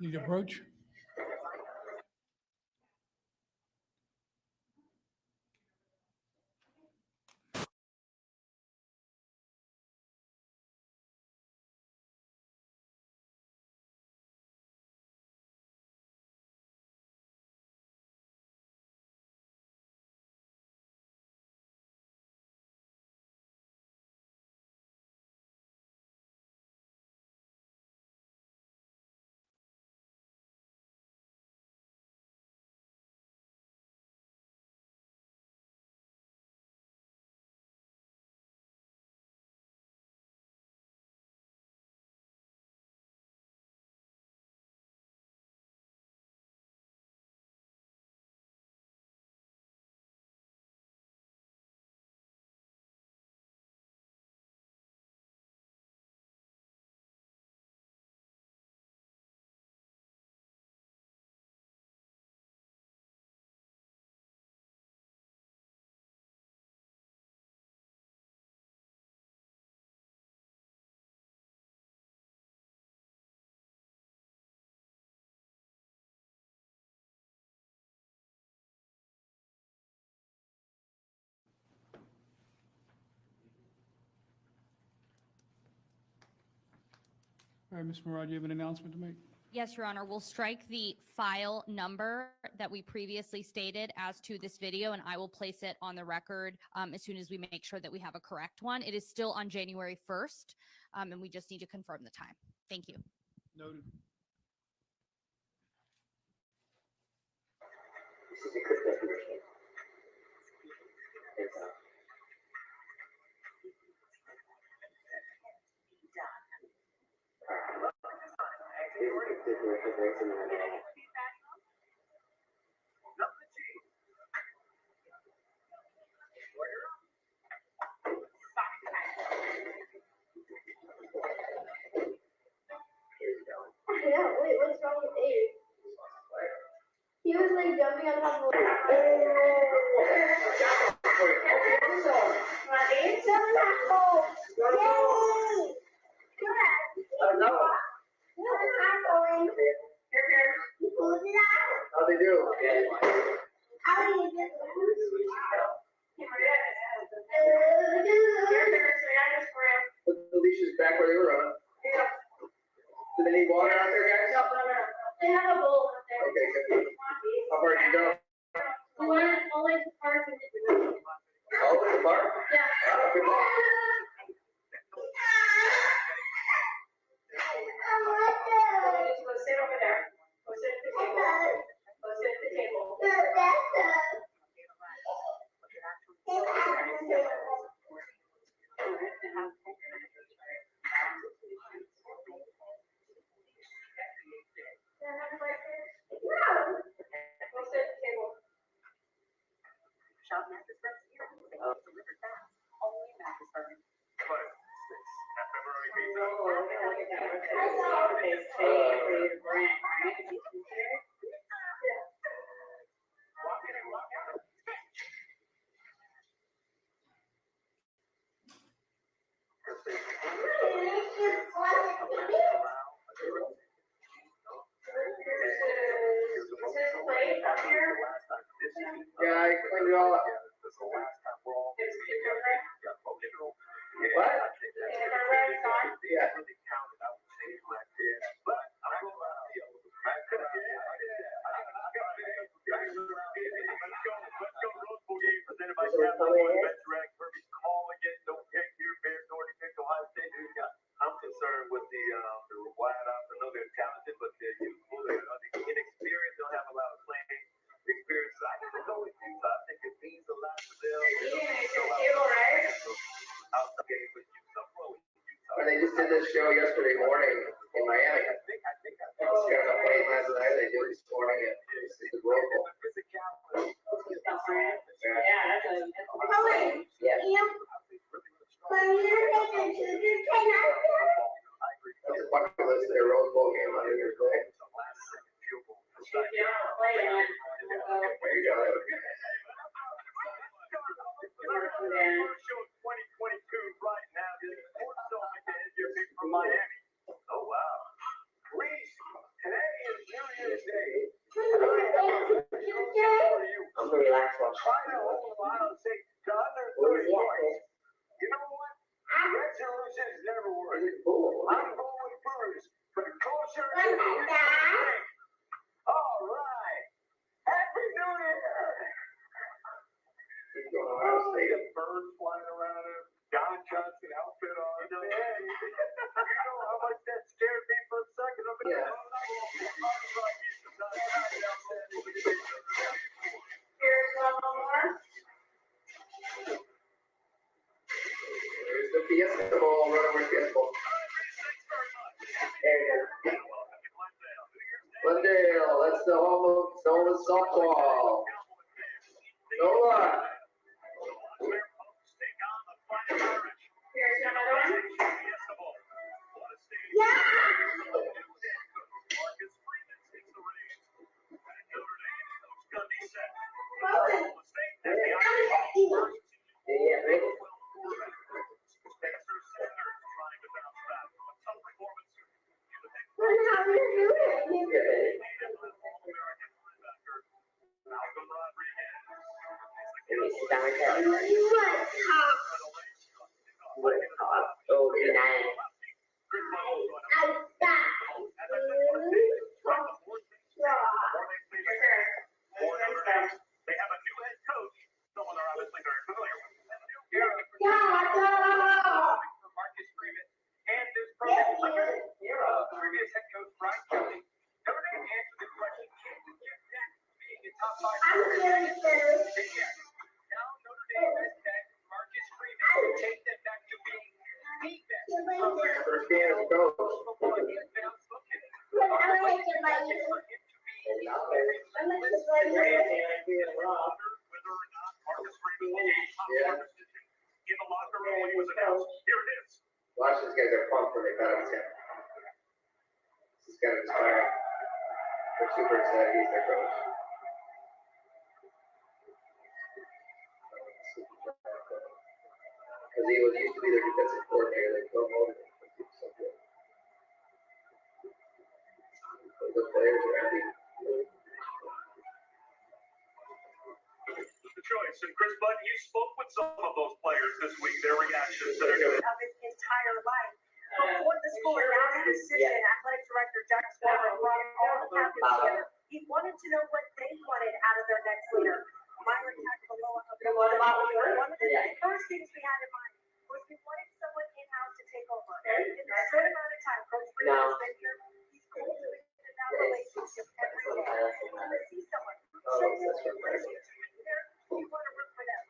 Need approach? All right, Ms. Murad, you have an announcement to make?
Yes, Your Honor. We'll strike the file number that we previously stated as to this video, and I will place it on the record as soon as we make sure that we have a correct one. It is still on January 1st, and we just need to confirm the time. Thank you.
Noted.
This is a Christmas tradition.
Yeah, wait, what's wrong with Abe? He was like jumping on top of the
How they do? Put the leashes back where they were on. Do they need water out there, guys?
They have a bowl up there.
Okay, good. How far did you go?
We went all the way to the park and
All the way to the park?
yeah.
Oh, good luck.
Just go sit over there. Go sit at the table. Go sit at the table. Go sit at the table. Shop mattress first here. Delivered fast. Only mattress first.
Yeah, I cleaned it all up. What? Yeah.
I'm concerned with the wide ops. I know they're talented, but they're youthful. They're inexperienced. Don't have a lot of playing experience. I think it's always Utah. I think it means a lot to them.
And they just did this show yesterday morning in Miami. I was kind of playing last night. They did this morning at the Global. Yeah. That's a bucket list there, Rose Bowl game under your leg. There you go.
Oh, wow. Reese, today is New Year's Day.
I'm gonna relax one.
You know what? Resolutions never work. I'm going with Bruce, but closer to the end of the day. All right. Happy New Year.
He's going to Ohio State.
Birds flying around him. Don Johnson outfit on. Hey, you know how much that scared me for a second?
Yeah.
Here's one more.
There's the Fiesta Bowl, run over Fiesta Bowl. There you go. Glendale, that's the home of Nova softball. Nova.
Here's another one.
Yeah, baby.
They have a new head coach, someone they're obviously very familiar with. Marcus Freeman and this program. Previous head coach Brian Kelly. Notre Dame answered the question, can we get back to being a top 5 program? Yes. Now Notre Dame has begged Marcus Freeman to take them back to being the best program.
First game as a coach.
He has been outspoken.
Watch, these guys are pumped when they got him. This is kind of inspiring. They're super excited. He's their coach. Because he used to be their defensive coordinator. They promoted him. So good. The players are happy.
The choice. And Chris Button, you spoke with some of those players this week, their reactions that are going
of his entire life. Before the school announced the decision, athletic director Jack Sparrow brought all the captains together. He wanted to know what they wanted out of their next leader. Myron Tagovailoa of the one of the first things we had in mind was we wanted someone in-house to take over. In the short amount of time Coach Freeman has been here, he's cultivated that relationship every day. You want to see someone who shows you the relationship there, you want to root for them.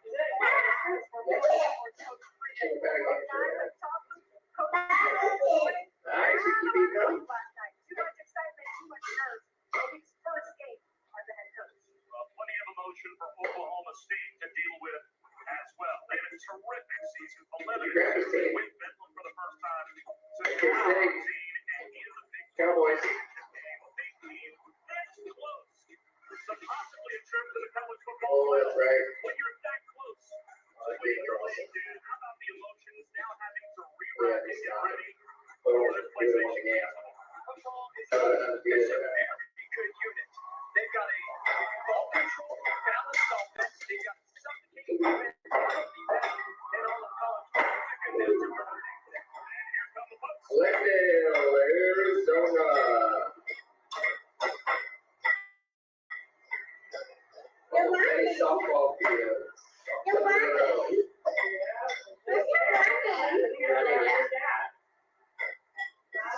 Plenty of emotion for Oklahoma State to deal with as well. They had a terrific season, 11 win Bedlam for the first time since 2018, and he is a big
Cowboys.
That's close. So possibly a trip to the college football
Oh, that's right.
when you're that close. So what do you really do? How about the emotions now having to rewrite and get ready for this place they should get? Football is a very good unit. They've got a ball control, balanced offense. They've got suffocating defense, and all the college players are good news. And here come the Bucks.
Glendale, Arizona. Many softball fields.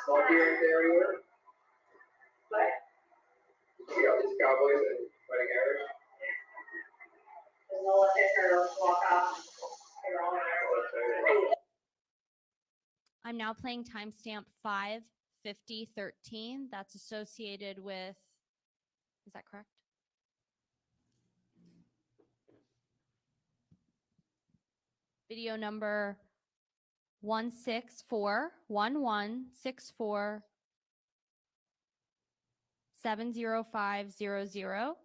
Small deer everywhere. See all these cowboys and fighting Irish.
I'm now playing timestamp 5:50:13. That's associated with, is that correct? Video number 1641164700500,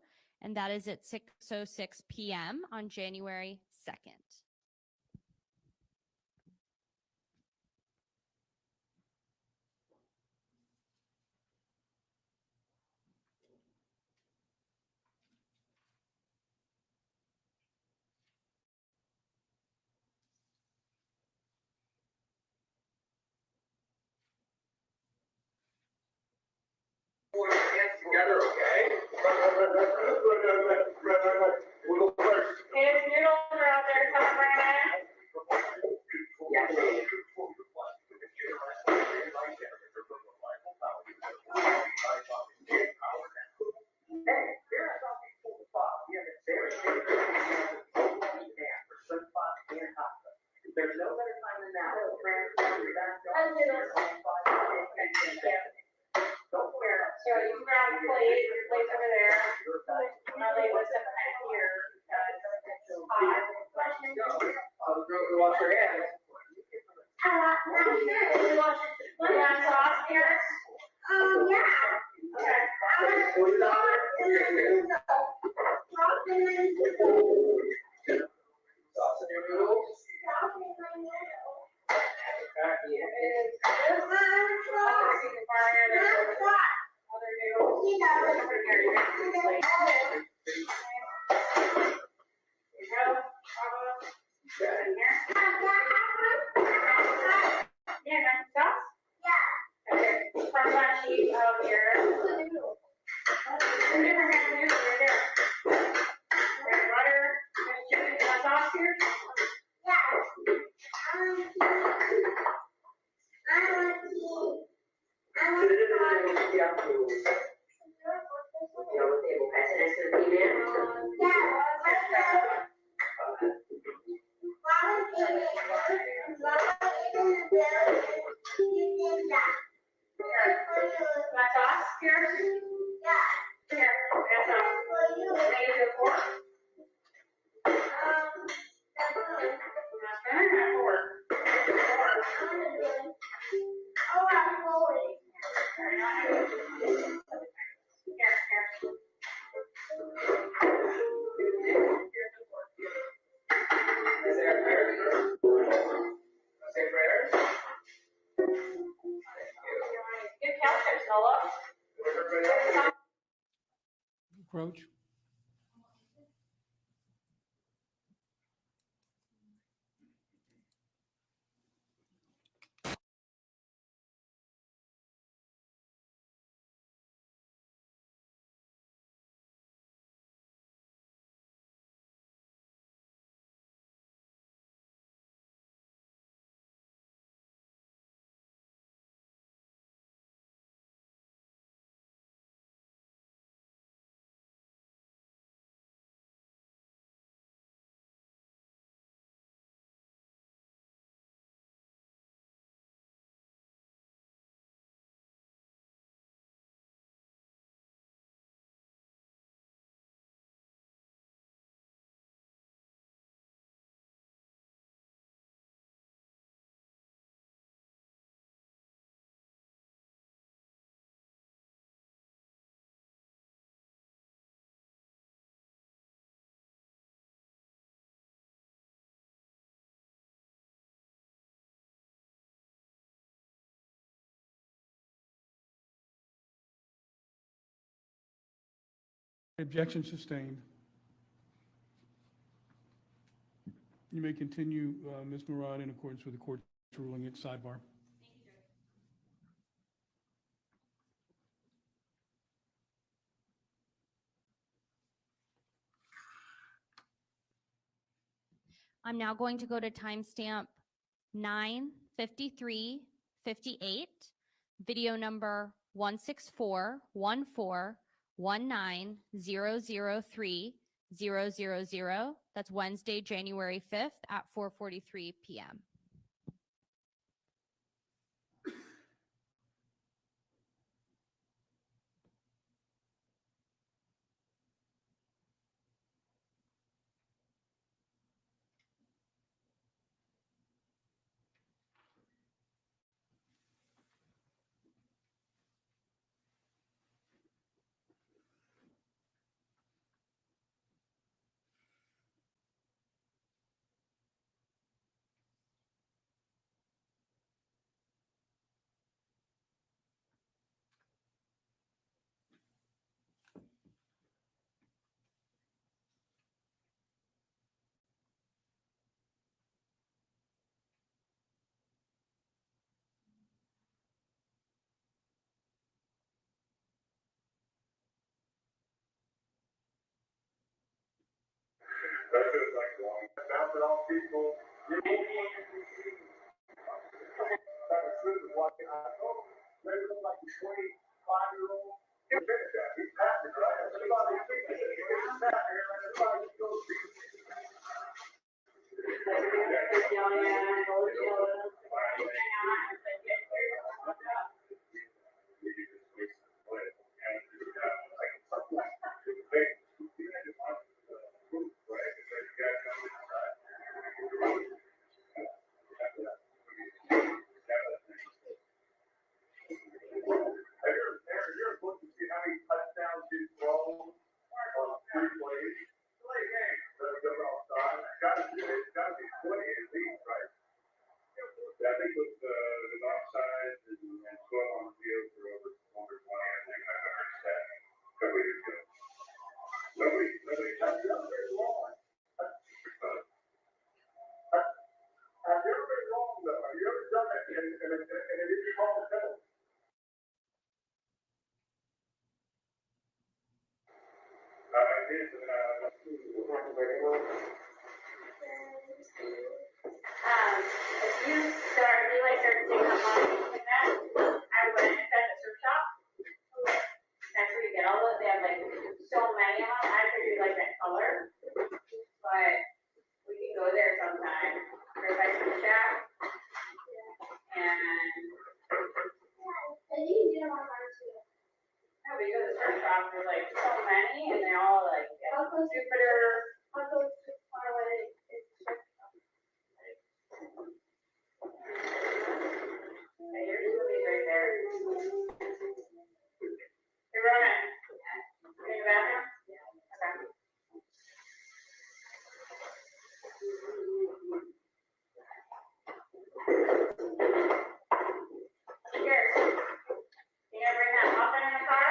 and that is at 6:06 p.m. on January 2nd.
Together, okay? We'll go first.
If noodles are out there, come bring them in.
There's no better time than now.
So you can grab a plate, your plate's over there. My plate was up here.
Go wash your hands.
Want sauce here?
Yeah.
Okay.
Sauce in your noodles.
My sauce here?
Objection sustained. You may continue, Ms. Murad, in accordance with the court's ruling at sidebar.
I'm now going to go to timestamp 9:53:58, video number 164-14-19-003-000. That's Wednesday, January 5th at 4:43 p.m.
That's just like long. Bounce it off people. Maybe like a 25-year-old. He finished that. He passed it, right? Everybody thinks he's sat there and everybody goes. You're supposed to see how many touchdowns he's thrown on 3 plays. Play game. Let's go outside. It's got to be 20 at least, right? Yeah, I think with the offside and 12 on the field for over 20, I think I heard that a couple years ago. Nobody touched it up very long. Have you ever been wrong though? Have you ever done that and it is called a penalty? I did.
If you start, if you like start seeing the money like that, I went and got a surf shop. That's where you get all those, they have like so many of them, I figured like that color. But we can go there sometime, right by the shop. And.
And you can do them online too.
No, we go to the surf shop, there's like so many, and they're all like, Jupiter.
I'll go to far away.
Hey, yours will be right there. Hey, Ronan. In the bathroom? Okay. Here. You gonna bring that muffin in the car?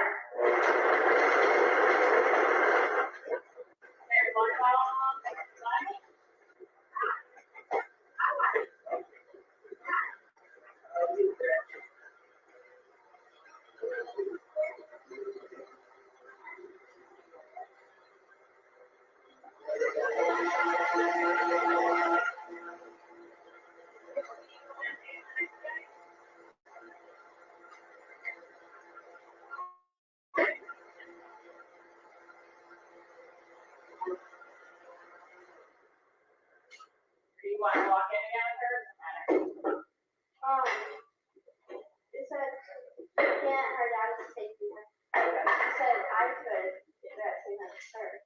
There's one bottle. Do you want to walk in again with her?
It said, yeah, her dad was taking her. It said I could, if that's in her shirt.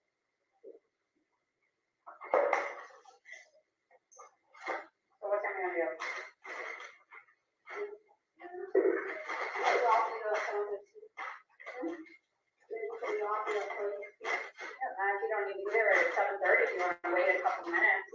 So what time are you gonna do?
I'll walk to go home with you. Then you walk to the place.
If you don't need to be there at 7:30, if you want to wait a couple minutes.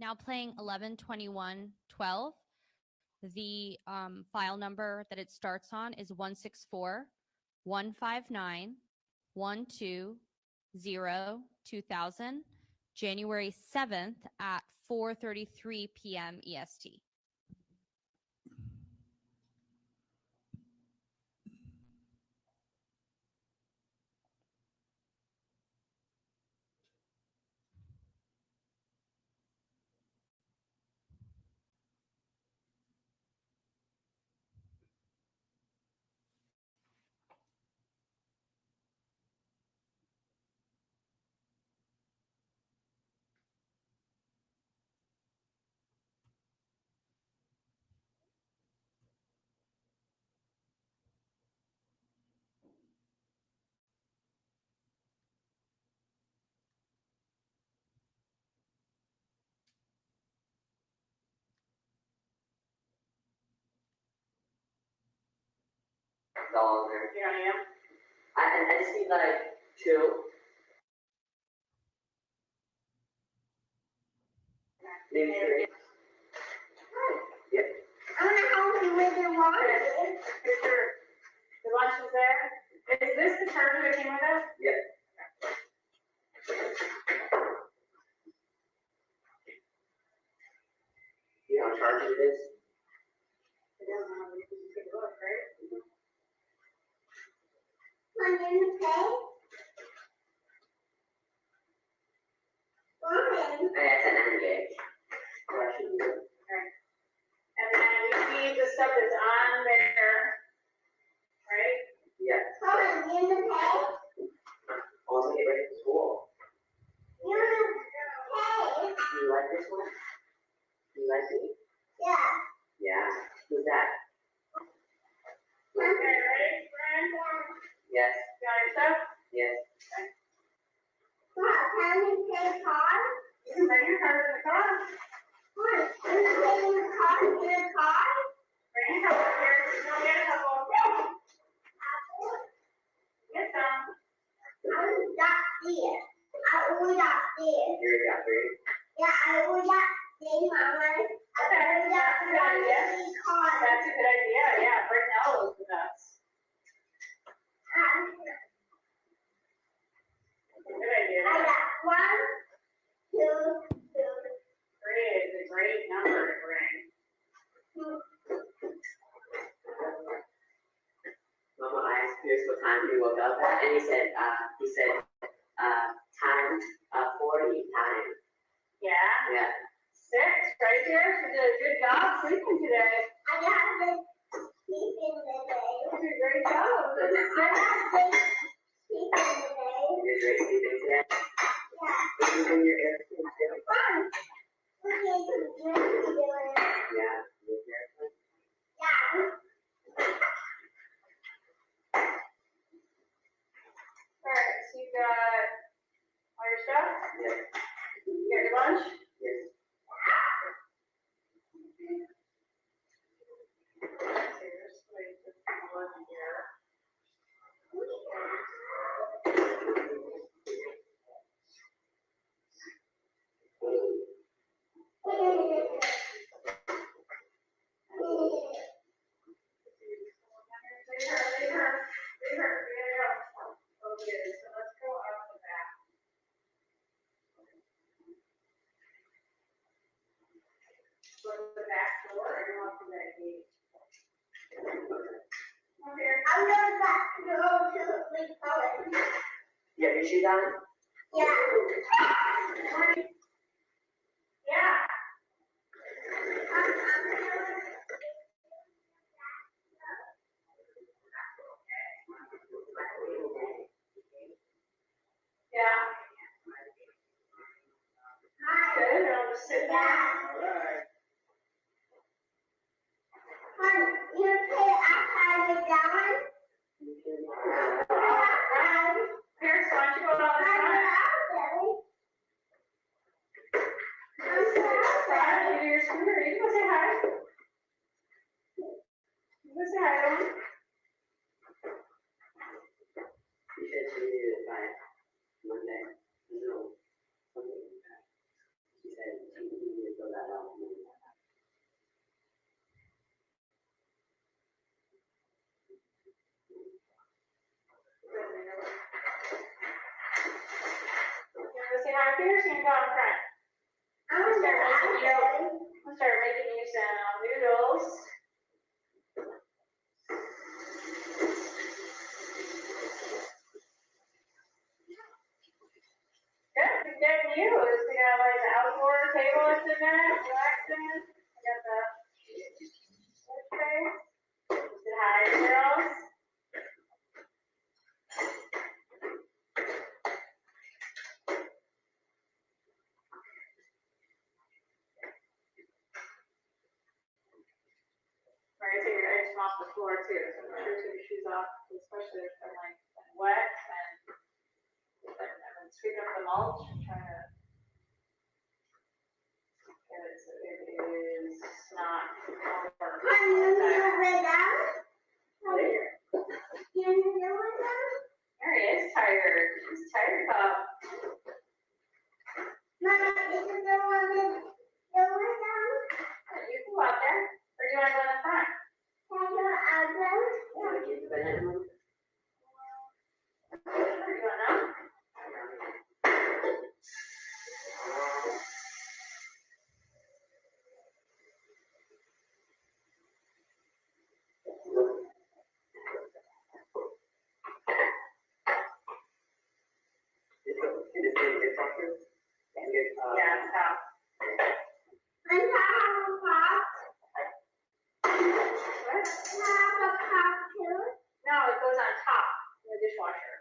Now playing 112112. The file number that it starts on is 164 159 120 2000, January 7th at 4:33 p.m. EST.
It's all in there.
You don't need them?
I just need like 2. Maybe 3. Yep.
I'm gonna help you with your laundry.
Here's the lunch is there. Is this the charger that came with it?
Yep. You know how charging it is?
It doesn't have to take a look, right?
Want me to pay? Morning.
It's an engage.
And then we need the stuff that's on there, right?
Yeah.
Want me to pay?
Also get ready for school.
You wanna pay?
Do you like this one? Do you like it?
Yeah.
Yeah. Who's that?
Okay, ready, Brian?
Yes.
Got your stuff?
Yes.
What, can we pay card?
You can bring your card in the car.
What, can we pay in the car, in the car?
Bring your couple here. No, get a couple. Get some.
I was not there. I was not there.
Here we got 3.
Yeah, I was not there, Mama. I was not there.
That's a good idea, yeah, bring all those with us. Good idea.
I got 1, 2, 3.
3 is a great number to bring.
Mama, I asked Pierce what time he woke up at, and he said, time, 40 time.
Yeah?
Yeah.
6, right there. She did a good job sleeping today.
I got been sleeping today.
You did a great job.
I got been sleeping today.
You did great sleeping today?
Yeah.
This is in your airplane too?
Fun. Okay, good. What are you doing?
Yeah. Your airplane?
Yeah.
Alright, so you got all your stuff?
Yes.
You got your lunch?
Yes.
Here's like this one here. Okay, so let's go out the back. Go to the back door and walk to that gate. Okay.
I'm going back to go to the college.
You have your shoes on?
Yeah.
Yeah. Yeah. Good, I'll just sit down.
Honey, you pay upside down?
Parents, why don't you go out the front? Front, you do your scooter, you can go say hi. You can say hi to them.
You said she needed it by Monday. No. Monday. She said she needed to fill that out.
Say hi, Pierce, you can go out front.
I'm gonna
Start making you some noodles. Good, it's getting you. It's got like the outdoor table that's in there, relaxing. You got the tray. Say hi, girls. Right, take your ice off the floor too, so make sure to take your shoes off, especially if they're like wet and then sweep up the mulch, try to get it so it is not all over.
Honey, you know where that?
Later.
tired. She's tired up.
Mama, is it the one down?
You can go out there. Or do you want to go in the front?
Can I go out there?
Yeah, we can go in. Sure, you want to? Yeah, stop.
And have a cup.
What?
Have a cup too.
No, it goes on top in the dishwasher.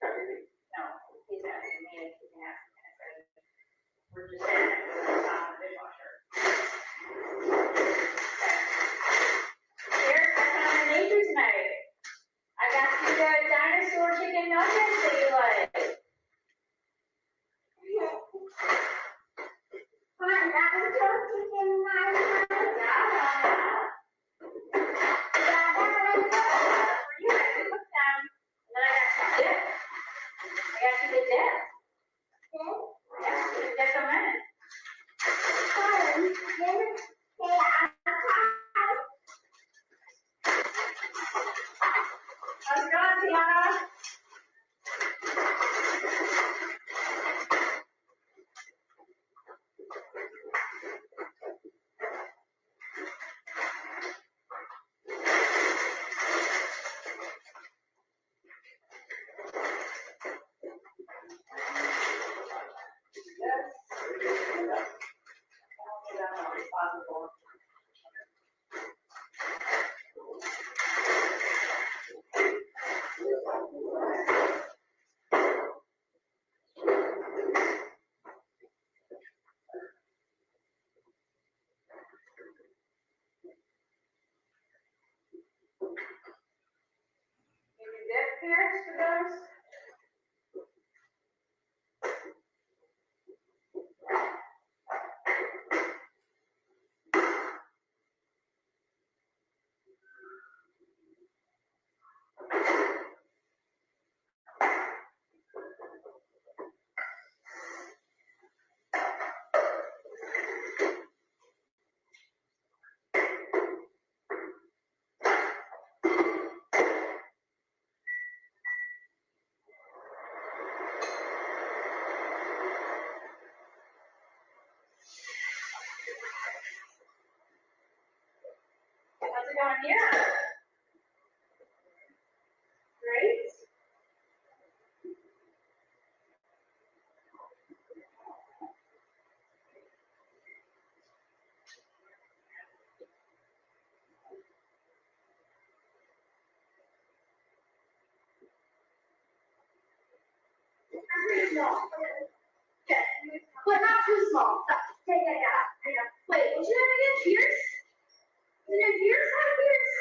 No, he's asking me if he can ask me. I said, we're just saying it goes on top of the dishwasher. Here, I found a neighbor tonight. I got you the dinosaur chicken nuggets that you like.
Fine, that was so chicken nuggets.
For you, I can cook them. And then I got some dip. I got you the dip. Yeah, you can dip them in. How's it going, Tiana? You can dip here for those. How's it going here? Great.
Pretty small. Okay. But not too small. Take it out. Wait, what's your name again? Pierce? Is your name Pierce? Hi, Pierce.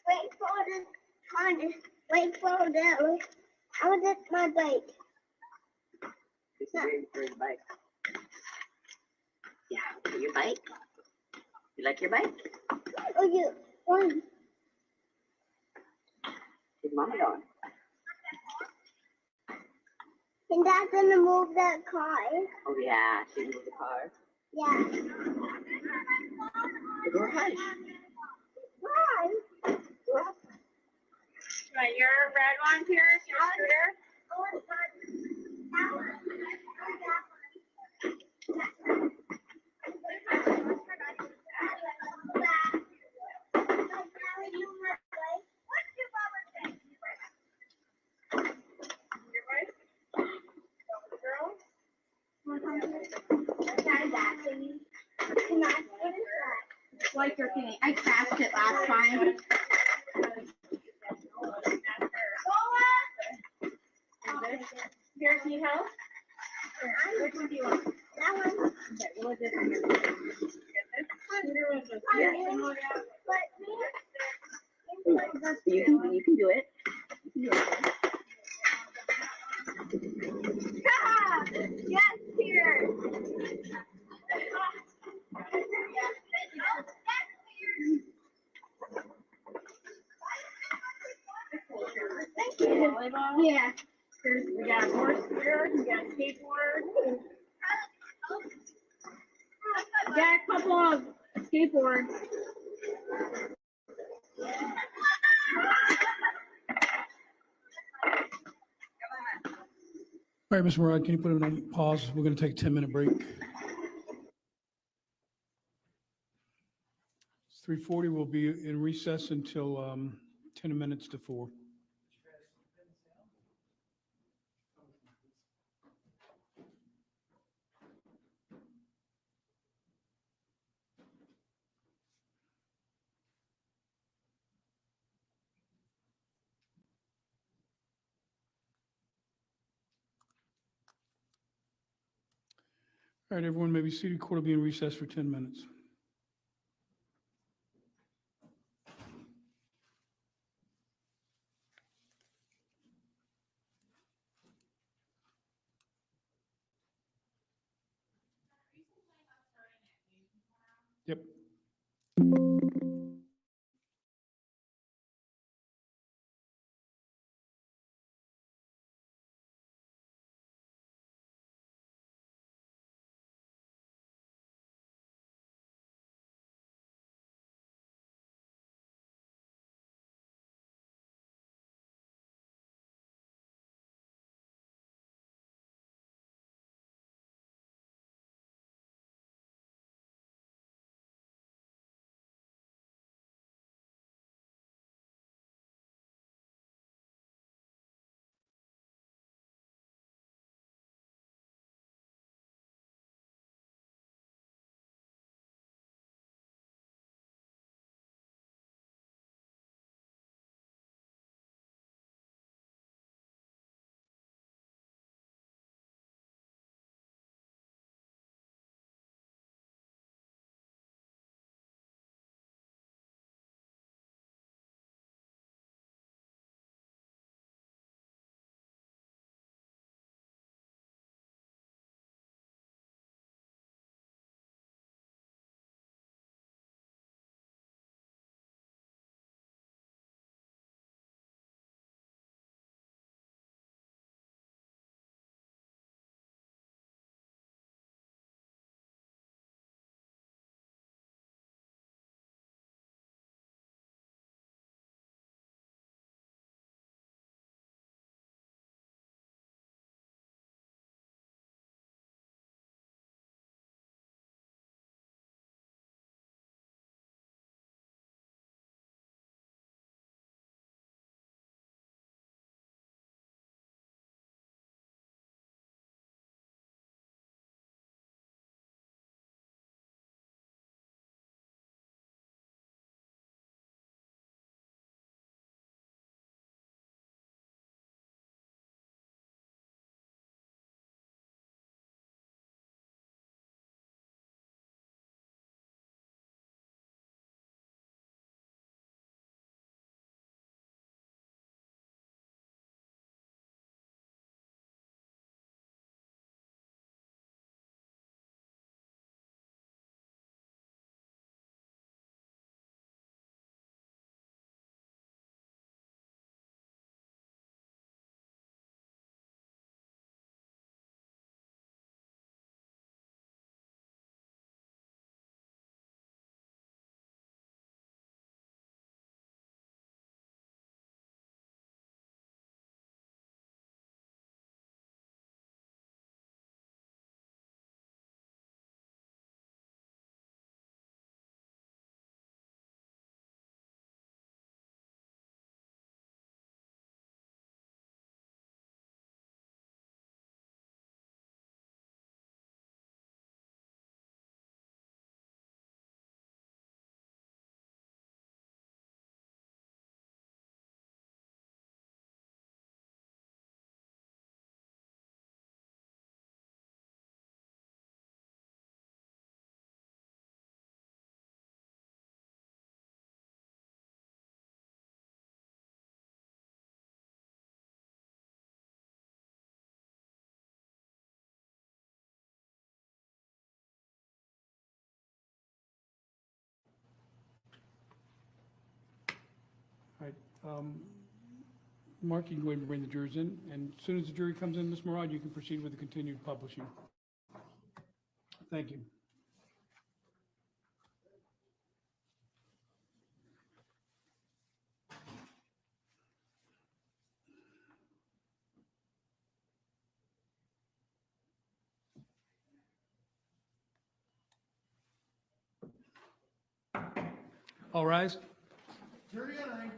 Wait for the time. Wait for the. I was at my bike.
It's waiting for his bike. Yeah, your bike? You like your bike?
Oh, you one.
Is mama going?
And Dad's gonna move that car.
Oh yeah, she moved the car.
Yeah.
Go ahead.
Why?
Right, your red one, Pierce, your scooter?
Like your thing. I crashed it last time.
Pierce, need help?
Which one do you want? That one.
Okay, we'll just get this. Scooter was just.
You can do it. You can do it.
Yes, here.
Thank you. Volleyball?
Yeah.
We got a horse scooter, we got a skateboard. We got a couple of skateboards.
All right, Ms. Murad, can you put it on pause? We're going to take a 10-minute break. It's 3:40. We'll be in recess until 10 minutes to 4. All right, everyone may be seated. Court will be in recess for 10 minutes. Yep. Mark, you can go ahead and bring the jurors in, and as soon as the jury comes in, Ms. Murad, you can proceed with the continued publishing. Thank you. All rise.
Jury entering.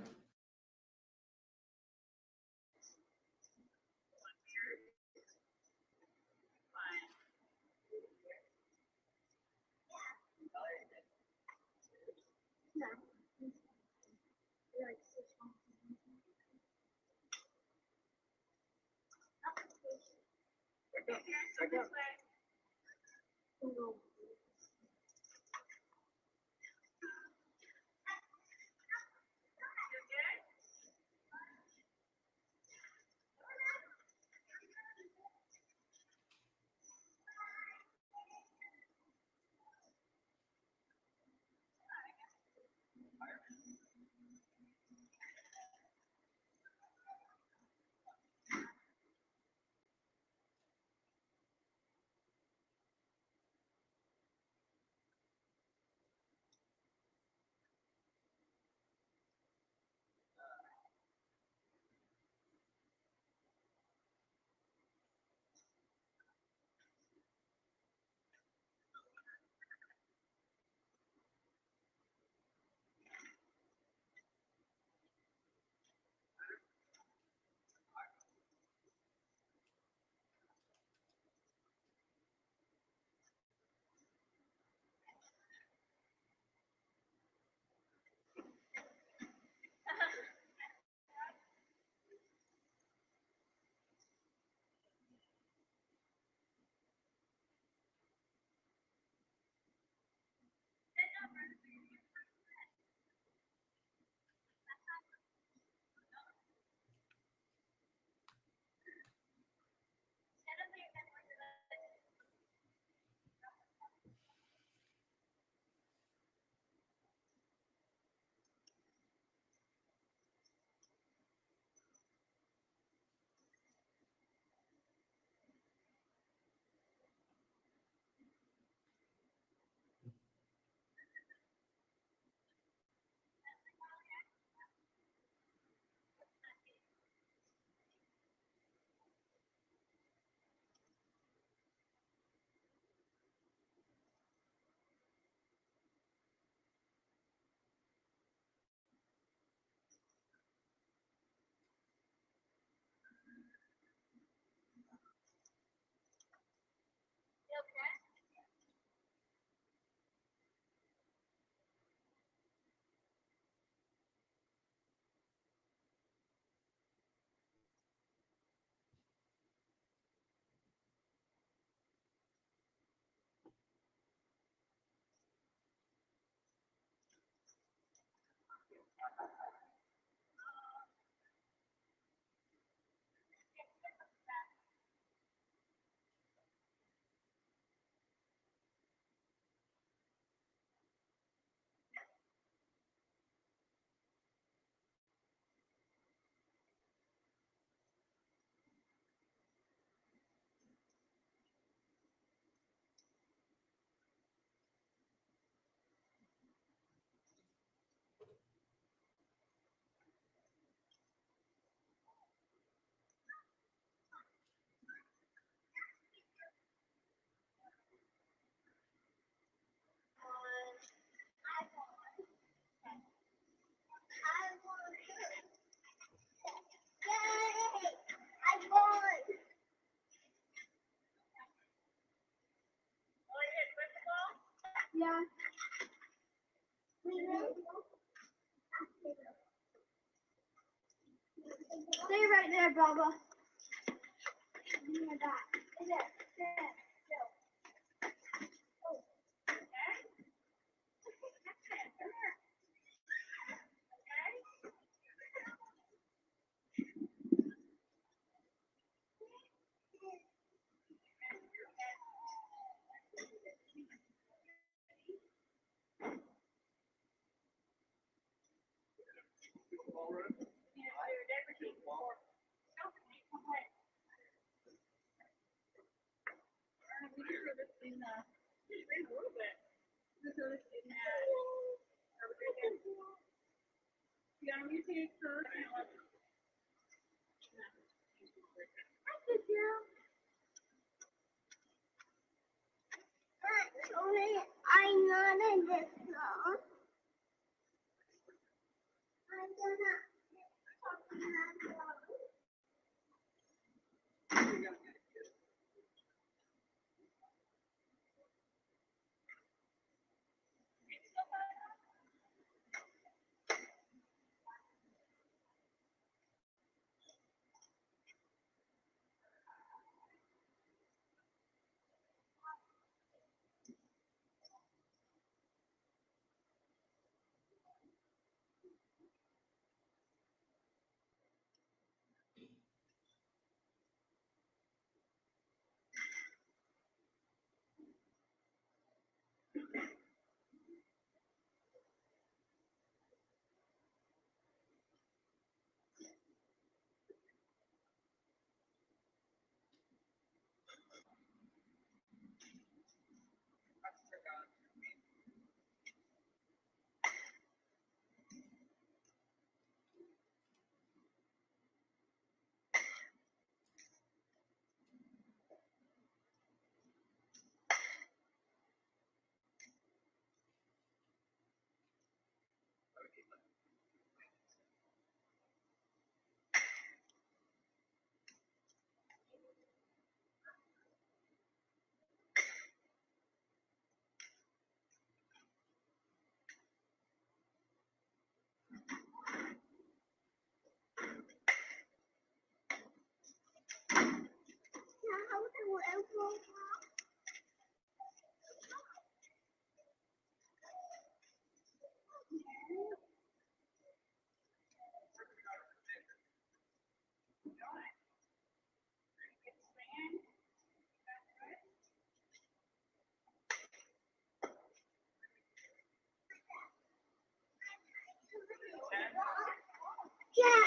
Yeah. Stay right there, Baba. Oh my God. There.
All right.
in a little bit. This is in everything. Yeah, I'm gonna take first.
I'm not in this song. I'm gonna talk to that song. Yeah.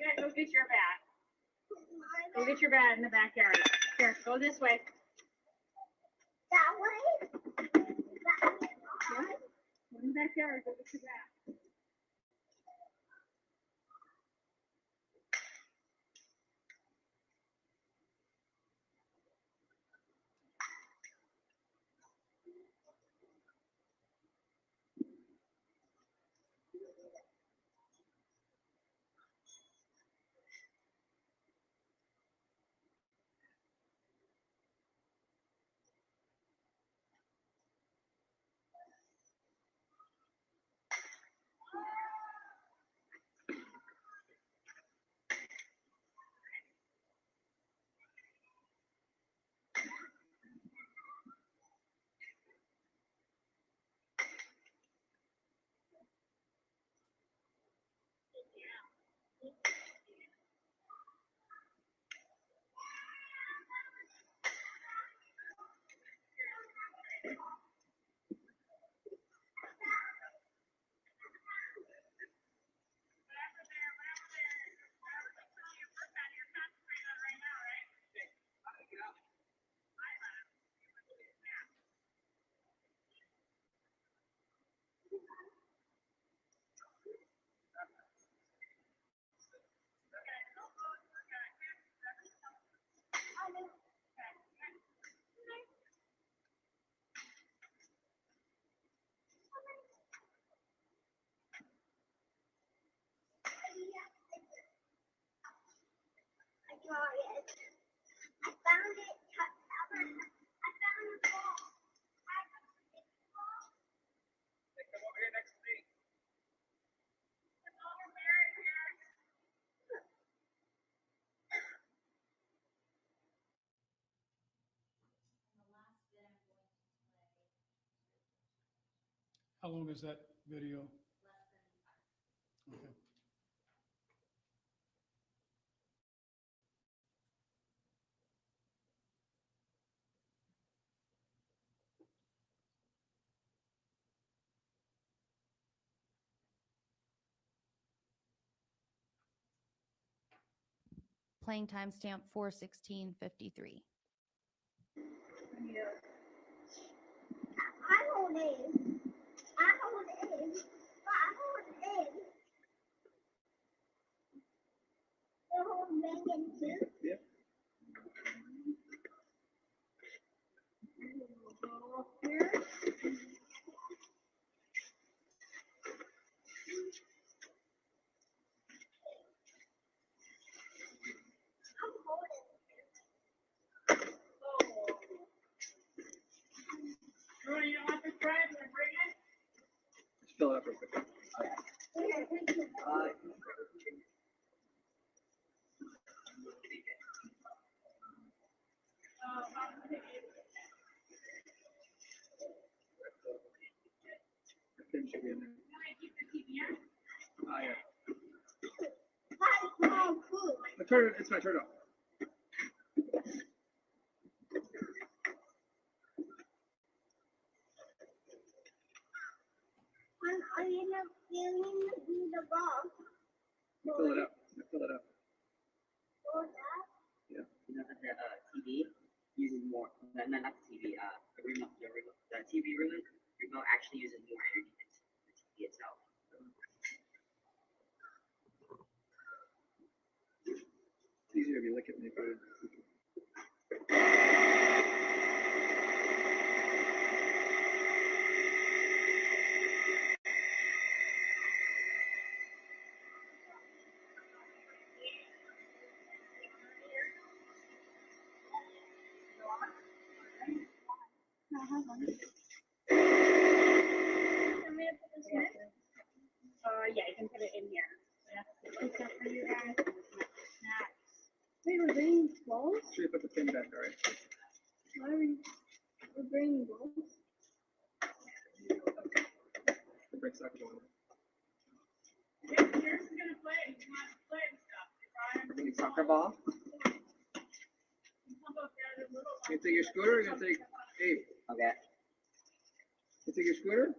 Yeah, go get your bat. Go get your bat in the backyard. Here, go this way.
That way? That way?
Yeah. Go in the backyard, go get your bat.
I got it. I found it. I found the ball.
Come over here next to me.
How long is that video? Okay.
Playing timestamp 4:16:53.
I hold in. I hold in. I hold in. The whole banging too.
Yep.
You don't want this bread? Can I bring it?
Just fill it up real quick. Tim should be in there. Ah, yeah. It's my turn off.
I end up feeling the ball.
Fill it up. Fill it up. Yeah.
You know that the TV uses more, not the TV, the remote, the TV remote actually uses more energy than the TV itself.
It's easier if you lick it when you put it in.
Yeah, you can put it in here. Except for you guys.
Wait, we're bringing balls?
Should put the pin back, all right?
Why are we're bringing balls?
Break soccer ball.
Here's gonna play. He's not playing stuff.
Bringing soccer ball. You take your scooter, you're gonna take Abe.
Okay.
You take your scooter?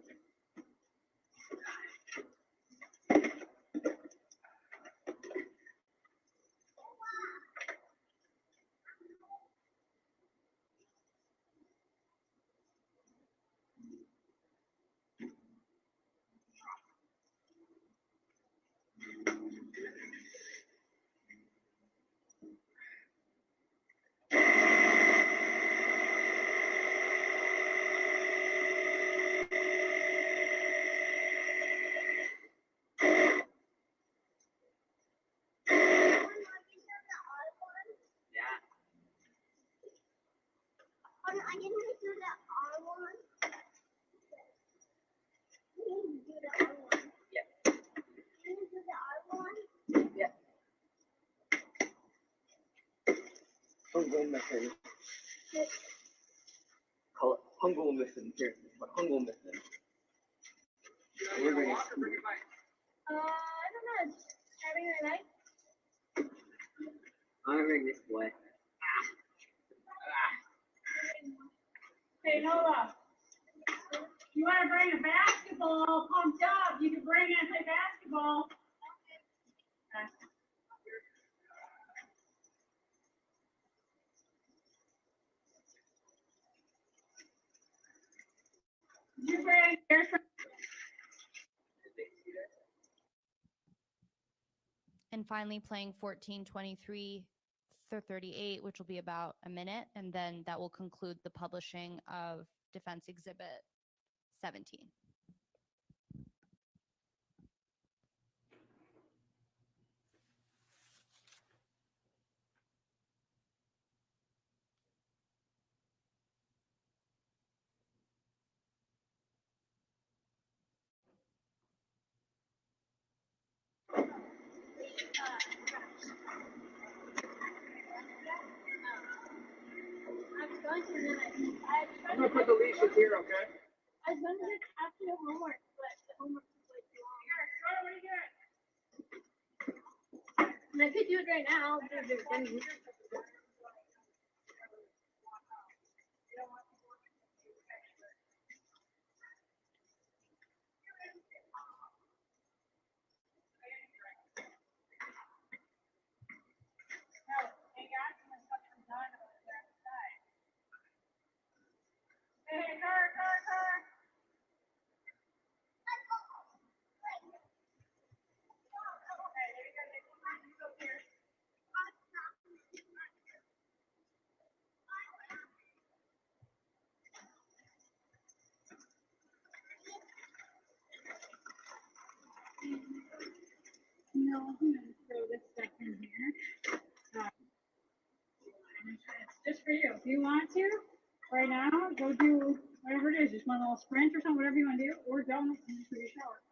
I didn't do the R one. You didn't do the R one.
Yep.
You didn't do the R one.
Yep. Hungul missing. Call it Hungul missing. Here, what Hungul missing? We're going to school.
I don't know. Having a night.
I'm gonna bring this boy.
Hey, Nola. You wanna bring a basketball pumped up? You can bring it and play basketball. Okay. You bring, here's some.
And finally playing 14:23:38, which will be about a minute, and then that will conclude the publishing of Defense Exhibit 17.
I'm gonna put the leashes here, okay?
I was going to get after the homework, but the homework is way too long. And I could do it right now. But it's funny.
know, I'm gonna throw this stuff in here. And it's just for you. If you want to, right now, go do whatever it is. Just one little sprint or something, whatever you want to do, or don't, and just do your shower.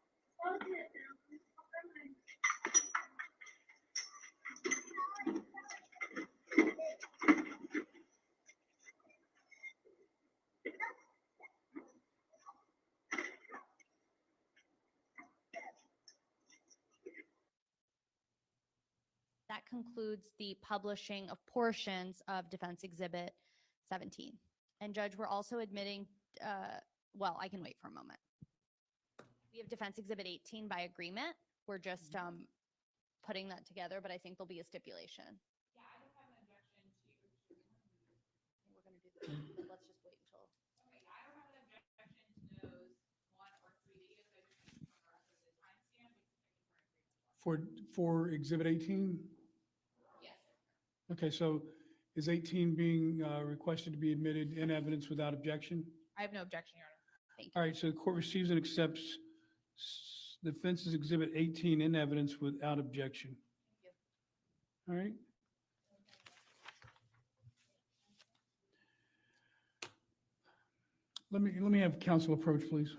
That concludes the publishing of portions of Defense Exhibit 17. And Judge, we're also admitting, well, I can wait for a moment. We have Defense Exhibit 18 by agreement. We're just putting that together, but I think there'll be a stipulation.
Yeah, I don't have an objection to.
We're going to do this, but let's just wait until.
Okay, I don't have an objection to those 1 or 3 videos. I just need to confirm for the timestamp.
For Exhibit 18?
Yes.
Okay, so is 18 being requested to be admitted in evidence without objection?
I have no objection, Your Honor.
Thank you.
All right, so the court receives and accepts Defense's Exhibit 18 in evidence without objection.
Thank you.
All right. Let me have counsel approach, please.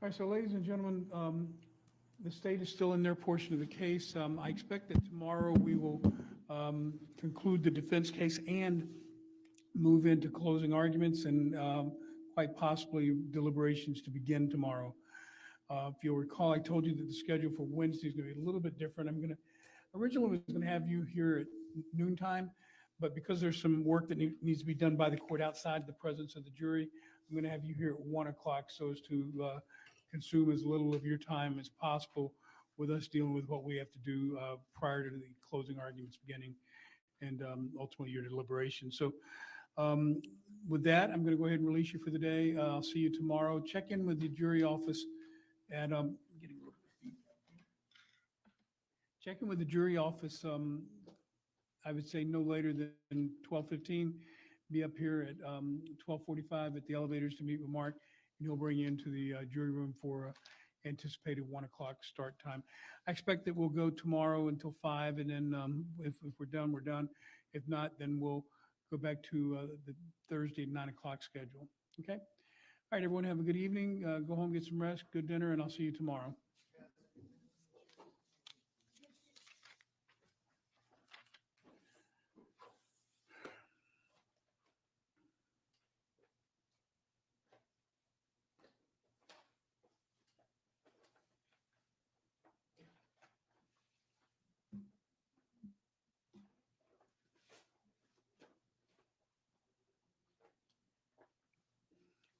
All right, so ladies and gentlemen, the state is still in their portion of the case. I expect that tomorrow we will conclude the defense case and move into closing arguments and quite possibly deliberations to begin tomorrow. If you'll recall, I told you that the schedule for Wednesday is going to be a little bit different. Originally was going to have you here at noontime, but because there's some work that needs to be done by the court outside the presence of the jury, I'm going to have you here at 1 o'clock so as to consume as little of your time as possible with us dealing with what we have to do prior to the closing arguments beginning and ultimately your deliberation. So with that, I'm going to go ahead and release you for the day. I'll see you tomorrow. Check in with the jury office at check in with the jury office. I would say no later than 12:15. Be up here at 12:45 at the elevators to meet with Mark, and he'll bring you into the jury room for anticipated 1 o'clock start time. I expect that we'll go tomorrow until 5, and then if we're done, we're done. If not, then we'll go back to the Thursday 9 o'clock schedule. Okay? All right, everyone, have a good evening. Go home, get some rest, good dinner, and I'll see you tomorrow.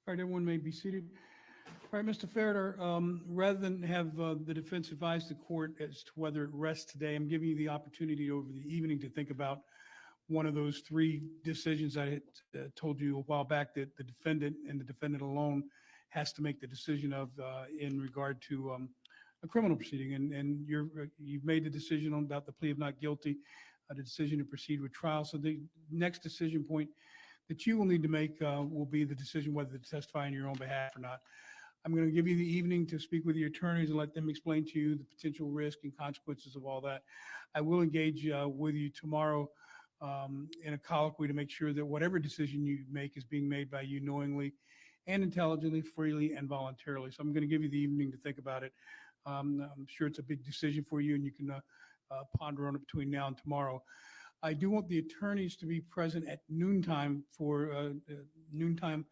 All right, everyone may be seated. All right, Mr. Ferriter, rather than have the defense advise the court as to whether it rests today, I'm giving you the opportunity over the evening to think about one of those three decisions I had told you a while back that the defendant and the defendant alone has to make the decision of in regard to a criminal proceeding. And you've made the decision about the plea of not guilty, the decision to proceed with trial. So the next decision point that you will need to make will be the decision whether to testify on your own behalf or not. I'm going to give you the evening to speak with your attorneys and let them explain to you the potential risk and consequences of all that. I will engage with you tomorrow in a colloquy to make sure that whatever decision you make is being made by you knowingly and intelligently, freely, and voluntarily. So I'm going to give you the evening to think about it. I'm sure it's a big decision for you, and you can ponder on it between now and tomorrow. I do want the attorneys to be present at noontime for noontime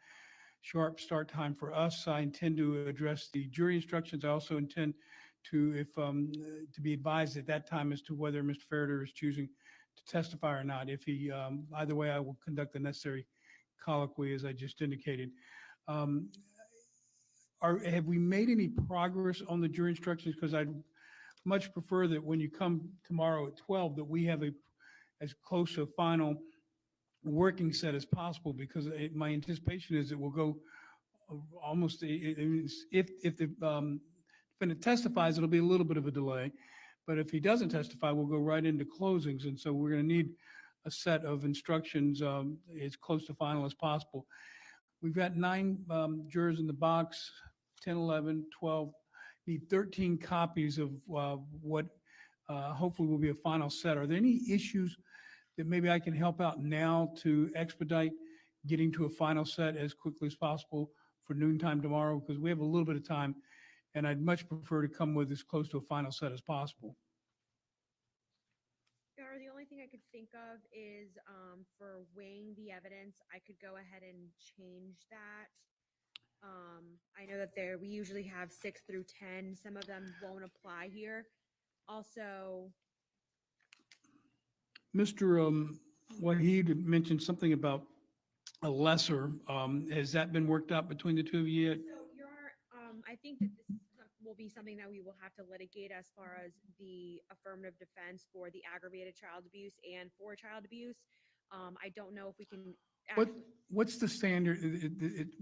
sharp start time for us. I intend to address the jury instructions. I also intend to be advised at that time as to whether Mr. Ferriter is choosing to testify or not. If he, either way, I will conduct the necessary colloquy as I just indicated. Have we made any progress on the jury instructions? Because I'd much prefer that when you come tomorrow at 12, that we have as close to a final working set as possible, because my anticipation is it will go almost, if the defendant testifies, it'll be a little bit of a delay. But if he doesn't testify, we'll go right into closings. And so we're going to need a set of instructions as close to final as possible. We've got 9 jurors in the box, 10, 11, 12, need 13 copies of what hopefully will be a final set. Are there any issues that maybe I can help out now to expedite getting to a final set as quickly as possible for noontime tomorrow? Because we have a little bit of time, and I'd much prefer to come with as close to a final set as possible.
Or the only thing I could think of is for weighing the evidence, I could go ahead and change that. I know that we usually have 6 through 10. Some of them won't apply here. Also,
Mr. Wahid mentioned something about a lesser. Has that been worked out between the two of you yet?
so Your Honor, I think that this will be something that we will have to litigate as far as the affirmative defense for the aggravated child abuse and for child abuse. I don't know if we can.
What's the standard?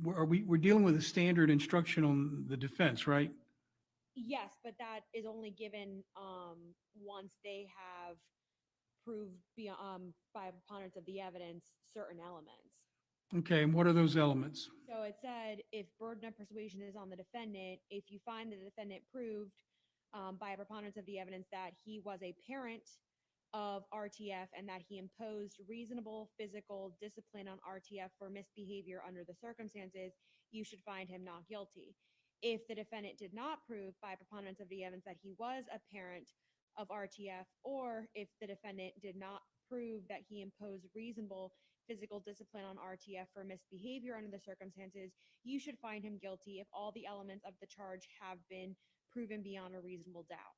We're dealing with a standard instruction on the defense, right?
Yes, but that is only given once they have proved by preponderance of the evidence certain elements.
Okay, and what are those elements?
So it said if burden of persuasion is on the defendant, if you find the defendant proved by a preponderance of the evidence that he was a parent of RTF and that he imposed reasonable physical discipline on RTF for misbehavior under the circumstances, you should find him not guilty. If the defendant did not prove by preponderance of the evidence that he was a parent of RTF, or if the defendant did not prove that he imposed reasonable physical discipline on RTF for misbehavior under the circumstances, you should find him guilty if all the elements of the charge have been proven beyond a reasonable doubt.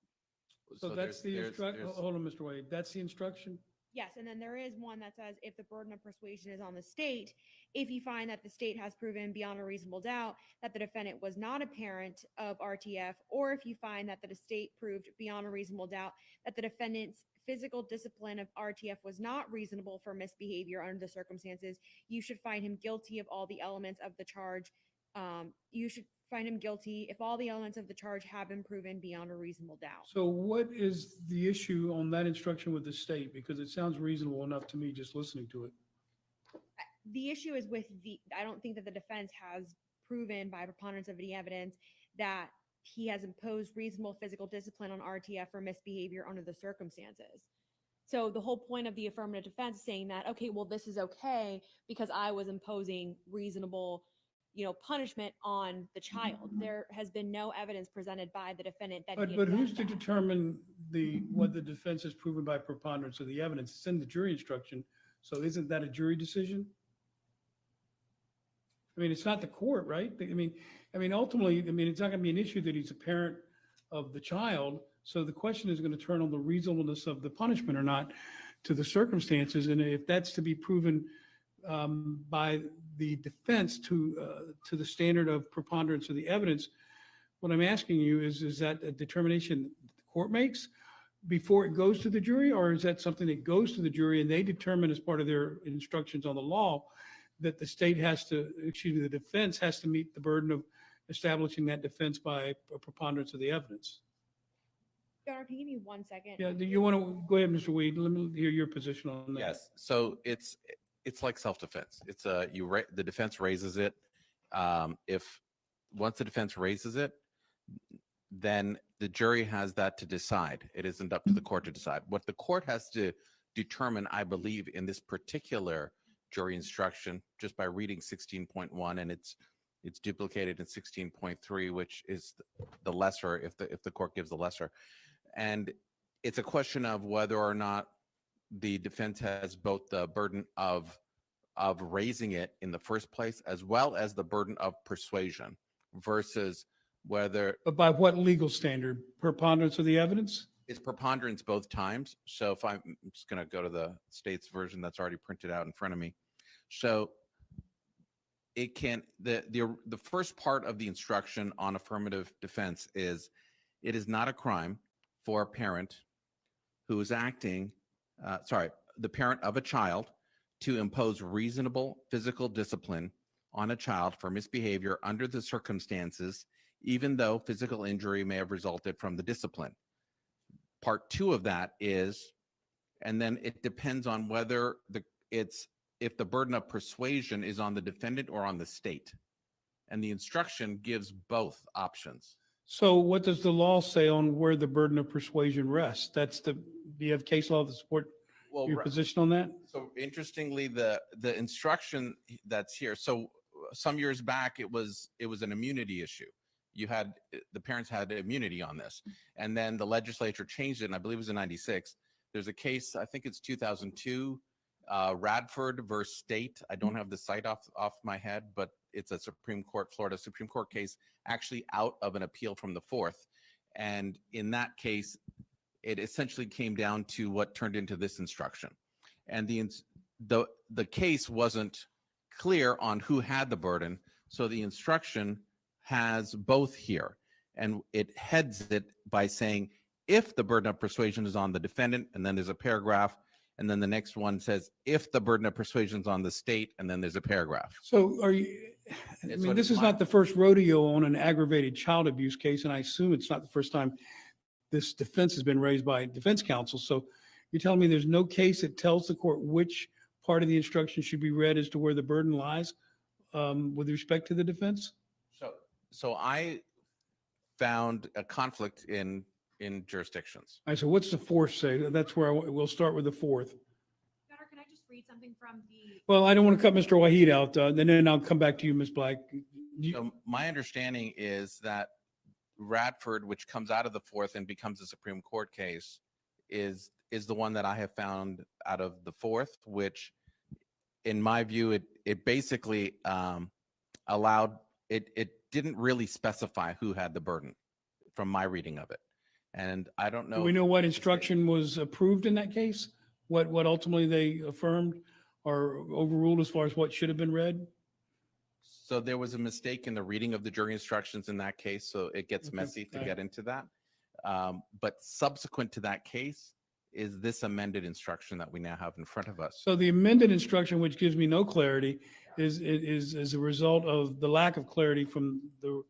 So that's the instruction. Hold on, Mr. Wade. That's the instruction?
Yes, and then there is one that says if the burden of persuasion is on the state, if you find that the state has proven beyond a reasonable doubt that the defendant was not a parent of RTF, or if you find that the state proved beyond a reasonable doubt that the defendant's physical discipline of RTF was not reasonable for misbehavior under the circumstances, you should find him guilty of all the elements of the charge. You should find him guilty if all the elements of the charge have been proven beyond a reasonable doubt.
So what is the issue on that instruction with the state? Because it sounds reasonable enough to me just listening to it.
The issue is with I don't think that the defense has proven by preponderance of the evidence that he has imposed reasonable physical discipline on RTF for misbehavior under the circumstances. So the whole point of the affirmative defense is saying that, okay, well, this is okay because I was imposing reasonable punishment on the child. There has been no evidence presented by the defendant that.
But who's to determine what the defense has proven by preponderance of the evidence? It's in the jury instruction. So isn't that a jury decision? I mean, it's not the court, right? I mean, ultimately, it's not going to be an issue that he's a parent of the child. So the question is going to turn on the reasonableness of the punishment or not to the circumstances. And if that's to be proven by the defense to the standard of preponderance of the evidence, what I'm asking you is that a determination the court makes? before it goes to the jury, or is that something that goes to the jury and they determine as part of their instructions on the law that the state has to, excuse me, the defense has to meet the burden of establishing that defense by a preponderance of the evidence?
Your Honor, can you give me 1 second?
Yeah, do you want to, go ahead, Mr. Weed, let me hear your position on that.
Yes, so it's like self-defense. It's the defense raises it. If once the defense raises it, then the jury has that to decide. It isn't up to the court to decide. What the court has to determine, I believe, in this particular jury instruction, just by reading 16.1, and it's duplicated in 16.3, which is the lesser if the court gives the lesser, and it's a question of whether or not the defense has both the burden of raising it in the first place, as well as the burden of persuasion, versus whether
But by what legal standard? Preponderance of the evidence?
it's preponderance both times. So if I'm just going to go to the state's version that's already printed out in front of me. So it can, the first part of the instruction on affirmative defense is, it is not a crime for a parent who is acting, the parent of a child to impose reasonable physical discipline on a child for misbehavior under the circumstances, even though physical injury may have resulted from the discipline. Part two of that is, and then it depends on whether if the burden of persuasion is on the defendant or on the state. And the instruction gives both options.
So what does the law say on where the burden of persuasion rests? Do you have case law to support your position on that?
So interestingly, the instruction that's here, so some years back, it was an immunity issue. The parents had immunity on this. And then the legislature changed it, and I believe it was in 96. There's a case, I think it's 2002, Radford versus State. I don't have the site off my head, but it's a Florida Supreme Court case, actually out of an appeal from the Fourth. And in that case, it essentially came down to what turned into this instruction. And the case wasn't clear on who had the burden, so the instruction has both here, and it heads it by saying, if the burden of persuasion is on the defendant, and then there's a paragraph, and then the next one says, if the burden of persuasion is on the state, and then there's a paragraph.
So this is not the first rodeo on an aggravated child abuse case, and I assume it's not the first time this defense has been raised by defense counsel. So you're telling me there's no case that tells the court which part of the instruction should be read as to where the burden lies with respect to the defense?
So I found a conflict in jurisdictions.
All right, so what's the fourth say? That's where we'll start with the fourth.
Your Honor, can I just read something from the?
Well, I don't want to cut Mr. Wahid out, and then I'll come back to you, Ms. Black.
So my understanding is that Radford, which comes out of the Fourth and becomes a Supreme Court case, is the one that I have found out of the Fourth, which in my view, it basically allowed, it didn't really specify who had the burden from my reading of it. And I don't know.
Do we know what instruction was approved in that case? What ultimately they affirmed or overruled as far as what should have been read?
So there was a mistake in the reading of the jury instructions in that case, so it gets messy to get into that. But subsequent to that case is this amended instruction that we now have in front of us.
So the amended instruction, which gives me no clarity, is a result of the lack of clarity from the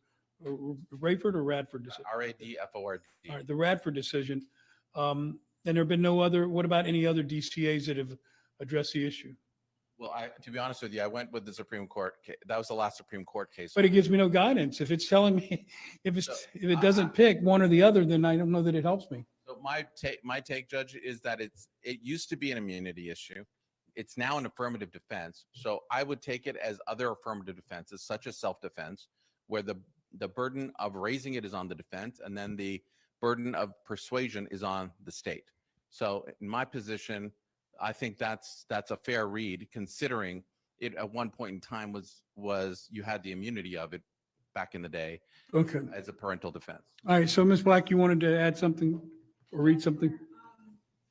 Rayford or Radford decision?
RADFORD.
All right, the Radford decision. And there have been no other, what about any other DCAs that have addressed the issue?
Well, to be honest with you, I went with the Supreme Court. That was the last Supreme Court case.
But it gives me no guidance. If it's telling me, if it doesn't pick one or the other, then I don't know that it helps me.
So my take, Judge, is that it used to be an immunity issue. It's now an affirmative defense. So I would take it as other affirmative defenses, such as self-defense, where the burden of raising it is on the defense, and then the burden of persuasion is on the state. So in my position, I think that's a fair read, considering it at one point in time was you had the immunity of it back in the day.
Okay.
As a parental defense.
All right. So Ms. Black, you wanted to add something or read something?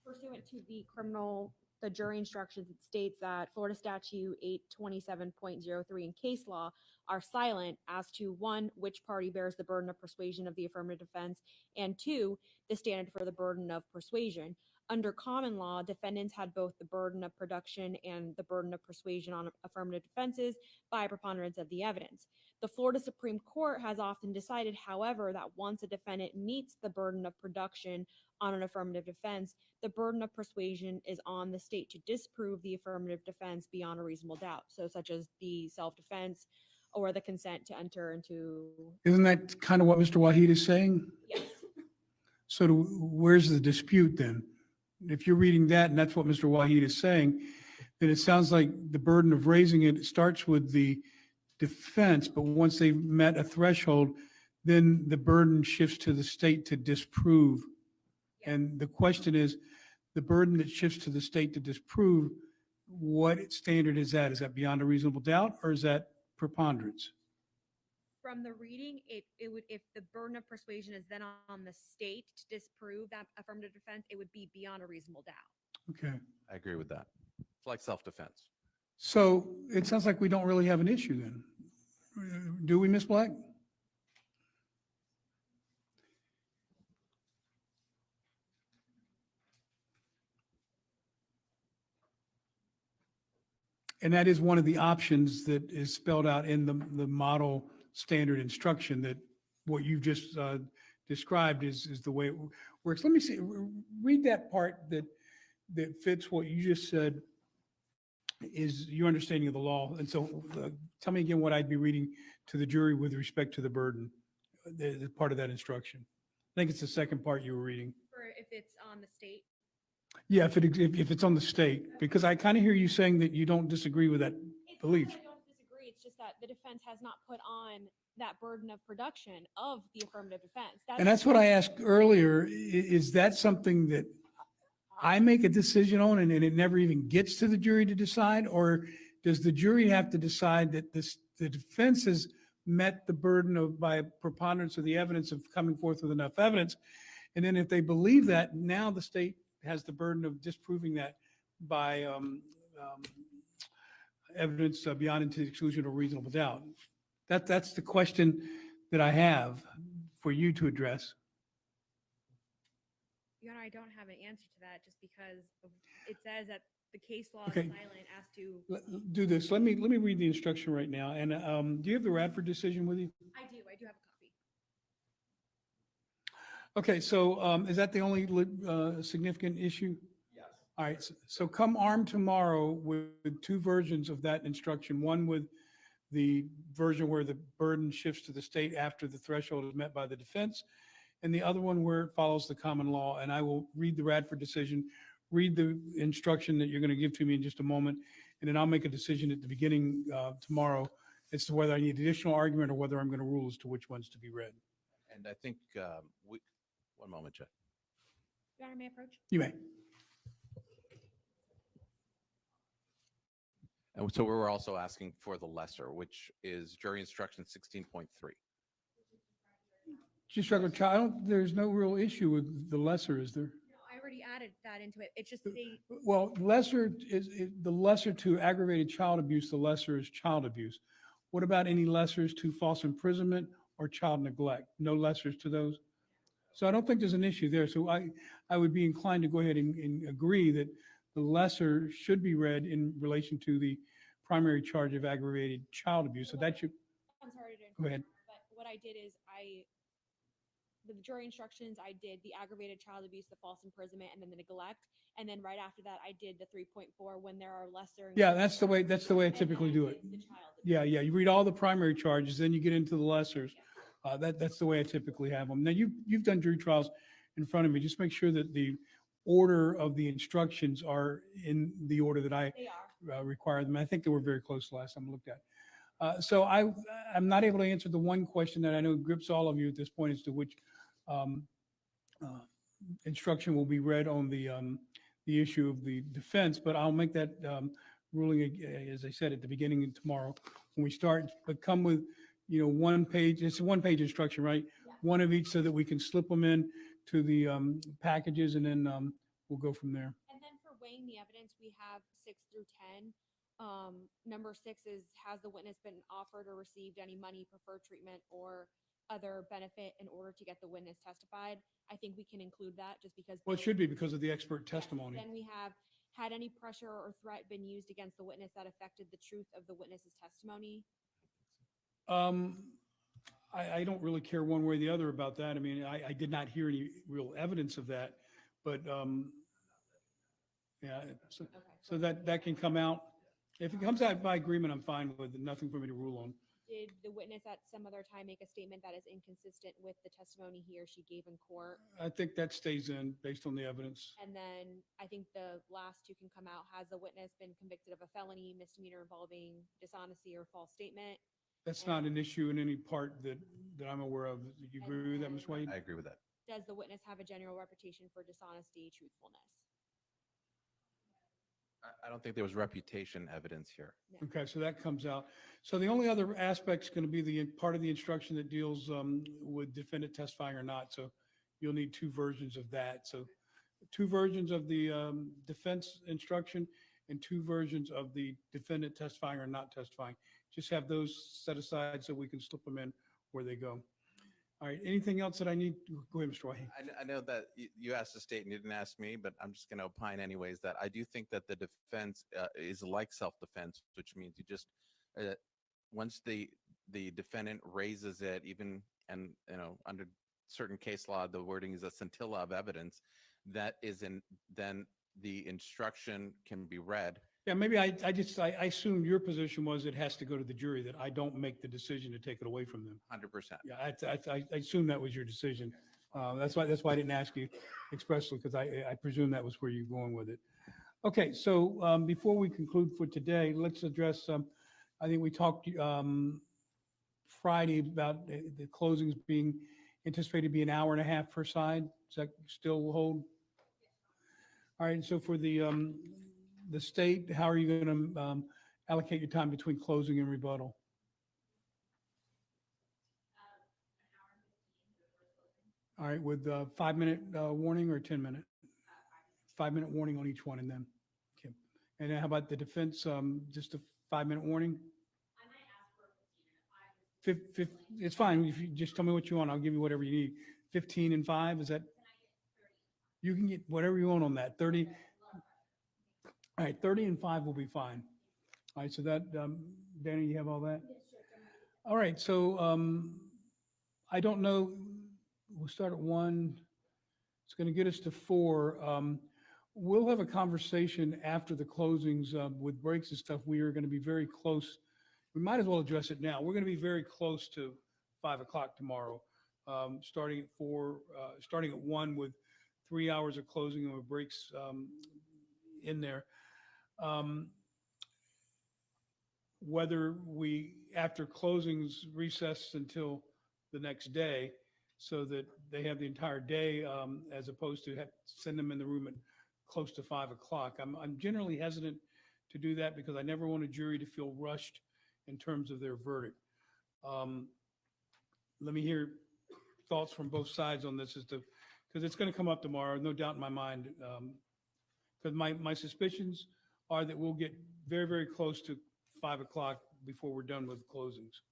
Pursuant to the criminal the jury instructions, it states that Florida statute 827.03 and case law are silent as to one, which party bears the burden of persuasion of the affirmative defense, and two, the standard for the burden of persuasion. Under common law, defendants had both the burden of production and the burden of persuasion on affirmative defenses by a preponderance of the evidence. The Florida Supreme Court has often decided, however, that once a defendant meets the burden of production on an affirmative defense, the burden of persuasion is on the state to disprove the affirmative defense beyond a reasonable doubt. So such as the self-defense or the consent to enter into.
Isn't that kind of what Mr. Wahid is saying?
Yes.
So where's the dispute then? If you're reading that and that's what Mr. Wahid is saying, then it sounds like the burden of raising it starts with the defense, but once they've met a threshold, then the burden shifts to the state to disprove. And the question is, the burden that shifts to the state to disprove, what standard is that? Is that beyond a reasonable doubt or is that preponderance?
From the reading, it would, if the burden of persuasion is then on the state to disprove that affirmative defense, it would be beyond a reasonable doubt.
Okay.
I agree with that. It's like self-defense.
So it sounds like we don't really have an issue then. Do we, Ms. Black? And that is one of the options that is spelled out in the model standard instruction, that what you just described is the way it works. Let me see, read that part that fits what you just said is your understanding of the law. And so tell me again what I'd be reading to the jury with respect to the burden, the part of that instruction. I think it's the second part you were reading.
For if it's on the state.
Yeah, if it's on the state, because I kind of hear you saying that you don't disagree with that belief.
I don't disagree. It's just that the defense has not put on that burden of production of the affirmative defense.
And that's what I asked earlier. Is that something that I make a decision on and it never even gets to the jury to decide? Or does the jury have to decide that the defense has met the burden of by preponderance of the evidence of coming forth with enough evidence? And then if they believe that, now the state has the burden of disproving that by evidence beyond into the exclusion of reasonable doubt. That's the question that I have for you to address.
Your Honor, I don't have an answer to that just because it says that the case law
Okay.
is silent as to.
Do this. Let me read the instruction right now. And do you have the Radford decision with you?
I do have a copy.
Okay, so is that the only significant issue? Yes. All right, so come armed tomorrow with two versions of that instruction, one with the version where the burden shifts to the state after the threshold is met by the defense, and the other one where it follows the common law. And I will read the Radford decision, read the instruction that you're going to give to me in just a moment, and then I'll make a decision at the beginning tomorrow as to whether I need additional argument or whether I'm going to rule as to which ones to be read.
And I think one moment, Jay.
Your Honor, may I approach?
You may.
And so we're also asking for the lesser, which is jury instruction 16.3.
Just regular child, there's no real issue with the lesser, is there?
No, I already added that into it. It's just the.
Well, lesser is the lesser to aggravated child abuse, the lesser is child abuse. What about any lessers to false imprisonment or child neglect? No lessers to those? So I don't think there's an issue there. So I would be inclined to go ahead and agree that the lesser should be read in relation to the primary charge of aggravated child abuse. So that should.
I'm sorry to interrupt,
Go ahead.
but what I did is the jury instructions, I did the aggravated child abuse, the false imprisonment, and then the neglect. And then right after that, I did the 3.4 when there are lesser.
Yeah, that's the way I typically do it. Yeah, you read all the primary charges, then you get into the lessers. That's the way I typically have them. Now, you've done jury trials in front of me. Just make sure that the order of the instructions are in the order that I require them. I think they were very close last time I looked at. So I'm not able to answer the one question that I know grips all of you at this point as to which instruction will be read on the issue of the defense, but I'll make that ruling, as I said, at the beginning of tomorrow when we start, but come with, one page, it's a one-page instruction, right? Yeah. One of each so that we can slip them in to the packages and then we'll go from there.
And then for weighing the evidence, we have 6 through 10. Number 6 is, has the witness been offered or received any money, preferred treatment, or other benefit in order to get the witness testified? I think we can include that just because.
Well, it should be because of the expert testimony.
Then we have, had any pressure or threat been used against the witness that affected the truth of the witness's testimony?
I don't really care one way or the other about that. I mean, I did not hear any real evidence of that, but, yeah, so that can come out. If it comes out by agreement, I'm fine with it. Nothing for me to rule on.
Did the witness at some other time make a statement that is inconsistent with the testimony he or she gave in court?
I think that stays in based on the evidence.
And then I think the last 2 can come out. Has the witness been convicted of a felony, misdemeanor involving dishonesty or false statement?
That's not an issue in any part that I'm aware of. Do you agree with that, Ms. White?
I agree with that.
Does the witness have a general reputation for dishonesty, truthfulness?
I don't think there was reputation evidence here.
Okay, so that comes out. So the only other aspect's going to be the part of the instruction that deals with defendant testifying or not. So you'll need 2 versions of that. So 2 versions of the defense instruction and 2 versions of the defendant testifying or not testifying. Just have those set aside so we can slip them in where they go. All right, anything else that I need? Go ahead, Mr. White.
I know that you asked the state and you didn't ask me, but I'm just going to opine anyways, that I do think that the defense is like self-defense, which means you just, once the defendant raises it, even, and, under certain case law, the wording is a scintilla of evidence, that is then the instruction can be read.
Yeah, maybe I assumed your position was it has to go to the jury, that I don't make the decision to take it away from them.
100%.
Yeah, I assume that was your decision. That's why I didn't ask you expressly, because I presume that was where you're going with it. Okay, so before we conclude for today, let's address, I think we talked Friday about the closings being anticipated to be an hour and a half per side. Does that still hold? All right, so for the state, how are you going to allocate your time between closing and rebuttal? All right, with 5-minute warning or 10-minute? 5-minute warning on each one, and then, okay. And then how about the defense, just a 5-minute warning? It's fine, if you just tell me what you want, I'll give you whatever you need. 15 and 5, is that? You can get whatever you want on that, 30. All right, 30 and 5 will be fine. All right, so that, Danny, you have all that? All right, so I don't know, we'll start at 1. It's going to get us to 4. We'll have a conversation after the closings with breaks and stuff. We are going to be very close. We might as well address it now. We're going to be very close to 5 o'clock tomorrow, starting at 4, starting at 1 with 3 hours of closing and with breaks in there. Whether we, after closings, recess until the next day so that they have the entire day, as opposed to send them in the room at close to 5 o'clock. I'm generally hesitant to do that because I never want a jury to feel rushed in terms of their verdict. Let me hear thoughts from both sides on this, because it's going to come up tomorrow, no doubt in my mind. Because my suspicions are that we'll get very, very close to 5 o'clock before we're done with closings.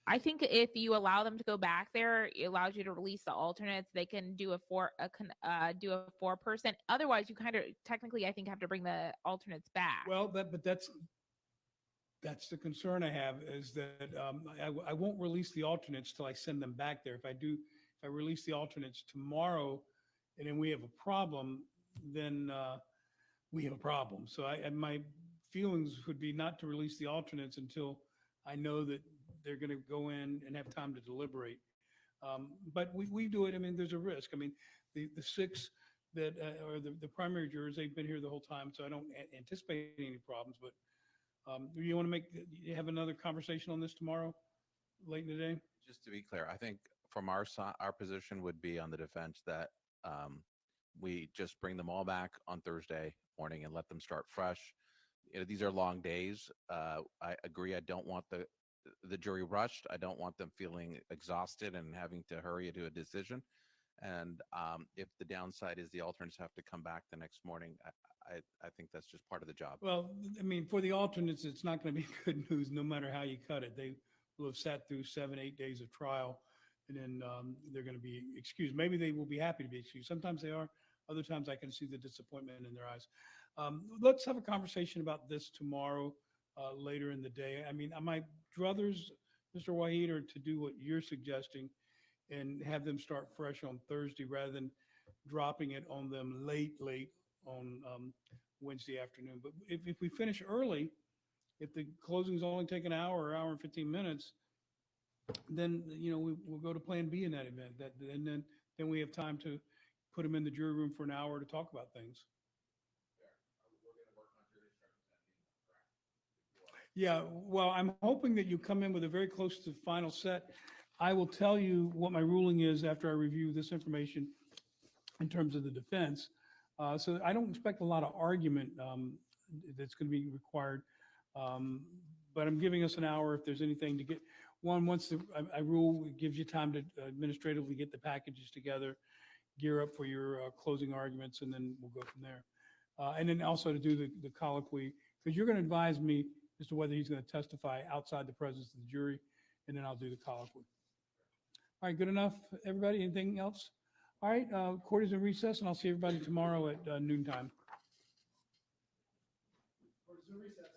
I think if you allow them to go back there, it allows you to release the alternates. They can do a 4-person. Otherwise, you kind of technically, I think, have to bring the alternates back.
Well, but that's the concern I have, is that I won't release the alternates till I send them back there. If I release the alternates tomorrow and then we have a problem, then we have a problem. So my feelings would be not to release the alternates until I know that they're going to go in and have time to deliberate. But we do it. I mean, there's a risk. I mean, the 6 that are the primary jurors, they've been here the whole time, so I don't anticipate any problems. But do you want to have another conversation on this tomorrow, late in the day?
Just to be clear, I think from our position would be on the defense that we just bring them all back on Thursday morning and let them start fresh. These are long days. I agree. I don't want the the jury rushed. I don't want them feeling exhausted and having to hurry to a decision. And if the downside is the alternates have to come back the next morning, I think that's just part of the job.
Well, I mean, for the alternates, it's not going to be good news, no matter how you cut it. They will have sat through 7-8 days of trial, and then they're going to be excused. Maybe they will be happy to be excused. Sometimes they are. Other times I can see the disappointment in their eyes. Let's have a conversation about this tomorrow, later in the day. I mean, my druthers, Mr. Wahid, are to do what you're suggesting and have them start fresh on Thursday rather than dropping it on them late on Wednesday afternoon. But if we finish early, if the closing's only take an hour or hour and 15 minutes, then, we'll go to plan B in that event. And then we have time to put them in the jury room for an hour to talk about things. Yeah, well, I'm hoping that you come in with a very close to final set. I will tell you what my ruling is after I review this information in terms of the defense. So I don't expect a lot of argument that's going to be required. But I'm giving us an hour if there's anything to get. Once I rule, it gives you time to administratively get the packages together, gear up for your closing arguments, and then we'll go from there. And then also to do the colloquy, because you're going to advise me as to whether he's going to testify outside the presence of the jury, and then I'll do the colloquy. All right, good enough, everybody? Anything else? All right, court is in recess, and I'll see everybody tomorrow at noontime.
Court is in recess.